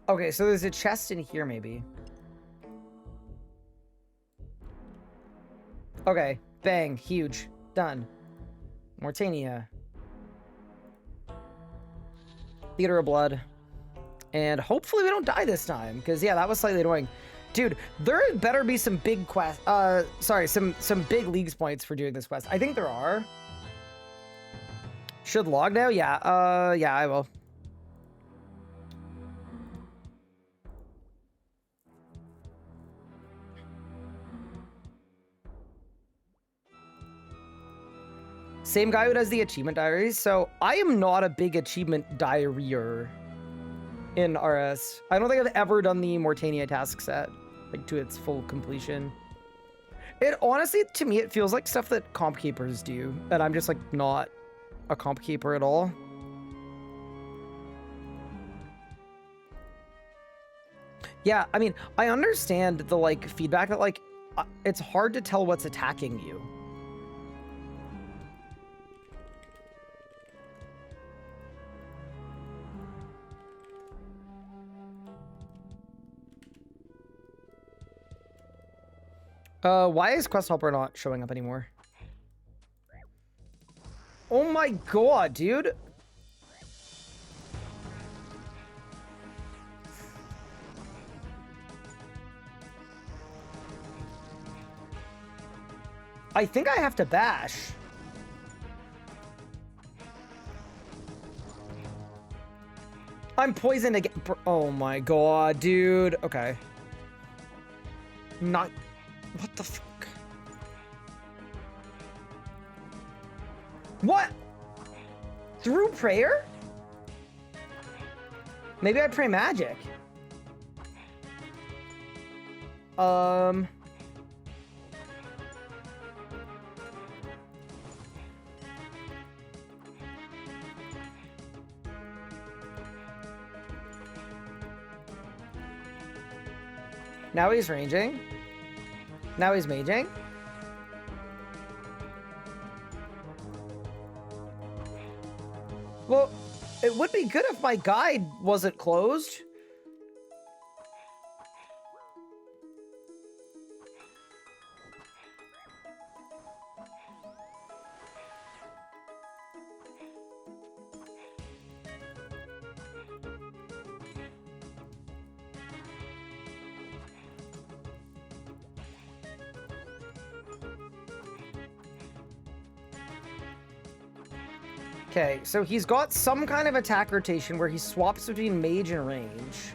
Okay, so there's a chest in here, maybe. Okay, bang, huge, done. Mortania. Theater of Blood. And hopefully we don't die this time, because yeah, that was slightly annoying. Dude, there better be some big quest, sorry, some big leagues points for doing this quest. I think there are. Should log now? Yeah, yeah, I will. Same guy who does the achievement diaries. So I am not a big achievement diaryer in RS. I don't think I've ever done the Mortania task set, like to its full completion. It honestly, to me, it feels like stuff that comp keepers do, and I'm just like not a comp keeper at all. Yeah, I mean, I understand the like feedback that like it's hard to tell what's attacking you. Why is Quest Helper not showing up anymore? Oh my god, dude. I think I have to bash. I'm poisoned again. Oh my god, dude. Okay. Not... What the fuck? What? Through prayer? Maybe I pray magic. Now he's ranging. Now he's maging. Well, it would be good if my guide wasn't closed. Okay, so he's got some kind of attack rotation where he swaps between mage and range.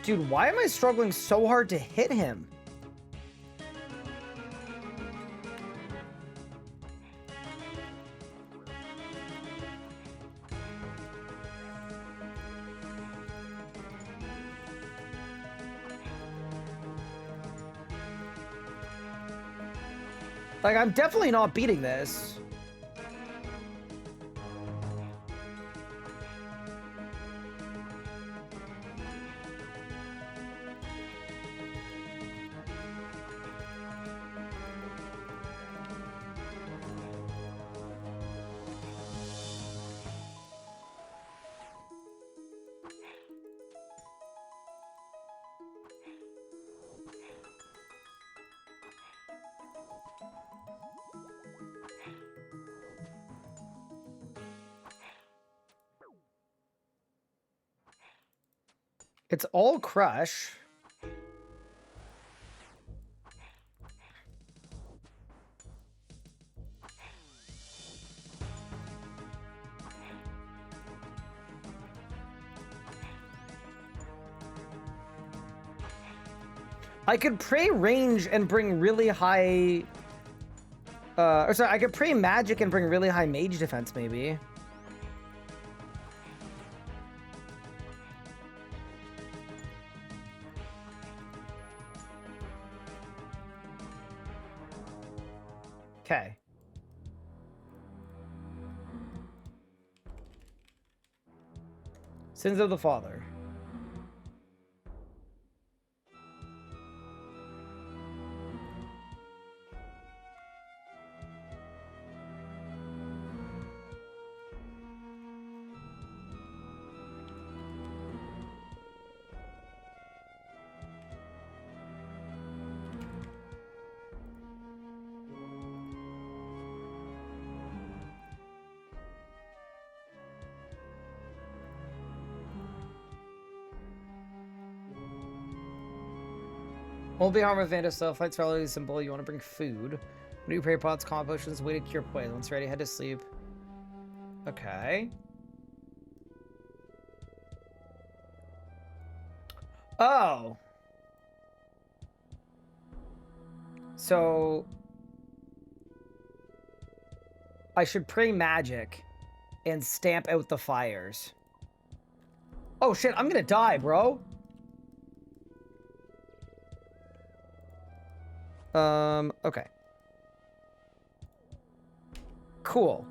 Dude, why am I struggling so hard to hit him? Like, I'm definitely not beating this. It's all crush. I could pray range and bring really high... or sorry, I could pray magic and bring really high mage defense, maybe. Okay. Sins of the Father. Won't be harmed with Vanda stuff. Fight's relatively simple. You want to bring food. New prayer pots, calm potions, way to cure poison. Once ready, head to sleep. Okay. Oh. So I should pray magic and stamp out the fires. Oh shit, I'm gonna die, bro. Okay. Cool.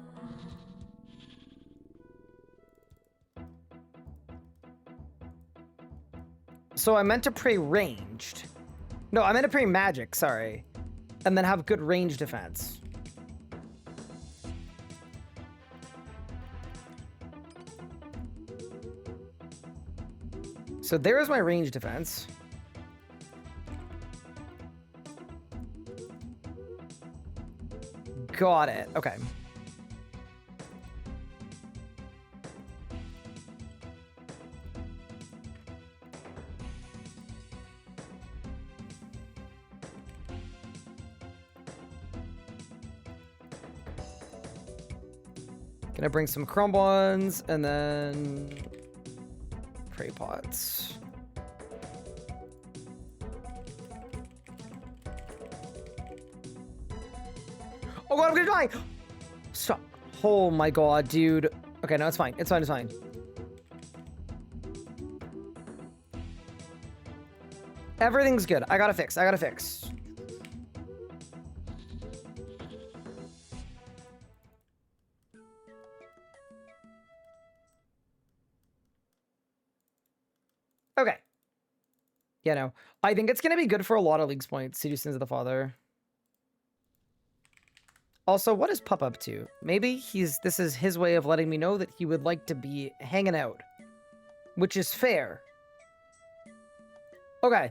So I meant to pray ranged. No, I meant to pray magic, sorry. And then have good range defense. So there's my range defense. Got it. Okay. Gonna bring some crumb ones and then pray pots. Oh god, I'm gonna die! Stop. Oh my god, dude. Okay, no, it's fine. It's fine, it's fine. Everything's good. I gotta fix. I gotta fix. Okay. Yeah, no. I think it's gonna be good for a lot of League's points to do Sins of the Father. Also, what is Pup up to? Maybe this is his way of letting me know that he would like to be hanging out. Which is fair. Okay.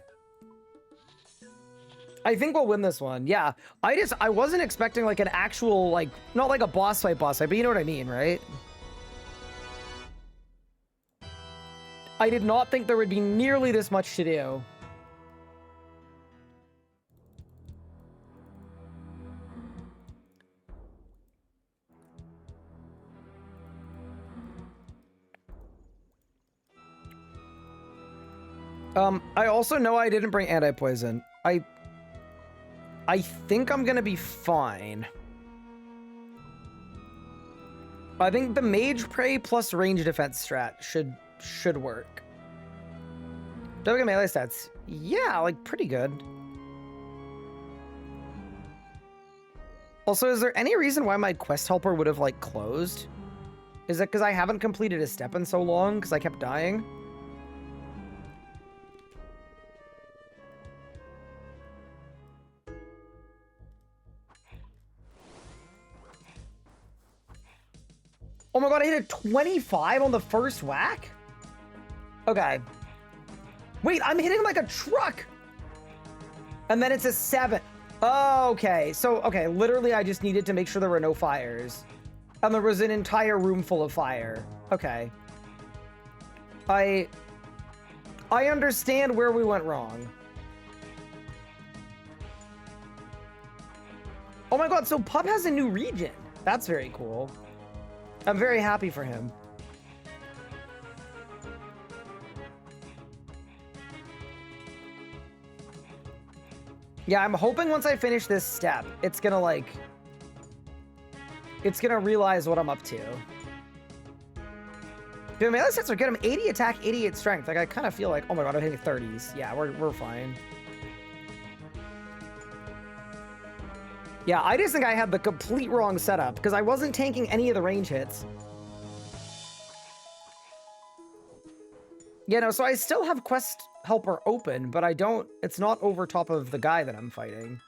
I think we'll win this one. Yeah. I wasn't expecting like an actual, like, not like a boss fight, but you know what I mean, right? I did not think there would be nearly this much to do. I also know I didn't bring anti-poison. I think I'm gonna be fine. I think the Mage Prey plus range defense strat should work. Do I get melee stats? Yeah, like pretty good. Also, is there any reason why my quest helper would have like closed? Is it because I haven't completed a step in so long because I kept dying? Oh my god, I hit a 25 on the first whack? Okay. Wait, I'm hitting like a truck! And then it's a 7. Oh, okay. So, okay, literally I just needed to make sure there were no fires. And there was an entire room full of fire. Okay. I understand where we went wrong. Oh my god, so Pup has a new region. That's very cool. I'm very happy for him. Yeah, I'm hoping once I finish this step, it's gonna like... It's gonna realize what I'm up to. Dude, melee stats are good. I'm 80 attack, 88 strength. Like, I kind of feel like, oh my god, I'm hitting 30s. Yeah, we're fine. Yeah, I just think I had the complete wrong setup, because I wasn't tanking any of the range hits. Yeah, no, so I still have quest helper open, but I don't... It's not over top of the guy that I'm fighting.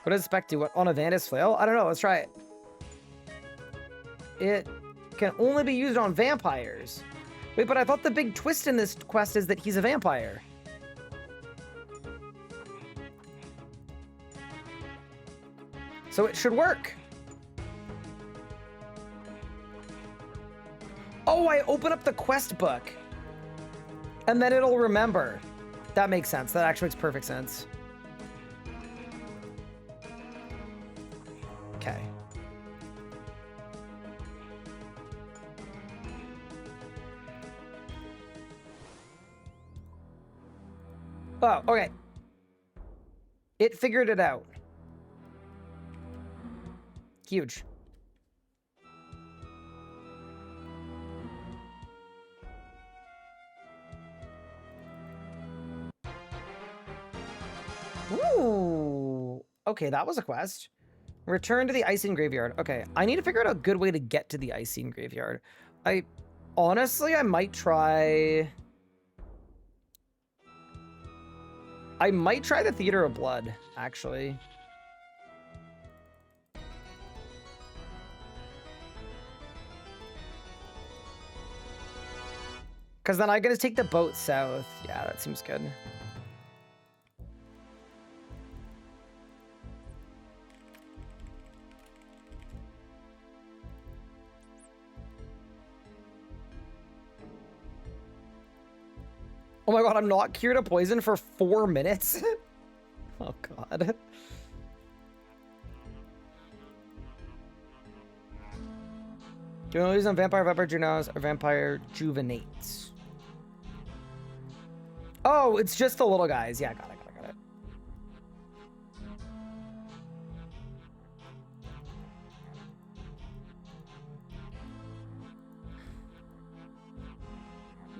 What does Spec do? What, on a Vandus flail? I don't know, let's try it. It can only be used on vampires. Wait, but I thought the big twist in this quest is that he's a vampire. So it should work. Oh, I open up the quest book. And then it'll remember. That makes sense. That actually makes perfect sense. Okay. Oh, okay. It figured it out. Huge. Ooh. Okay, that was a quest. Return to the Icing Graveyard. Okay, I need to figure out a good way to get to the Icing Graveyard. Honestly, I might try the Theater of Blood, actually. Because then I gotta take the boat south. Yeah, that seems good. Oh my god, I'm not cured of poison for 4 minutes? Oh god. Do you want to use on vampire juveniles or vampire juvenates? Oh, it's just the little guys. Yeah, got it.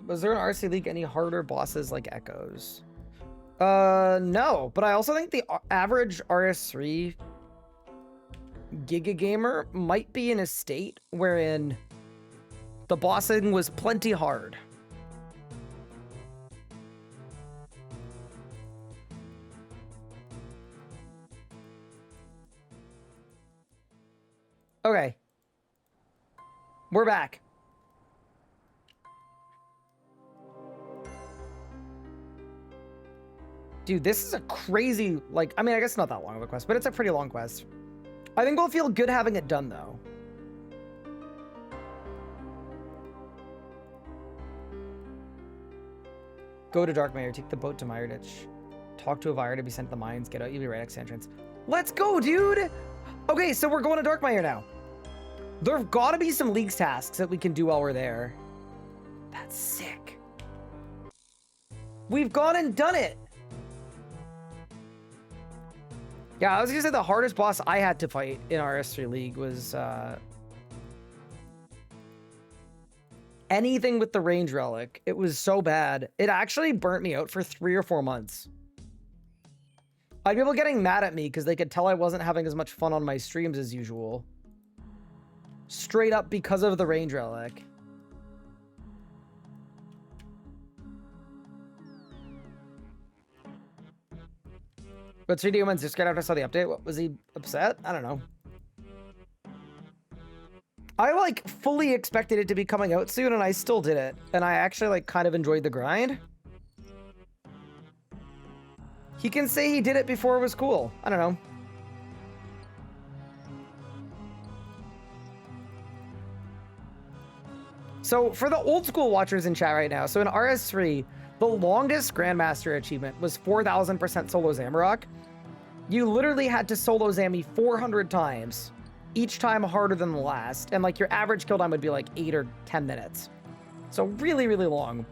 Was there an RC League any harder bosses like Echoes? No, but I also think the average RS3 Giga Gamer might be in a state wherein the bossing was plenty hard. Okay. We're back. Dude, this is a crazy, like, I mean, I guess not that long of a quest, but it's a pretty long quest. I think we'll feel good having it done, though. Go to Dark Mire, take the boat to Mire Ditch. Talk to a Vire to be sent to the mines, get out UV Radix entrance. Let's go, dude! Okay, so we're going to Dark Mire now. There've got to be some Leagues tasks that we can do while we're there. That's sick. We've gone and done it! Yeah, I was gonna say the hardest boss I had to fight in RS3 League was anything with the range relic. It was so bad. It actually burnt me out for 3 or 4 months. I had people getting mad at me because they could tell I wasn't having as much fun on my streams as usual. Straight up because of the range relic. But 3D Woman's just scared after I saw the update. What, was he upset? I don't know. I like fully expected it to be coming out soon and I still did it. And I actually like kind of enjoyed the grind. He can say he did it before it was cool. I don't know. So for the old school watchers in chat right now, so in RS3, the longest Grandmaster achievement was 4,000% solo Zamorak. You literally had to solo Zammy 400 times, each time harder than the last, and like your average kill time would be like 8 or 10 minutes. So really, really long.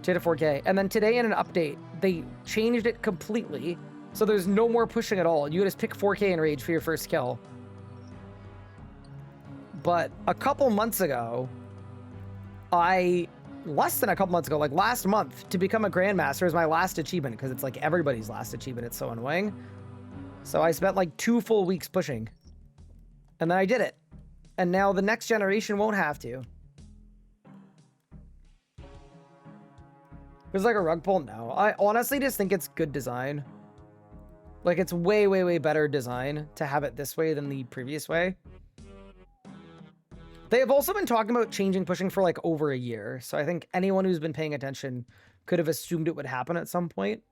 2 to 4K. And then today in an update, they changed it completely, so there's no more pushing at all. You just pick 4K in Rage for your first kill. But a couple months ago, less than a couple months ago, like last month, to become a Grandmaster is my last achievement, because it's like everybody's last achievement. It's so annoying. So I spent like 2 full weeks pushing. And then I did it. And now the next generation won't have to. There's like a rug pull? No. I honestly just think it's good design. Like it's way, way, way better design to have it this way than the previous way. They have also been talking about changing pushing for like over a year. So I think anyone who's been paying attention could have assumed it would happen at some point.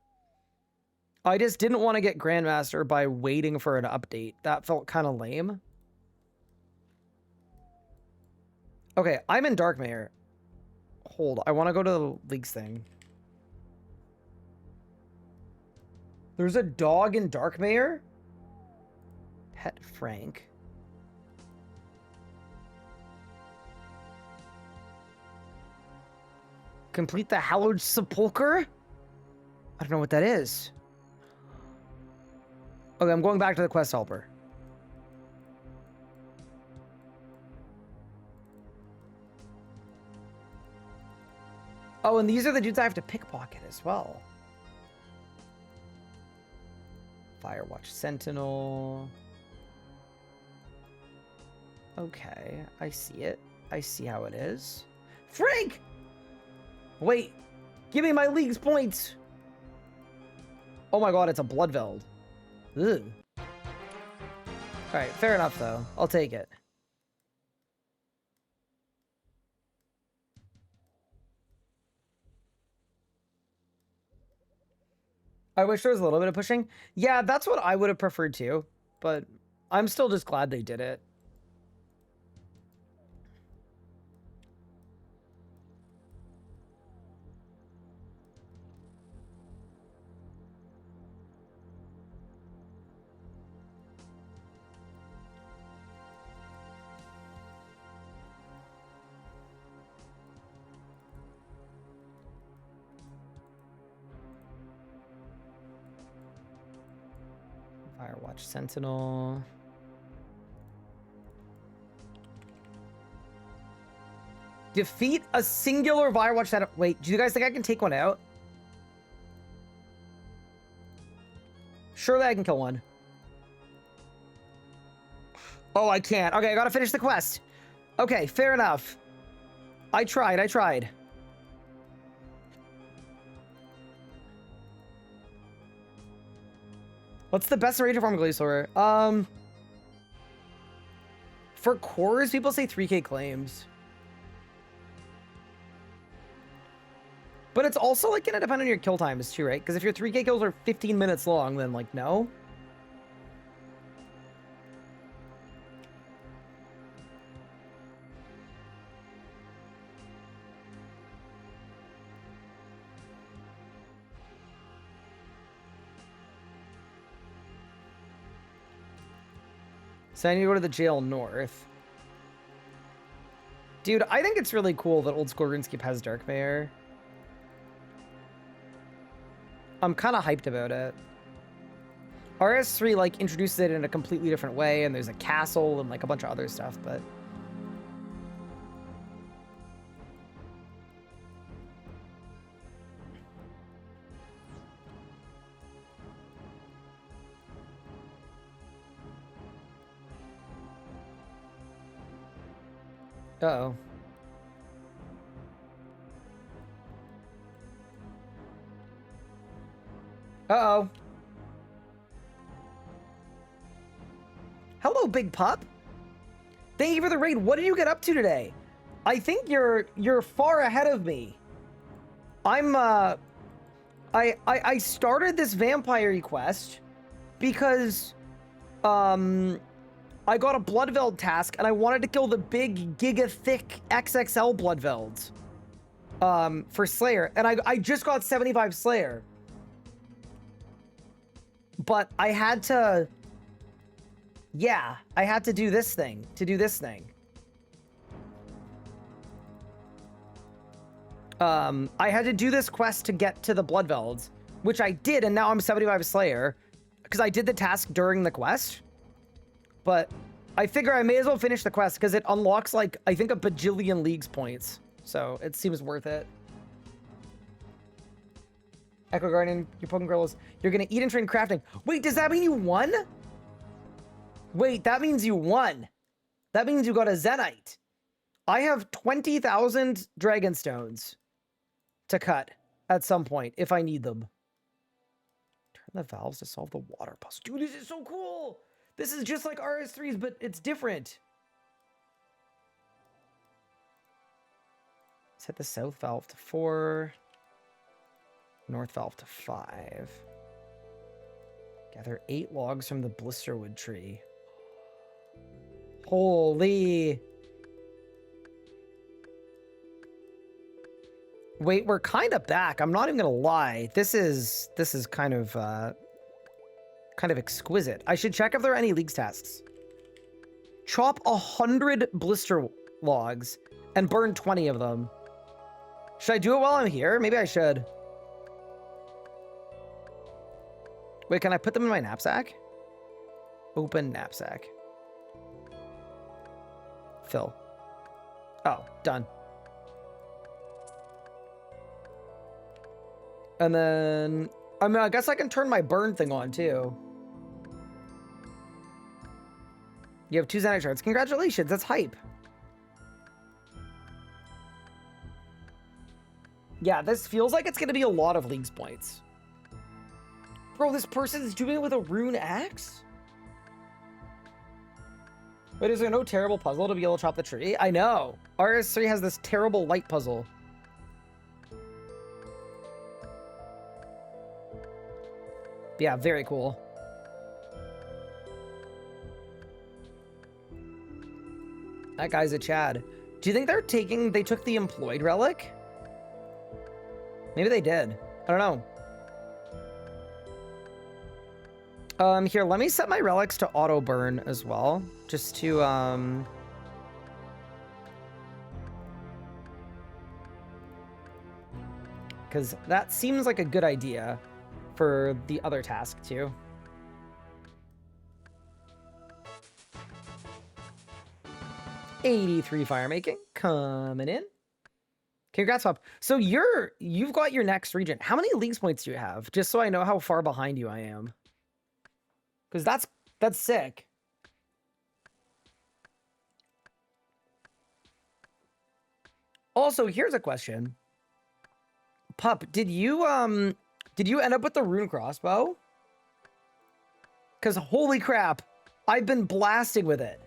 I just didn't want to get Grandmaster by waiting for an update. That felt kind of lame. Okay, I'm in Darkmare. Hold, I want to go to the Leagues thing. There's a dog in Darkmare? Pet Frank. Complete the Hallowed Sepulcher? I don't know what that is. Okay, I'm going back to the quest helper. Oh, and these are the dudes I have to pickpocket as well. Firewatch Sentinel. Okay, I see it. I see how it is. Frank! Wait, give me my League's points. Oh my god, it's a Bloodveld. Ugh. Alright, fair enough though. I'll take it. I wish there was a little bit of pushing. Yeah, that's what I would have preferred too, but I'm still just glad they did it. Firewatch Sentinel. Defeat a singular Firewatch that... Wait, do you guys think I can take one out? Surely I can kill one. Oh, I can't. Okay, I gotta finish the quest. Okay, fair enough. I tried. What's the best rate of Armageddon? For cores, people say 3k claims. But it's also like gonna depend on your kill times too, right? Because if your 3k kills are 15 minutes long, then like no. So I need to go to the jail north. Dude, I think it's really cool that old school RuneScape has Dark Mayor. I'm kind of hyped about it. RS3 like introduces it in a completely different way, and there's a castle and like a bunch of other stuff, but uh-oh. Uh-oh. Hello, big pup. Thank you for the raid. What did you get up to today? I think you're far ahead of me. I'm I started this vampire quest because I got a Bloodveld task and I wanted to kill the big giga thick XXL Bloodvelds for Slayer, and I just got 75 Slayer. But I had to, yeah, I had to do this thing, I had to do this quest to get to the Bloodvelds, which I did, and now I'm 75 Slayer, because I did the task during the quest. But I figure I may as well finish the quest, because it unlocks, like, I think a bajillion Leagues points. So it seems worth it. Echo Guardian, you're poking gorillas. You're gonna eat and train crafting. Wait, does that mean you won? Wait, that means you won. That means you got a Zenite. I have 20,000 Dragonstones to cut at some point if I need them. Turn the valves to solve the water puzzle. Dude, this is so cool. This is just like RS3's, but it's different. Set the south valve to 4. North valve to 5. Gather 8 logs from the blisterwood tree. Holy. Wait, we're kind of back. I'm not even gonna lie. This is kind of exquisite. I should check if there are any Leagues tasks. Chop 100 blister logs and burn 20 of them. Should I do it while I'm here? Maybe I should. Wait, can I put them in my knapsack? Open knapsack. Fill. Oh, done. And then, I mean, I guess I can turn my burn thing on too. You have 2 Zenite shards. Congratulations, that's hype. Yeah, this feels like it's gonna be a lot of Leagues points. Bro, this person is doing it with a rune axe? Wait, is there no terrible puzzle to be able to chop the tree? I know. RS3 has this terrible light puzzle. Yeah, very cool. That guy's a Chad. Do you think they took the employed relic? Maybe they did. I don't know. Here, let me set my relics to auto burn as well, just to, because that seems like a good idea for the other task too. $83 fire making coming in. Congrats, Pup. So you've got your next region. How many leagues points do you have? Just so I know how far behind you I am. Because that's sick. Also, here's a question. Pup, did you end up with the Rune crossbow? Because holy crap, I've been blasting with it.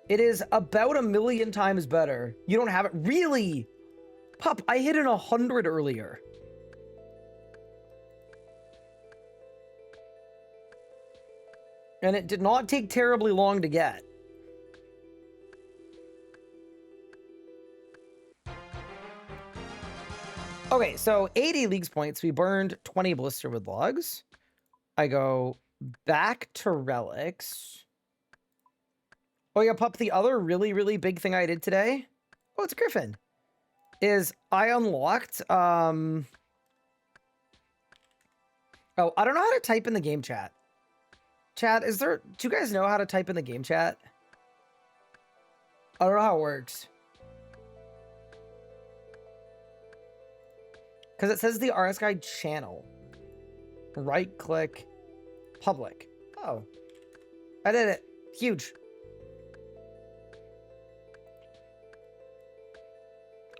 It is about 1,000,000 times better. You don't have it? Really? Pup, I hit an 100 earlier. And it did not take terribly long to get. Okay, so 80 leagues points. We burned 20 blisterwood logs. I go back to relics. Oh yeah, Pup, the other really, really big thing I did today, oh, it's Griffin, is I unlocked, oh, I don't know how to type in the game chat. Chat, do you guys know how to type in the game chat? I don't know how it works. Because it says the RS Guy channel. Right click, public. Oh, I did it. Huge.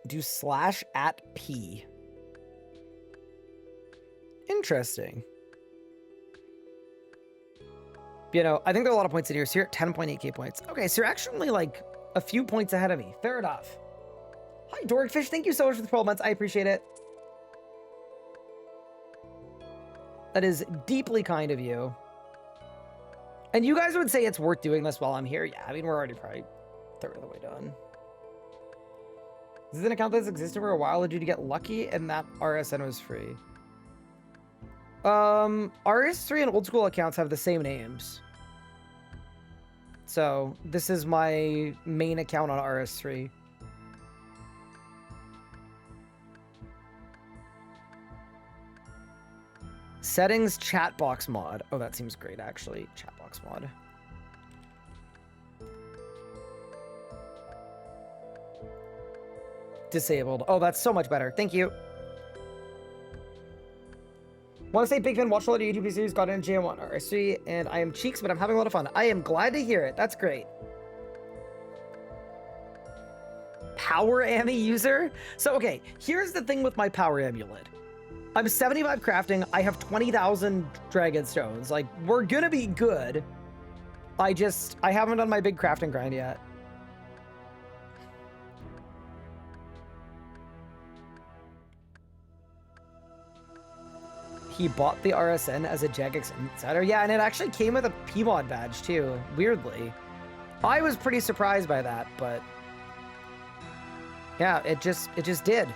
Do /@p. Interesting. You know, I think there are a lot of points in here. So you're at 10.8k points. Okay, so you're actually like a few points ahead of me. Fair enough. Hi, Dorkfish. Thank you so much for the 12 months. I appreciate it. That is deeply kind of you. And you guys would say it's worth doing this while I'm here? Yeah, I mean, we're already probably a third of the way done. This is an account that's existed for a while. Did you get lucky and that RSN was free? RS3 and old school accounts have the same names. So this is my main account on RS3. Settings chat box mod. Oh, that seems great actually. Chat box mod. Disabled. Oh, that's so much better. Thank you. Want to say big fan, watched a lot of YouTube series, got in JM1 RS3, and I am cheeks, but I'm having a lot of fun. I am glad to hear it. That's great. Power Ami user? So, okay, here's the thing with my power amulet. I'm 75 crafting. I have 20,000 dragon stones. Like, we're gonna be good. I haven't done my big crafting grind yet. He bought the RSN as a Jagex Insider. Yeah, and it actually came with a PMod badge too, weirdly. I was pretty surprised by that, but yeah, it just did.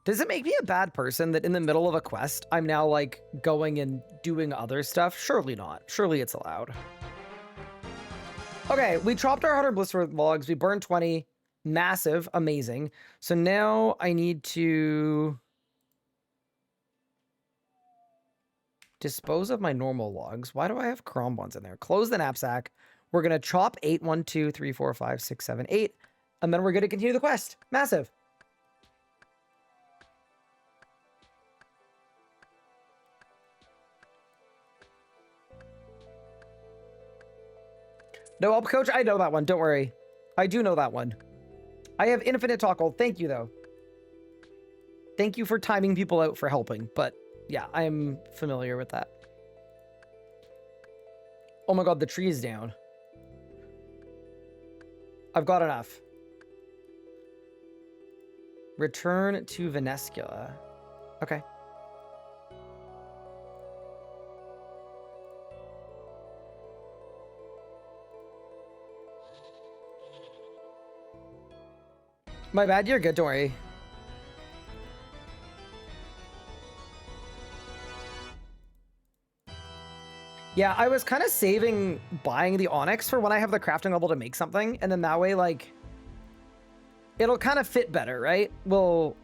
Does it make me a bad person that in the middle of a quest, I'm now like going and doing other stuff? Surely not. Surely it's allowed. Okay, we chopped our 100 blister logs. We burned 20. Massive, amazing. So now I need to dispose of my normal logs. Why do I have chrome ones in there? Close the knapsack. We're gonna chop 8, 1, 2, 3, 4, 5, 6, 7, 8, and then we're gonna continue the quest. Massive. No help, coach. I know that one. Don't worry. I do know that one. I have infinite toggle. Thank you, though. Thank you for timing people out for helping. But yeah, I'm familiar with that. Oh my god, the tree is down. I've got enough. Return to Venescula. Okay. My bad, you're good, don't worry. Yeah, I was kind of saving buying the Onyx for when I have the crafting level to make something, and then that way, like, it'll kind of fit better, right? We'll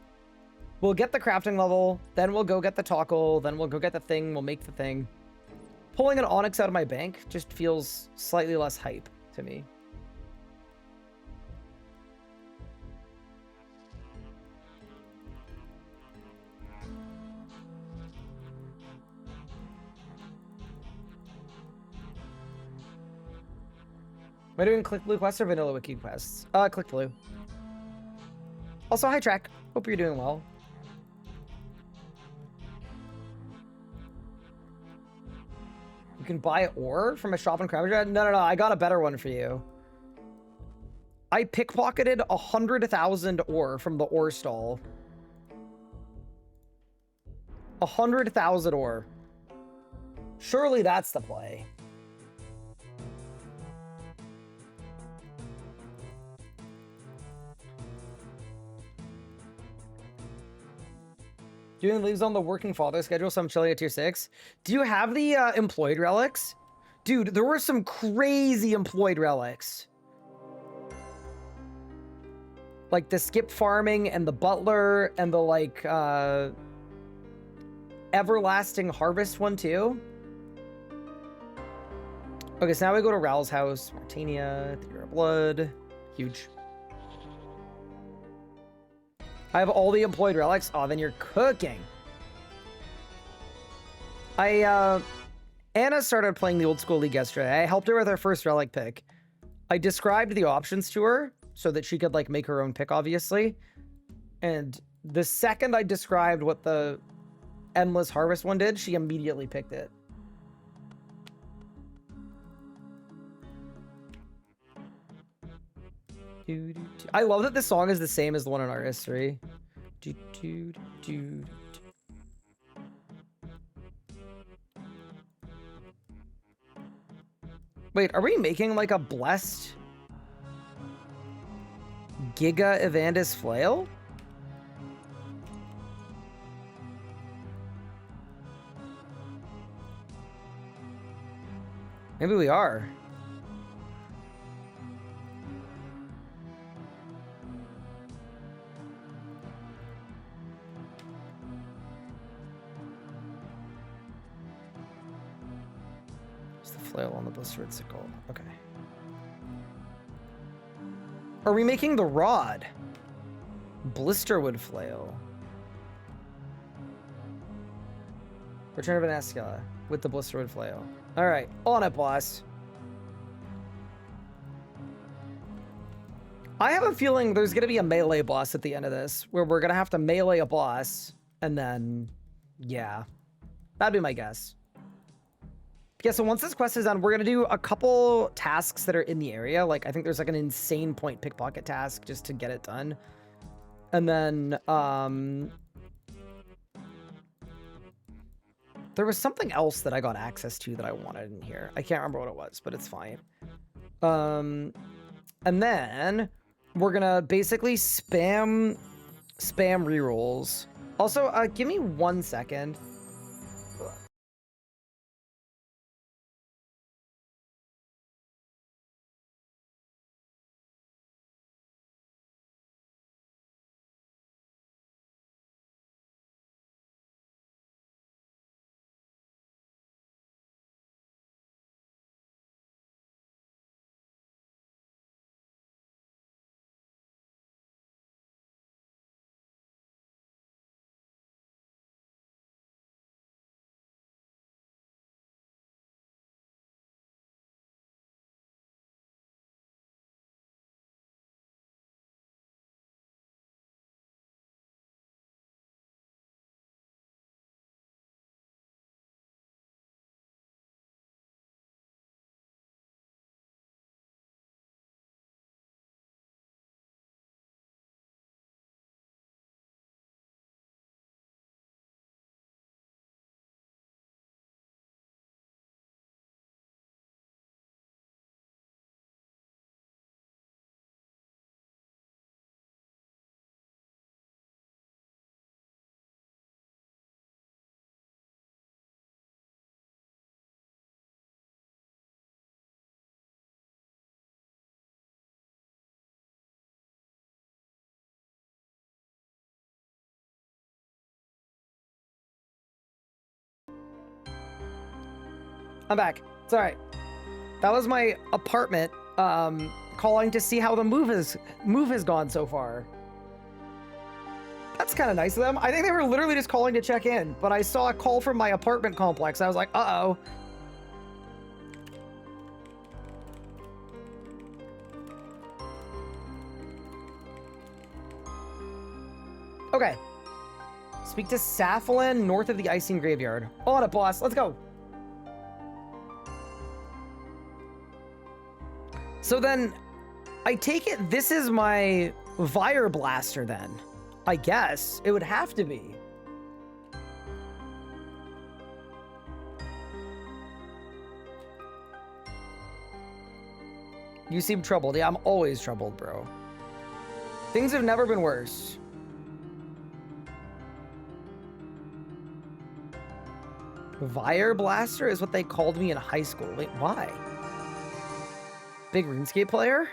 get the crafting level, then we'll go get the toggle, then we'll go get the thing, we'll make the thing. Pulling an Onyx out of my bank just feels slightly less hype to me. Am I doing Click Blue quests or Vanilla Wiki quests? Click Blue. Also, hi Track. Hope you're doing well. You can buy ore from a shop in Crabtree? No. I got a better one for you. I pickpocketed 100,000 ore from the ore stall. 100,000 ore. Surely that's the play. Doing leaves on the working father schedule, so I'm chilling at tier 6. Do you have the employed relics? Dude, there were some crazy employed relics. Like the skip farming and the butler and the like everlasting harvest one too. Okay, so now we go to Ral's house. Martinia, Theater of Blood. Huge. I have all the employed relics. Oh, then you're cooking. Anna started playing the old school league yesterday. I helped her with her first relic pick. I described the options to her so that she could like make her own pick, obviously. And the second I described what the endless harvest one did, she immediately picked it. I love that this song is the same as the one on RS3. Wait, are we making like a blessed Giga Evandis flail? Maybe we are. Flail on the blistered sickle. Okay. Are we making the rod? Blisterwood flail. Return of an Ascala with the blisterwood flail. All right, on it, boss. I have a feeling there's gonna be a melee boss at the end of this, where we're gonna have to melee a boss, and then, yeah, that'd be my guess. Yeah, so once this quest is done, we're gonna do a couple tasks that are in the area. Like, I think there's like an insane point pickpocket task just to get it done. And then, there was something else that I got access to that I wanted in here. I can't remember what it was, but it's fine. And then we're gonna basically spam rerolls. Also, give me 1 second. I'm back. It's all right. That was my apartment calling to see how the move has gone so far. That's kind of nice of them. I think they were literally just calling to check in, but I saw a call from my apartment complex. I was like, uh-oh. Okay. Speak to Safalin north of the Icing Graveyard. On it, boss. Let's go. So then, I take it this is my Fire Blaster then. I guess. It would have to be. You seem troubled. Yeah, I'm always troubled, bro. Things have never been worse. Fire Blaster is what they called me in high school. Wait, why? Big RuneScape player?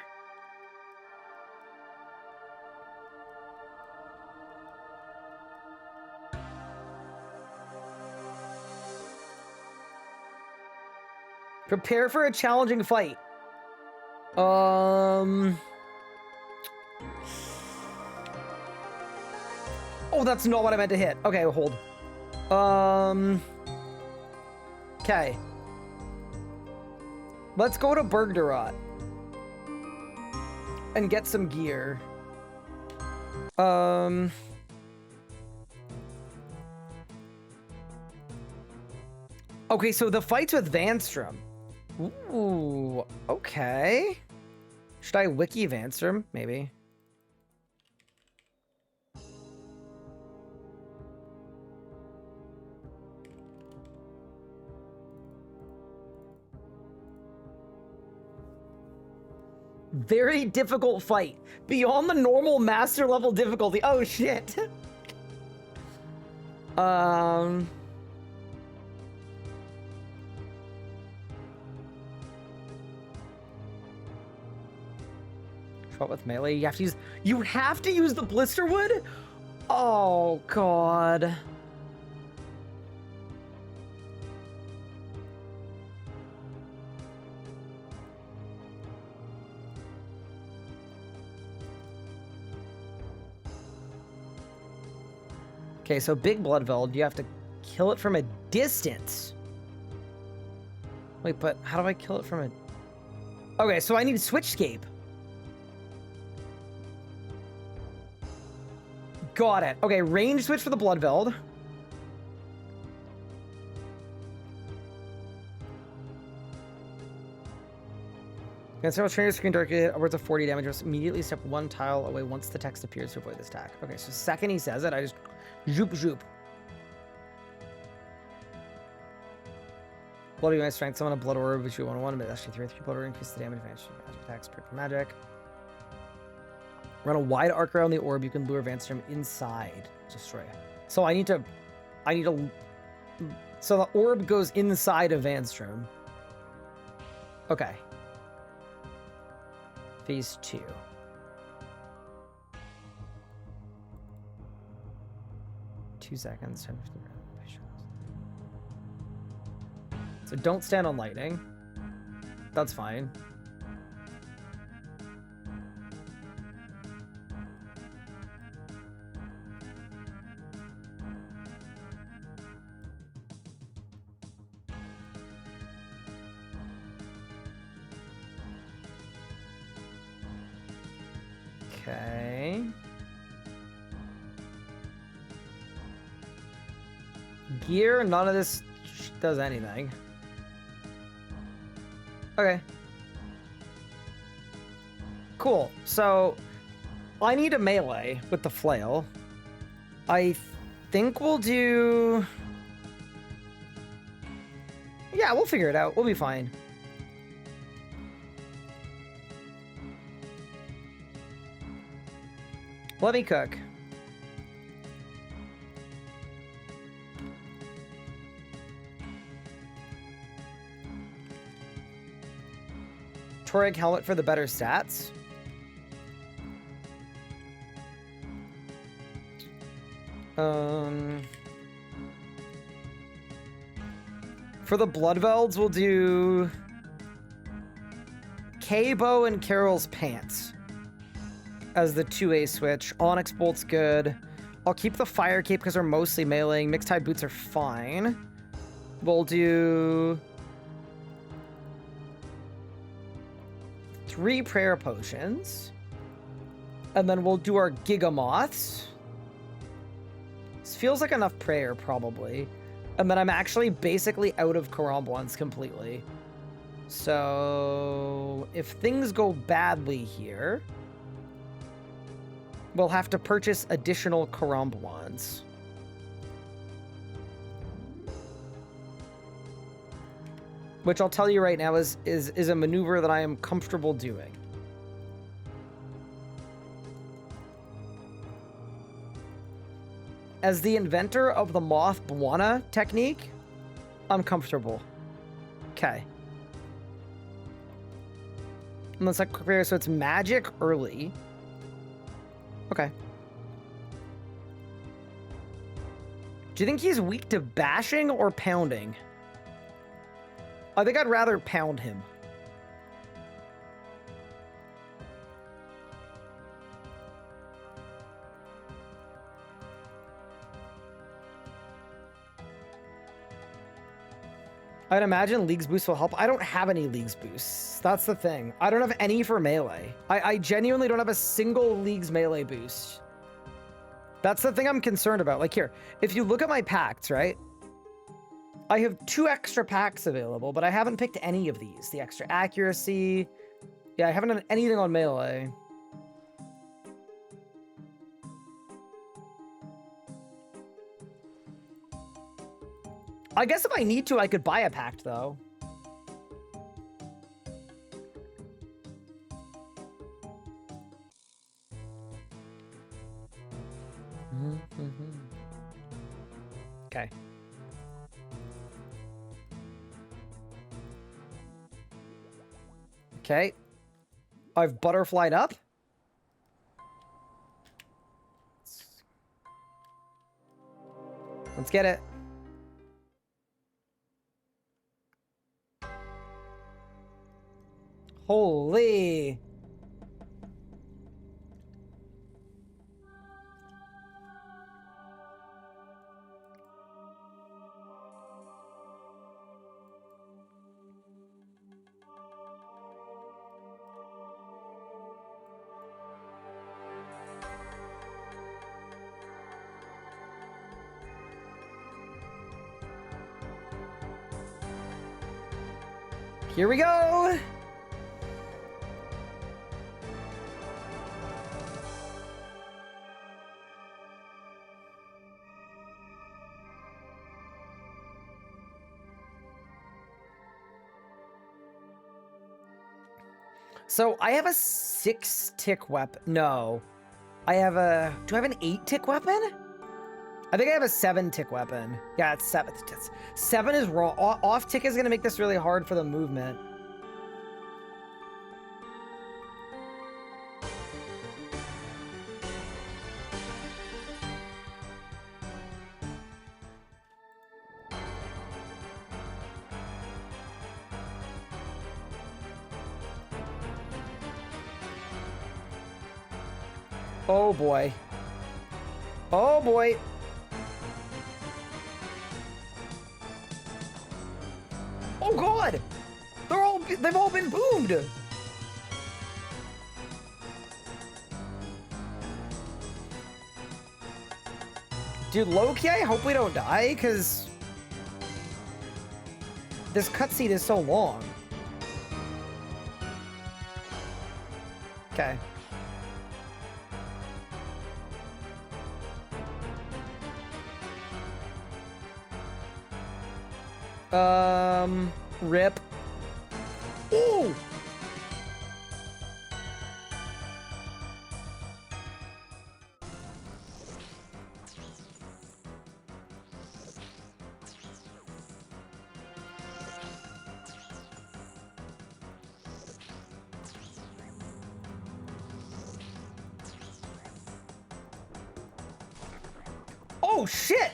Prepare for a challenging fight. Oh, that's not what I meant to hit. Okay, hold. Okay. Let's go to Bergderot and get some gear. Okay, so the fight's with Vanstrom. Ooh, okay. Should I wiki Vanstrom? Maybe. Very difficult fight. Beyond the normal master level difficulty. Oh, shit. What with melee? You have to use the Blisterwood? Oh, God. Okay, so Big Bloodveld, you have to kill it from a distance. Wait, but how do I kill it from a... Okay, so I need Switchscape. Got it. Okay, range switch for the Bloodveld. And several trainers can directly hit upwards of 40 damage. Just immediately step one tile away once the text appears to avoid this attack. Okay, so second he says it, I just zoop zoop. Bloody my strength, summon a blood orb, which you 101, but actually 3 blood orb, increase the damage advantage attacks per magic. Run a wide arc around the orb, you can lure Vanstrom inside. Destroy. So I need to... So the orb goes inside of Vanstrom. Okay. Phase 2. Two seconds. So don't stand on lightning. That's fine. Okay. Gear, none of this does anything. Okay. Cool. So, I need a melee with the flail. I think we'll do... Yeah, we'll figure it out. We'll be fine. Let me cook. Torag helmet for the better stats. For the Bloodvelds, we'll do K-Bow and Carol's Pants as the 2A switch. Onyx Bolt's good. I'll keep the Fire Cape because they're mostly meleeing. Mixed Tide Boots are fine. We'll do 3 Prayer Potions. And then we'll do our Gigamoths. This feels like enough prayer, probably. And then I'm actually basically out of Karamb ones completely. So if things go badly here, we'll have to purchase additional Karamb wands. Which I'll tell you right now is a maneuver that I am comfortable doing. As the inventor of the Moth Bwana technique, I'm comfortable. Okay. And let's like compare, so it's magic early. Okay. Do you think he's weak to bashing or pounding? I think I'd rather pound him. I'd imagine League's Boost will help. I don't have any League's Boosts. That's the thing. I don't have any for melee. I genuinely don't have a single League's melee boost. That's the thing I'm concerned about. Like here, if you look at my packs, right? I have 2 extra packs available, but I haven't picked any of these. The extra accuracy. Yeah, I haven't done anything on melee. I guess if I need to, I could buy a pact, though. Okay. Okay. I've butterflied up. Let's get it. Holy. Here we go. So I have a 6-tick weapon. No, I have a. Do I have an 8-tick weapon? I think I have a 7-tick weapon. Yeah, it's 7. 7 is wrong. Off-tick is gonna make this really hard for the movement. Oh boy. Oh boy. Oh god! They've all been boomed! Dude, low-key, I hope we don't die, because this cutscene is so long. Okay. Rip. Ooh! Oh, shit!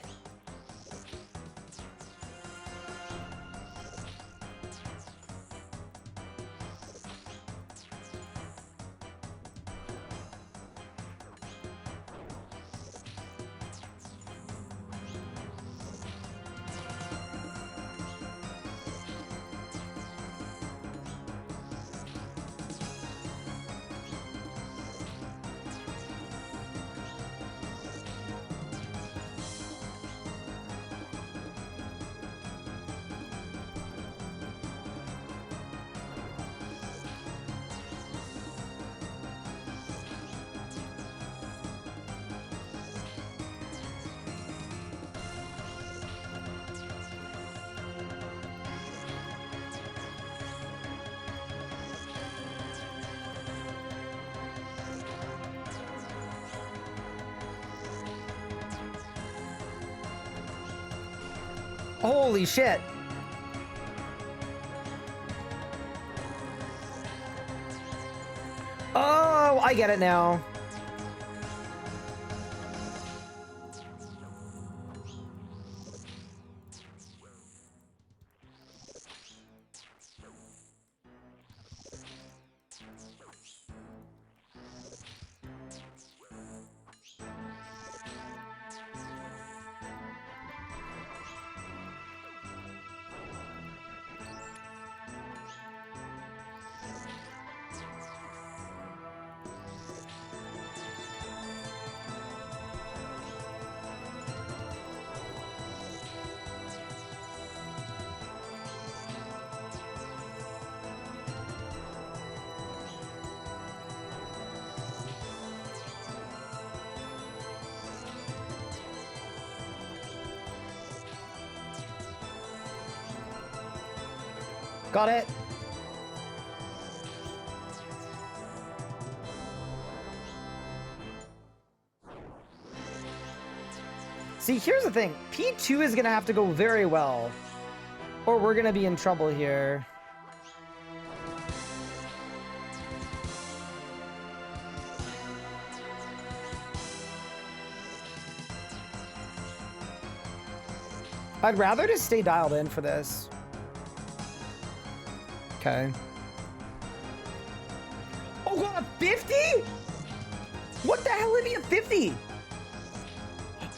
Holy shit. Oh, I get it now. Got it. See, here's the thing. P2 is going to have to go very well, or we're going to be in trouble here. I'd rather just stay dialed in for this. Okay. Oh god, a 50? What the hell is he a 50?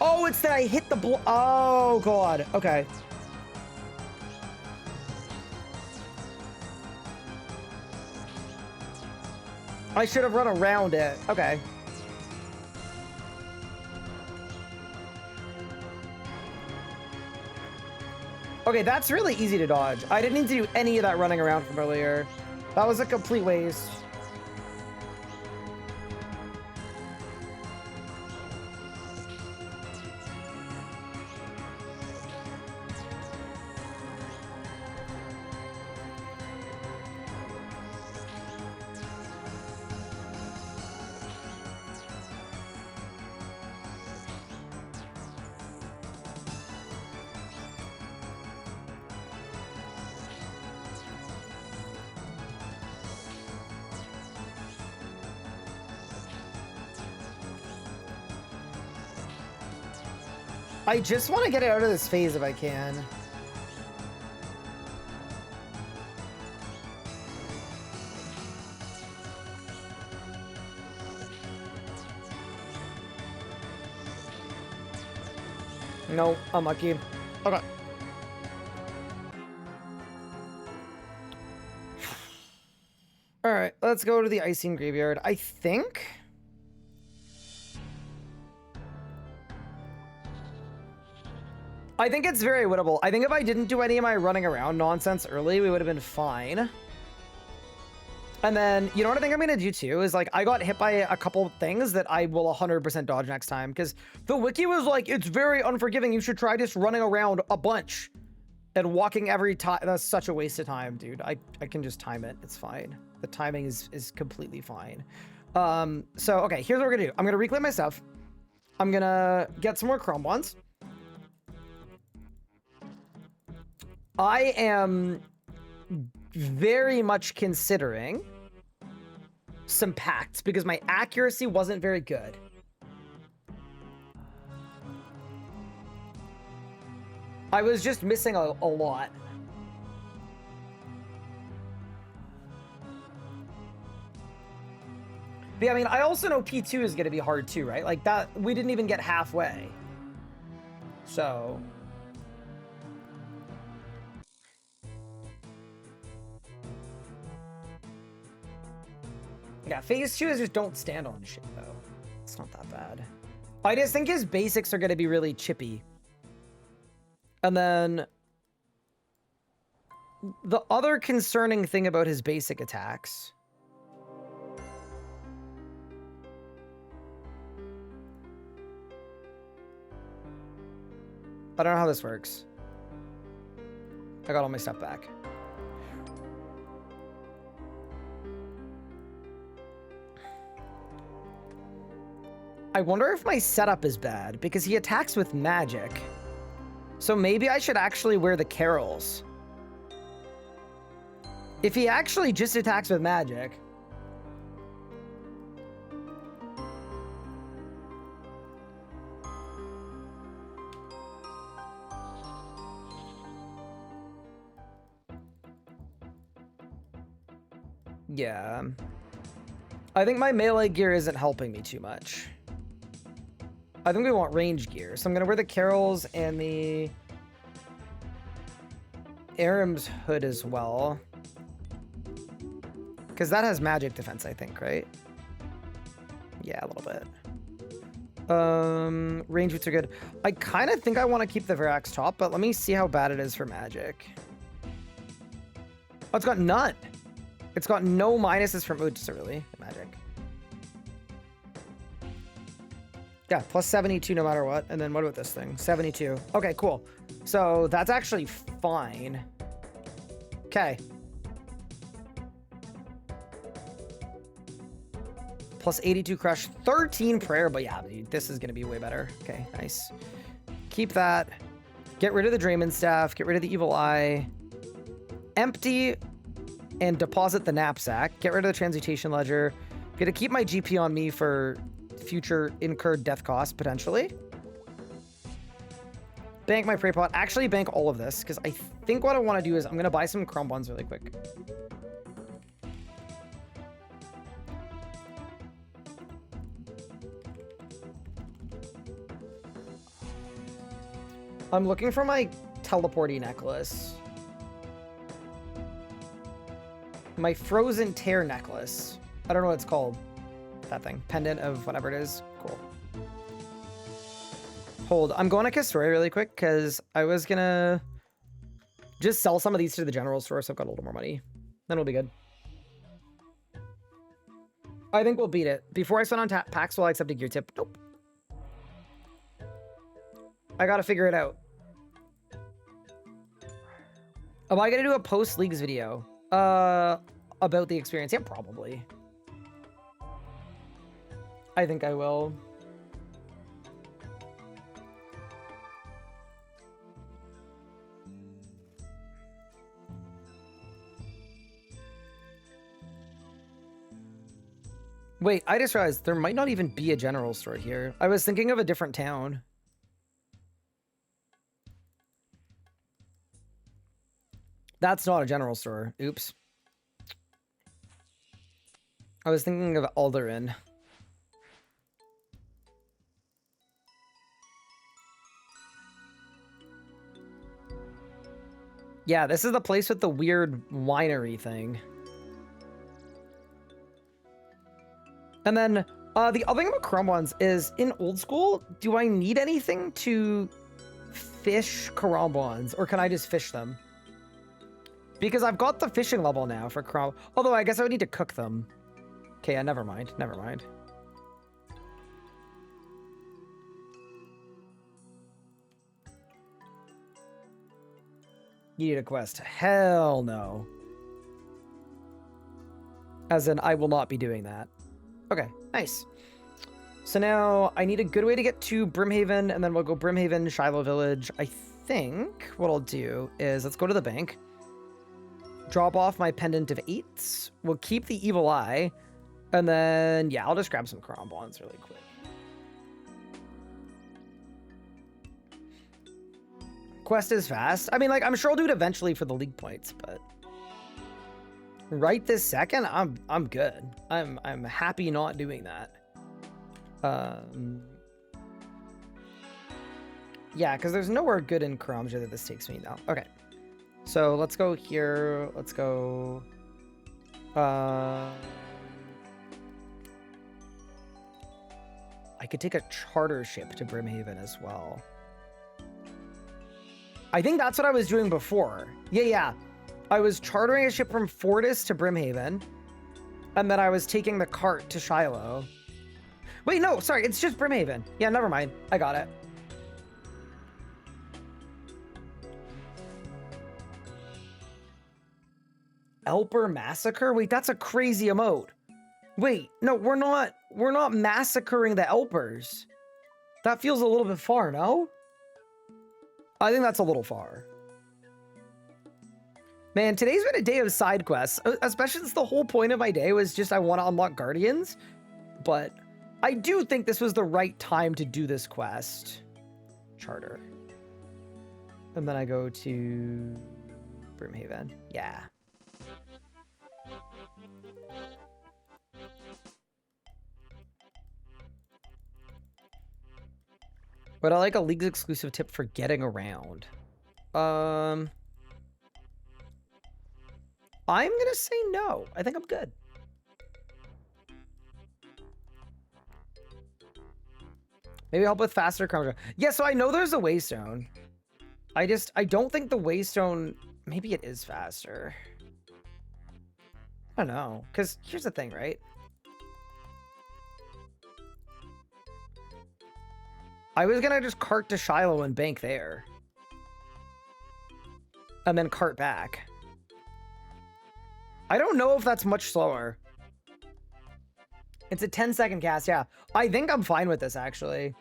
Oh, it's that I hit the oh god. Okay. I should have run around it. Okay. Okay, that's really easy to dodge. I didn't need to do any of that running around from earlier. That was a complete waste. I just want to get it out of this phase if I can. No, unlucky. Okay. All right, let's go to the Icing Graveyard. I think... it's very winnable. I think if I didn't do any of my running around nonsense early, we would have been fine. And then, you know what I think I'm going to do too? Is like, I got hit by a couple things that I will 100% dodge next time. Because the wiki was like, it's very unforgiving. You should try just running around a bunch and walking every time. That's such a waste of time, dude. I can just time it. It's fine. The timing is completely fine. So, okay, here's what we're going to do. I'm going to reclaim my stuff. I'm going to get some more chrome ones. I am very much considering some pacts because my accuracy wasn't very good. I was just missing a lot. But yeah, I mean, I also know P2 is going to be hard too, right? Like that, we didn't even get halfway. So... yeah, phase 2 is just don't stand on shit, though. It's not that bad. I just think his basics are going to be really chippy. And then... the other concerning thing about his basic attacks... I don't know how this works. I got all my stuff back. I wonder if my setup is bad, because he attacks with magic. So maybe I should actually wear the carols. If he actually just attacks with magic. Yeah. I think my melee gear isn't helping me too much. I think we want range gear. So I'm going to wear the carols and the Aram's hood as well. Because that has magic defense, I think, right? Yeah, a little bit. Range boots are good. I kind of think I want to keep the Verax top, but let me see how bad it is for magic. Oh, it's got none. It's got no minuses from Oots, really. Magic. Yeah, plus 72 no matter what. And then what about this thing? 72. Okay, cool. So that's actually fine. Okay. Plus 82 crush, 13 prayer, but yeah, this is going to be way better. Okay, nice. Keep that. Get rid of the Drayman staff. Get rid of the evil eye. Empty and deposit the knapsack. Get rid of the transmutation ledger. Gonna keep my GP on me for future incurred death costs, potentially. Bank my prey pot. Actually, bank all of this, because I think what I want to do is I'm going to buy some crumb buns really quick. I'm looking for my teleporty necklace. My frozen tear necklace. I don't know what it's called. That thing. Pendant of whatever it is. Cool. Hold. I'm going to Kastoria really quick because I was going to just sell some of these to the general store so I've got a little more money. Then we'll be good. I think we'll beat it. Before I spend on packs, will I accept a gear tip? Nope. I got to figure it out. Am I going to do a post-leagues video? About the experience? Yeah, probably. I think I will. Wait, I just realized there might not even be a general store here. I was thinking of a different town. That's not a general store. Oops. I was thinking of Alderin. Yeah, this is the place with the weird winery thing. And then the other thing about Chrome ones is in old school, do I need anything to fish Karambons, or can I just fish them? Because I've got the fishing level now for Karam. Although I guess I would need to cook them. Okay, yeah, never mind. Never mind. You need a quest. Hell no. As in, I will not be doing that. Okay, nice. So now I need a good way to get to Brimhaven, and then we'll go Brimhaven, Shiloh Village. I think what I'll do is let's go to the bank. Drop off my pendant of 8s. We'll keep the evil eye. And then, yeah, I'll just grab some Karambons really quick. Quest is fast. I mean, like, I'm sure I'll do it eventually for the league points, but right this second, I'm good. I'm happy not doing that. Yeah, because there's nowhere good in Karamja that this takes me now. Okay. So let's go here. Let's go. I could take a charter ship to Brimhaven as well. I think that's what I was doing before. Yeah. I was chartering a ship from Fortis to Brimhaven, and then I was taking the cart to Shiloh. Wait, no, sorry, it's just Brimhaven. Yeah, never mind. I got it. Elper Massacre? Wait, that's a crazy emote. Wait, no, we're not massacring the Elpers. That feels a little bit far, no? I think that's a little far. Man, today's been a day of side quests, especially since the whole point of my day was just I want to unlock Guardians. But I do think this was the right time to do this quest. Charter. And then I go to Brimhaven. Yeah. But I like a League's exclusive tip for getting around. I'm gonna say no. I think I'm good. Maybe help with faster coverage. Yeah, so I know there's a waystone. I don't think the waystone, maybe it is faster. I don't know, because here's the thing, right? I was gonna just cart to Shiloh and bank there. And then cart back. I don't know if that's much slower. It's a 10-second cast, yeah. I think I'm fine with this, actually.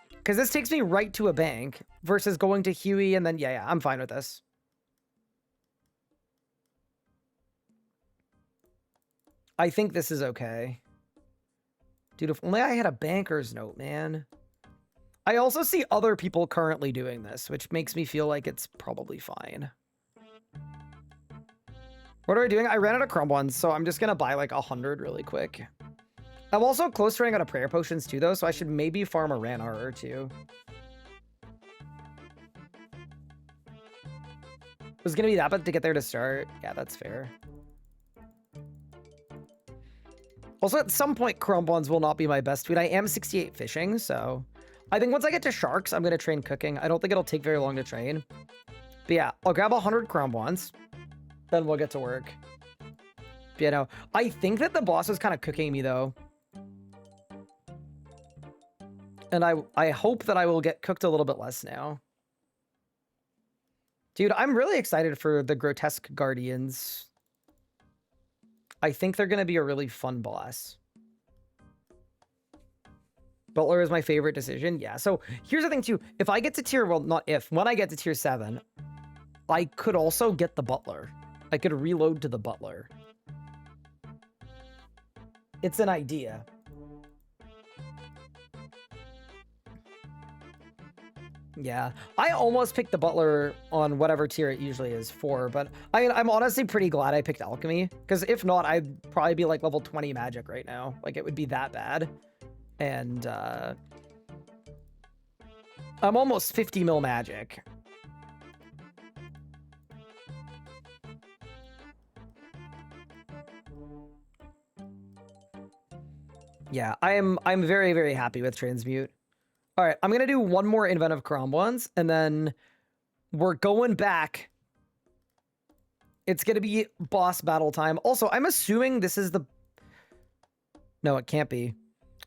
Because this takes me right to a bank versus going to Huey and then, yeah, I'm fine with this. I think this is okay. Dude, if only I had a banker's note, man. I also see other people currently doing this, which makes me feel like it's probably fine. What are we doing? I ran out of crumb ones, so I'm just gonna buy like 100 really quick. I'm also close to running out of prayer potions too, though, so I should maybe farm a Ranar or two. It was gonna be that bad to get there to start. Yeah, that's fair. Also, at some point, crumb ones will not be my best food. I am 68 fishing, so I think once I get to sharks, I'm gonna train cooking. I don't think it'll take very long to train. But yeah, I'll grab 100 crumb ones. Then we'll get to work. But, you know, I think that the boss is kind of cooking me, though. And I hope that I will get cooked a little bit less now. Dude, I'm really excited for the Grotesque Guardians. I think they're going to be a really fun boss. Butler is my favorite decision. Yeah, so here's the thing, too. If I get to tier... Well, not if. When I get to tier 7, I could also get the Butler. I could reload to the Butler. It's an idea. Yeah, I almost picked the Butler on whatever tier it usually is for, but I'm honestly pretty glad I picked Alchemy, because if not, I'd probably be like level 20 magic right now. Like, it would be that bad. And I'm almost 50 mil magic. Yeah, I'm very, very happy with Transmute. All right, I'm going to do one more Inventive Crom ones, and then we're going back. It's going to be boss battle time. Also, I'm assuming this is the... No, it can't be.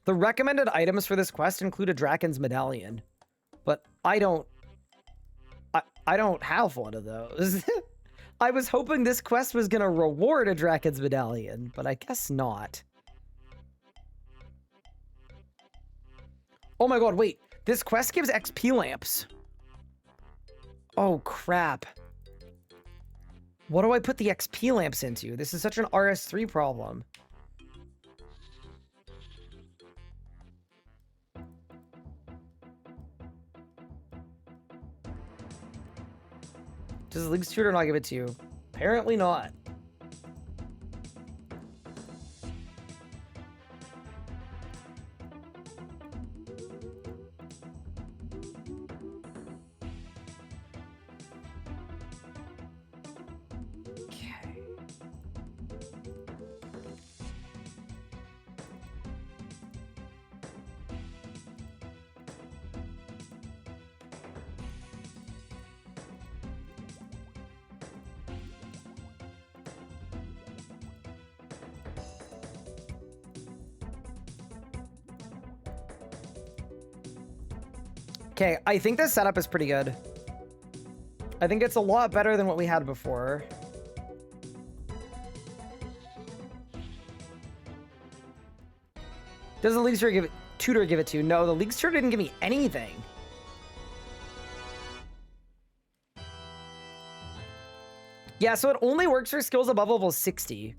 The recommended items for this quest include a Draken's Medallion, but I don't have one of those. I was hoping this quest was going to reward a Draken's Medallion, but I guess not. Oh my god, wait. This quest gives XP lamps. Oh, crap. What do I put the XP lamps into? This is such an RS3 problem. Does the League's tutor not give it to you? Apparently not. Okay, I think this setup is pretty good. I think it's a lot better than what we had before. Does the League's tutor give it to you? No, the League's tutor didn't give me anything. Yeah, so it only works for skills above level 60.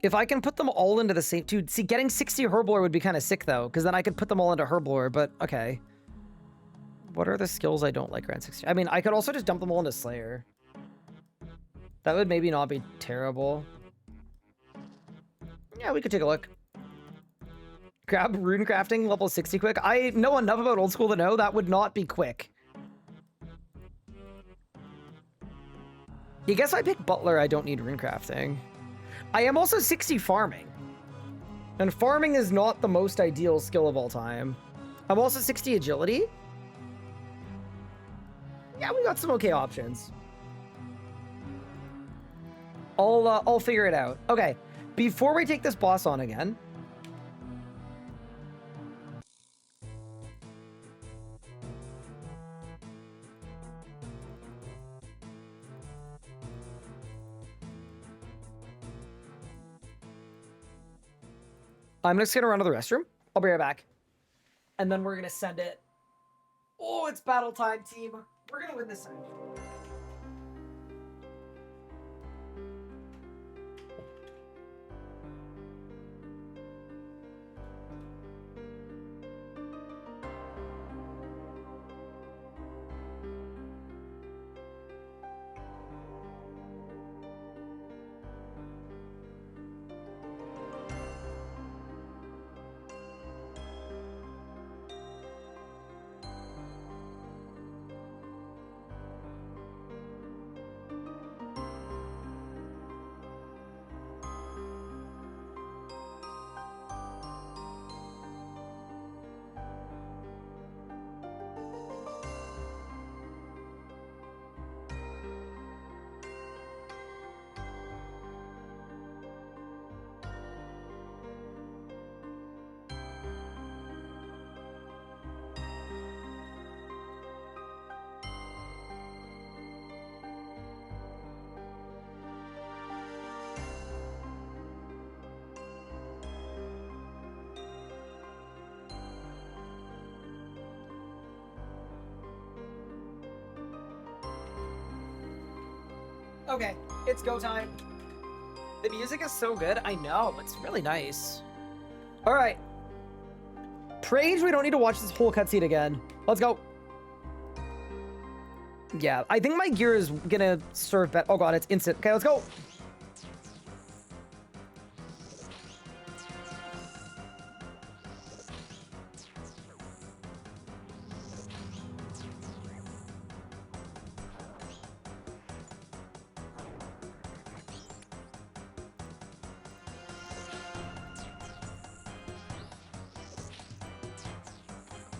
If I can put them all into the same... Dude, see, getting 60 Herblore would be kind of sick, though, because then I could put them all into Herblore, but okay. What are the skills I don't like around 60? I mean, I could also just dump them all into Slayer. That would maybe not be terrible. Yeah, we could take a look. Grab rune crafting level 60 quick. I know enough about old school to know that would not be quick. I guess I pick Butler, I don't need rune crafting. I am also 60 farming. And farming is not the most ideal skill of all time. I'm also 60 agility. Yeah, we got some okay options. I'll figure it out. Okay, before we take this boss on again. I'm just gonna run to the restroom. I'll be right back. And then we're gonna send it. Oh, it's battle time, team. We're gonna win this thing. Okay, it's go time. The music is so good. I know, it's really nice. All right. Praise, we don't need to watch this whole cutscene again. Let's go. Yeah, I think my gear is gonna serve better. Oh god, it's instant. Okay, let's go.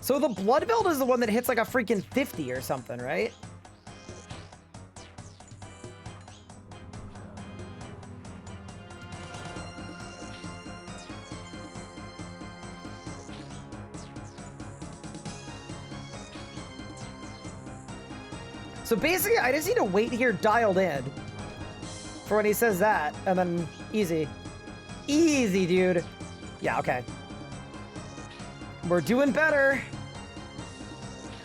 So the blood belt is the one that hits like a freaking 50 or something, right? So basically, I just need to wait here dialed in for when he says that, and then easy. Easy, dude. Yeah, okay. We're doing better.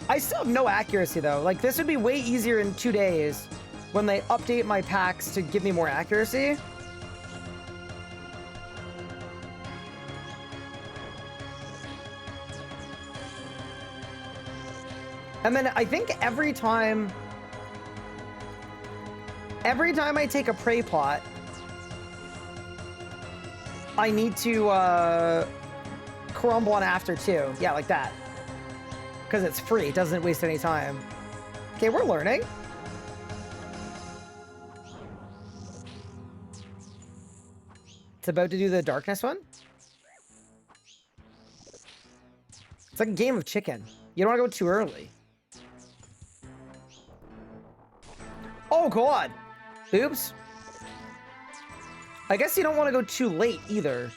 I still have no accuracy, though. Like, this would be way easier in 2 days when they update my packs to give me more accuracy. And then I think every time I take a prey pot, I need to crumble on after too. Yeah, like that. Because it's free, it doesn't waste any time. Okay, we're learning. It's about to do the darkness one. It's like a game of chicken. You don't want to go too early. Oh god! Oops. I guess you don't want to go too late either.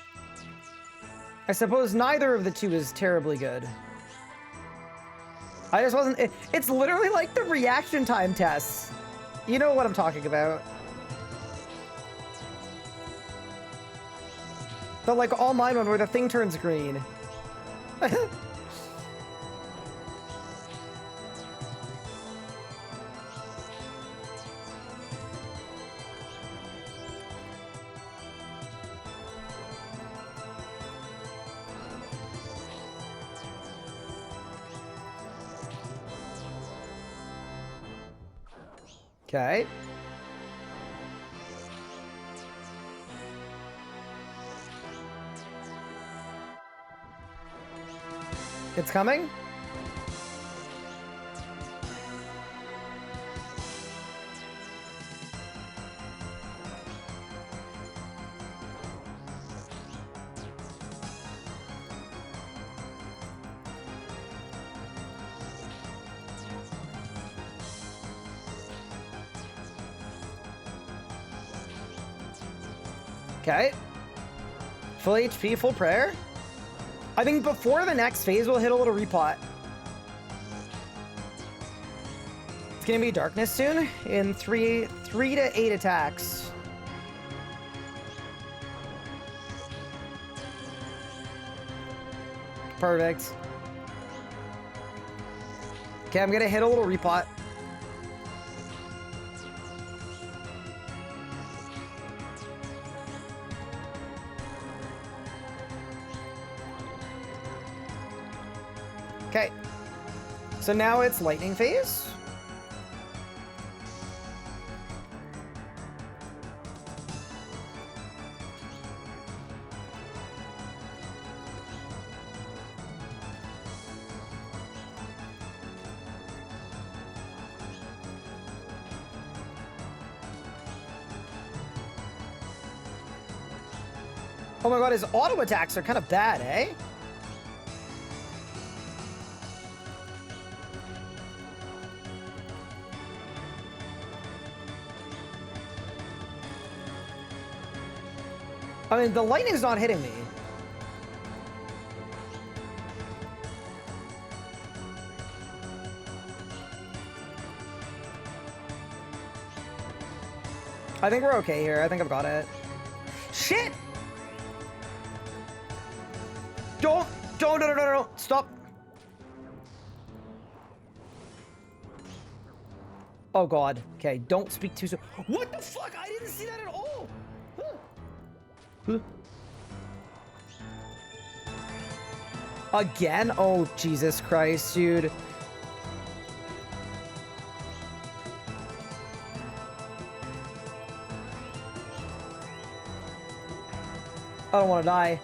I suppose neither of the two is terribly good. I just wasn't... It's literally like the reaction time tests. You know what I'm talking about. The like online one where the thing turns green. Okay. It's coming. Okay. Full HP, full prayer. I think before the next phase, we'll hit a little repot. It's gonna be darkness soon in 3 to 8 attacks. Perfect. Okay, I'm gonna hit a little repot. Okay, so now it's lightning phase. Oh my god, his auto attacks are kind of bad, eh? I mean, the lightning's not hitting me. I think we're okay here. I think I've got it. Shit! No, stop. Oh god. Okay, don't speak too soon. What the fuck? I didn't see that at all. Huh. Again? Oh, Jesus Christ, dude. I don't want to die.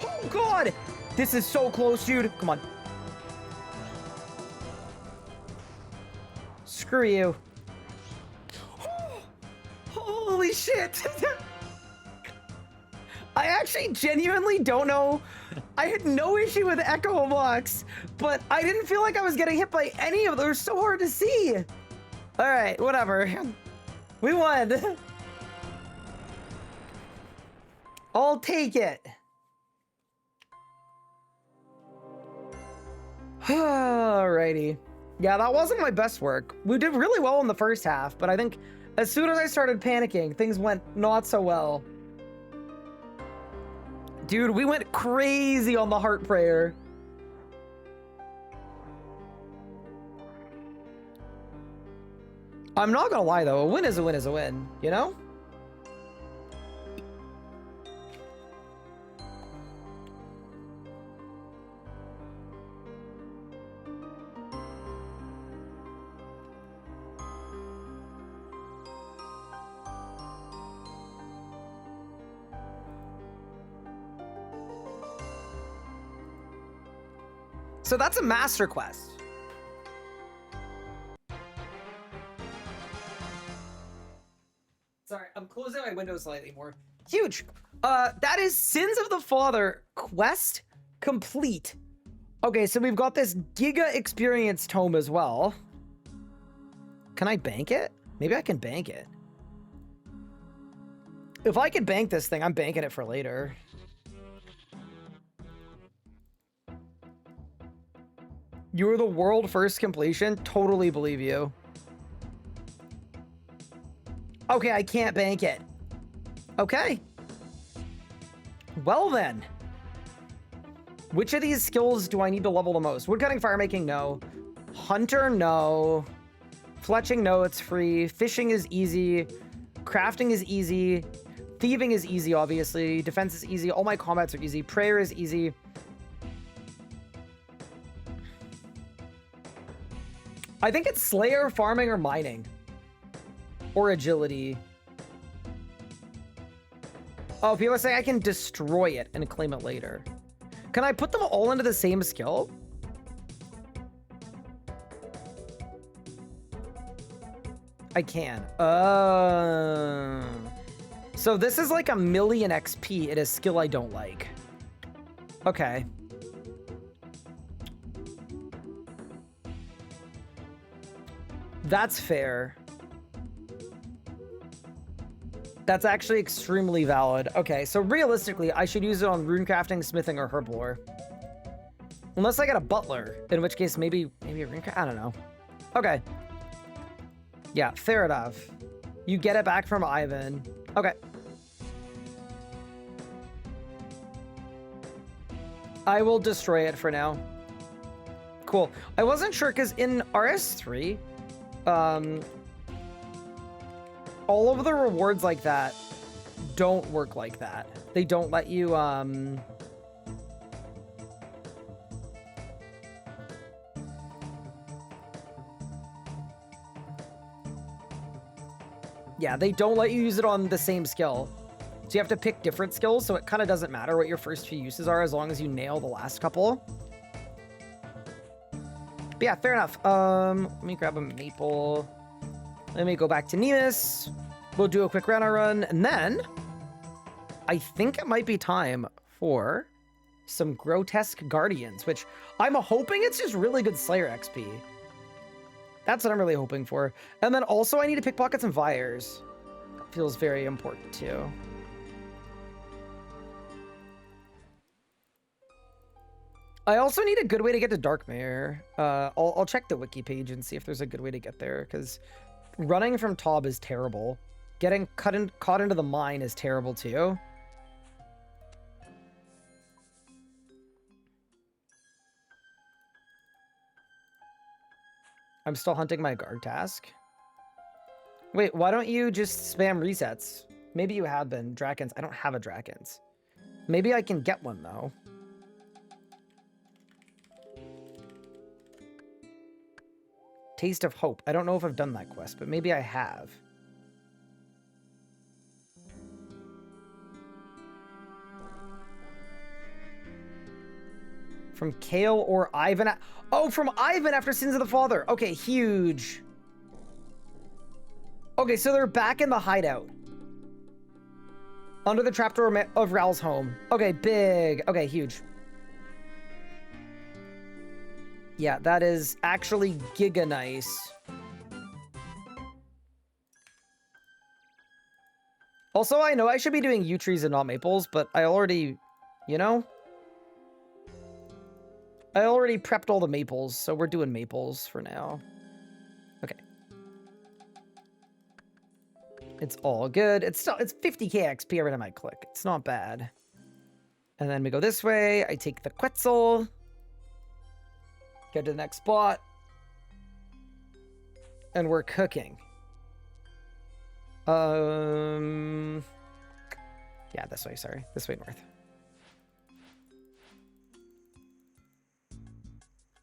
Oh, God! This is so close, dude. Come on. Screw you. Holy shit. I actually genuinely don't know. I had no issue with Echo Box, but I didn't feel like I was getting hit by any of them. They were so hard to see. All right, whatever. We won. I'll take it. Alrighty. Yeah, that wasn't my best work. We did really well in the first half, but I think as soon as I started panicking, things went not so well. Dude, we went crazy on the heart prayer. I'm not gonna lie though, a win is a win is a win, you know? So that's a master quest. Sorry, I'm closing my window slightly more. Huge. That is Sins of the Father quest complete. Okay, so we've got this Giga Experience Tome as well. Can I bank it? Maybe I can bank it. If I could bank this thing, I'm banking it for later. You were the world first completion? Totally believe you. Okay, I can't bank it. Okay. Well then. Which of these skills do I need to level the most? Woodcutting, firemaking, no. Hunter, no. Fletching, no, it's free. Fishing is easy. Crafting is easy. Thieving is easy, obviously. Defense is easy. All my combats are easy. Prayer is easy. I think it's Slayer, farming, or mining. Or agility. Oh, people are saying I can destroy it and claim it later. Can I put them all into the same skill? I can. So this is like 1,000,000 XP at a skill I don't like. Okay. That's fair. That's actually extremely valid. Okay, so realistically, I should use it on runecrafting, smithing, or herblore. Unless I get a butler, in which case maybe a runecraft. I don't know. Okay. Yeah, fair enough. You get it back from Ivan. Okay. I will destroy it for now. Cool. I wasn't sure because in RS3, all of the rewards like that don't work like that. They don't let you, yeah, they don't let you use it on the same skill. So you have to pick different skills, so it kind of doesn't matter what your first few uses are as long as you nail the last couple. But yeah, fair enough. Let me grab a maple. Let me go back to Nemus. We'll do a quick runner run, and then I think it might be time for some grotesque guardians, which I'm hoping it's just really good Slayer XP. That's what I'm really hoping for. And then also I need to pickpocket some fires. That feels very important too. I also need a good way to get to Darkmare. I'll check the wiki page and see if there's a good way to get there, because running from Tob is terrible. Getting caught into the mine is terrible too. I'm still hunting my guard task. Wait, why don't you just spam resets? Maybe you have been. Drakons. I don't have a Drakons. Maybe I can get one though. Taste of Hope. I don't know if I've done that quest, but maybe I have. From Kale or Ivan. Oh, from Ivan after Sins of the Father. Okay, huge. Okay, so they're back in the hideout. Under the trapdoor of Ral's home. Okay, big. Okay, huge. Yeah, that is actually giga nice. Also, I know I should be doing yew trees and not maples, but I already, you know? I already prepped all the maples, so we're doing maples for now. Okay. It's all good. It's 50k XP every time I click. It's not bad. And then we go this way. I take the Quetzal. Get to the next spot. And we're cooking. Yeah, this way, sorry. This way north.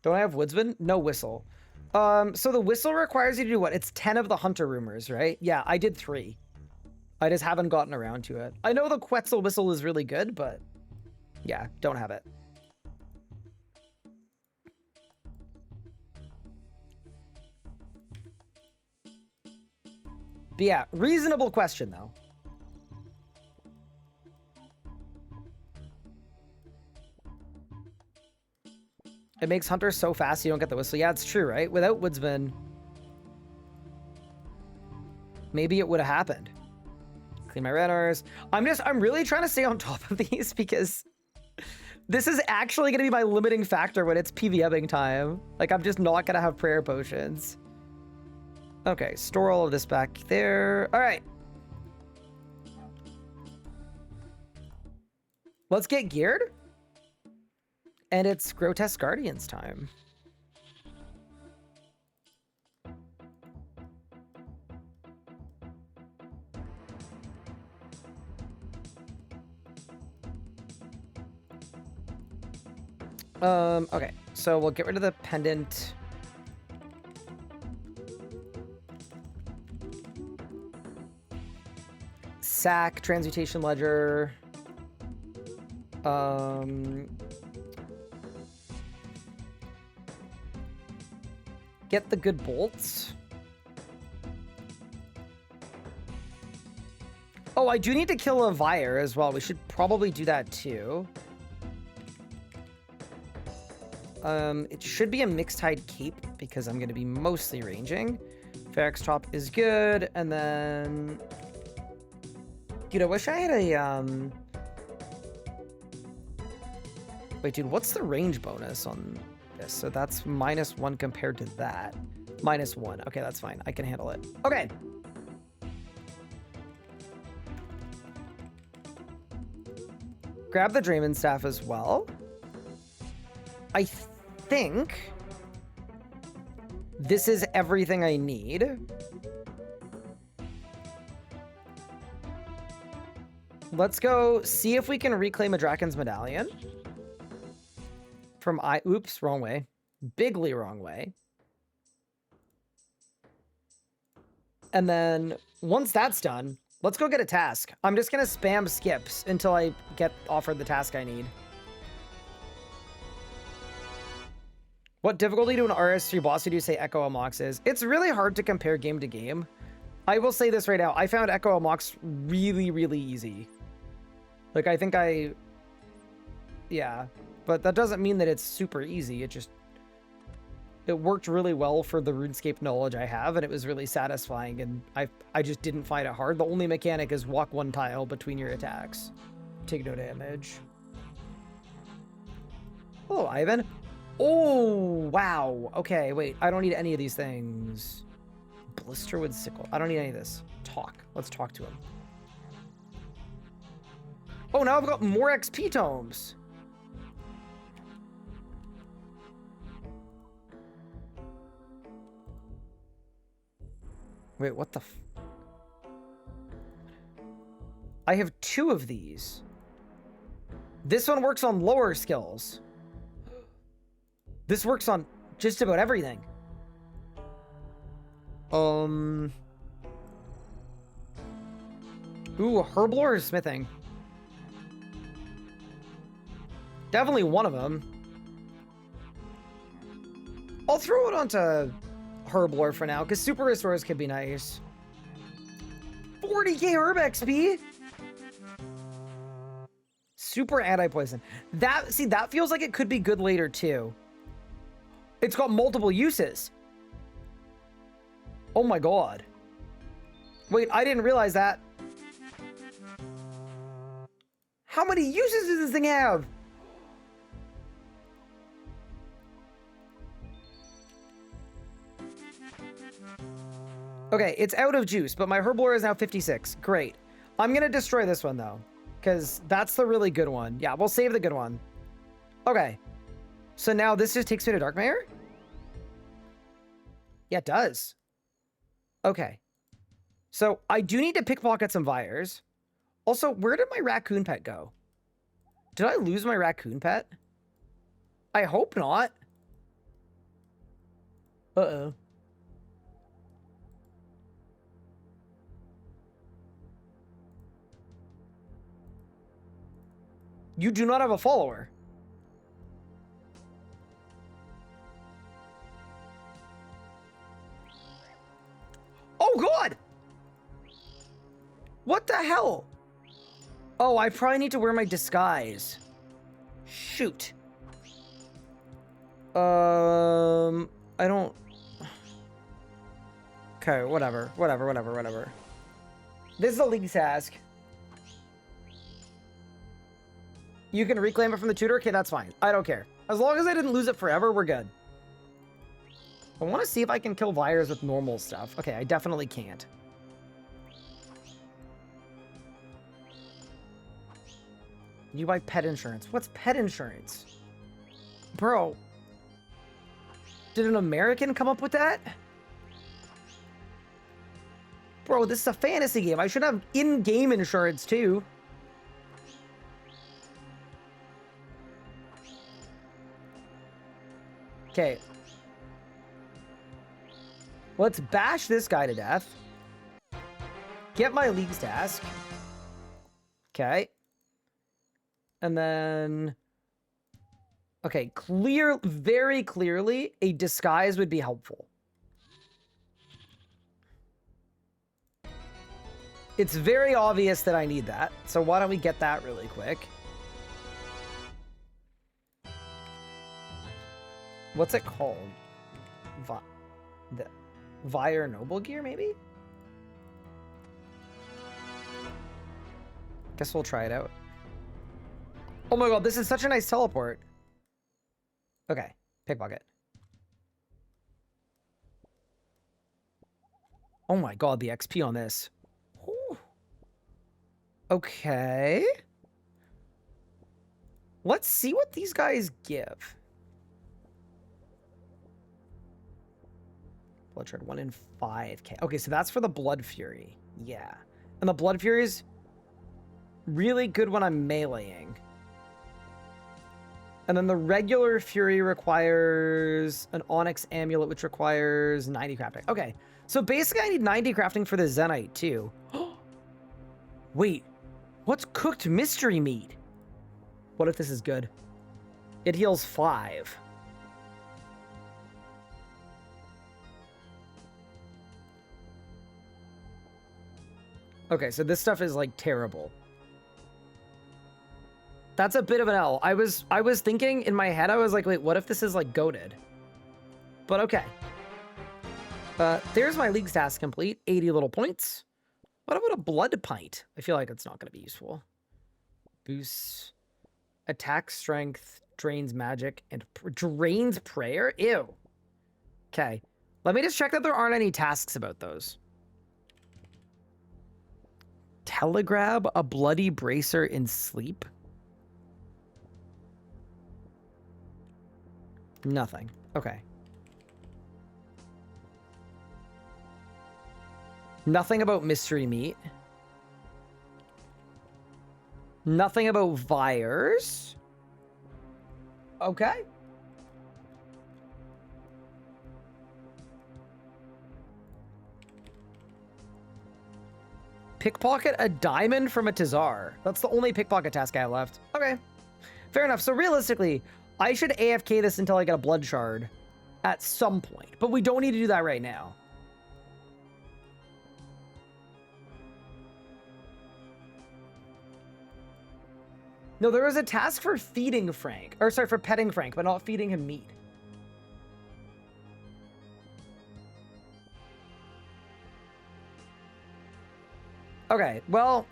Don't I have woodsman? No whistle. So the whistle requires you to do what? It's 10 of the hunter rumors, right? Yeah, I did 3. I just haven't gotten around to it. I know the Quetzal whistle is really good, but yeah, don't have it. But yeah, reasonable question though. It makes hunters so fast you don't get the whistle. Yeah, it's true, right? Without woodsman, maybe it would have happened. Clean my radars. I'm really trying to stay on top of these because this is actually going to be my limiting factor when it's PvMing time. Like, I'm just not going to have prayer potions. Okay, store all of this back there. All right. Let's get geared. And it's Grotesque Guardians time. Okay, so we'll get rid of the pendant. Sack, transmutation ledger. Get the good bolts. Oh, I do need to kill a Vire as well. We should probably do that too. It should be a mixed hide cape because I'm going to be mostly ranging. Ferex top is good, and then... Dude, I wish I had a, Wait, dude, what's the range bonus on this? So that's -1 compared to that. -1. Okay, that's fine. I can handle it. Okay. Grab the Drayman staff as well. I think this is everything I need. Let's go see if we can reclaim a Draken's Medallion. From oops, wrong way. Bigly wrong way. And then once that's done, let's go get a task. I'm just gonna spam skips until I get offered the task I need. What difficulty do an RS3 boss do you say Echo Amox is? It's really hard to compare game to game. I will say this right now. I found Echo Amox really, really easy. Like, I think yeah, but that doesn't mean that it's super easy. It worked really well for the RuneScape knowledge I have, and it was really satisfying, and I just didn't find it hard. The only mechanic is walk one tile between your attacks. Take no damage. Hello, Ivan. Oh, wow. Okay, wait. I don't need any of these things. Blisterwood sickle. I don't need any of this. Talk. Let's talk to him. Oh, now I've got more XP tomes. Wait, what the I have 2 of these. This one works on lower skills. This works on just about everything. Ooh, Herblore or smithing? Definitely one of them. I'll throw it onto Herblore for now, because super restores could be nice. 40k herb XP? Super anti-poison. See, that feels like it could be good later too. It's got multiple uses. Oh my god. Wait, I didn't realize that. How many uses does this thing have? Okay, it's out of juice, but my Herblore is now 56. Great. I'm going to destroy this one, though, because that's the really good one. Yeah, we'll save the good one. Okay. So now this just takes me to Darkmare? Yeah, it does. Okay. So I do need to pickpocket some Vires. Also, where did my raccoon pet go? Did I lose my raccoon pet? I hope not. Uh-oh. You do not have a follower. Oh, God! What the hell? Oh, I probably need to wear my disguise. Shoot. I don't... Okay, whatever. This is a league task. You can reclaim it from the tutor? Okay, that's fine. I don't care. As long as I didn't lose it forever, we're good. I want to see if I can kill Vires with normal stuff. Okay, I definitely can't. You buy pet insurance. What's pet insurance? Bro. Did an American come up with that? Bro, this is a fantasy game. I should have in-game insurance, too. Okay. Let's bash this guy to death. Get my League's task. Okay. And then... Okay, very clearly, a disguise would be helpful. It's very obvious that I need that, so why don't we get that really quick? What's it called? The Vire Noble Gear, maybe? Guess we'll try it out. Oh my god, this is such a nice teleport. Okay, pickpocket. Oh my god, the XP on this. Whew. Okay. Let's see what these guys give. Blood Shard 1 in 5k. Okay, so that's for the Blood Fury. Yeah. And the Blood Fury is really good when I'm meleeing. And then the regular Fury requires an Onyx Amulet, which requires 90 crafting. Okay, so basically I need 90 crafting for the Zenite, too. Wait, what's cooked mystery meat? What if this is good? It heals 5. Okay, so this stuff is, like, terrible. That's a bit of an L. I was thinking in my head, I was like, wait, what if this is like goated? But okay. There's my League's task complete. 80 little points. What about a blood pint? I feel like it's not going to be useful. Boosts attack strength, drains magic, and drains prayer? Ew. Okay. Let me just check that there aren't any tasks about those. Telegrab a bloody bracer in sleep? Nothing. Okay. Nothing about mystery meat. Nothing about Vires. Okay. Pickpocket a diamond from a Tazar. That's the only pickpocket task I have left. Okay. Fair enough. So realistically, I should AFK this until I get a blood shard at some point, but we don't need to do that right now. No, there was a task for feeding Frank, or sorry, for petting Frank, but not feeding him meat. Okay, well,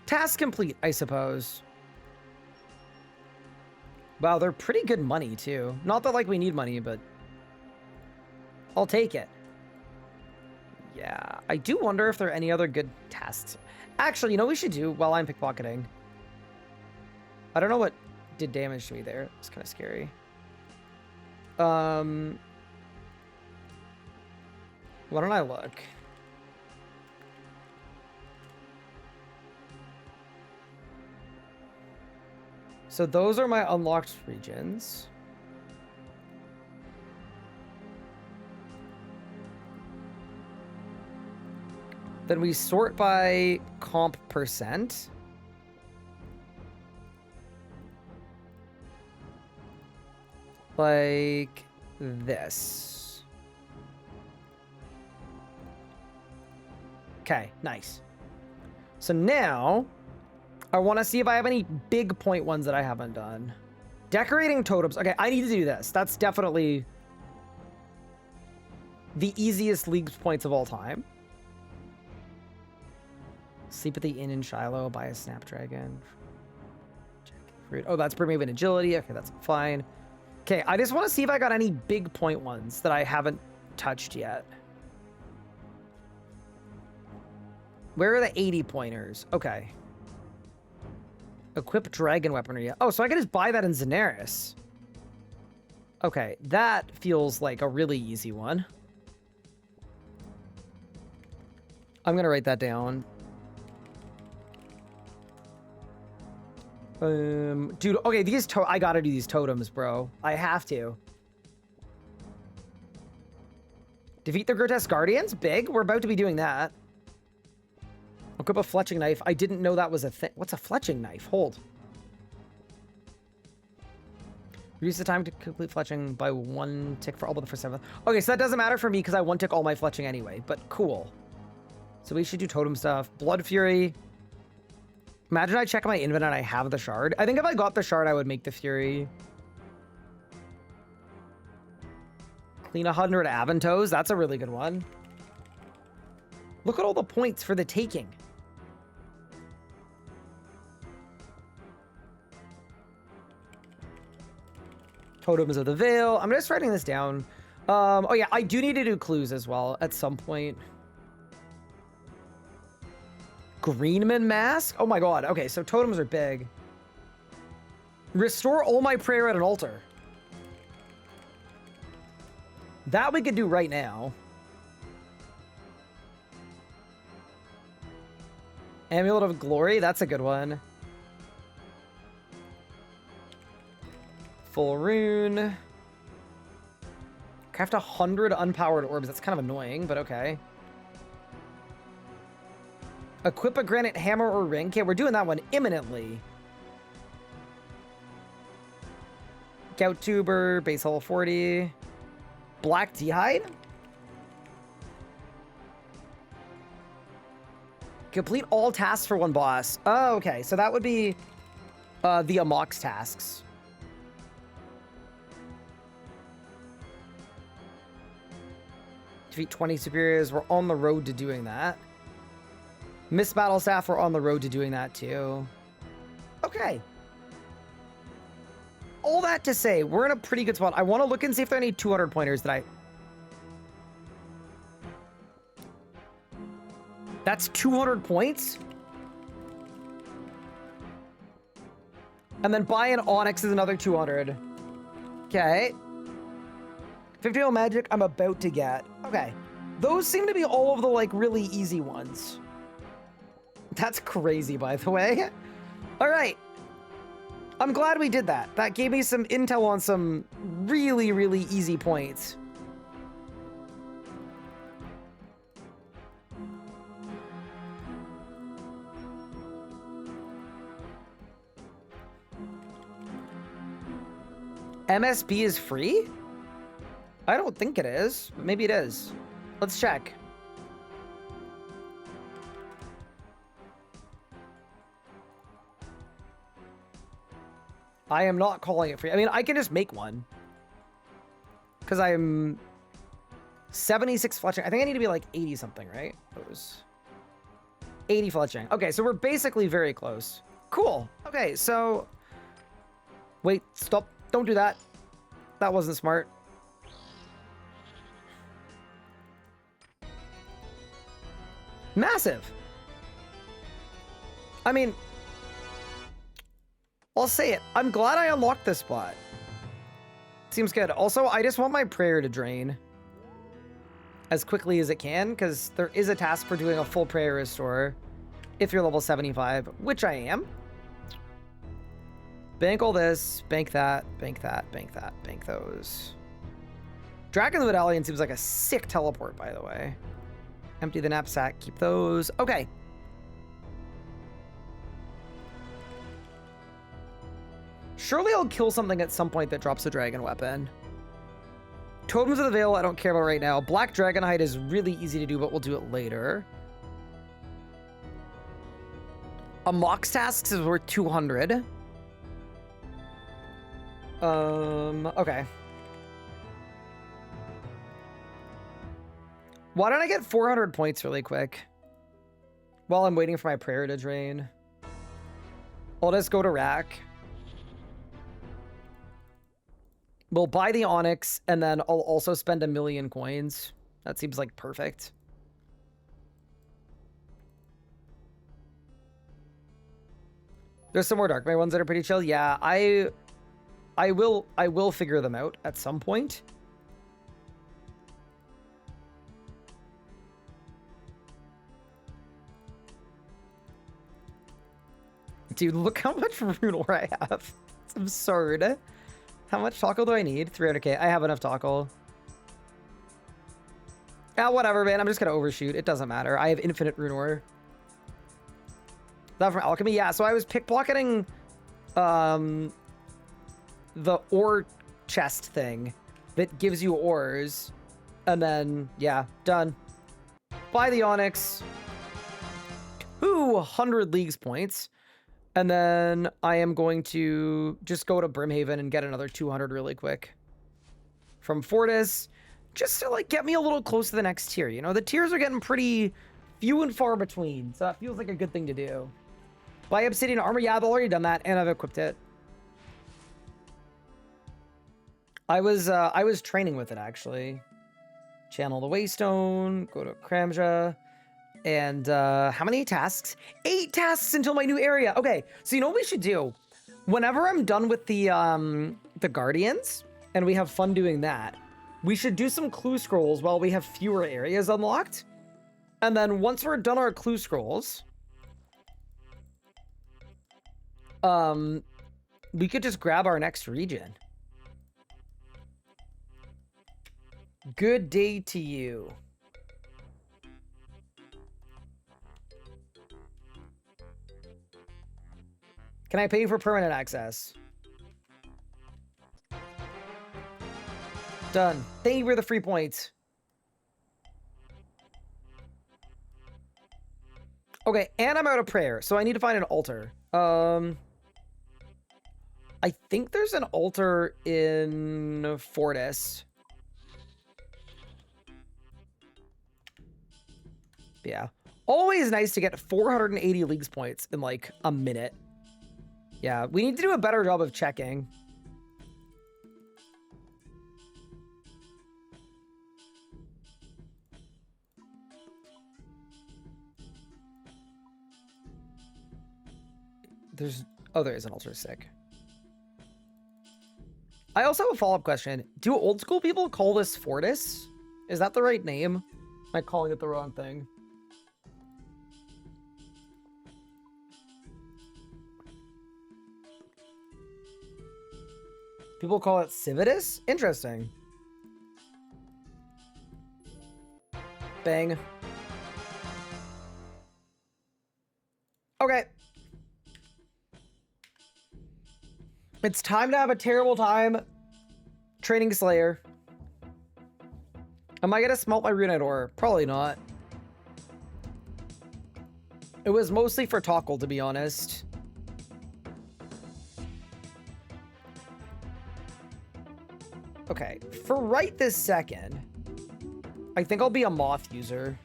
task complete, I suppose. Wow, they're pretty good money, too. Not that, like, we need money, but I'll take it. Yeah, I do wonder if there are any other good tasks. Actually, you know what we should do while I'm pickpocketing? I don't know what did damage to me there. It's kind of scary. Why don't I look? So those are my unlocked regions. Then we sort by comp percent. Like this. Okay, nice. So now I want to see if I have any big point ones that I haven't done. Decorating totems. Okay, I need to do this. That's definitely the easiest League points of all time. Sleep at the inn in Shiloh, buy a snapdragon. Fruit. Oh, that's Bermudan agility. Okay, that's fine. Okay, I just want to see if I got any big point ones that I haven't touched yet. Where are the 80 pointers? Okay. Equip dragon weaponry. Oh, so I can just buy that in Zenaris. Okay, that feels like a really easy one. I'm going to write that down. Dude, okay, I gotta do these totems, bro. I have to. Defeat the Grotesque Guardians. Big. We're about to be doing that. Equip a fletching knife. I didn't know that was a thing. What's a fletching knife? Hold. Reduce the time to complete fletching by 1 tick for all but the first 7. Okay, so that doesn't matter for me because I 1 tick all my fletching anyway, but cool. So we should do totem stuff. Blood Fury. Imagine I check my inventory and I have the shard. I think if I got the shard, I would make the Fury. Clean 100 Aventos. That's a really good one. Look at all the points for the taking. Totems of the Veil. I'm just writing this down. Oh yeah, I do need to do clues as well at some point. Greenman Mask? Oh my god. Okay, so totems are big. Restore all my prayer at an altar. That we could do right now. Amulet of Glory, that's a good one. Full Rune. Craft 100 unpowered orbs. That's kind of annoying, but okay. Equip a granite hammer or ring. Okay, we're doing that one imminently. Gout tuber, base level 40. Black D'hide. Complete all tasks for 1 boss. Oh, okay. So that would be the Amox tasks. Defeat 20 superiors. We're on the road to doing that. Miss Battle Staff, we're on the road to doing that too. Okay. All that to say, we're in a pretty good spot. I want to look and see if there are any 200 pointers that I... That's 200 points? And then buy an Onyx is another 200. Okay. 50 magic I'm about to get. Okay. Those seem to be all of the, like, really easy ones. That's crazy, by the way. All right. I'm glad we did that. That gave me some intel on some really, really easy points. MSB is free? I don't think it is. Maybe it is. Let's check. I am not calling it free. I mean, I can just make one. Because I'm 76 fletching. I think I need to be like 80 something, right? Those 80 fletching. Okay, so we're basically very close. Cool. Okay, so... Wait, stop. Don't do that. That wasn't smart. Massive. I mean... I'll say it. I'm glad I unlocked this spot. Seems good. Also, I just want my prayer to drain as quickly as it can, because there is a task for doing a full prayer restore if you're level 75, which I am. Bank all this, bank that, bank that, bank that, bank those. Dragon the Medallion seems like a sick teleport, by the way. Empty the knapsack, keep those. Okay. Surely I'll kill something at some point that drops a dragon weapon. Totems of the Veil, I don't care about right now. Black Dragonhide is really easy to do, but we'll do it later. A Mox Tasks is worth 200. Okay. Why don't I get 400 points really quick? While I'm waiting for my prayer to drain. I'll just go to Rack. We'll buy the Onyx, and then I'll also spend 1,000,000 coins. That seems like perfect. There's some more Dark Mage ones that are pretty chill. Yeah, I will figure them out at some point. Dude, look how much Rune ore I have. It's absurd. How much tackle do I need? 300k. I have enough tackle. Ah, whatever, man. I'm just gonna overshoot. It doesn't matter. I have infinite rune ore. That from alchemy? Yeah, so I was pickpocketing the ore chest thing that gives you ores. And then, yeah, done. Buy the onyx. 200 leagues points. And then I am going to just go to Brimhaven and get another 200 really quick. From Fortis. Just to, like, get me a little close to the next tier. You know, the tiers are getting pretty few and far between. So that feels like a good thing to do. Buy obsidian armor. Yeah, I've already done that, and I've equipped it. I was training with it, actually. Channel the Waystone. Go to Kramja. And how many tasks? 8 tasks until my new area. Okay, so you know what we should do? Whenever I'm done with the Guardians, and we have fun doing that, we should do some clue scrolls while we have fewer areas unlocked. And then once we're done our clue scrolls, we could just grab our next region. Good day to you. Can I pay for permanent access? Done. Thank you for the free points. Okay, and I'm out of prayer, so I need to find an altar. I think there's an altar in Fortis. Yeah. Always nice to get 480 leagues points in like a minute. Yeah, we need to do a better job of checking. Oh, there is an altar. Sick. I also have a follow-up question. Do old school people call this Fortis? Is that the right name? Am I calling it the wrong thing? People call it Civitas? Interesting. Bang. Okay. It's time to have a terrible time training Slayer. Am I gonna smelt my runite ore? Probably not. It was mostly for Tockle, to be honest. Okay, for right this second, I think I'll be a moth user.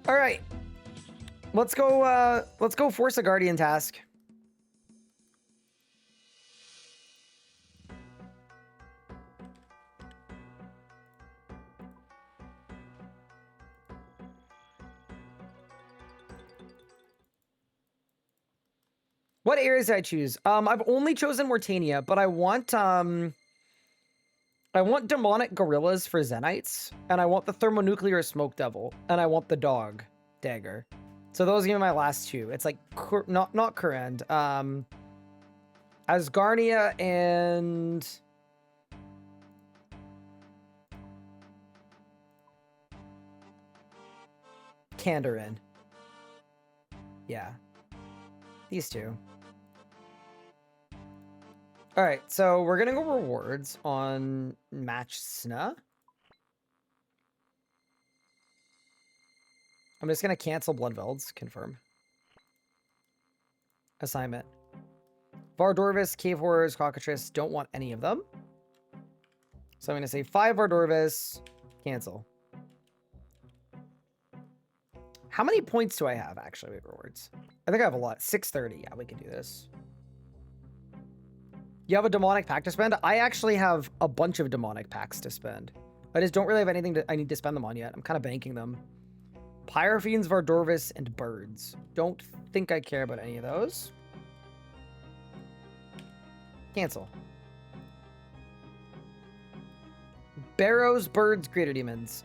All right, let's go force a guardian task. What areas did I choose? I've only chosen Mortania, but I want demonic gorillas for Zenites, and I want the thermonuclear smoke devil, and I want the dog dagger. So those are my last two. It's like not Kurand. Asgarnia and Kandarin. Yeah. These two. All right, so we're gonna go rewards on match Sna. I'm just gonna cancel Bloodvelds, confirm. Assignment. Vardorvis, Cave Horrors, Cockatrice, don't want any of them. So I'm gonna say 5 Vardorvis, cancel. How many points do I have actually with rewards? I think I have a lot. 630. Yeah, we can do this. You have a demonic pack to spend? I actually have a bunch of demonic packs to spend. I just don't really have anything I need to spend them on yet. I'm kind of banking them. Pyrofiends, Vardorvis, and birds. Don't think I care about any of those. Cancel. Barrows, birds, greater demons.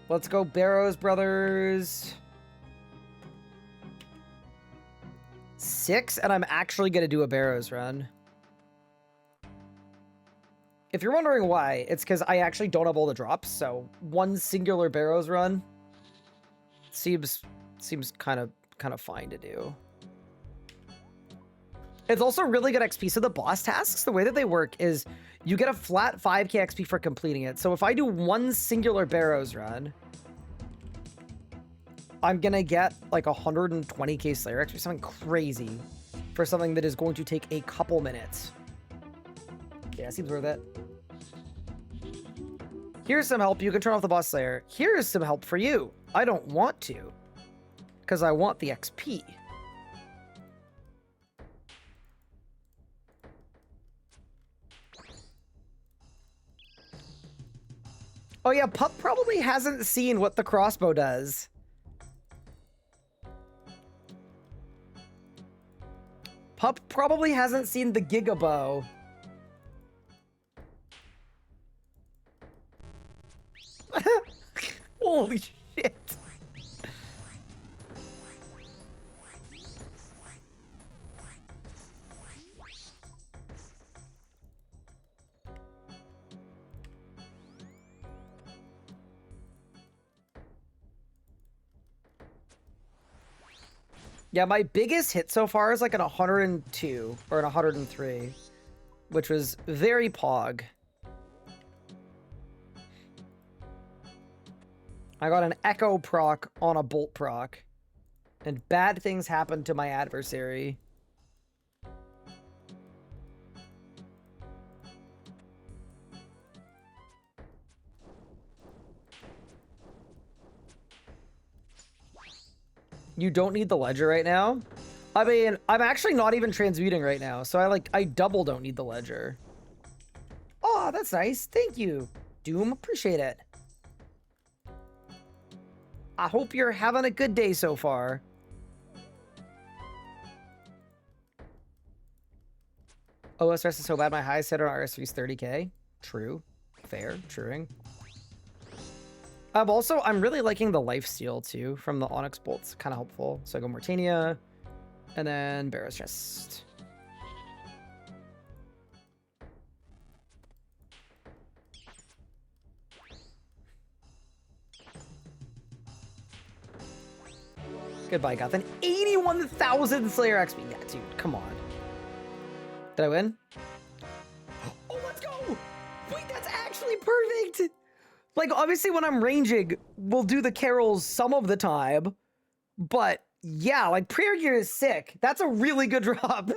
Let's go Barrows, brothers. 6, and I'm actually going to do a Barrows run. If you're wondering why, it's because I actually don't have all the drops, so one singular Barrows run seems kind of fine to do. It's also really good XP. So the boss tasks, the way that they work is you get a flat 5k XP for completing it. So if I do one singular Barrows run, I'm gonna get like 120k Slayer XP, something crazy for something that is going to take a couple minutes. Yeah, seems worth it. Here's some help. You can turn off the boss Slayer. Here's some help for you. I don't want to, because I want the XP. Oh yeah, Pup probably hasn't seen what the crossbow does. Pup probably hasn't seen the Gigabow. Holy shit. Yeah, my biggest hit so far is like an 102 or an 103, which was very pog. I got an echo proc on a bolt proc, and bad things happened to my adversary. You don't need the ledger right now? I mean, I'm actually not even transmuting right now, so I double don't need the ledger. Oh, that's nice. Thank you, Doom. Appreciate it. I hope you're having a good day so far. OSRS is so bad, my highest hit on RS3 is 30k. True. Fair. Truing. I'm really liking the lifesteal too from the Onyx bolts. Kind of helpful. So I go Mortania, and then Barrows Chest. Goodbye, Gothan. 81,000 Slayer XP. Yeah, dude, come on. Did I win? Oh, let's go! Wait, that's actually perfect! Like, obviously, when I'm ranging, we'll do the carols some of the time. But, yeah, like, Prayer Gear is sick. That's a really good drop.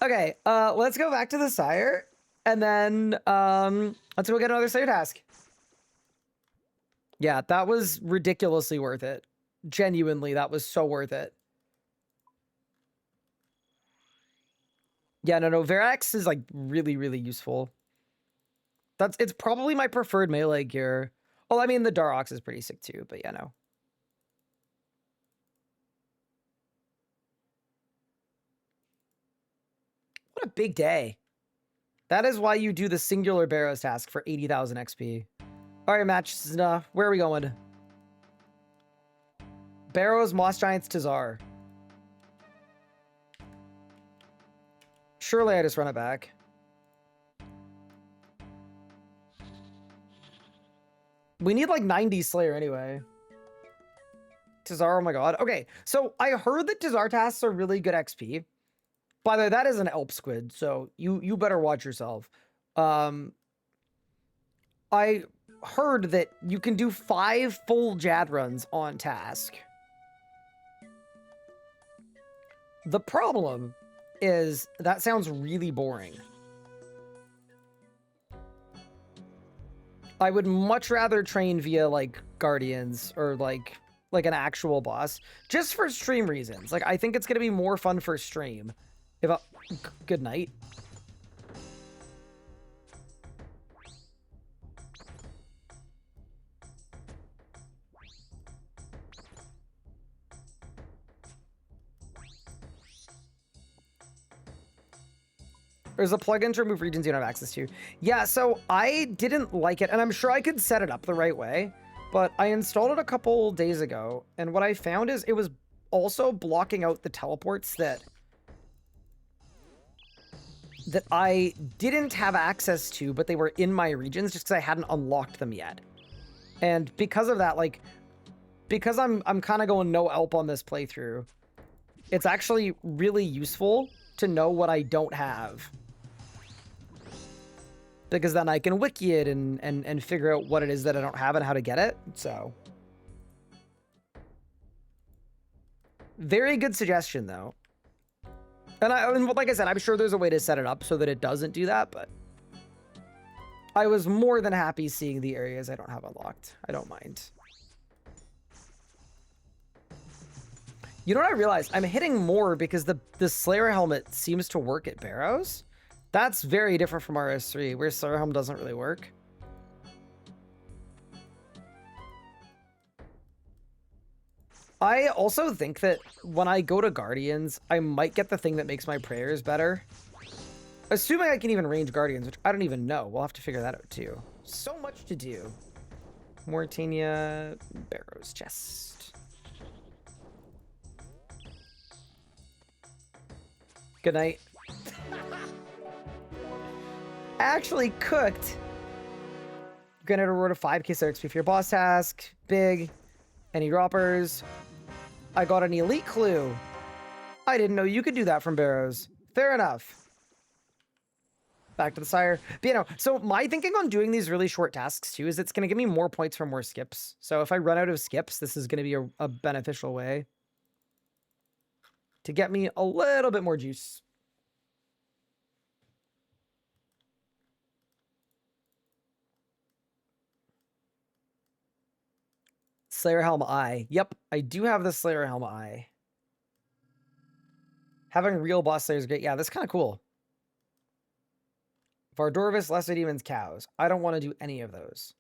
Okay, let's go back to the Sire. And then, let's go get another Slayer task. Yeah, that was ridiculously worth it. Genuinely, that was so worth it. Yeah, no, Verax is, like, really, really useful. It's probably my preferred melee gear. Oh, I mean, the Darox is pretty sick too, but yeah, no. What a big day. That is why you do the singular Barrows task for 80,000 XP. All right, match. Where are we going? Barrows, Moss Giants, Tazar. Surely I just run it back. We need like 90 Slayer anyway. Tazar, oh my god. Okay, so I heard that Tazar tasks are really good XP. By the way, that is an ELP squid, so you better watch yourself. I heard that you can do 5 full Jad runs on task. The problem is that sounds really boring. I would much rather train via like Guardians or like an actual boss just for stream reasons. Like I think it's going to be more fun for stream. Good night. There's a plugin to remove regions you don't have access to. Yeah, so I didn't like it, and I'm sure I could set it up the right way, but I installed it a couple days ago, and what I found is it was also blocking out the teleports that I didn't have access to, but they were in my regions just because I hadn't unlocked them yet. And because of that, like, because I'm kind of going no ELP on this playthrough, it's actually really useful to know what I don't have. Because then I can wiki it and figure out what it is that I don't have and how to get it. So, very good suggestion, though. And like I said, I'm sure there's a way to set it up so that it doesn't do that, but I was more than happy seeing the areas I don't have unlocked. I don't mind. You know what I realized? I'm hitting more because the Slayer helmet seems to work at Barrows. That's very different from RS3, where Slayer helmet doesn't really work. I also think that when I go to Guardians, I might get the thing that makes my prayers better. Assuming I can even range Guardians, which I don't even know. We'll have to figure that out too. So much to do. Mauritania, Barrows chest. Good night. Actually cooked. Gonna reward a 5k XP for your boss task. Big. Any droppers? I got an elite clue. I didn't know you could do that from Barrows. Fair enough. Back to the sire. But, you know, so my thinking on doing these really short tasks too is it's going to give me more points for more skips. So if I run out of skips, this is going to be a beneficial way to get me a little bit more juice. Slayer Helm Eye. Yep, I do have the Slayer Helm Eye. Having real boss slayers is great. Yeah, that's kind of cool. Vardorvis, Lesser Demons, Cows. I don't want to do any of those.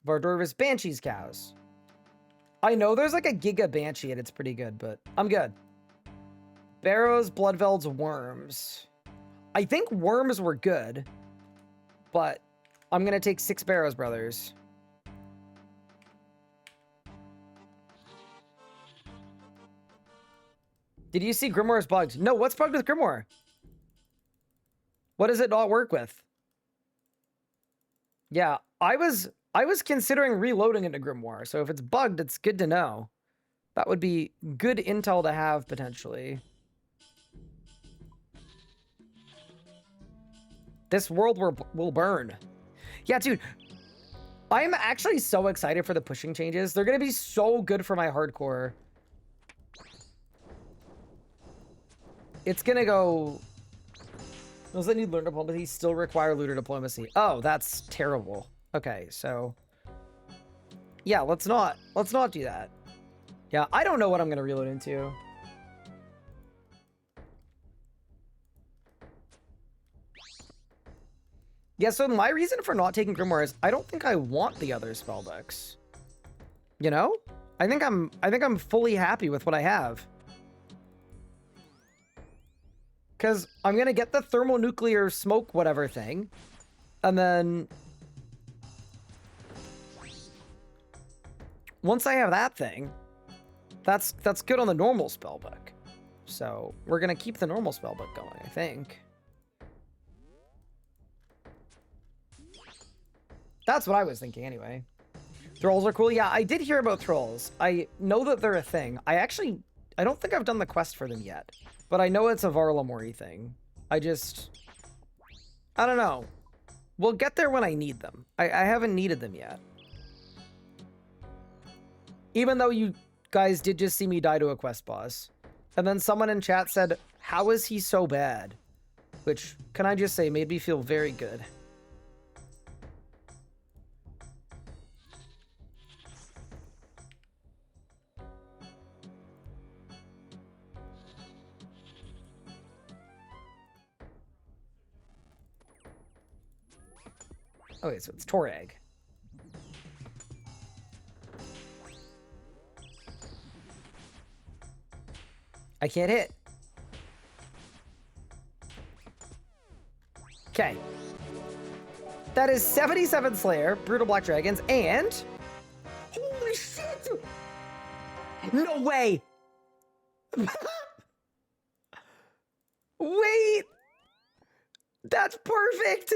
Vardorvis, Banshees, Cows. I know there's like a Giga Banshee and it's pretty good, but I'm good. Barrows, Bloodvelds, Worms. I think Worms were good, but I'm going to take 6 Barrows Brothers. Did you see Grimoire's bugged? No, what's bugged with Grimoire? What does it not work with? Yeah, I was considering reloading into Grimoire, so if it's bugged, it's good to know. That would be good intel to have, potentially. This world will burn. Yeah, dude. I'm actually so excited for the pushing changes. They're going to be so good for my hardcore. It's going to go... Those that need learn diplomacy still require looter diplomacy. Oh, that's terrible. Okay, so... Yeah, let's not do that. Yeah, I don't know what I'm going to reload into. Yeah, so my reason for not taking Grimoire is I don't think I want the other spell decks. You know? I think I'm fully happy with what I have. Cause I'm gonna get the thermonuclear smoke whatever thing. And then once I have that thing, that's good on the normal spellbook. So we're gonna keep the normal spellbook going, I think. That's what I was thinking anyway. Thralls are cool. Yeah, I did hear about Thralls. I know that they're a thing. I don't think I've done the quest for them yet. But I know it's a Varlamori thing. I don't know. We'll get there when I need them. I haven't needed them yet. Even though you guys did just see me die to a quest boss. And then someone in chat said, how is he so bad? Which, can I just say, made me feel very good. Okay, so it's Torag. I can't hit. Okay. That is 77 Slayer, Brutal Black Dragons, and... Holy shit! No way! Wait! That's perfect!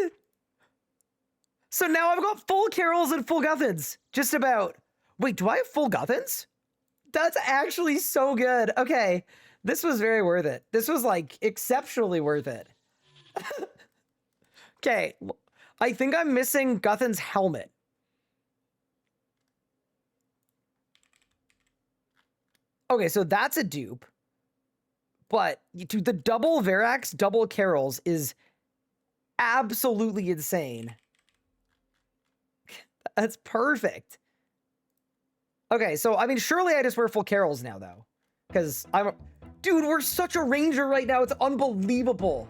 So now I've got full Carols and full Guthans. Just about. Wait, do I have full Guthans? That's actually so good. Okay. This was very worth it. This was like exceptionally worth it. Okay. I think I'm missing Guthan's helmet. Okay, so that's a dupe. But dude, the double Verax, double Carols is absolutely insane. That's perfect. Okay, so I mean, surely I just wear full Carols now, though. Because dude, we're such a ranger right now. It's unbelievable.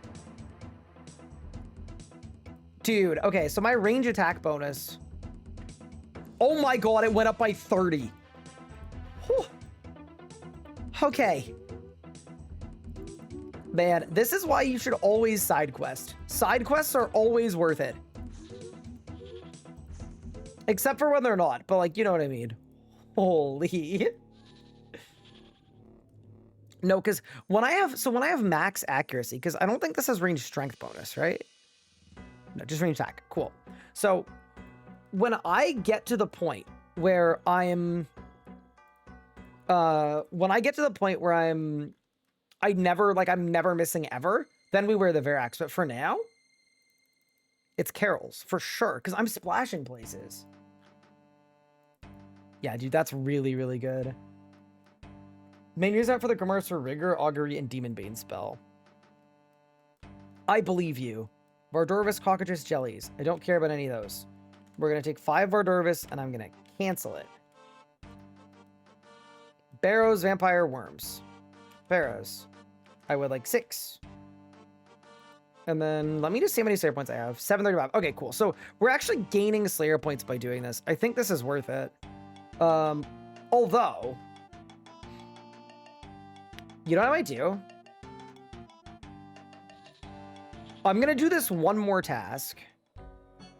Dude, okay, so my range attack bonus. Oh my god, it went up by 30. Whew. Okay. Man, this is why you should always side quest. Side quests are always worth it. Except for when they're not, but like, you know what I mean. Holy. No, because when I have max accuracy, because I don't think this has range strength bonus, right? No, just range attack. Cool. So when I get to the point where I'm never missing ever, then we wear the Verax. But for now, it's Carols for sure, because I'm splashing places. Yeah, dude, that's really, really good. Main use out for the Grandmaster Rigor, Augury, and Demon Bane spell. I believe you. Vardorvis, Cockatrice, Jellies. I don't care about any of those. We're going to take 5 Vardorvis, and I'm going to cancel it. Barrows, Vampire, Worms. Barrows. I would like 6. And then let me just see how many Slayer points I have. 735. Okay, cool. So we're actually gaining Slayer points by doing this. I think this is worth it. Although, you know what I might do? I'm going to do this one more task.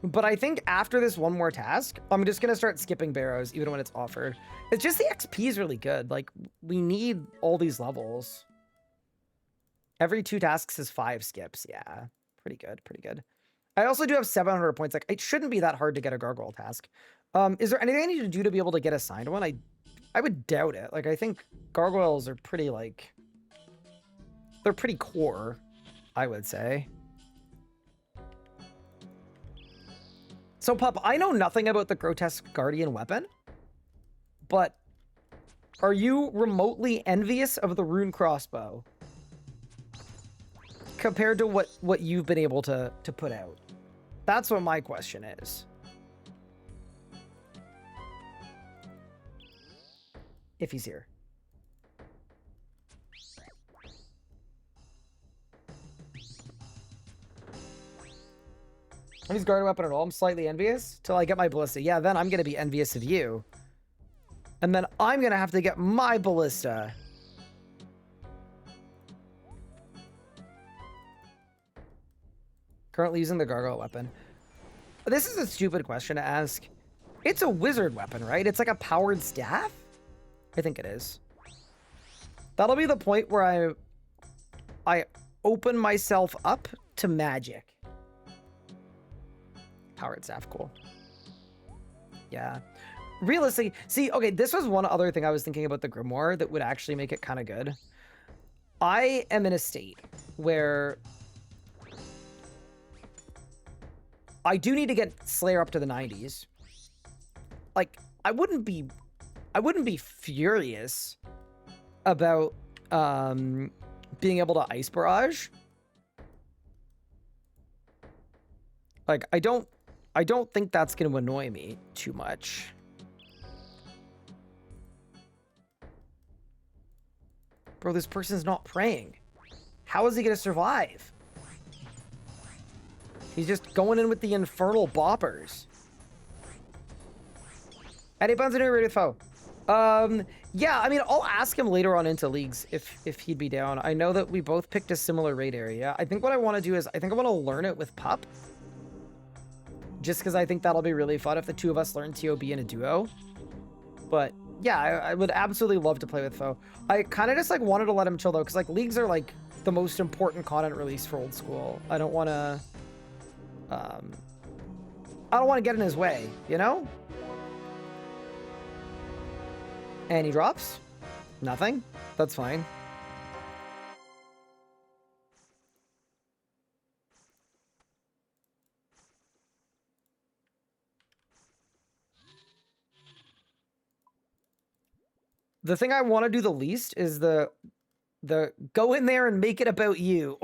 But I think after this one more task, I'm just going to start skipping Barrows, even when it's offered. It's just the XP is really good. Like, we need all these levels. Every 2 tasks is 5 skips. Yeah, pretty good, pretty good. I also do have 700 points. Like, it shouldn't be that hard to get a gargoyle task. Is there anything I need to do to be able to get assigned one? I would doubt it. Like, I think gargoyles are pretty, like... They're pretty core, I would say. So, Pup, I know nothing about the grotesque guardian weapon, but are you remotely envious of the rune crossbow compared to what you've been able to put out? That's what my question is. If he's here. He's guard weapon at all. I'm slightly envious till I get my ballista. Yeah, then I'm gonna be envious of you. And then I'm gonna have to get my ballista. Currently using the gargoyle weapon. This is a stupid question to ask. It's a wizard weapon, right? It's like a powered staff? I think it is. That'll be the point where I open myself up to magic. Powered staff, cool. Yeah. Realistically, see, okay, this was one other thing I was thinking about the Grimoire that would actually make it kind of good. I am in a state where I do need to get Slayer up to the 90s. Like, I wouldn't be furious about being able to Ice Barrage. Like, I don't think that's going to annoy me too much. Bro, this person's not praying. How is he going to survive? He's just going in with the infernal boppers. Any buns in here, ready to foe? Yeah, I mean, I'll ask him later on into leagues if he'd be down. I know that we both picked a similar raid area. I think what I want to do is I think I want to learn it with Pup. Just because I think that'll be really fun if the two of us learn TOB in a duo. But yeah, I would absolutely love to play with Foe. I kind of just like wanted to let him chill though, because like leagues are like the most important content release for old school. I don't want to, I don't want to get in his way, you know? And he drops? Nothing? That's fine. The thing I want to do the least is the go in there and make it about you.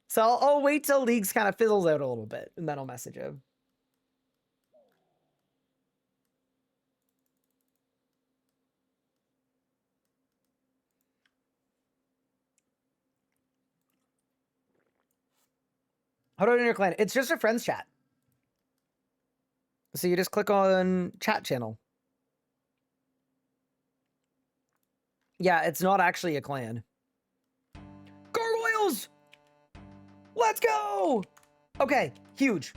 So I'll wait till leagues kind of fizzles out a little bit, and then I'll message him. How do I in your clan? It's just a friends chat. So you just click on chat channel. Yeah, it's not actually a clan. Gargoyles! Let's go! Okay, huge.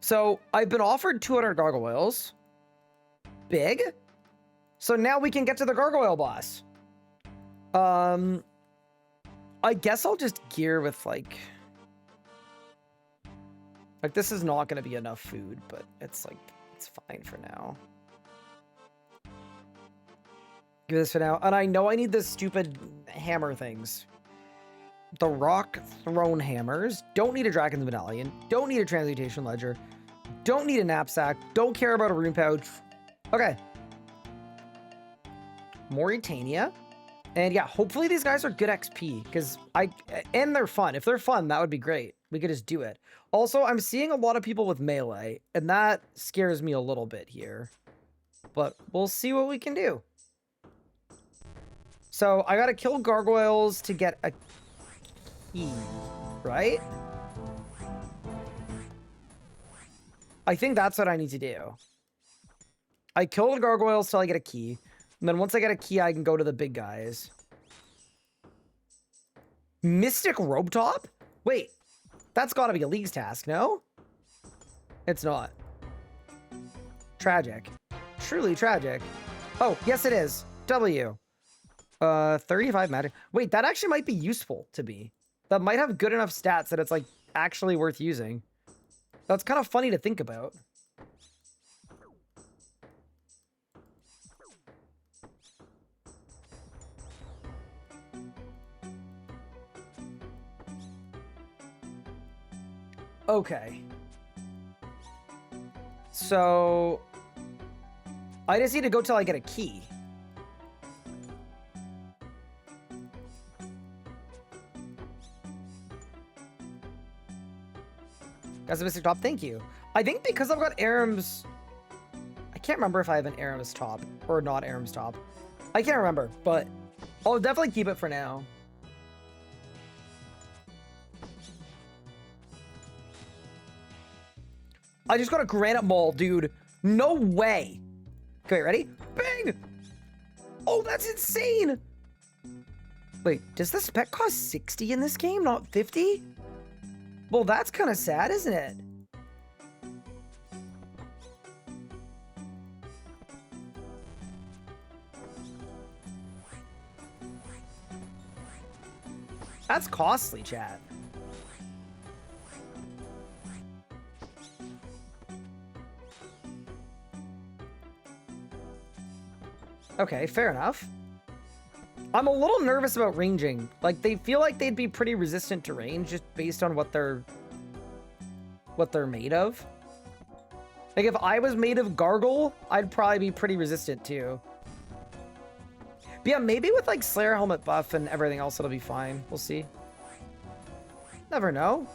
So I've been offered 200 gargoyles. Big. So now we can get to the gargoyle boss. I guess I'll just gear with like this is not going to be enough food, but it's like, it's fine for now. Give this for now. And I know I need the stupid hammer things. The rock throne hammers. Don't need a dragon's medallion. Don't need a transmutation ledger. Don't need a knapsack. Don't care about a rune pouch. Okay. Mauritania. And yeah, hopefully these guys are good XP, because and they're fun. If they're fun, that would be great. We could just do it. Also, I'm seeing a lot of people with melee, and that scares me a little bit here. But we'll see what we can do. So I gotta kill gargoyles to get a key, right? I think that's what I need to do. I kill the gargoyles till I get a key. And then once I get a key, I can go to the big guys. Mystic robe top? Wait, that's gotta be a league's task, no? It's not. Tragic. Truly tragic. Oh, yes it is. W. 35 magic. Wait, that actually might be useful to me. That might have good enough stats that it's like actually worth using. That's kind of funny to think about. Okay. So I just need to go till I get a key. As a Mystic Top, thank you. I think because I've got Aram's... I can't remember if I have an Aram's Top or not Aram's Top. I can't remember, but I'll definitely keep it for now. I just got a granite maul, dude. No way. Okay, ready? Bang! Oh, that's insane! Wait, does the spec cost 60 in this game, not 50? Well, that's kind of sad, isn't it? That's costly, chat. Okay, fair enough. I'm a little nervous about ranging. Like, they feel like they'd be pretty resistant to range just based on what they're made of. Like, if I was made of gargle, I'd probably be pretty resistant too. But yeah, maybe with like Slayer helmet buff and everything else, it'll be fine. We'll see. Never know.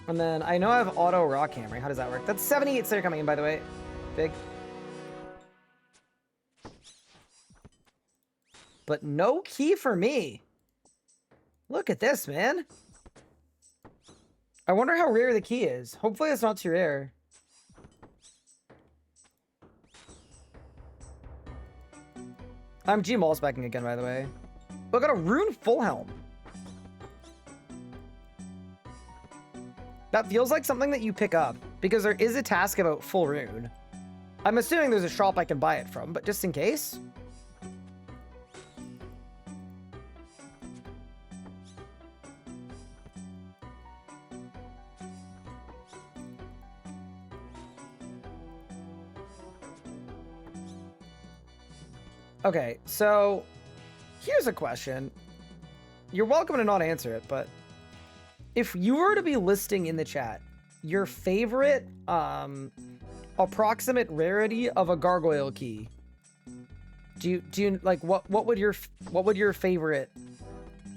And then I know I have auto rock hammering. How does that work? That's 78 Slayer coming in, by the way. Big. but no key for me. Look at this, man. I wonder how rare the key is. Hopefully it's not too rare. I'm G-Mall specking again, by the way. Look at a Rune full helm. That feels like something that you pick up, because there is a task about full Rune. I'm assuming there's a shop I can buy it from, but just in case. Okay, so here's a question. You're welcome to not answer it, but if you were to be listing in the chat your favorite approximate rarity of a gargoyle key, do you like what would your favorite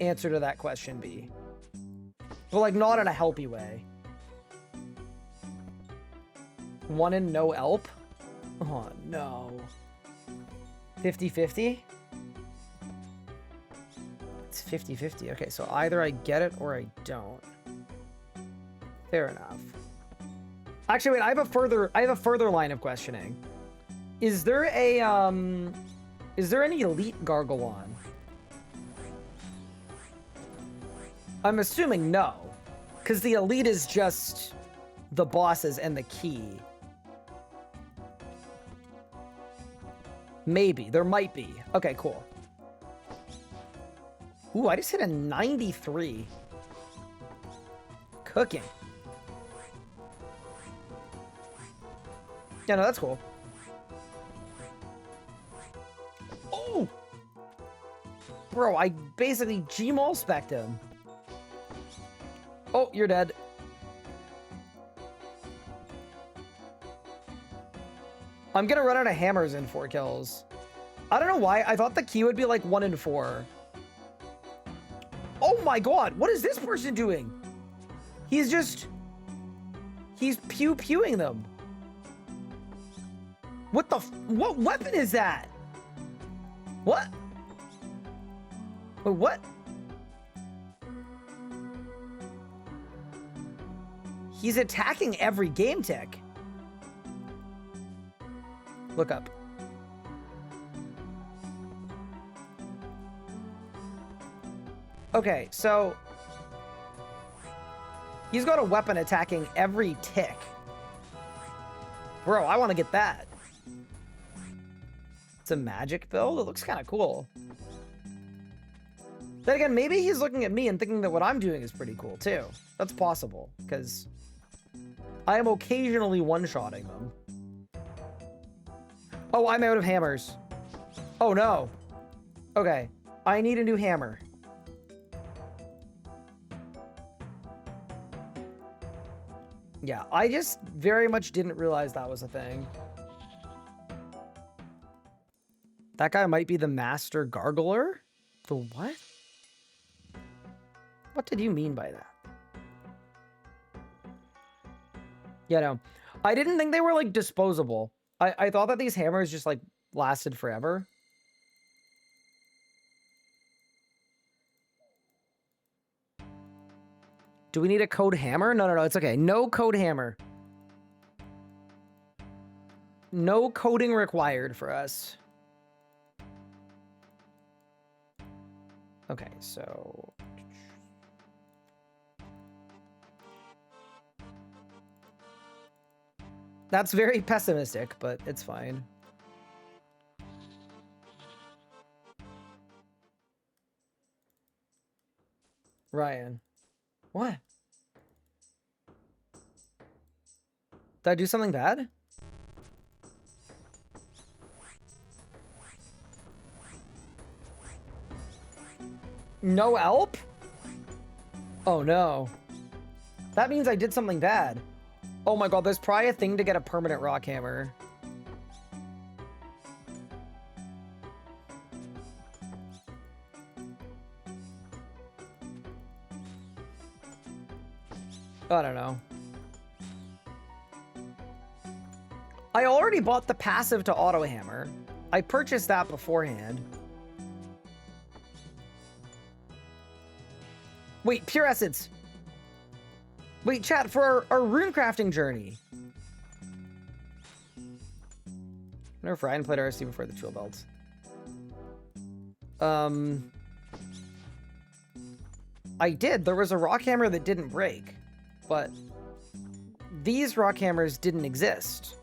answer to that question be? But like not in a helpy way. One in no ELP? Oh no. 50-50? It's 50-50. Okay, so either I get it or I don't. Fair enough. Actually, wait, I have a further line of questioning. Is there any elite Gargolon? I'm assuming no, because the elite is just the bosses and the key. Maybe. There might be. Okay, cool. Ooh, I just hit a 93. Cooking. Yeah, no, that's cool. Oh! Bro, I basically G-Mall spec'd him. Oh, you're dead. I'm gonna run out of hammers in 4 kills. I don't know why. I thought the key would be like 1 in 4. Oh my god, what is this person doing? He's pew-pewing them. What weapon is that? What? Wait, what? He's attacking every game tech. Look up. Okay, so he's got a weapon attacking every tick. Bro, I want to get that. It's a magic build? It looks kind of cool. Then again, maybe he's looking at me and thinking that what I'm doing is pretty cool too. That's possible, because I am occasionally one-shotting them. Oh, I'm out of hammers. Oh no. Okay, I need a new hammer. Yeah, I just very much didn't realize that was a thing. That guy might be the master gargler? The what? What did you mean by that? Yeah, no. I didn't think they were, like, disposable. I thought that these hammers just, like, lasted forever. Do we need a code hammer? No, it's okay. No code hammer. No coding required for us. Okay, so... That's very pessimistic, but it's fine. Ryan. What? Did I do something bad? No ELP? Oh no. That means I did something bad. Oh my god, there's probably a thing to get a permanent rock hammer. I don't know. I already bought the passive to auto hammer. I purchased that beforehand. Wait, pure essence. Wait, chat, for our rune crafting journey. I wonder if Ryan played RS3 before the tool belt. I did. There was a rock hammer that didn't break, but these rock hammers didn't exist.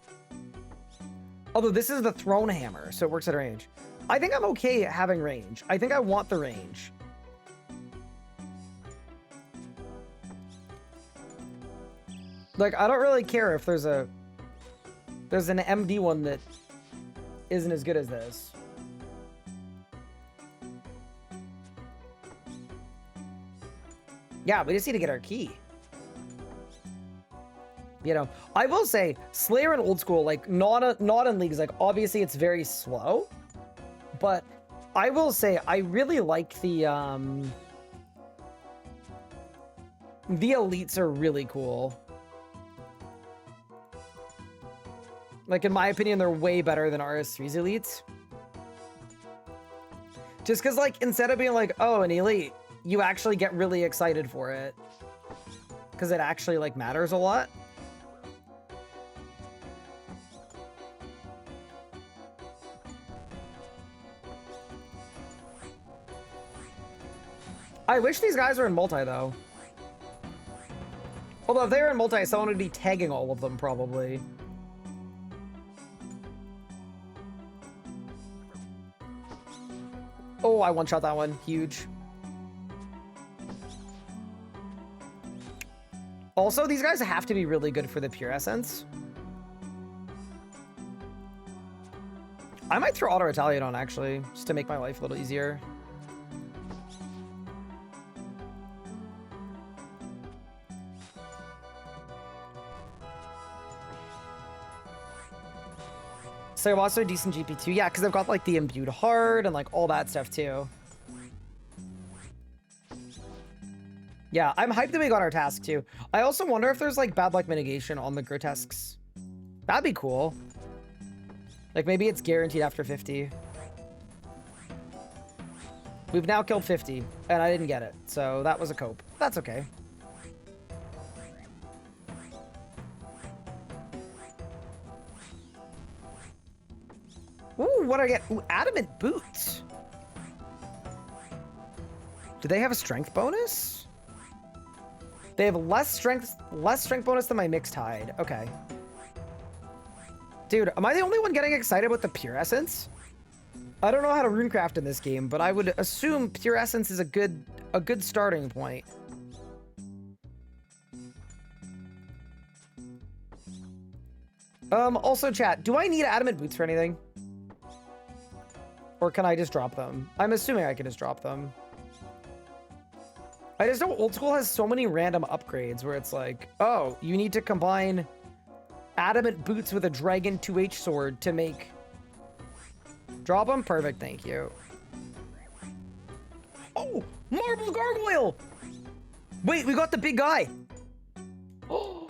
Although this is the throne hammer, so it works at range. I think I'm okay having range. I think I want the range. Like, I don't really care if there's an MD one that isn't as good as this. Yeah, we just need to get our key. You know, I will say, Slayer and Old School, like, not in leagues, like, obviously it's very slow. But I will say, I really like the elites are really cool. Like, in my opinion, they're way better than RS3's elites. Just because, like, instead of being like, oh, an elite, you actually get really excited for it. Because it actually, like, matters a lot. I wish these guys were in multi, though. Although, if they were in multi, someone would be tagging all of them, probably. Oh, I one-shot that one. Huge. Also, these guys have to be really good for the pure essence. I might throw auto retaliate on, actually, just to make my life a little easier. So I'm also decent GP2. Yeah, because I've got like the imbued heart and like all that stuff too. Yeah, I'm hyped that we got our task too. I also wonder if there's like bad luck mitigation on the grotesques. That'd be cool. Like maybe it's guaranteed after 50. We've now killed 50 and I didn't get it. So that was a cope. That's okay. Ooh, what do I get? Ooh, adamant boots. Do they have a strength bonus? They have less strength bonus than my mixed hide. Okay. Dude, am I the only one getting excited with the pure essence? I don't know how to runecraft in this game, but I would assume pure essence is a good starting point. Also chat, do I need adamant boots for anything? Or can I just drop them? I'm assuming I can just drop them. I just know Old School has so many random upgrades where it's like, oh, you need to combine adamant boots with a dragon 2H sword to make... Drop them? Perfect, thank you. Oh, marble gargoyle! Wait, we got the big guy. Oh,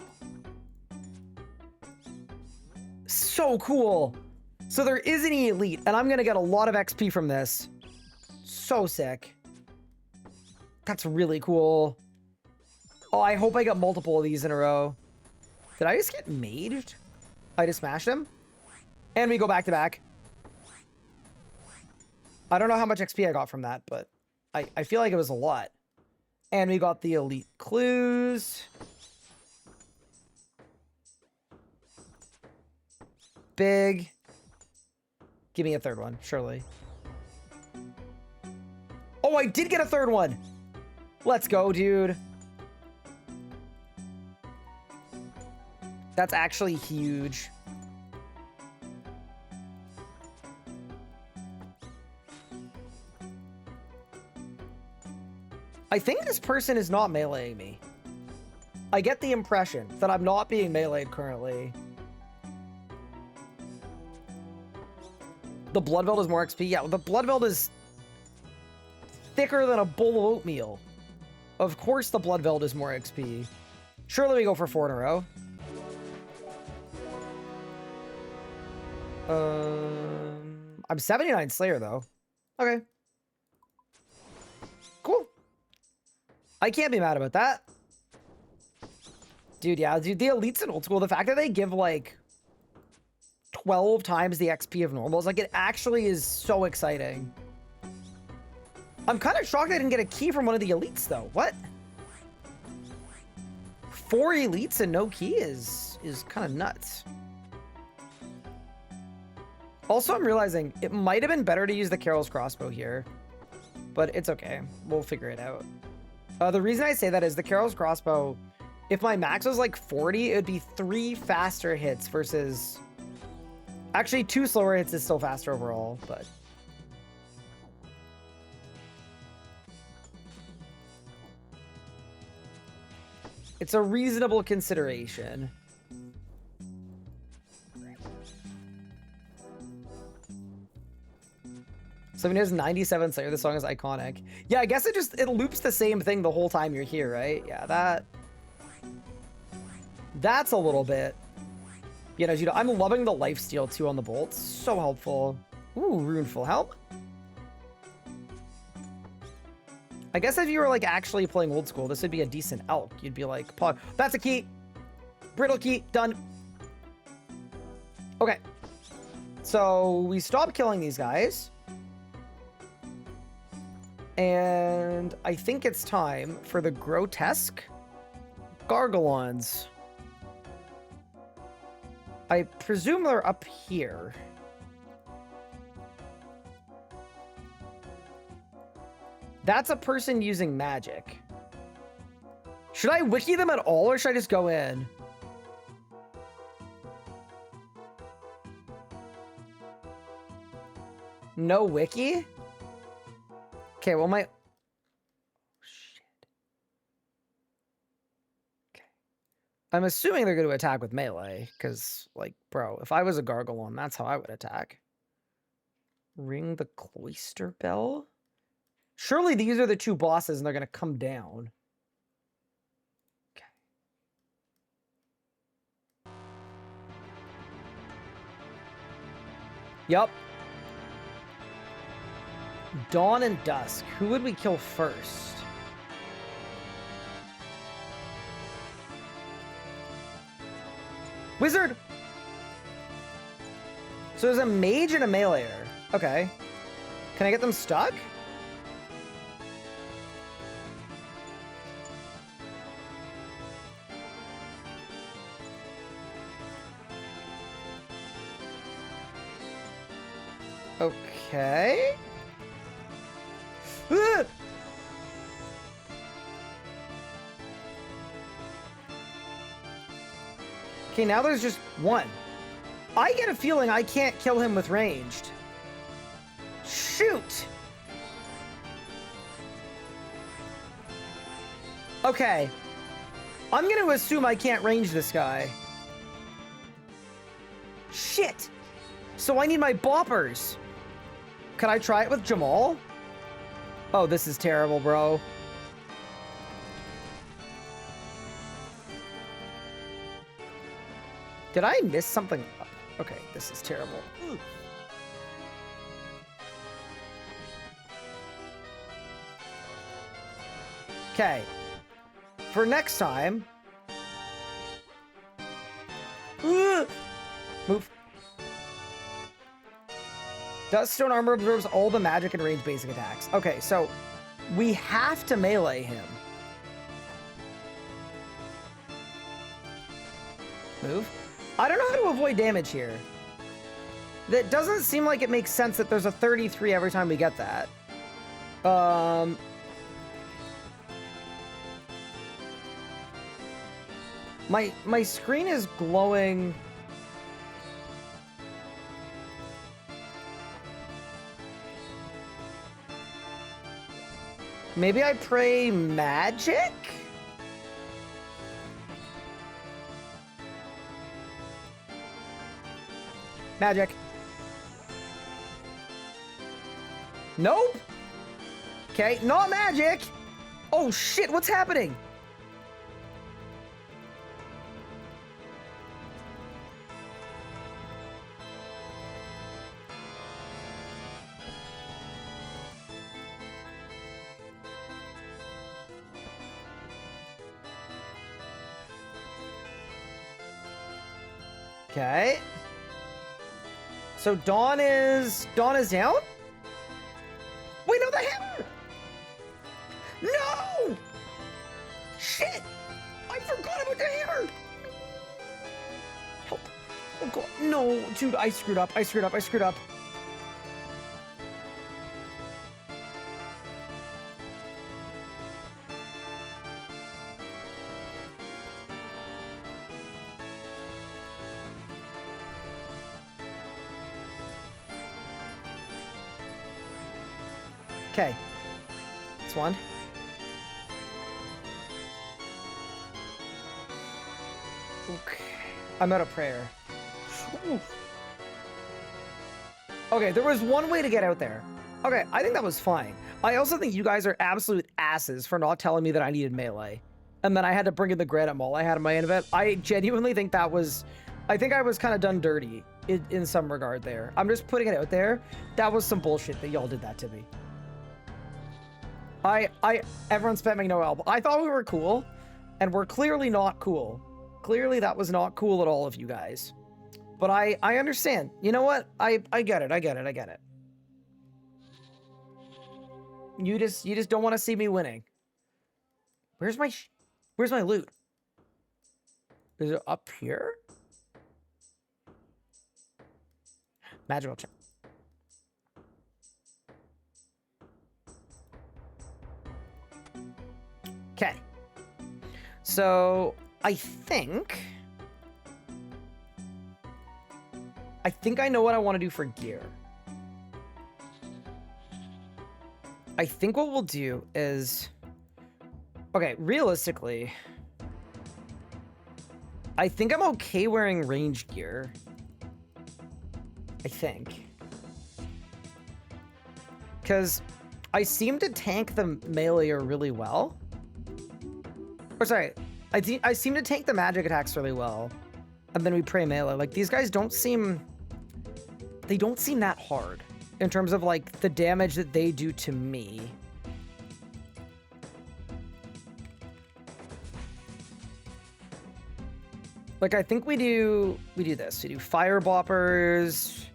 so cool. So there is an elite, and I'm gonna get a lot of XP from this. So sick. That's really cool. Oh, I hope I get multiple of these in a row. Did I just get maged? I just smashed him? And we go back to back. I don't know how much XP I got from that, but I feel like it was a lot. And we got the elite clues. Big. Give me a third one, surely. Oh, I did get a third one. Let's go, dude. That's actually huge. I think this person is not meleeing me. I get the impression that I'm not being meleeed currently. The blood veld is more XP. Yeah, the blood veld is thicker than a bowl of oatmeal. Of course the blood veld is more XP. Surely we go for 4 in a row. I'm 79 Slayer though. Okay. Cool. I can't be mad about that. Dude, yeah, dude, the elites in old school, the fact that they give like 12 times the XP of normals, like it actually is so exciting. I'm kind of shocked I didn't get a key from one of the elites though. What? 4 elites and no key is kind of nuts. Also, I'm realizing it might have been better to use the Carol's crossbow here, but it's okay. We'll figure it out. The reason I say that is the Carol's crossbow, if my max was like 40, it would be 3 faster hits versus... Actually, 2 slower hits is still faster overall, but... It's a reasonable consideration. So he has 97 Slayer. The song is iconic. Yeah, I guess it loops the same thing the whole time you're here, right? Yeah, that's a little bit. You know, I'm loving the lifesteal too on the bolts. So helpful. Ooh, Rune full help. I guess if you were like actually playing old school, this would be a decent elk. You'd be like, that's a key. Brittle key, done. Okay. So we stop killing these guys. And I think it's time for the grotesque gargalons. I presume they're up here. That's a person using magic. Should I wiki them at all, or should I just go in? No wiki? Okay, well, oh, shit. Okay. I'm assuming they're going to attack with melee, because, like, bro, if I was a Gargalon, that's how I would attack. Ring the cloister bell? Surely these are the 2 bosses, and they're going to come down. Okay. Yup. Dawn and Dusk. Who would we kill first? Wizard! So there's a mage and a meleeer. Okay. Can I get them stuck? Okay. Ah! Okay, now there's just 1. I get a feeling I can't kill him with ranged. Shoot! Okay. I'm gonna assume I can't range this guy. Shit! So I need my boppers. Can I try it with Jamal? Oh, this is terrible, bro. Did I miss something? Okay, this is terrible. Okay. For next time... Move. Duststone armor absorbs all the magic and range basic attacks. Okay, so we have to melee him. Move. I don't know how to avoid damage here. That doesn't seem like it makes sense that there's a 33 every time we get that. My screen is glowing. Maybe I pray magic? Magic. Nope. Okay, not magic. Oh shit, what's happening? Okay. So Dawn is down? Wait, no, the hammer! No! Shit! I forgot about the hammer! Help. Oh god. No, dude, I screwed up. I screwed up. Okay. That's one. Okay. I'm out of prayer. Ooh. Okay, there was one way to get out there. Okay, I think that was fine. I also think you guys are absolute asses for not telling me that I needed melee. And then I had to bring in the granite maul I had in my event. I genuinely think that was... I think I was kind of done dirty in some regard there. I'm just putting it out there. That was some bullshit that y'all did that to me. Everyone's spamming no elbow. I thought we were cool, and we're clearly not cool. Clearly that was not cool at all of you guys. But I understand. You know what? I get it. You just don't want to see me winning. Where's my loot? Is it up here? Magical check. Okay. So I think I know what I want to do for gear. I think what we'll do is, okay, realistically, I think I'm okay wearing range gear. I think. Because I seem to tank the melee really well. Or sorry, I seem to tank the magic attacks really well. And then we pray melee. Like, these guys don't seem... They don't seem that hard in terms of, like, the damage that they do to me. Like, I think we do this. We do fire boppers.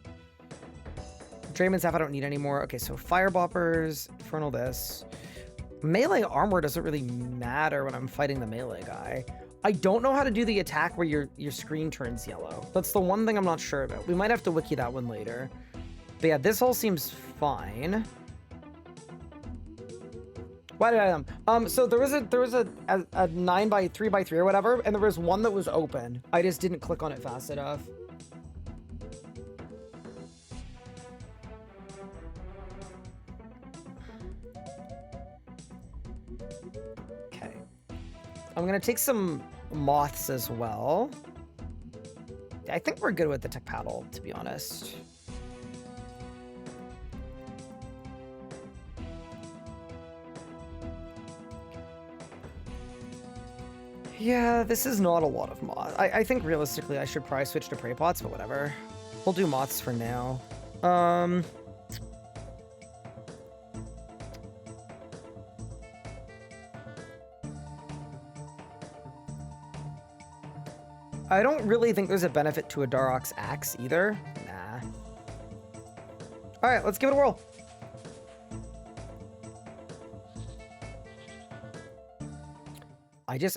Draymond Staff I don't need anymore. Okay, so fire boppers, infernal this. Melee armor doesn't really matter when I'm fighting the melee guy. I don't know how to do the attack where your screen turns yellow. That's the one thing I'm not sure about. We might have to wiki that one later. But yeah, this all seems fine. Why did I so there was a 9x3x3 or whatever, and there was one that was open. I just didn't click on it fast enough. Okay. I'm gonna take some moths as well. I think we're good with the tech paddle, to be honest. Yeah, this is not a lot of moths. I think realistically I should probably switch to prey pots, but whatever. We'll do moths for now. I don't really think there's a benefit to a Darok's axe either. Nah. All right, let's give it a whirl.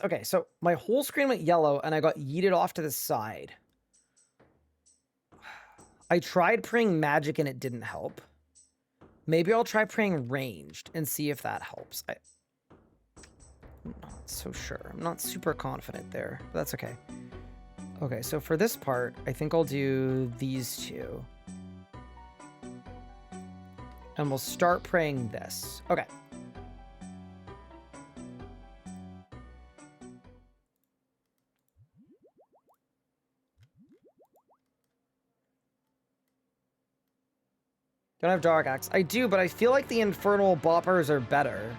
Okay, so my whole screen went yellow and I got yeeted off to the side. I tried praying magic and it didn't help. Maybe I'll try praying ranged and see if that helps. I'm not so sure. I'm not super confident there, but that's okay. Okay, so for this part, I think I'll do these two. And we'll start praying this. Okay. Don't have Dark Axe. I do, but I feel like the Infernal Boppers are better.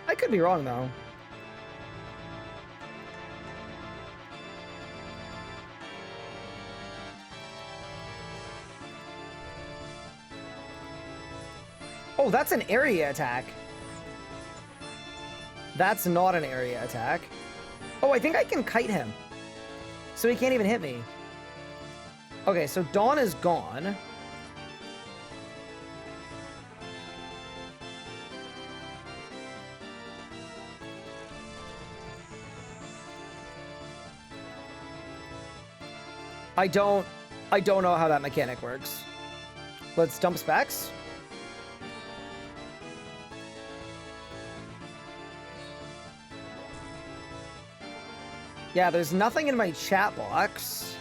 I could be wrong, though. Oh, that's an area attack. That's not an area attack. Oh, I think I can kite him. So he can't even hit me. Okay, so Dawn is gone. I don't know how that mechanic works. Let's dump specs. Yeah, there's nothing in my chat box.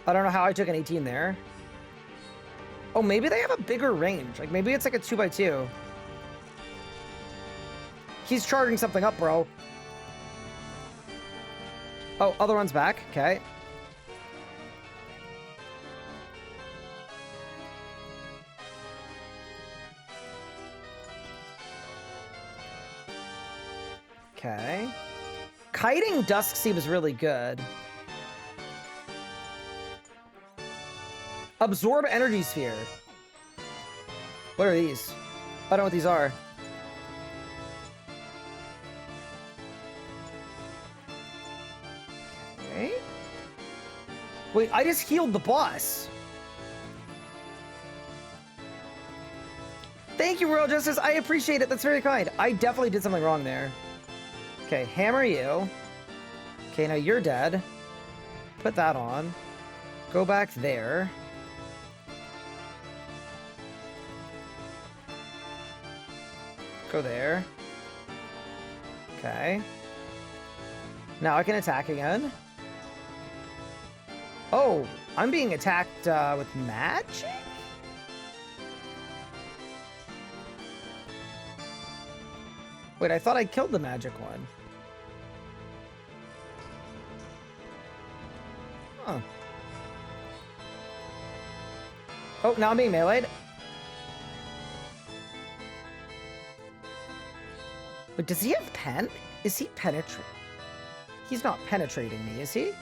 I don't know how I took an 18 there. Oh, maybe they have a bigger range. Like, maybe it's like a 2x2. He's charging something up, bro. Oh, other one's back. Okay. Okay. Kiting Dusk seems really good. Absorb Energy Sphere. What are these? I don't know what these are. Okay. Wait, I just healed the boss. Thank you, Royal Justice. I appreciate it. That's very kind. I definitely did something wrong there. Okay, hammer you. Okay, now you're dead. Put that on. Go back there. Go there. Okay. Now I can attack again. Oh, I'm being attacked with magic? Wait, I thought I killed the magic one. Huh. Oh, now I'm being meleeed. But does he have pen? Is he penetrate? He's not penetrating me, is he?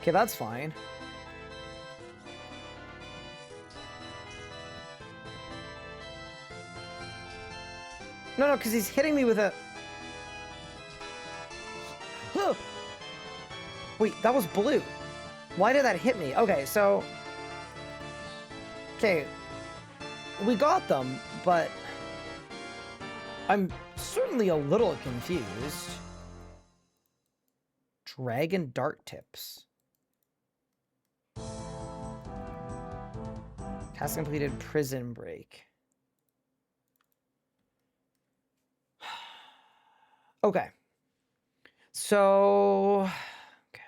Okay, that's fine. No, because he's hitting me with a... Wait, that was blue. Why did that hit me? Okay, so... Okay. We got them, but... I'm certainly a little confused. Dragon Dart Tips. Task completed, Prison Break. Okay. So... Okay.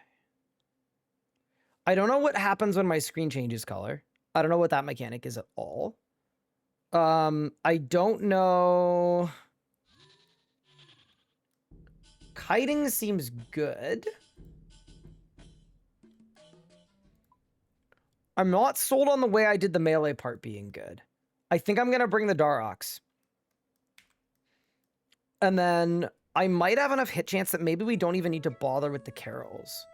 I don't know what happens when my screen changes color. I don't know what that mechanic is at all. I don't know... Kiting seems good. I'm not sold on the way I did the melee part being good. I think I'm going to bring the Darox. And then I might have enough hit chance that maybe we don't even need to bother with the carols.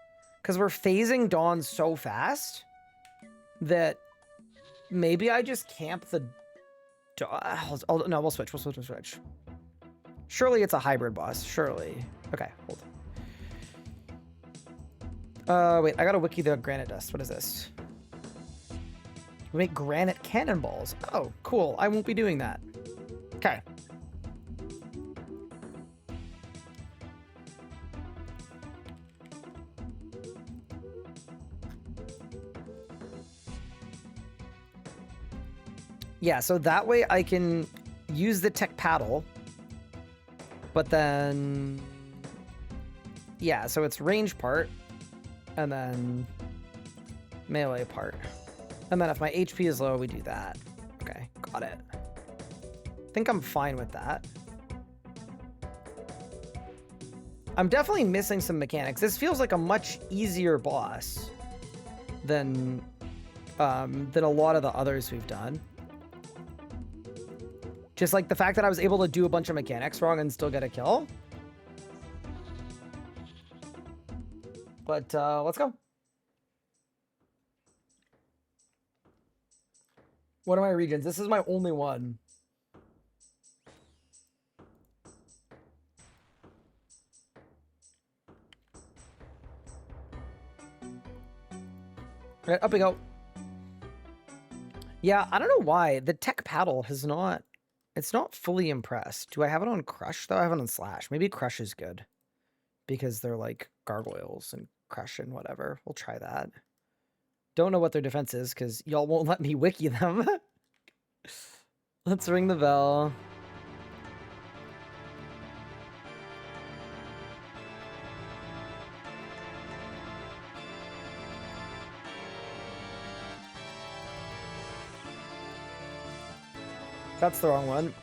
Because we're phasing Dawn so fast that maybe I just camp the... No, we'll switch. We'll switch. Surely it's a hybrid boss. Surely. Okay, hold on. Wait, I gotta wiki the granite dust. What is this? We make granite cannonballs. Oh, cool. I won't be doing that. Okay. Yeah, so that way I can use the tech paddle. But then... Yeah, so it's range part. And then melee part. And then if my HP is low, we do that. Okay, got it. I think I'm fine with that. I'm definitely missing some mechanics. This feels like a much easier boss than a lot of the others we've done. Just like the fact that I was able to do a bunch of mechanics wrong and still get a kill. But let's go. What are my regions? This is my only one. Right, up we go. Yeah, I don't know why. The tech paddle has not... It's not fully impressed. Do I have it on Crush, though? I have it on Slash. Maybe Crush is good. Because they're like gargoyles and Crush and whatever. We'll try that. Don't know what their defense is, because y'all won't let me wiki them. Let's ring the bell. That's the wrong one.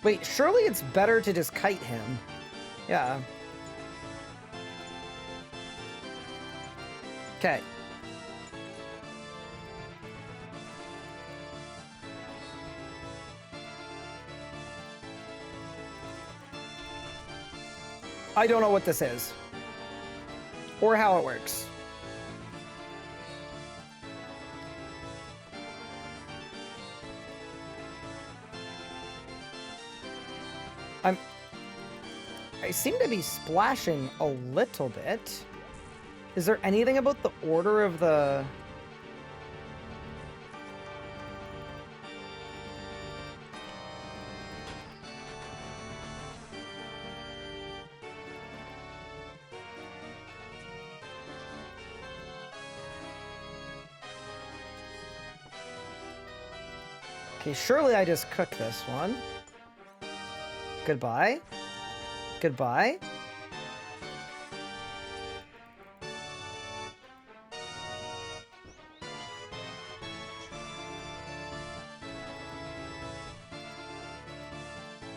Wait, surely it's better to just kite him. Yeah. Okay. I don't know what this is. Or how it works. I seem to be splashing a little bit. Is there anything about the order of the... Okay, surely I just cook this one. Goodbye. Goodbye.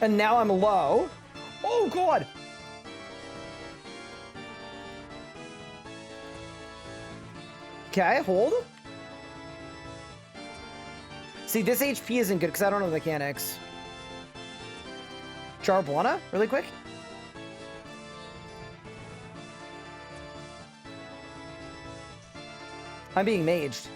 And now I'm low. Oh, God. Okay, hold. See, this HP isn't good because I don't know the mechanics. Charbwana, really quick. I'm being maged.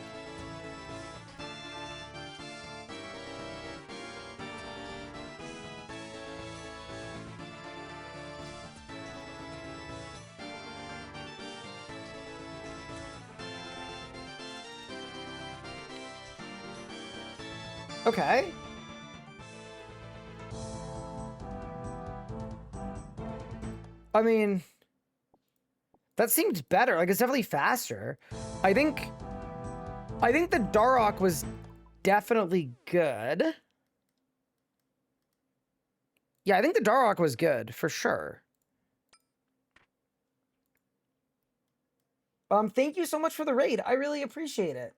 Okay. I mean, that seemed better. Like, it's definitely faster. I think the Darok was definitely good. Yeah, I think the Darok was good, for sure. Thank you so much for the raid. I really appreciate it.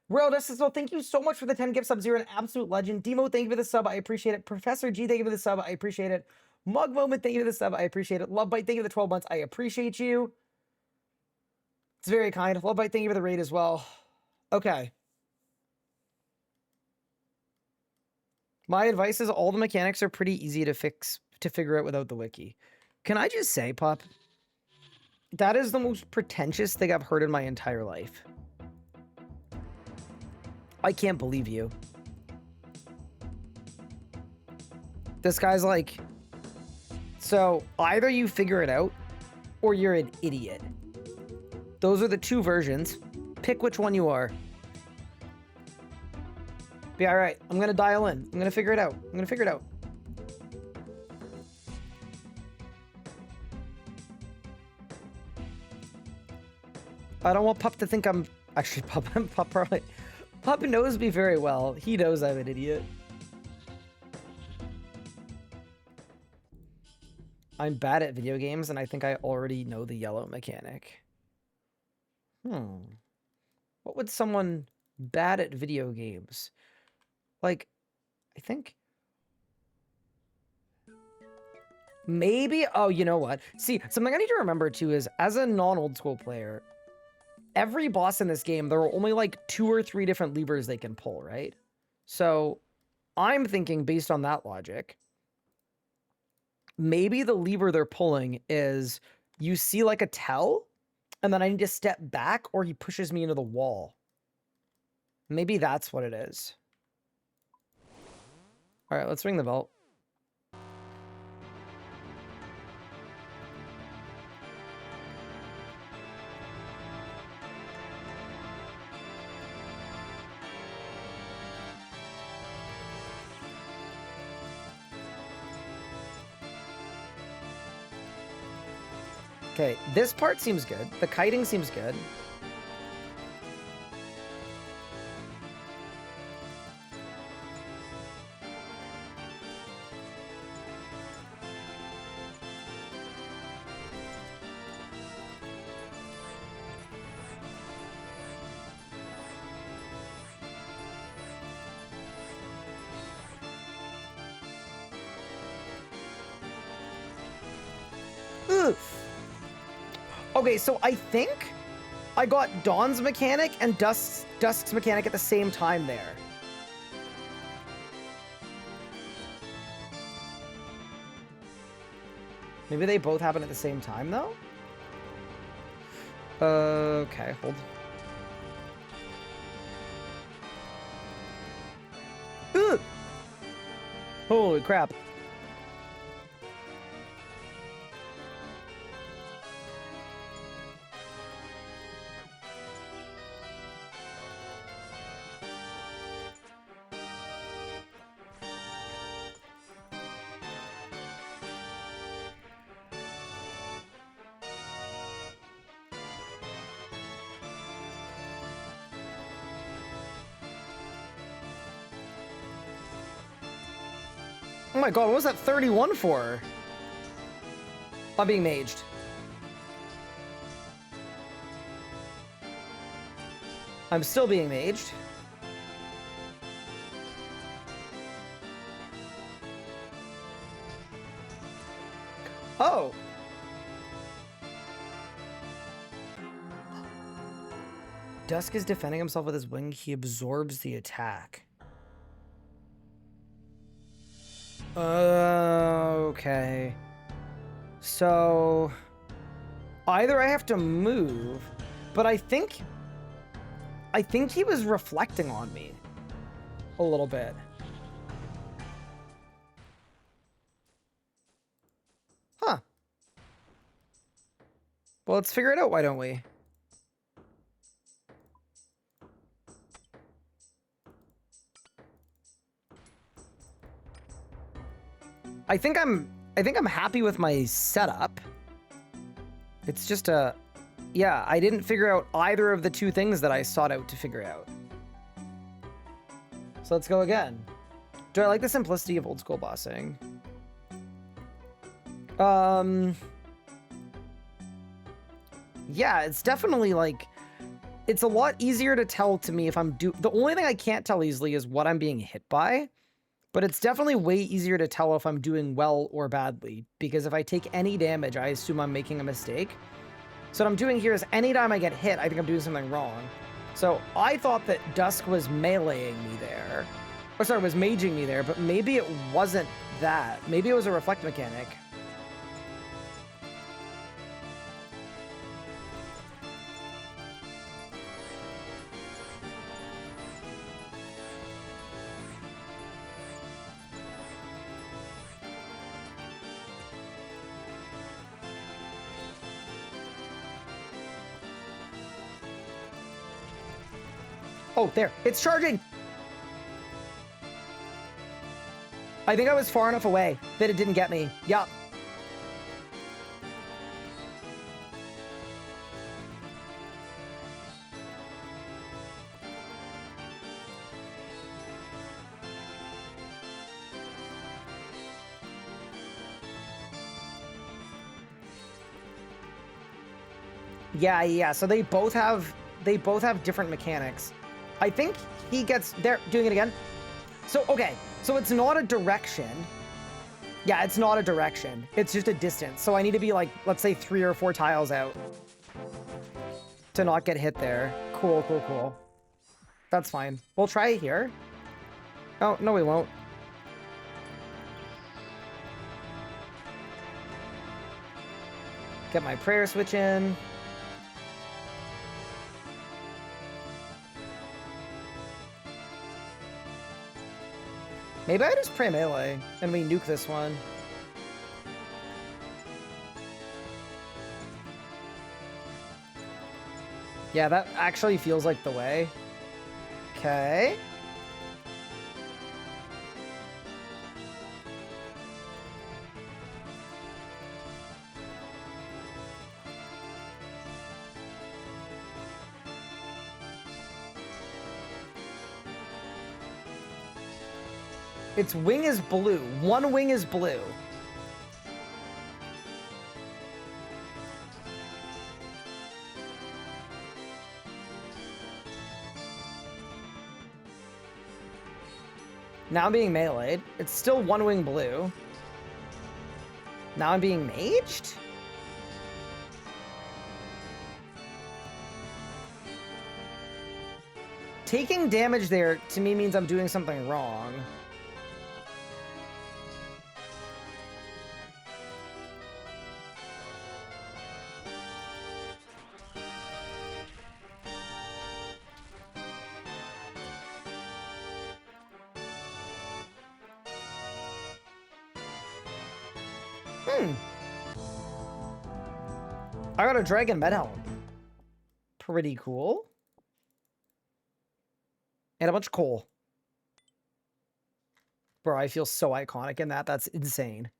Real Justice, thank you so much for the 10 gift subs. You're an absolute legend. Demo, thank you for the sub. I appreciate it. Professor G, thank you for the sub. I appreciate it. Mug Moment, thank you for the sub. I appreciate it. Love Bite, thank you for the 12 months. I appreciate you. It's very kind. Love Bite, thank you for the raid as well. Okay. My advice is all the mechanics are pretty easy to figure out without the wiki. Can I just say, Pop? That is the most pretentious thing I've heard in my entire life. I can't believe you. This guy's like, so either you figure it out or you're an idiot. Those are the two versions. Pick which one you are. Be all right. I'm going to dial in. I'm going to figure it out. I'm going to figure it out. I don't want Pup to think I'm... Actually, Pup probably... Pup knows me very well. He knows I'm an idiot. I'm bad at video games, and I think I already know the yellow mechanic. What would someone bad at video games? Like, I think... Maybe... Oh, you know what? See, something I need to remember, too, is as a non-old school player... Every boss in this game, there are only like 2 or 3 different levers they can pull, right? So I'm thinking based on that logic, maybe the lever they're pulling is you see like a tell and then I need to step back or he pushes me into the wall. Maybe that's what it is. All right, let's ring the bell. Okay, this part seems good. The kiting seems good. Ugh. Okay, so I think I got Dawn's mechanic and Dusk's mechanic at the same time there. Maybe they both happen at the same time, though? Okay, hold. Ugh. Holy crap. Oh my god, what was that 31 for? I'm being maged. I'm still being maged. Oh! Dusk is defending himself with his wing. He absorbs the attack. Okay. So either I have to move, but I think he was reflecting on me a little bit. Huh. Well, let's figure it out, why don't we? I think I'm happy with my setup. It's just yeah, I didn't figure out either of the two things that I sought out to figure out. So let's go again. Do I like the simplicity of old school bossing? Yeah, it's definitely like, it's a lot easier to tell to me if I'm the only thing I can't tell easily is what I'm being hit by. But it's definitely way easier to tell if I'm doing well or badly, because if I take any damage, I assume I'm making a mistake. So what I'm doing here is anytime I get hit, I think I'm doing something wrong. So I thought that Dusk was meleeing me there. Or sorry, was maging me there, but maybe it wasn't that. Maybe it was a reflect mechanic. Oh, there. It's charging! I think I was far enough away that it didn't get me. Yup. Yeah, so they both have different mechanics. I think he gets there, doing it again. So, okay, so it's not a direction. Yeah, it's not a direction. It's just a distance. So I need to be like, let's say 3 or 4 tiles out to not get hit there. Cool. That's fine. We'll try it here. Oh, no, we won't. Get my prayer switch in. Maybe I just pray melee and we nuke this one. Yeah, that actually feels like the way. Okay. Its wing is blue. One wing is blue. Now I'm being meleeed. It's still one wing blue. Now I'm being maged? Taking damage there, to me, means I'm doing something wrong. I got a dragon med helm. Pretty cool. And a bunch of coal. Bro, I feel so iconic in that. That's insane.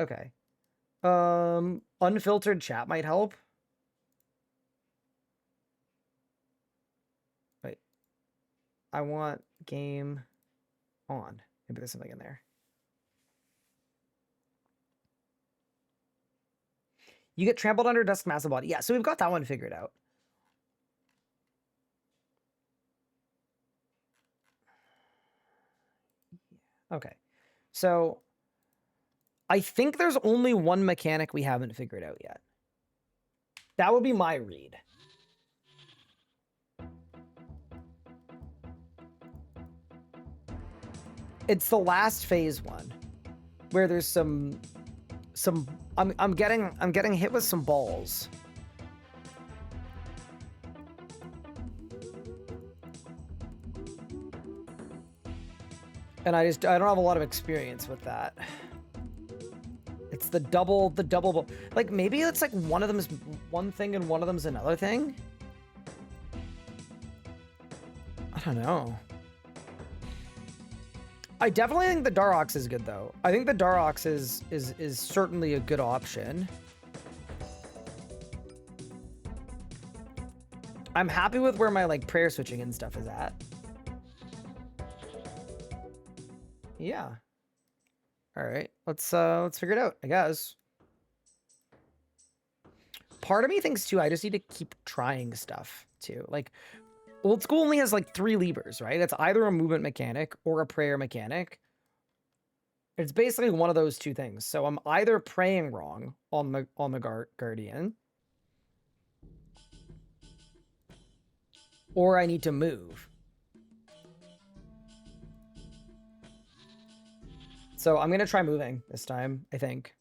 Okay. Unfiltered chat might help. Wait. I want game on. Maybe there's something in there. You get trampled under Dusk Massive Body. Yeah, so we've got that one figured out. Okay. So I think there's only one mechanic we haven't figured out yet. That would be my read. It's the last phase one where there's some I'm getting hit with some balls. And I don't have a lot of experience with that. It's the double like maybe it's like one of them is one thing and one of them's another thing. I don't know. I definitely think the Darox is good though. I think the Darox is certainly a good option. I'm happy with where my like prayer switching and stuff is at. Yeah. All right. Let's figure it out, I guess. Part of me thinks too, I just need to keep trying stuff too. Like Old School only has like 3 levers, right? It's either a movement mechanic or a prayer mechanic. It's basically one of those two things. So I'm either praying wrong on the Guardian, or I need to move. So I'm gonna try moving this time, I think.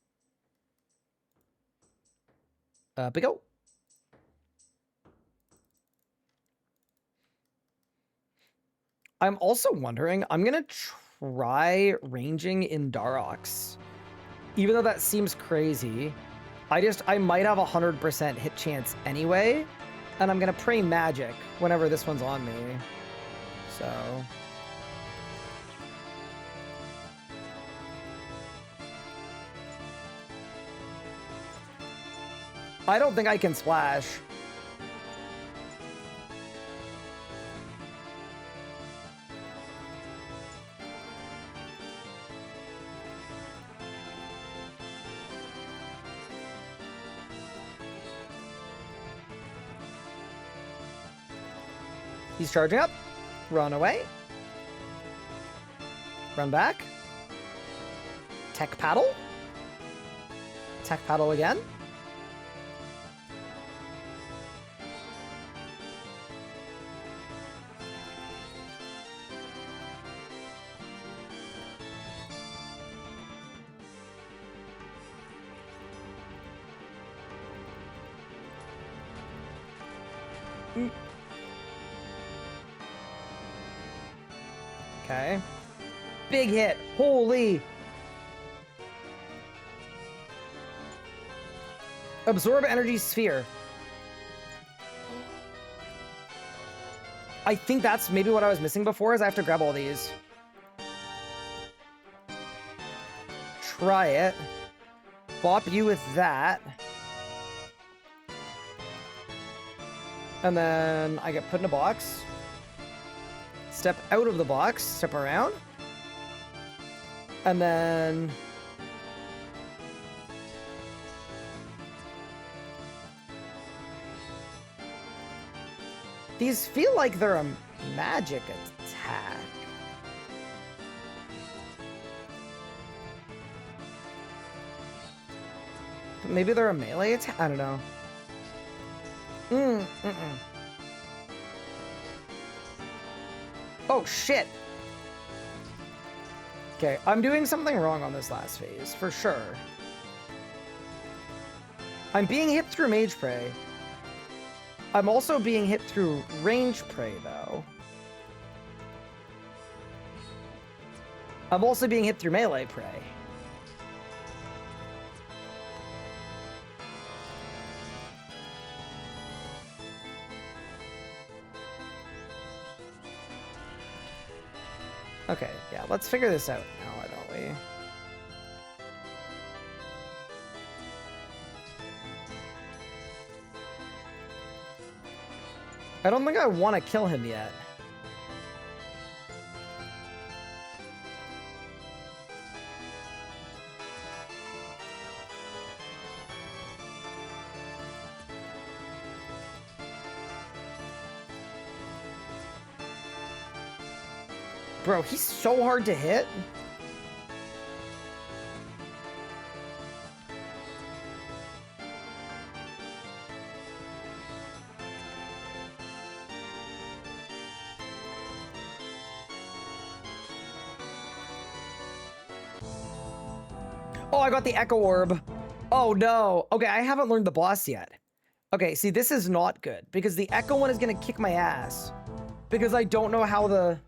Big O. I'm also wondering, I'm gonna try ranging in Darox. Even though that seems crazy, I might have 100% hit chance anyway, and I'm gonna pray magic whenever this one's on me. So I don't think I can splash. He's charging up. Run away. Run back. Tech paddle. Tech paddle again. Okay. big hit. Holy. Absorb energy sphere. I think that's maybe what I was missing before, is I have to grab all these. Try it. Bop you with that. And then I get put in a box. Step out of the box, step around. And then... these feel like they're a magic attack. Maybe they're a melee attack? I don't know. Oh, shit. Okay, I'm doing something wrong on this last phase, for sure. I'm being hit through Mage Prey. I'm also being hit through Range Prey, though. I'm also being hit through Melee Prey. Okay, yeah, let's figure this out now, why don't we? I don't think I want to kill him yet. Bro, he's so hard to hit. Oh, I got the Echo Orb. Oh, no. Okay, I haven't learned the boss yet. Okay, see, this is not good, because the Echo one is going to kick my ass. Because I don't know how the...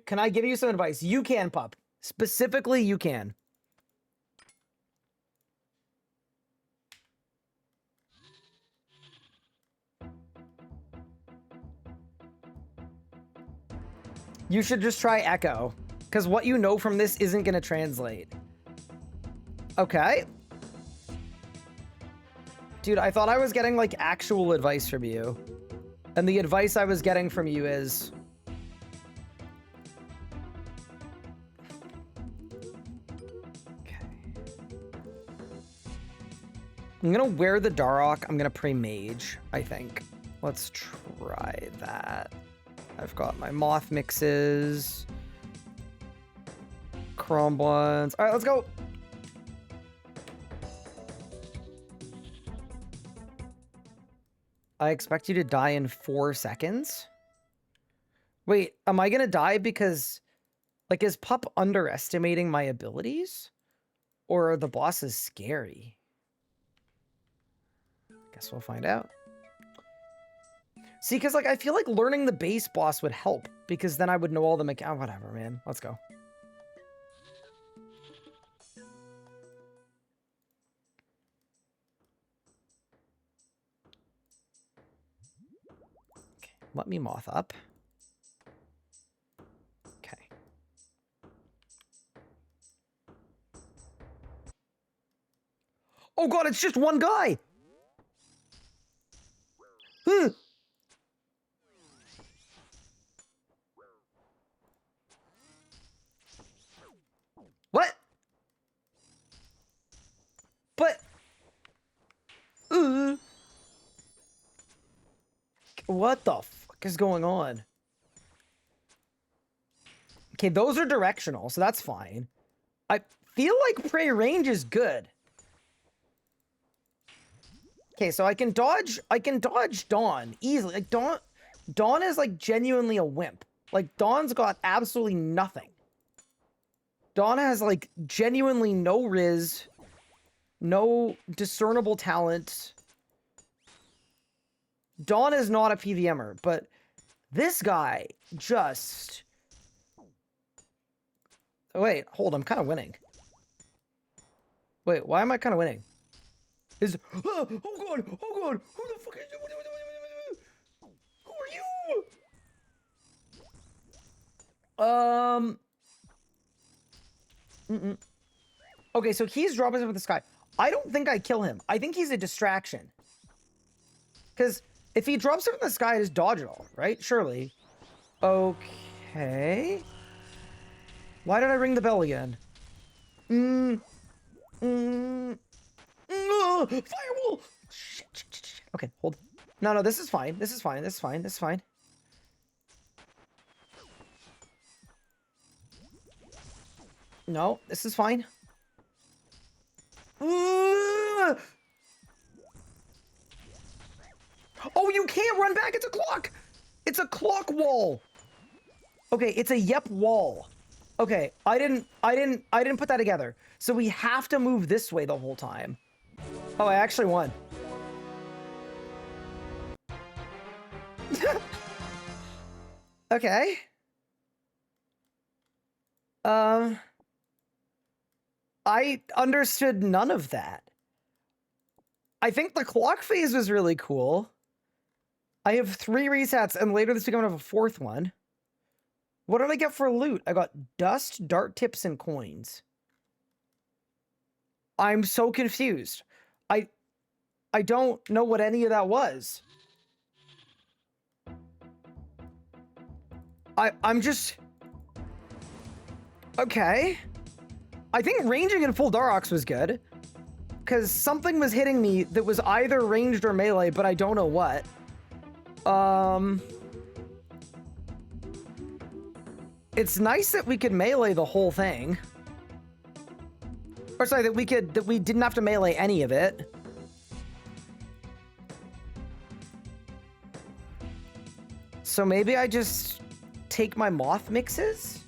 Can I give you some advice? You can, pup. Specifically, you can. You should just try Echo, because what you know from this isn't going to translate. Okay. Dude, I thought I was getting, like, actual advice from you. And the advice I was getting from you is... okay. I'm going to wear the Darok. I'm going to pray Mage, I think. Let's try that. I've got my moth mixes. Cromblins. All right, let's go. I expect you to die in 4 seconds. Wait, am I going to die because, like, is Pup underestimating my abilities? Or are the bosses scary? Guess we'll find out. See, because, like, I feel like learning the base boss would help, because then I would know all the mechanics. Oh, whatever, man. Let's go. Okay, let me moth up. Okay. Oh, God, it's just one guy! What? But... what the fuck is going on? Okay, those are directional, so that's fine. I feel like prey range is good. Okay, so I can dodge Dawn easily. Like Dawn is like genuinely a wimp. Like Dawn's got absolutely nothing. Dawn has like genuinely no riz, No discernible talent. Dawn is not a PVMer, but this guy just... Oh, wait, hold, I'm kind of winning. Wait, why am I kind of winning? Is... Oh god, oh god, who the fuck is... Who are you? Okay, so he's dropping from the sky. I don't think I kill him. I think he's a distraction. Because if he drops it from the sky, I just dodge it all, right? Surely. Okay. Why did I ring the bell again? Firewall! Shit. Okay, hold. No, this is fine. This is fine. This is fine. This is fine. No, this is fine. Oh, you can't run back. It's a clock. It's a clock wall. Okay, it's a yep wall. Okay, I didn't put that together. So we have to move this way the whole time. Oh, I actually won. Okay. I understood none of that. I think the clock phase was really cool. I have 3 resets, and later this week I'm gonna have a 4th one. What did I get for loot? I got dust, dart tips, and coins. I'm so confused. I don't know what any of that was. I'm just... Okay. I think ranging in full Darox was good. Because something was hitting me that was either ranged or melee, but I don't know what. It's nice that we could melee the whole thing. Or sorry, that we didn't have to melee any of it. So maybe I just take my moth mixes?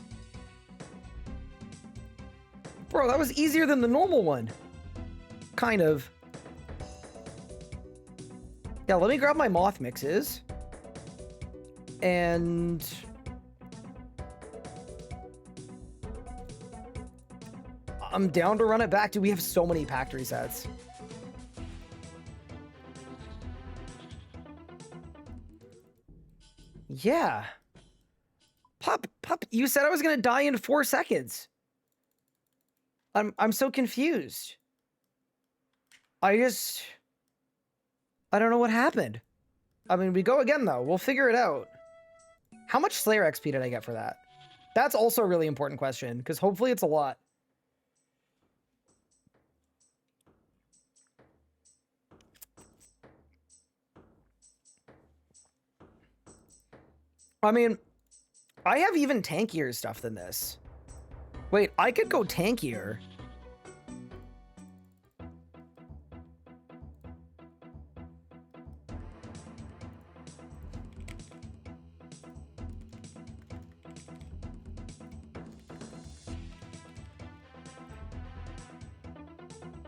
Bro, that was easier than the normal one. Kind of. Yeah, let me grab my moth mixes. And... I'm down to run it back. Dude, we have so many packed resets. Yeah. Pup, you said I was gonna die in 4 seconds. I'm so confused. I don't know what happened. I mean, we go again though. We'll figure it out. How much Slayer XP did I get for that? That's also a really important question, because hopefully it's a lot. I mean, I have even tankier stuff than this. Wait, I could go tankier.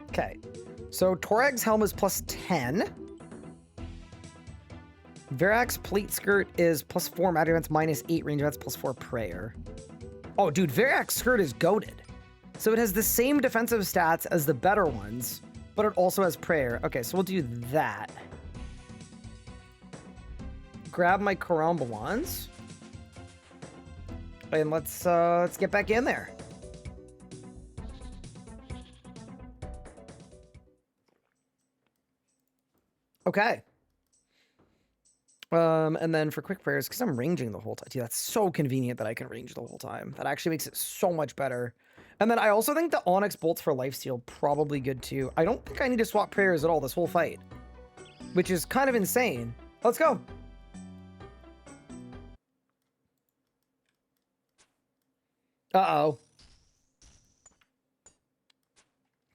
Okay, so Torag's helm is plus 10. Verax's plate skirt is plus 4 magic events, minus 8 range events, plus 4 prayer. Oh, dude, Verax's skirt is goated. So it has the same defensive stats as the better ones, but it also has prayer. Okay, so we'll do that. Grab my Karamba wands. And let's get back in there. Okay. And then for quick prayers, because I'm ranging the whole time. Dude, that's so convenient that I can range the whole time. That actually makes it so much better. And then I also think the Onyx bolts for lifesteal probably good too. I don't think I need to swap prayers at all this whole fight, which is kind of insane. Let's go. Uh-oh.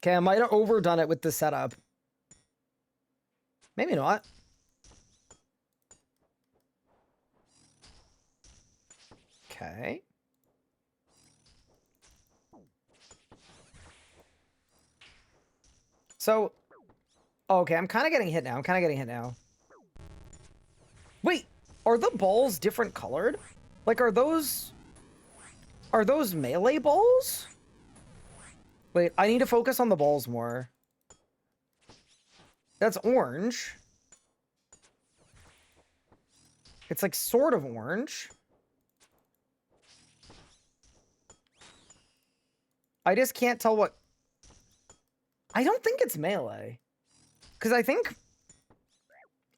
Okay, I might have overdone it with the setup. Maybe not. Okay. So, okay, I'm kind of getting hit now. Wait, are the balls different colored? Like, are those melee balls? Wait, I need to focus on the balls more. That's orange. It's like sort of orange. I just can't tell what... I don't think it's melee. Because I think...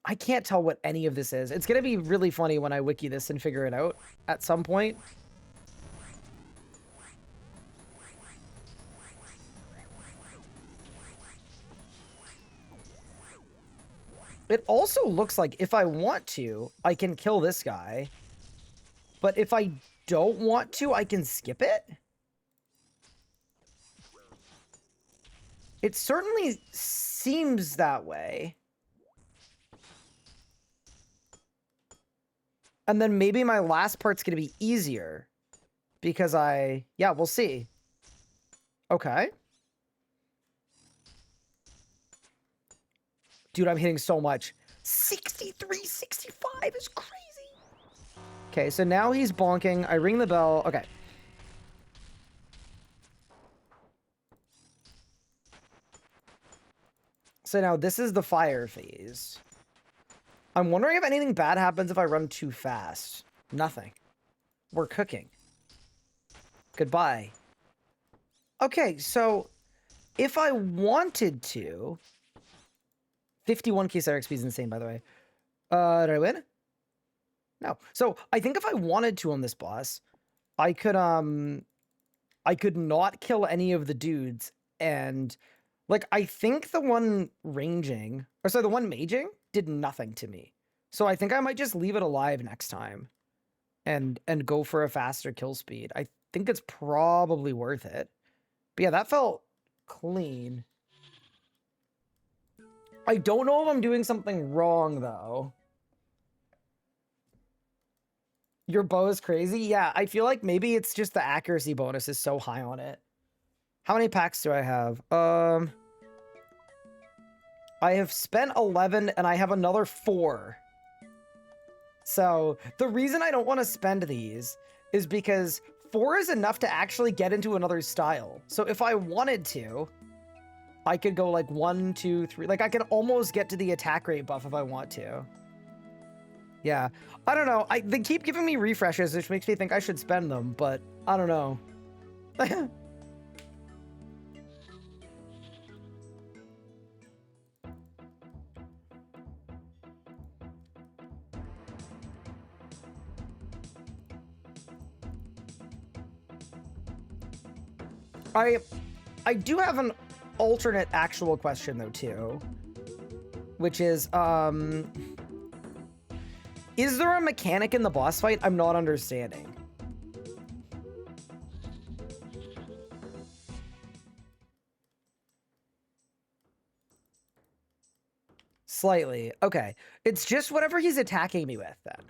I can't tell what any of this is. It's going to be really funny when I wiki this and figure it out at some point. It also looks like if I want to, I can kill this guy. But if I don't want to, I can skip it. It certainly seems that way. And then maybe my last part's going to be easier. Because yeah, we'll see. Okay. Dude, I'm hitting so much. 63, 65 is crazy. Okay, so now he's bonking. I ring the bell. Okay. So now this is the fire phase. I'm wondering if anything bad happens if I run too fast. Nothing. We're cooking. Goodbye. Okay, so if I wanted to... 51k star XP is insane, by the way. Did I win? No. So I think if I wanted to on this boss, I could not kill any of the dudes, and like I think the one ranging, or sorry, the one maging did nothing to me. So I think I might just leave it alive next time and go for a faster kill speed. I think it's probably worth it. But yeah, that felt clean. I don't know if I'm doing something wrong, though. Your bow is crazy? Yeah, I feel like maybe it's just the accuracy bonus is so high on it. How many packs do I have? I have spent 11 and I have another 4. So the reason I don't want to spend these is because 4 is enough to actually get into another style. So if I wanted to, I could go like 1, 2, 3. Like I can almost get to the attack rate buff if I want to. Yeah, I don't know. They keep giving me refreshes, which makes me think I should spend them, but I don't know. I do have an alternate actual question though too, which is there a mechanic in the boss fight I'm not understanding? Slightly. Okay. It's just whatever he's attacking me with then.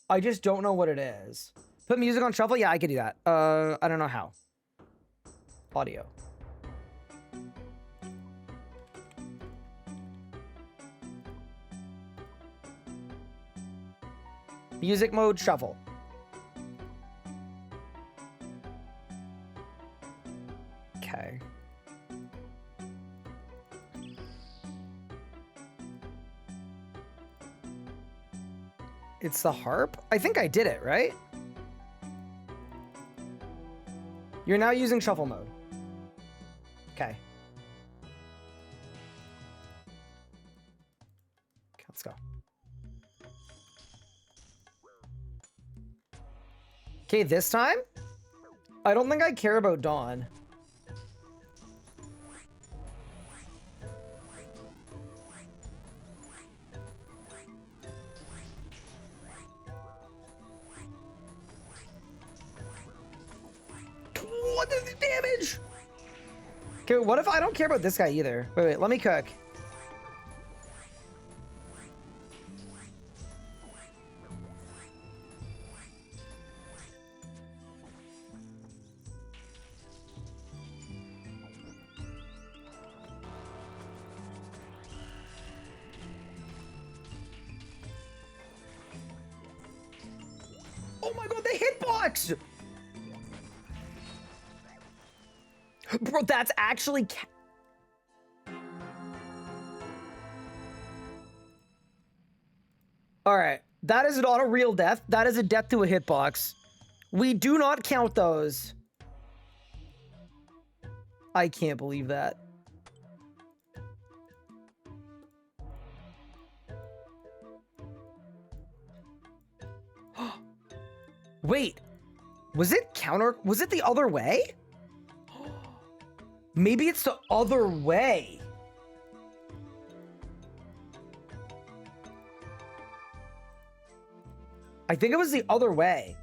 I just don't know what it is. Put music on shuffle? Yeah, I could do that. I don't know how. Audio. Music mode, shuffle. Okay. It's the harp? I think I did it, right? You're now using shuffle mode. Okay. Okay, let's go. Okay, this time? I don't think I care about Dawn. What is the damage? Okay, what if I don't care about this guy either? Wait, let me cook. What? Bro, that's actually... Alright, that is not a real death. That is a death to a hitbox. We do not count those. I can't believe that. Wait, was it counter? Was it the other way? Maybe it's the other way. I think it was the other way.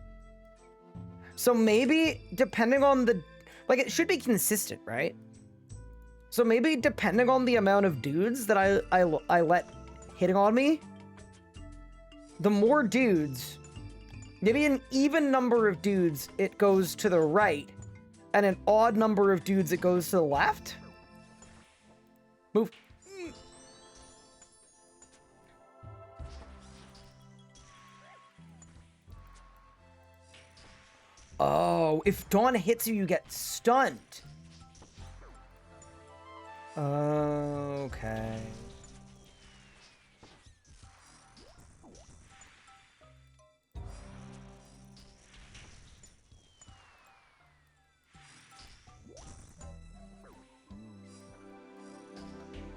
So maybe depending on the, like it should be consistent, right? So maybe depending on the amount of dudes that I let hitting on me, the more dudes, maybe an even number of dudes, it goes to the right, and an odd number of dudes, it goes to the left. Move. Oh, if Dawn hits you, you get stunned. Okay.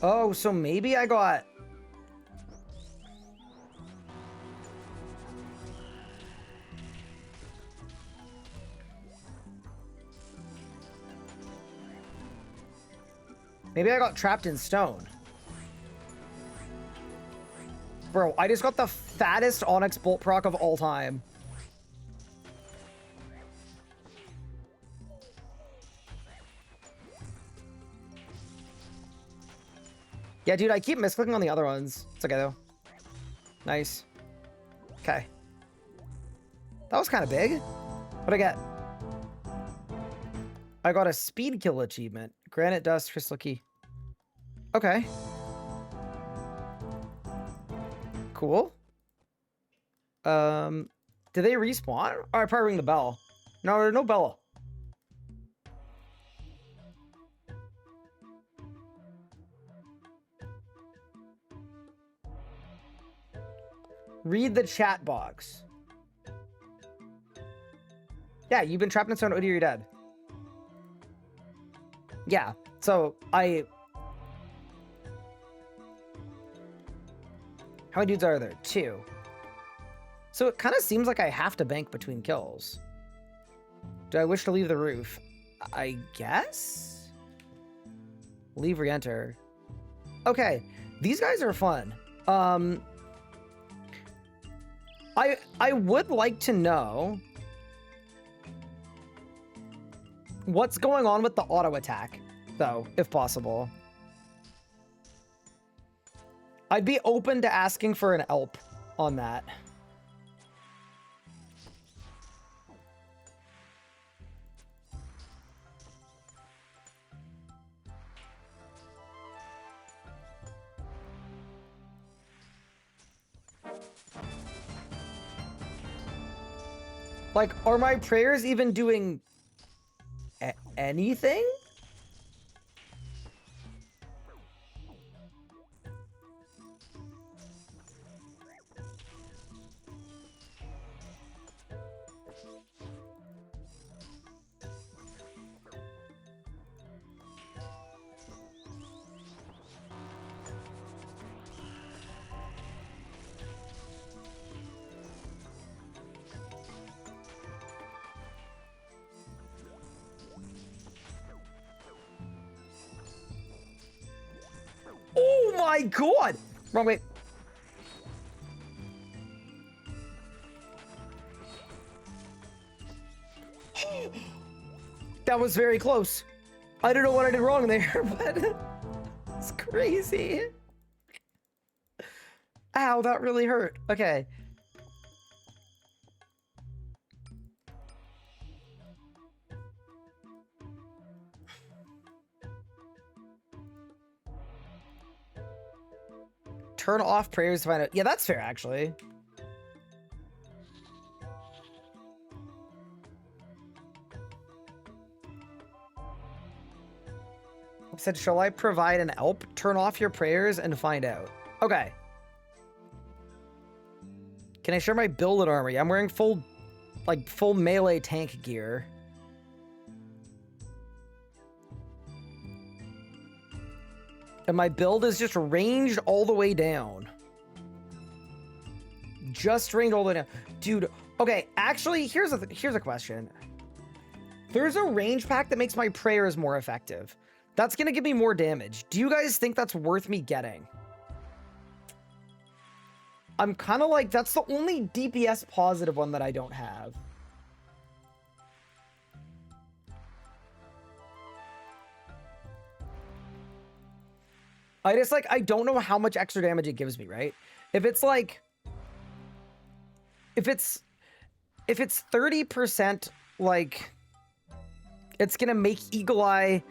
Oh, so maybe I got... Maybe I got trapped in stone. Bro, I just got the fattest Onyx Bolt proc of all time. Yeah, dude, I keep misclicking on the other ones. It's okay, though. Nice. Okay. That was kind of big. What'd I get? I got a speed kill achievement. Granite dust, crystal key. Okay. Cool. Did they respawn? Oh, I probably ring the bell. No, there's no bell. Read the chat box. Yeah, you've been trapped in stone. Odie, you're dead. Yeah, so How many dudes are there? 2. So it kind of seems like I have to bank between kills. Do I wish to leave the roof? I guess? Leave, re-enter. Okay, these guys are fun. I would like to know what's going on with the auto attack, though, if possible. I'd be open to asking for an ELP on that. Like, are my prayers even doing anything? Oh my god! Wrong way. That was very close. I don't know what I did wrong there, but it's crazy. Ow, that really hurt. Okay. Turn off prayers to find out. Yeah, that's fair, actually. said, shall I provide an ELP? Turn off your prayers and find out. Okay. Can I share my build and armor? I'm wearing full melee tank gear. And my build is just ranged all the way down. Just ranged all the way down. Dude, okay, actually, here's a question. There's a range pack that makes my prayers more effective. That's gonna give me more damage. Do you guys think that's worth me getting? I'm kind of like, that's the only DPS positive one that I don't have. I just like, I don't know how much extra damage it gives me, right? If it's like, if it's 30%, like, it's gonna make Eagle Eye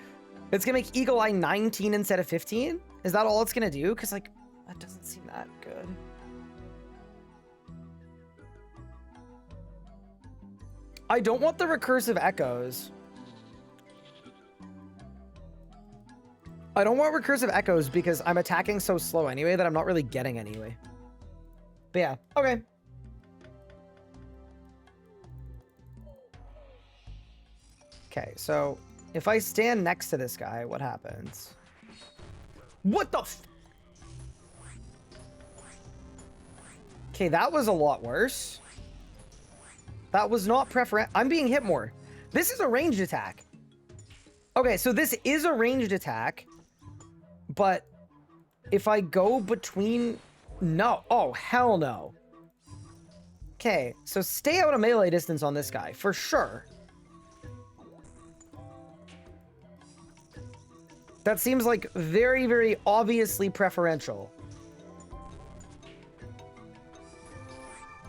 19 instead of 15? Is that all it's gonna do? Because like, that doesn't seem that good. I don't want the recursive echoes. I don't want recursive echoes because I'm attacking so slow anyway that I'm not really getting anyway. But yeah, okay. Okay, so if I stand next to this guy, what happens? What the f- Okay, that was a lot worse. That was not preferential. I'm being hit more. This is a ranged attack. Okay, so this is a ranged attack. But if I go between... No. Oh, hell no. Okay, so stay out of melee distance on this guy, for sure. That seems like very, very obviously preferential.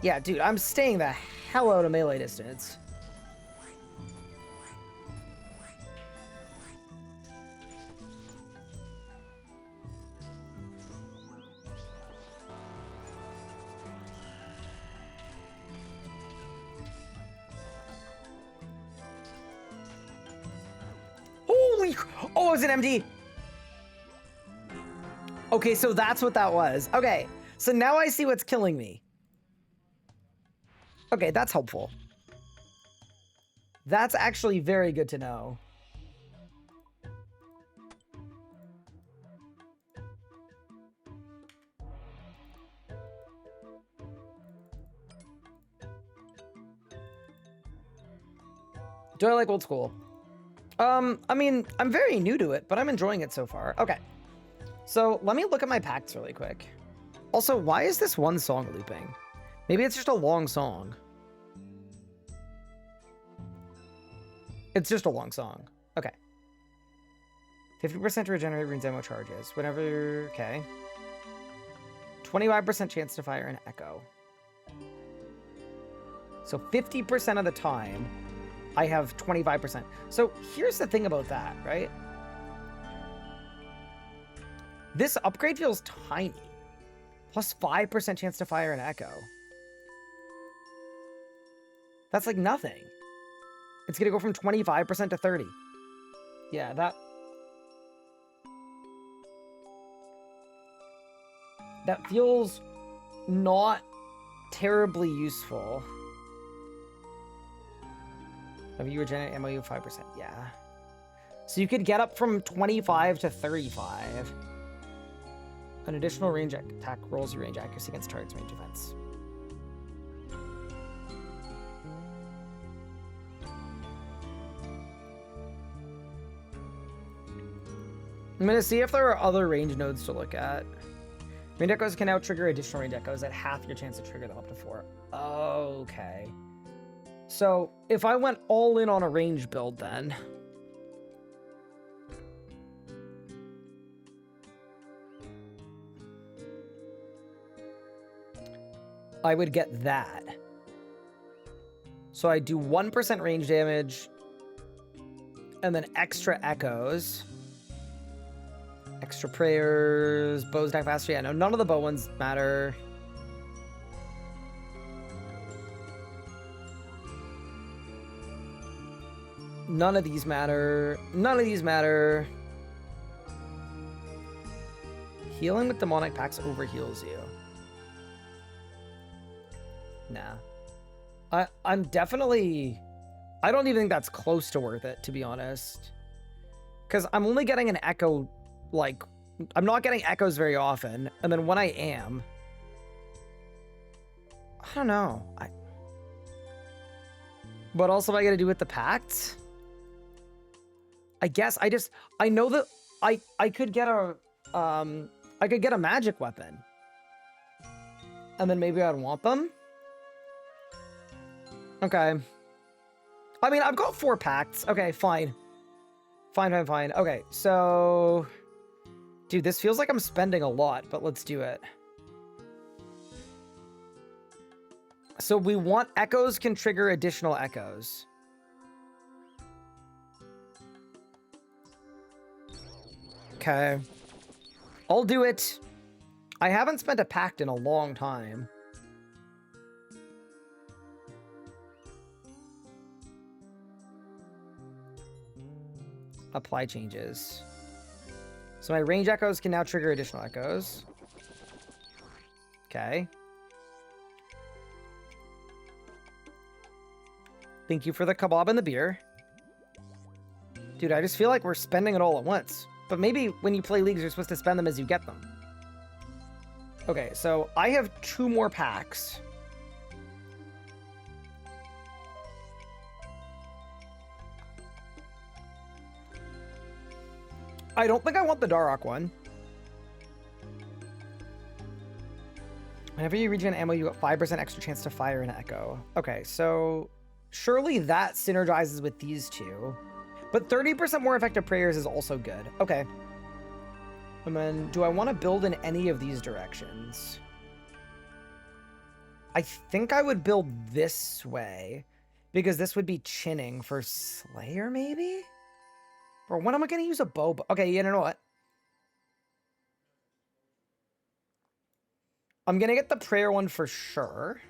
Yeah, dude, I'm staying the hell out of melee distance. Holy... Oh, it was an MD. Okay, so that's what that was. Okay, so now I see what's killing me. Okay, that's helpful. That's actually very good to know. Do I like old school? I mean, I'm very new to it, but I'm enjoying it so far. Okay. So let me look at my packs really quick. Also, why is this one song looping? Maybe it's just a long song. It's just a long song. Okay. 50% to regenerate Rune's ammo charges. Whenever... Okay. 25% chance to fire an echo. So 50% of the time, I have 25%. So here's the thing about that, right? This upgrade feels tiny. Plus 5% chance to fire an echo. That's like nothing. It's gonna go from 25% to 30. Yeah, that feels not terribly useful. Have you regenerate ammo? You have 5%. Yeah. So you could get up from 25 to 35. An additional range attack rolls your range accuracy against target's range defense. I'm going to see if there are other range nodes to look at. Range echoes can now trigger additional range echoes at half your chance to trigger them up to 4. Okay. So if I went all in on a range build then... I would get that. So I do 1% range damage, and then extra echoes, extra prayers, bows attack faster. Yeah, no, none of the bow ones matter. None of these matter. None of these matter. Healing with demonic packs overheals you. Nah. I'm definitely... I don't even think that's close to worth it, to be honest. Because I'm only getting an echo, like... I'm not getting echoes very often. And then when I am... I don't know. What else have I got to do with the pact? I guess I know that I could get a... I could get a magic weapon. And then maybe I'd want them. Okay. I mean, I've got 4 pacts. Okay, fine. Fine. Okay, so... Dude, this feels like I'm spending a lot, but let's do it. So we want echoes can trigger additional echoes. Okay. I'll do it. I haven't spent a pact in a long time. Apply changes. So my range echoes can now trigger additional echoes. Okay. Thank you for the kebab and the beer. Dude, I just feel like we're spending it all at once. But maybe when you play leagues, you're supposed to spend them as you get them. Okay, so I have 2 more packs. I don't think I want the Darok one. Whenever you regen ammo, you get 5% extra chance to fire an echo. Okay, so surely that synergizes with these 2. But 30% more effective prayers is also good. Okay. And then, do I want to build in any of these directions? I think I would build this way. Because this would be chinning for Slayer, maybe? Or when am I going to use a bow? Okay, you know what? I'm going to get the prayer one for sure.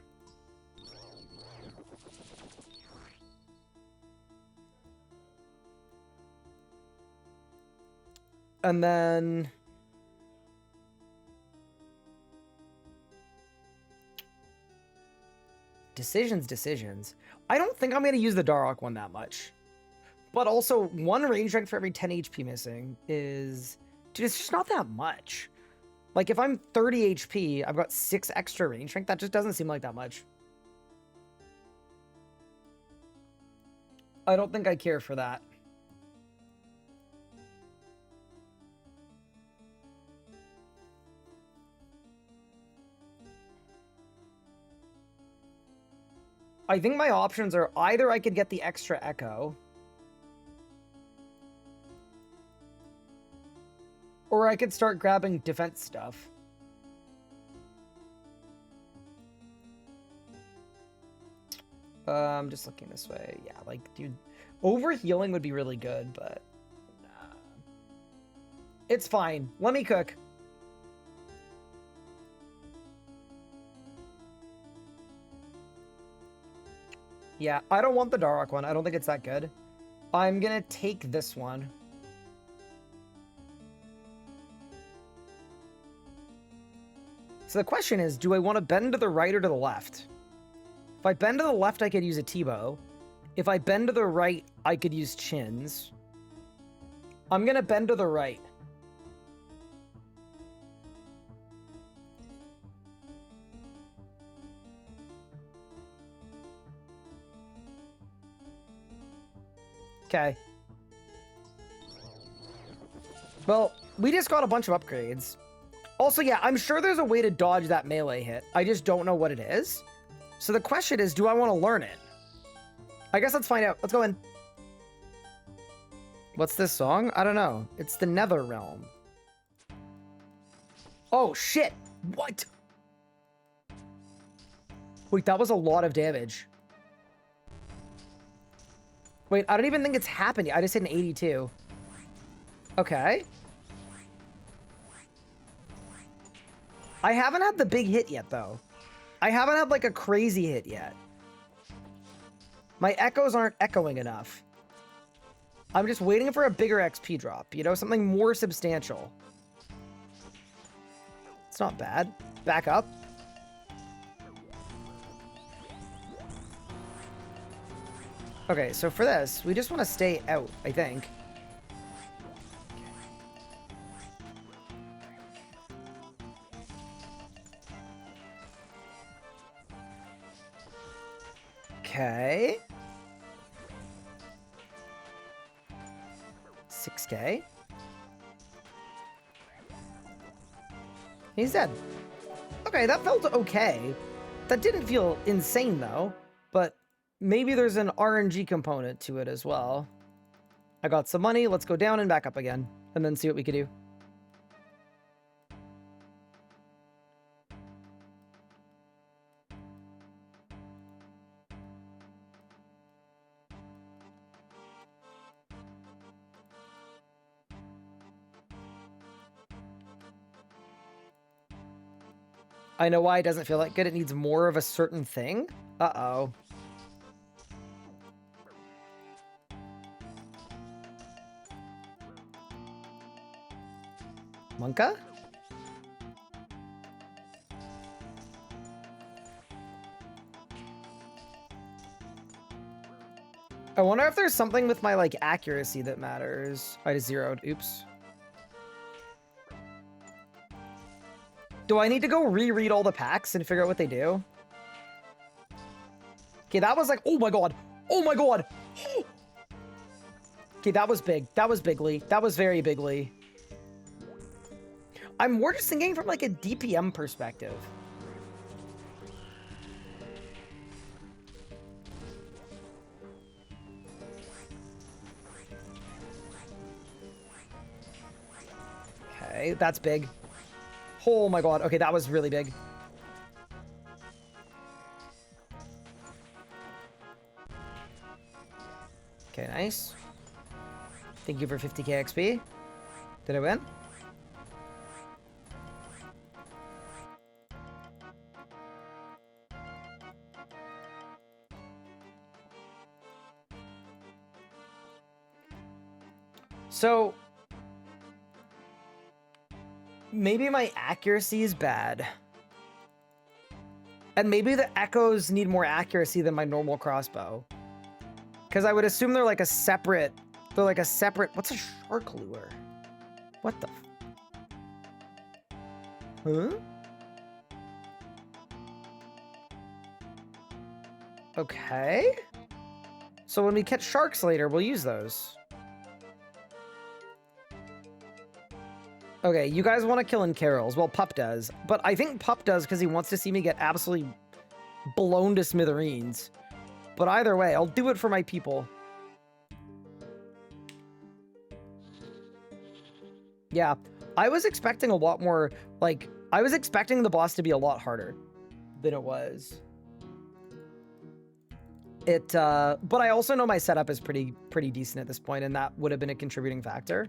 And then... Decisions. I don't think I'm going to use the Darok one that much. But also, 1 range strength for every 10 HP missing is... Dude, it's just not that much. Like, if I'm 30 HP, I've got 6 extra range strength. That just doesn't seem like that much. I don't think I care for that. I think my options are either I could get the extra echo, or I could start grabbing defense stuff. I'm just looking this way. Yeah, like, dude, overhealing would be really good, but nah. It's fine. Let me cook. Yeah, I don't want the Darok one. I don't think it's that good. I'm gonna take this one. So the question is, do I want to bend to the right or to the left? If I bend to the left, I could use a T-bow. If I bend to the right, I could use chins. I'm gonna bend to the right. Okay. Well, we just got a bunch of upgrades. Also, yeah, I'm sure there's a way to dodge that melee hit. I just don't know what it is. So the question is, do I want to learn it? I guess let's find out. Let's go in. What's this song? I don't know. It's the Nether Realm. Oh, shit. What? Wait, that was a lot of damage. Wait, I don't even think it's happened yet. I just hit an 82. Okay. I haven't had the big hit yet, though. I haven't had, like, a crazy hit yet. My echoes aren't echoing enough. I'm just waiting for a bigger XP drop, you know? Something more substantial. It's not bad. Back up. Okay, so for this, we just want to stay out, I think. Okay. 6K. He's dead. Okay, that felt okay. That didn't feel insane, though. But maybe there's an RNG component to it as well. I got some money. Let's go down and back up again. And then see what we can do. I know why it doesn't feel that good. It needs more of a certain thing. Uh-oh. Monka? I wonder if there's something with my, like, accuracy that matters. I just zeroed. Oops. Do I need to go reread all the packs and figure out what they do? Okay, that was like, oh my god. Oh my god. Okay, that was big. That was bigly. That was very bigly. I'm more just thinking from like a DPM perspective. Okay, that's big. Oh my god. Okay, that was really big. Okay, nice. Thank you for 50k XP. Did I win? So maybe my accuracy is bad. And maybe the echoes need more accuracy than my normal crossbow. Because I would assume they're like a separate... They're like a separate... What's a shark lure? What the... Huh? Okay. So when we catch sharks later, we'll use those. Okay, you guys want to kill in Carols. Well, Pup does. But I think Pup does because he wants to see me get absolutely blown to smithereens. But either way, I'll do it for my people. Yeah, I was expecting a lot more, like, I was expecting the boss to be a lot harder than it was. But I also know my setup is pretty decent at this point, and that would have been a contributing factor.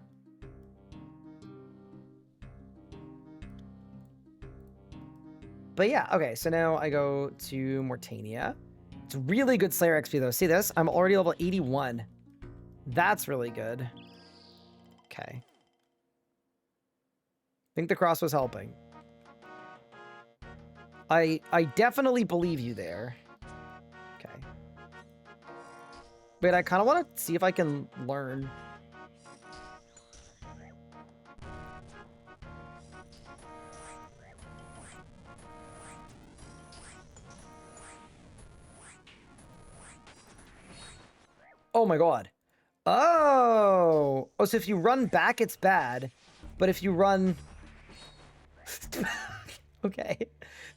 But yeah, okay, so now I go to Mortania. It's really good Slayer XP though. See this? I'm already level 81. That's really good. Okay. I think the cross was helping. I definitely believe you there. Okay. Wait, I kind of want to see if I can learn. Oh my god. Oh! Oh, so if you run back, it's bad. But if you run... Okay.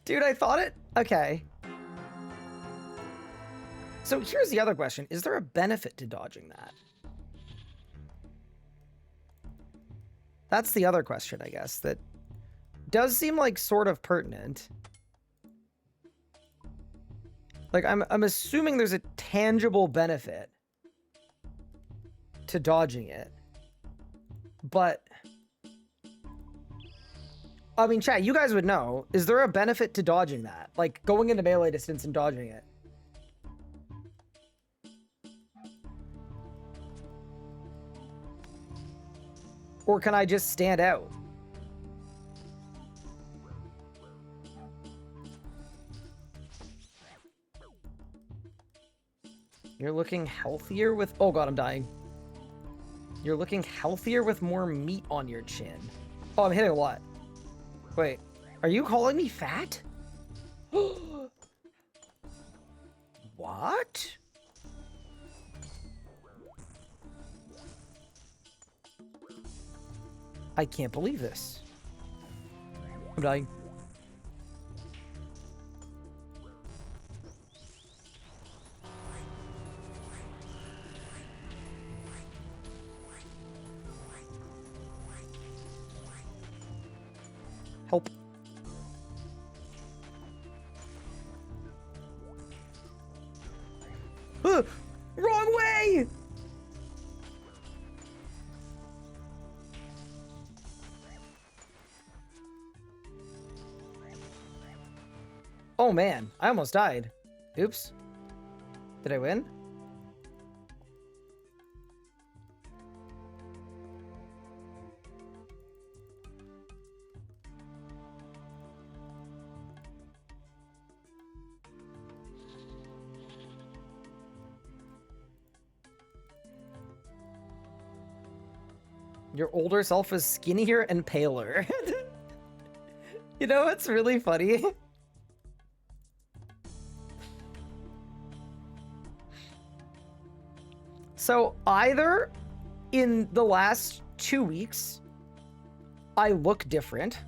Dude, I thought it... Okay. So here's the other question. Is there a benefit to dodging that? That's the other question, I guess, that does seem like sort of pertinent. Like, I'm assuming there's a tangible benefit to dodging it. But... I mean, chat, you guys would know. Is there a benefit to dodging that? Like, going into melee distance and dodging it? Or can I just stand out? You're looking healthier with... Oh god, I'm dying. You're looking healthier with more meat on your chin. Oh, I'm hitting a lot. Wait, are you calling me fat? What? I can't believe this. I'm dying. Help. Wrong way! Oh man, I almost died. Oops. Did I win? Your older self is skinnier and paler. You know what's really funny? So either in the last 2 weeks, I look different,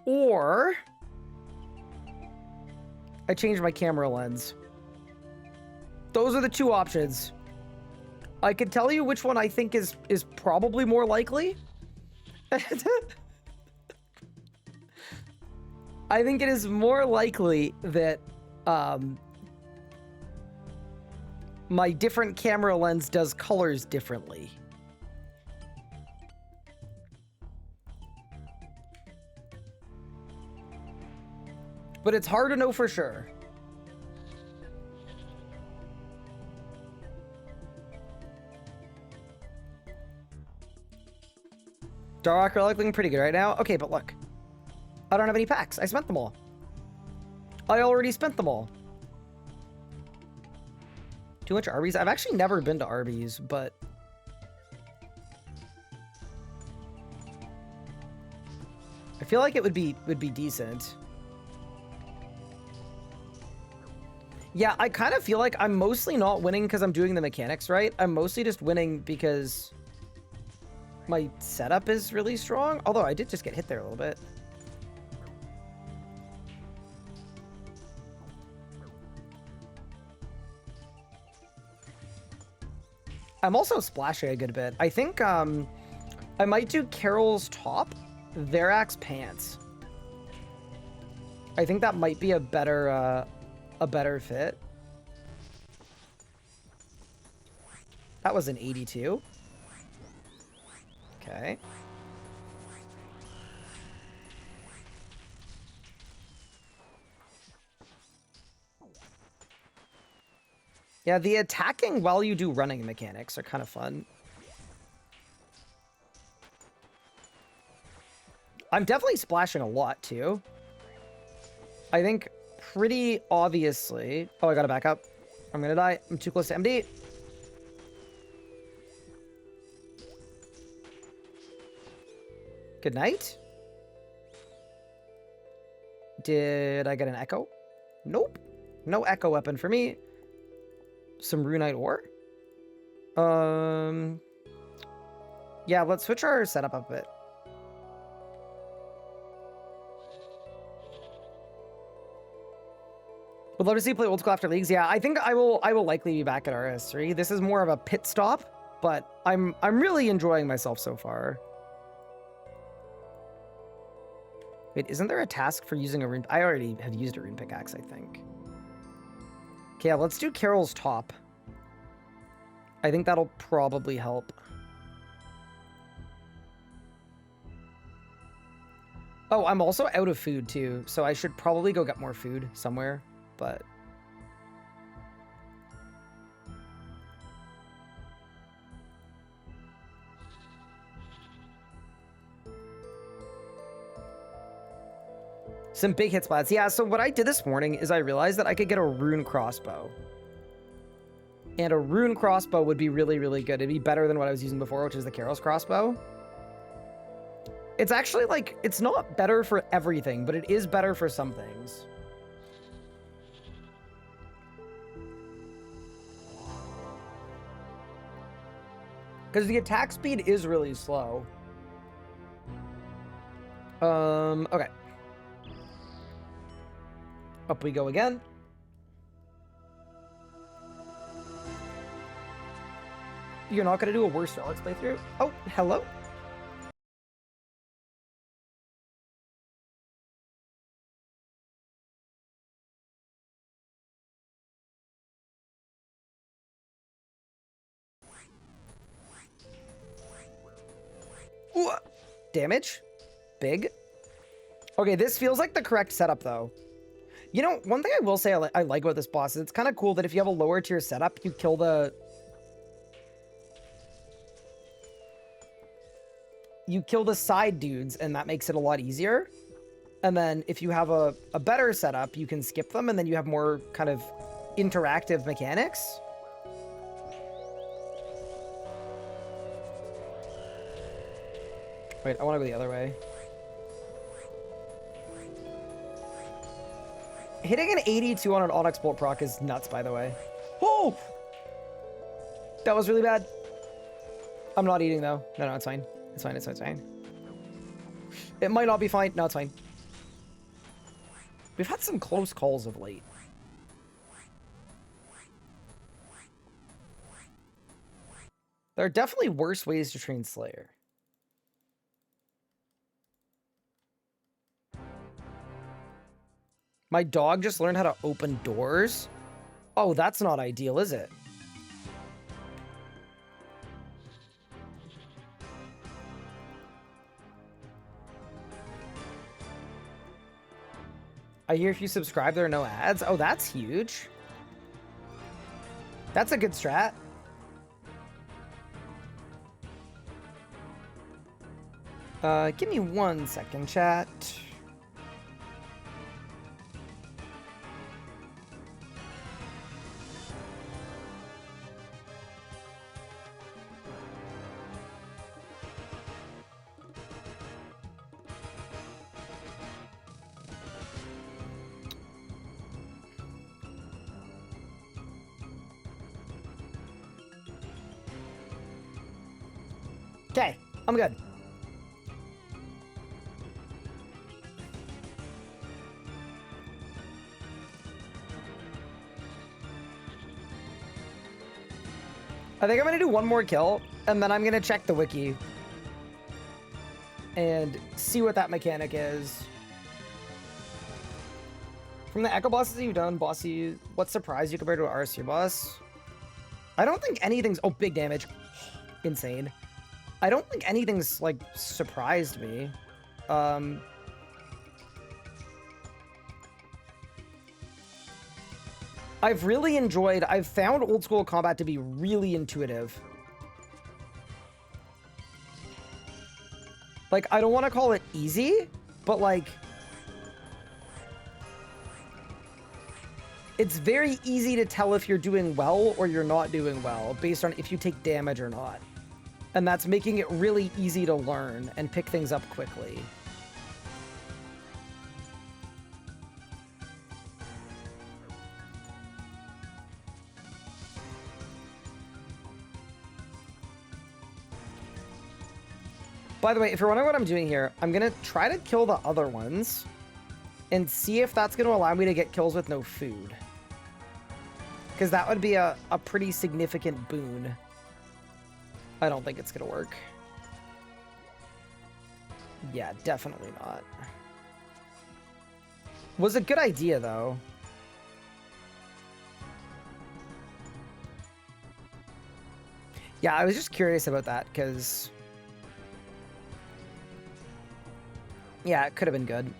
or I changed my camera lens. Those are the two options. I can tell you which one I think is probably more likely. I think it is more likely that my different camera lens does colors differently. But it's hard to know for sure. Dark Relic looking pretty good right now. Okay, but look. I don't have any packs. I spent them all. I already spent them all. Too much Arby's? I've actually never been to Arby's, but... I feel like it would be decent. Yeah, I kind of feel like I'm mostly not winning because I'm doing the mechanics right. I'm mostly just winning because my setup is really strong. Although I did just get hit there a little bit. I'm also splashing a good bit. I think I might do Carol's top, Verax pants. I think that might be a better fit. That was an 82. Okay. Yeah, the attacking while you do running mechanics are kind of fun. I'm definitely splashing a lot, too. I think pretty obviously... Oh, I gotta back up. I'm gonna die. I'm too close to MD. Good night. Did I get an echo? Nope. No echo weapon for me. Some runite ore. Yeah, let's switch our setup up a bit. Would love to see you play old school after leagues. Yeah, I think I will likely be back at RS3. This is more of a pit stop, but I'm really enjoying myself so far. Wait, isn't there a task for using a rune? I already have used a rune pickaxe, I think. Okay, yeah, let's do Carol's top. I think that'll probably help. Oh, I'm also out of food too, so I should probably go get more food somewhere, but... Some big hit spots. Yeah, so what I did this morning is I realized that I could get a rune crossbow. And a rune crossbow would be really, really good. It'd be better than what I was using before, which is the Karos crossbow. It's actually like, it's not better for everything, but it is better for some things. Because the attack speed is really slow. Okay. Up we go again. You're not gonna do a worse relics playthrough? Oh, hello? Ooh, damage? Big? Okay, this feels like the correct setup, though. You know, one thing I will say I like about this boss is it's kind of cool that if you have a lower tier setup, you kill the... You kill the side dudes, and that makes it a lot easier. And then if you have a better setup, you can skip them, and then you have more kind of interactive mechanics. Wait, I want to go the other way. Hitting an 82 on an Onyx Bolt proc is nuts, by the way. Oh! That was really bad. I'm not eating, though. No, it's fine. It's fine, it's fine, it's fine. It might not be fine. No, it's fine. We've had some close calls of late. There are definitely worse ways to train Slayer. My dog just learned how to open doors? Oh, that's not ideal, is it? I hear if you subscribe, there are no ads. Oh, that's huge. That's a good strat. Give me 1 second, chat. Okay, I'm good. I think I'm gonna do one more kill, and then I'm gonna check the wiki and see what that mechanic is. From the Echo bosses you've done, bossy, what surprised you compared to an RS3 boss? I don't think anything's... Oh, big damage. Insane. I don't think anything's, like, surprised me. I've really enjoyed... I've found old school combat to be really intuitive. Like, I don't want to call it easy, but, like... It's very easy to tell if you're doing well or you're not doing well, based on if you take damage or not. And that's making it really easy to learn and pick things up quickly. By the way, if you're wondering what I'm doing here, I'm going to try to kill the other ones and see if that's going to allow me to get kills with no food. Because that would be a pretty significant boon. I don't think it's going to work. Yeah, definitely not. Was a good idea, though. Yeah, I was just curious about that, because... Yeah, it could have been good.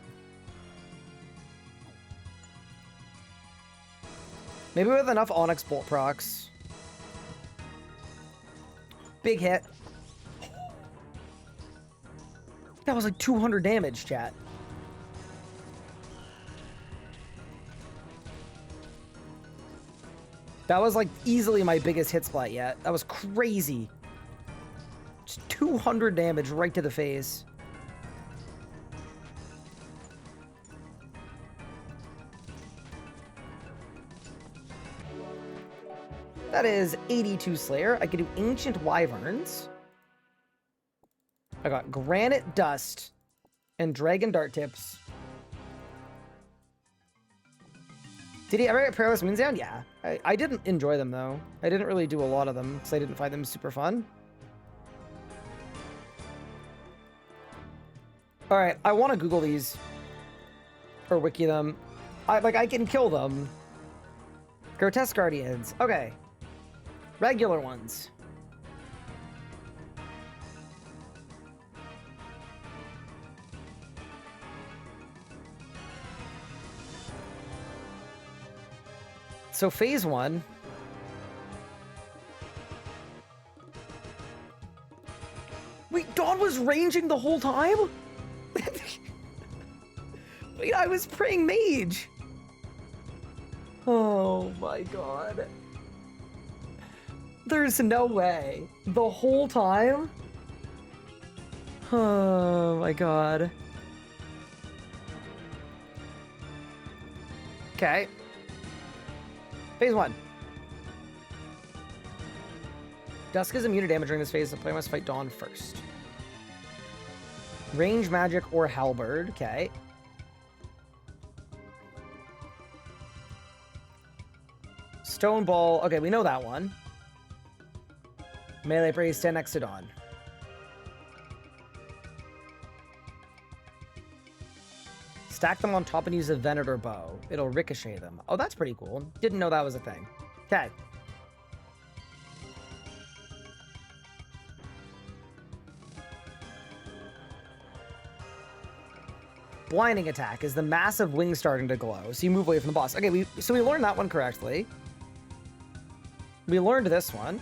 Maybe with enough Onyx Bolt procs. Big hit. That was like 200 damage, chat. That was like easily my biggest hit splat yet. That was crazy. Just 200 damage right to the face. That is 82 Slayer. I could do Ancient Wyverns. I got Granite Dust and Dragon Dart Tips. Did he ever get Perilous Moons down? Yeah. I didn't enjoy them, though. I didn't really do a lot of them, because I didn't find them super fun. Alright, I want to Google these. Or wiki them. I can kill them. Grotesque Guardians. Okay. Regular ones. So phase 1. Wait, Dawn was ranging the whole time? Wait, I was praying mage. Oh my god. There's no way. The whole time? Oh my god. Okay. Phase 1. Dusk is immune to damage during this phase. The player must fight Dawn first. Range magic or halberd. Okay. Stone ball. Okay, we know that one. Melee praise, stand next to Dawn. Stack them on top and use a Venator bow. It'll ricochet them. Oh, that's pretty cool. Didn't know that was a thing. Okay. Blinding attack is the massive wing starting to glow, so you move away from the boss. Okay, so we learned that one correctly. We learned this one.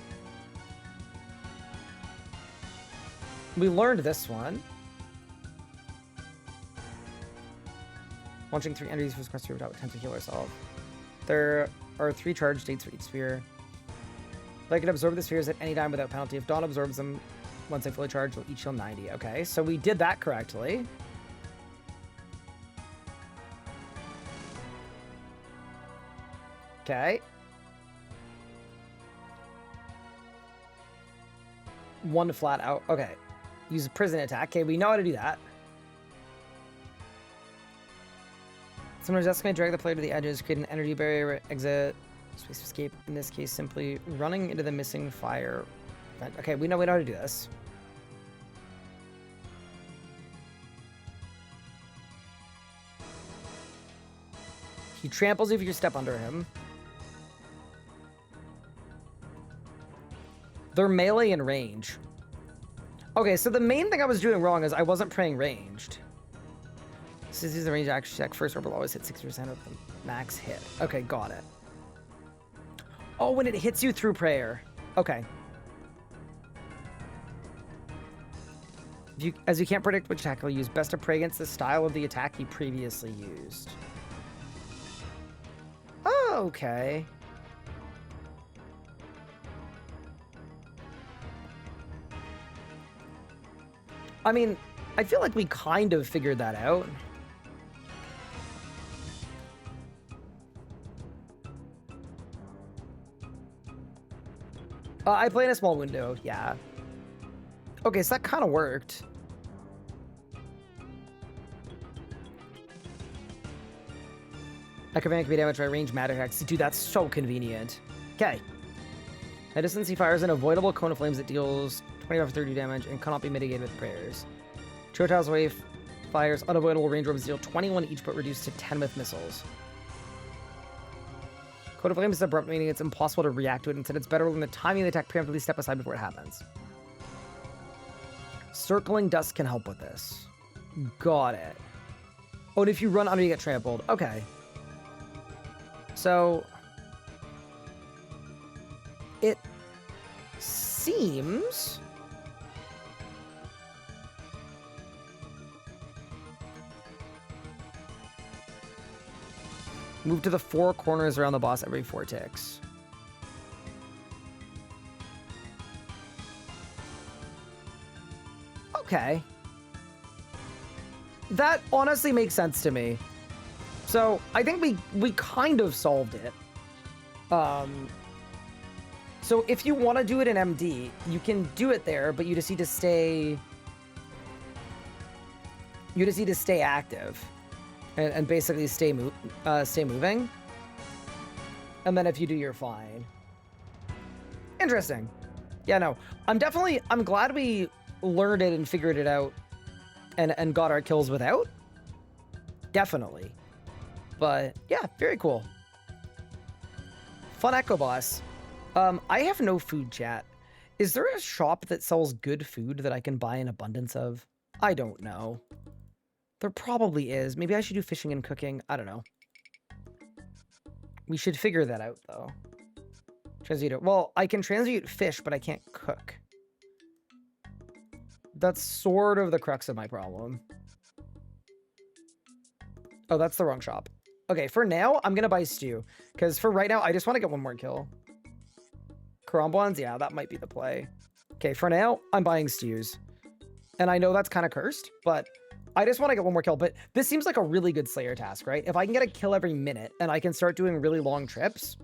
We learned this one. Launching 3 energies for the quest without attempt to heal ourselves. There are 3 charge states for each sphere. They can absorb the spheres at any time without penalty. If Dawn absorbs them once they fully charge, they'll each heal 90. Okay, so we did that correctly. Okay. 1 flat out. Okay. Use a prison attack. Okay, we know how to do that. Sometimes that's going to drag the player to the edges, create an energy barrier, exit, space escape. In this case, simply running into the missing fire. Okay, we know how to do this. He tramples you if you step under him. They're melee and range. Okay, so the main thing I was doing wrong is I wasn't praying ranged. Since he's the range action check, first orb will always hit 60% of the max hit. Okay, got it. Oh, when it hits you through prayer. Okay. As you can't predict which attack he'll use, best to pray against the style of the attack he previously used. Oh, okay. I mean, I feel like we kind of figured that out. I play in a small window, yeah. Okay, so that kind of worked. A command can be damaged by range matter hacks. Dude, that's so convenient. Okay. At distance, he fires an avoidable cone of flames that deals 25 or 30 damage and cannot be mitigated with prayers. Chotao's wave fires unavoidable range orbs deal 21 each but reduced to 10 with missiles. Cone of flames is abrupt, meaning it's impossible to react to it. Instead, it's better when the timing of the attack preemptively step aside before it happens. Circling dust can help with this. Got it. Oh, and if you run under, you get trampled. Okay. So it seems move to the 4 corners around the boss every 4 ticks. Okay. That honestly makes sense to me. So I think we kind of solved it. So if you want to do it in MD, you can do it there, but you just need to stay. You just need to stay active, and basically stay moving. And then if you do, you're fine. Interesting. Yeah, no, I'm glad we learned it and figured it out, and got our kills without. Definitely. But yeah, very cool. Fun Echo Boss. I have no food, chat. Is there a shop that sells good food that I can buy an abundance of? I don't know. There probably is. Maybe I should do fishing and cooking. I don't know. We should figure that out, though. Transmute it. Well, I can transmute fish, but I can't cook. That's sort of the crux of my problem. Oh, that's the wrong shop. Okay, for now, I'm going to buy stew. Because for right now, I just want to get one more kill. Karambwans? Yeah, that might be the play. Okay, for now, I'm buying stews. And I know that's kind of cursed, but I just want to get one more kill. But this seems like a really good Slayer task, right? If I can get a kill every minute and I can start doing really long trips,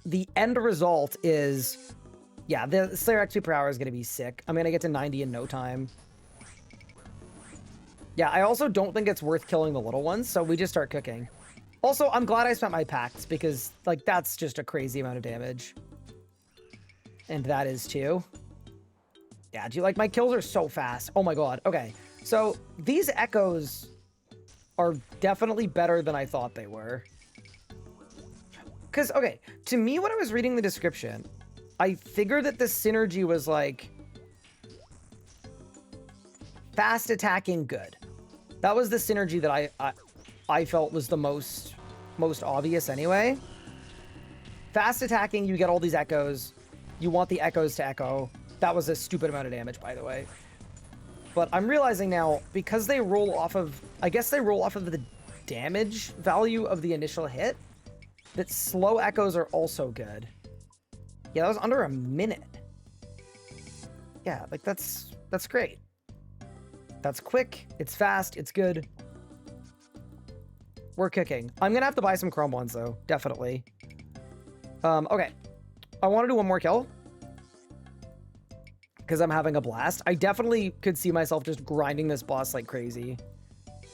the end result is, yeah, the Slayer XP per hour is going to be sick. I'm going to get to 90 in no time. Yeah, I also don't think it's worth killing the little ones, so we just start cooking. Also, I'm glad I spent my packs because, like, that's just a crazy amount of damage. And that is too. Yeah, do you like my kills are so fast? Oh my god. Okay, so these echoes are definitely better than I thought they were. Because, okay, to me, when I was reading the description, I figured that the synergy was like fast attacking good. That was the synergy that I felt was the most obvious anyway. Fast attacking, you get all these echoes. You want the echoes to echo. That was a stupid amount of damage, by the way. But I'm realizing now, because they roll off of, I guess they roll off of the damage value of the initial hit, that slow echoes are also good. Yeah, that was under a minute. Yeah, like that's great. That's quick, it's fast, it's good. We're cooking. I'm gonna have to buy some chrome ones though, definitely. Okay. I want to do one more kill. Because I'm having a blast. I definitely could see myself just grinding this boss like crazy.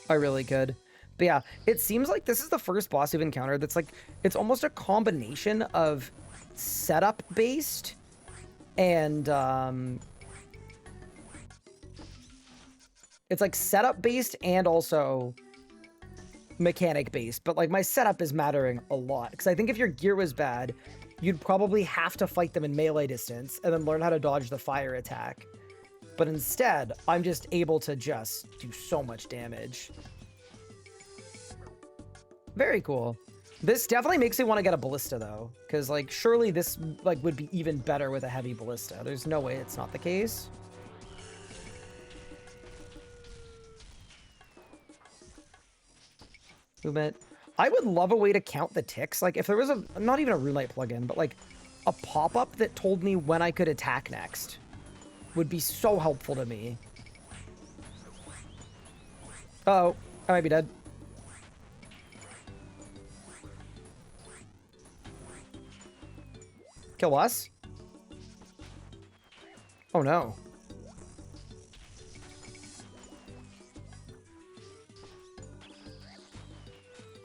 I really could. But yeah, it seems like this is the first boss we've encountered that's like, it's almost a combination of setup based and it's like setup based and also mechanic based, but like my setup is mattering a lot because I think if your gear was bad, you'd probably have to fight them in melee distance and then learn how to dodge the fire attack. But instead, I'm just able to just do so much damage. Very cool. This definitely makes me want to get a ballista though, because like surely this like would be even better with a heavy ballista. There's no way it's not the case. Movement. I would love a way to count the ticks. Like if there was a, not even a Rune plugin, but like a pop-up that told me when I could attack next would be so helpful to me. Uh-oh, I might be dead. Kill us? Oh no.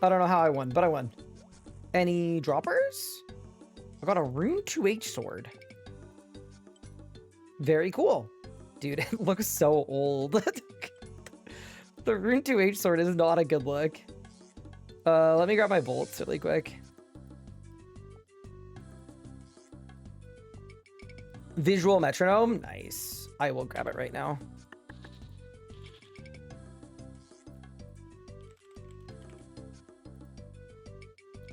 I don't know how I won, but I won. Any droppers? I got a Rune 2H sword. Very cool. Dude, it looks so old. The Rune 2H sword is not a good look. Let me grab my bolts really quick. Visual metronome? Nice. I will grab it right now.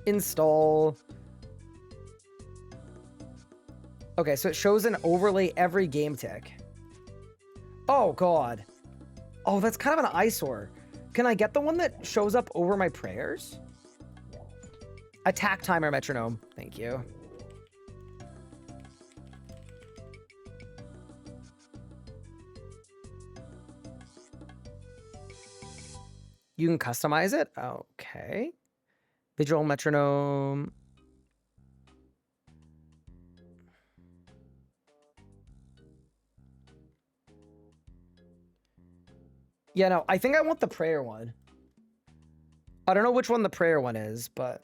Install. Okay, so it shows an overlay every game tick. Oh, God. Oh, that's kind of an eyesore. Can I get the one that shows up over my prayers? Attack timer metronome. Thank you. You can customize it. Okay. Visual metronome. Yeah, no, I think I want the prayer one. I don't know which one the prayer one is, but...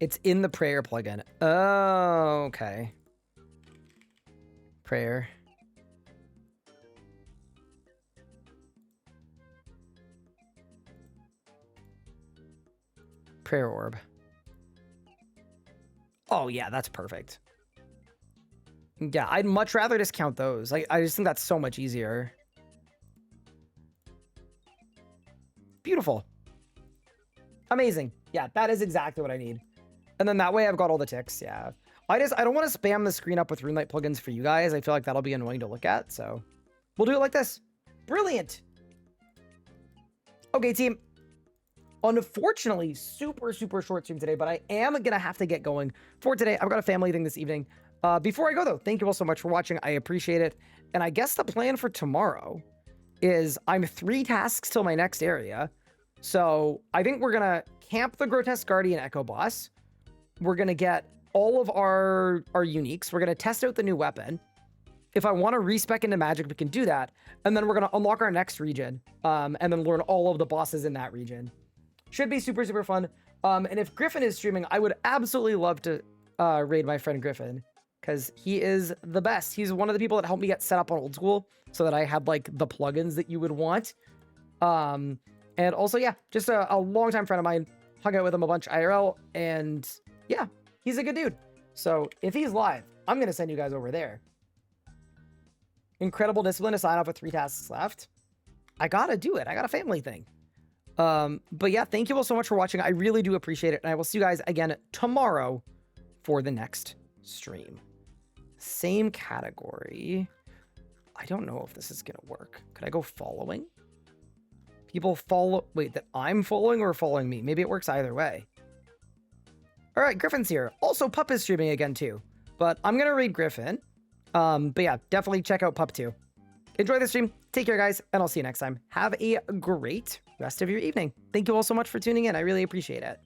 It's in the prayer plugin. Oh, okay. Prayer. Prayer orb. Oh, yeah, that's perfect. Yeah, I'd much rather just count those. I just think that's so much easier. Beautiful. Amazing. Yeah, that is exactly what I need. And then that way I've got all the ticks, yeah. I don't want to spam the screen up with RuneLite plugins for you guys. I feel like that'll be annoying to look at, so we'll do it like this. Brilliant. Okay, team. Unfortunately, super short stream today, but I am going to have to get going for today. I've got a family thing this evening. Before I go, though, thank you all so much for watching. I appreciate it. And I guess the plan for tomorrow is I'm 3 tasks till my next area. So I think we're going to camp the Grotesque Guardian Echo Boss. We're going to get all of our uniques. We're going to test out the new weapon. If I want to respec into magic, we can do that. And then we're going to unlock our next region and then learn all of the bosses in that region. Should be super fun. And if Griffin is streaming, I would absolutely love to raid my friend Griffin because he is the best. He's one of the people that helped me get set up on Old School so that I had like the plugins that you would want. And also, yeah, just a longtime friend of mine. Hung out with him a bunch IRL, and yeah, he's a good dude. So if he's live, I'm going to send you guys over there. Incredible discipline to sign off with 3 tasks left. I got to do it. I got a family thing. But yeah, thank you all so much for watching. I really do appreciate it. And I will see you guys again tomorrow for the next stream. Same category. I don't know if this is going to work. Could I go following? People follow... Wait, that I'm following or following me? Maybe it works either way. All right, Griffin's here. Also, Pup is streaming again, too. But I'm going to raid Griffin. But yeah, definitely check out Pup, too. Enjoy the stream. Take care, guys, and I'll see you next time. Have a great rest of your evening. Thank you all so much for tuning in. I really appreciate it.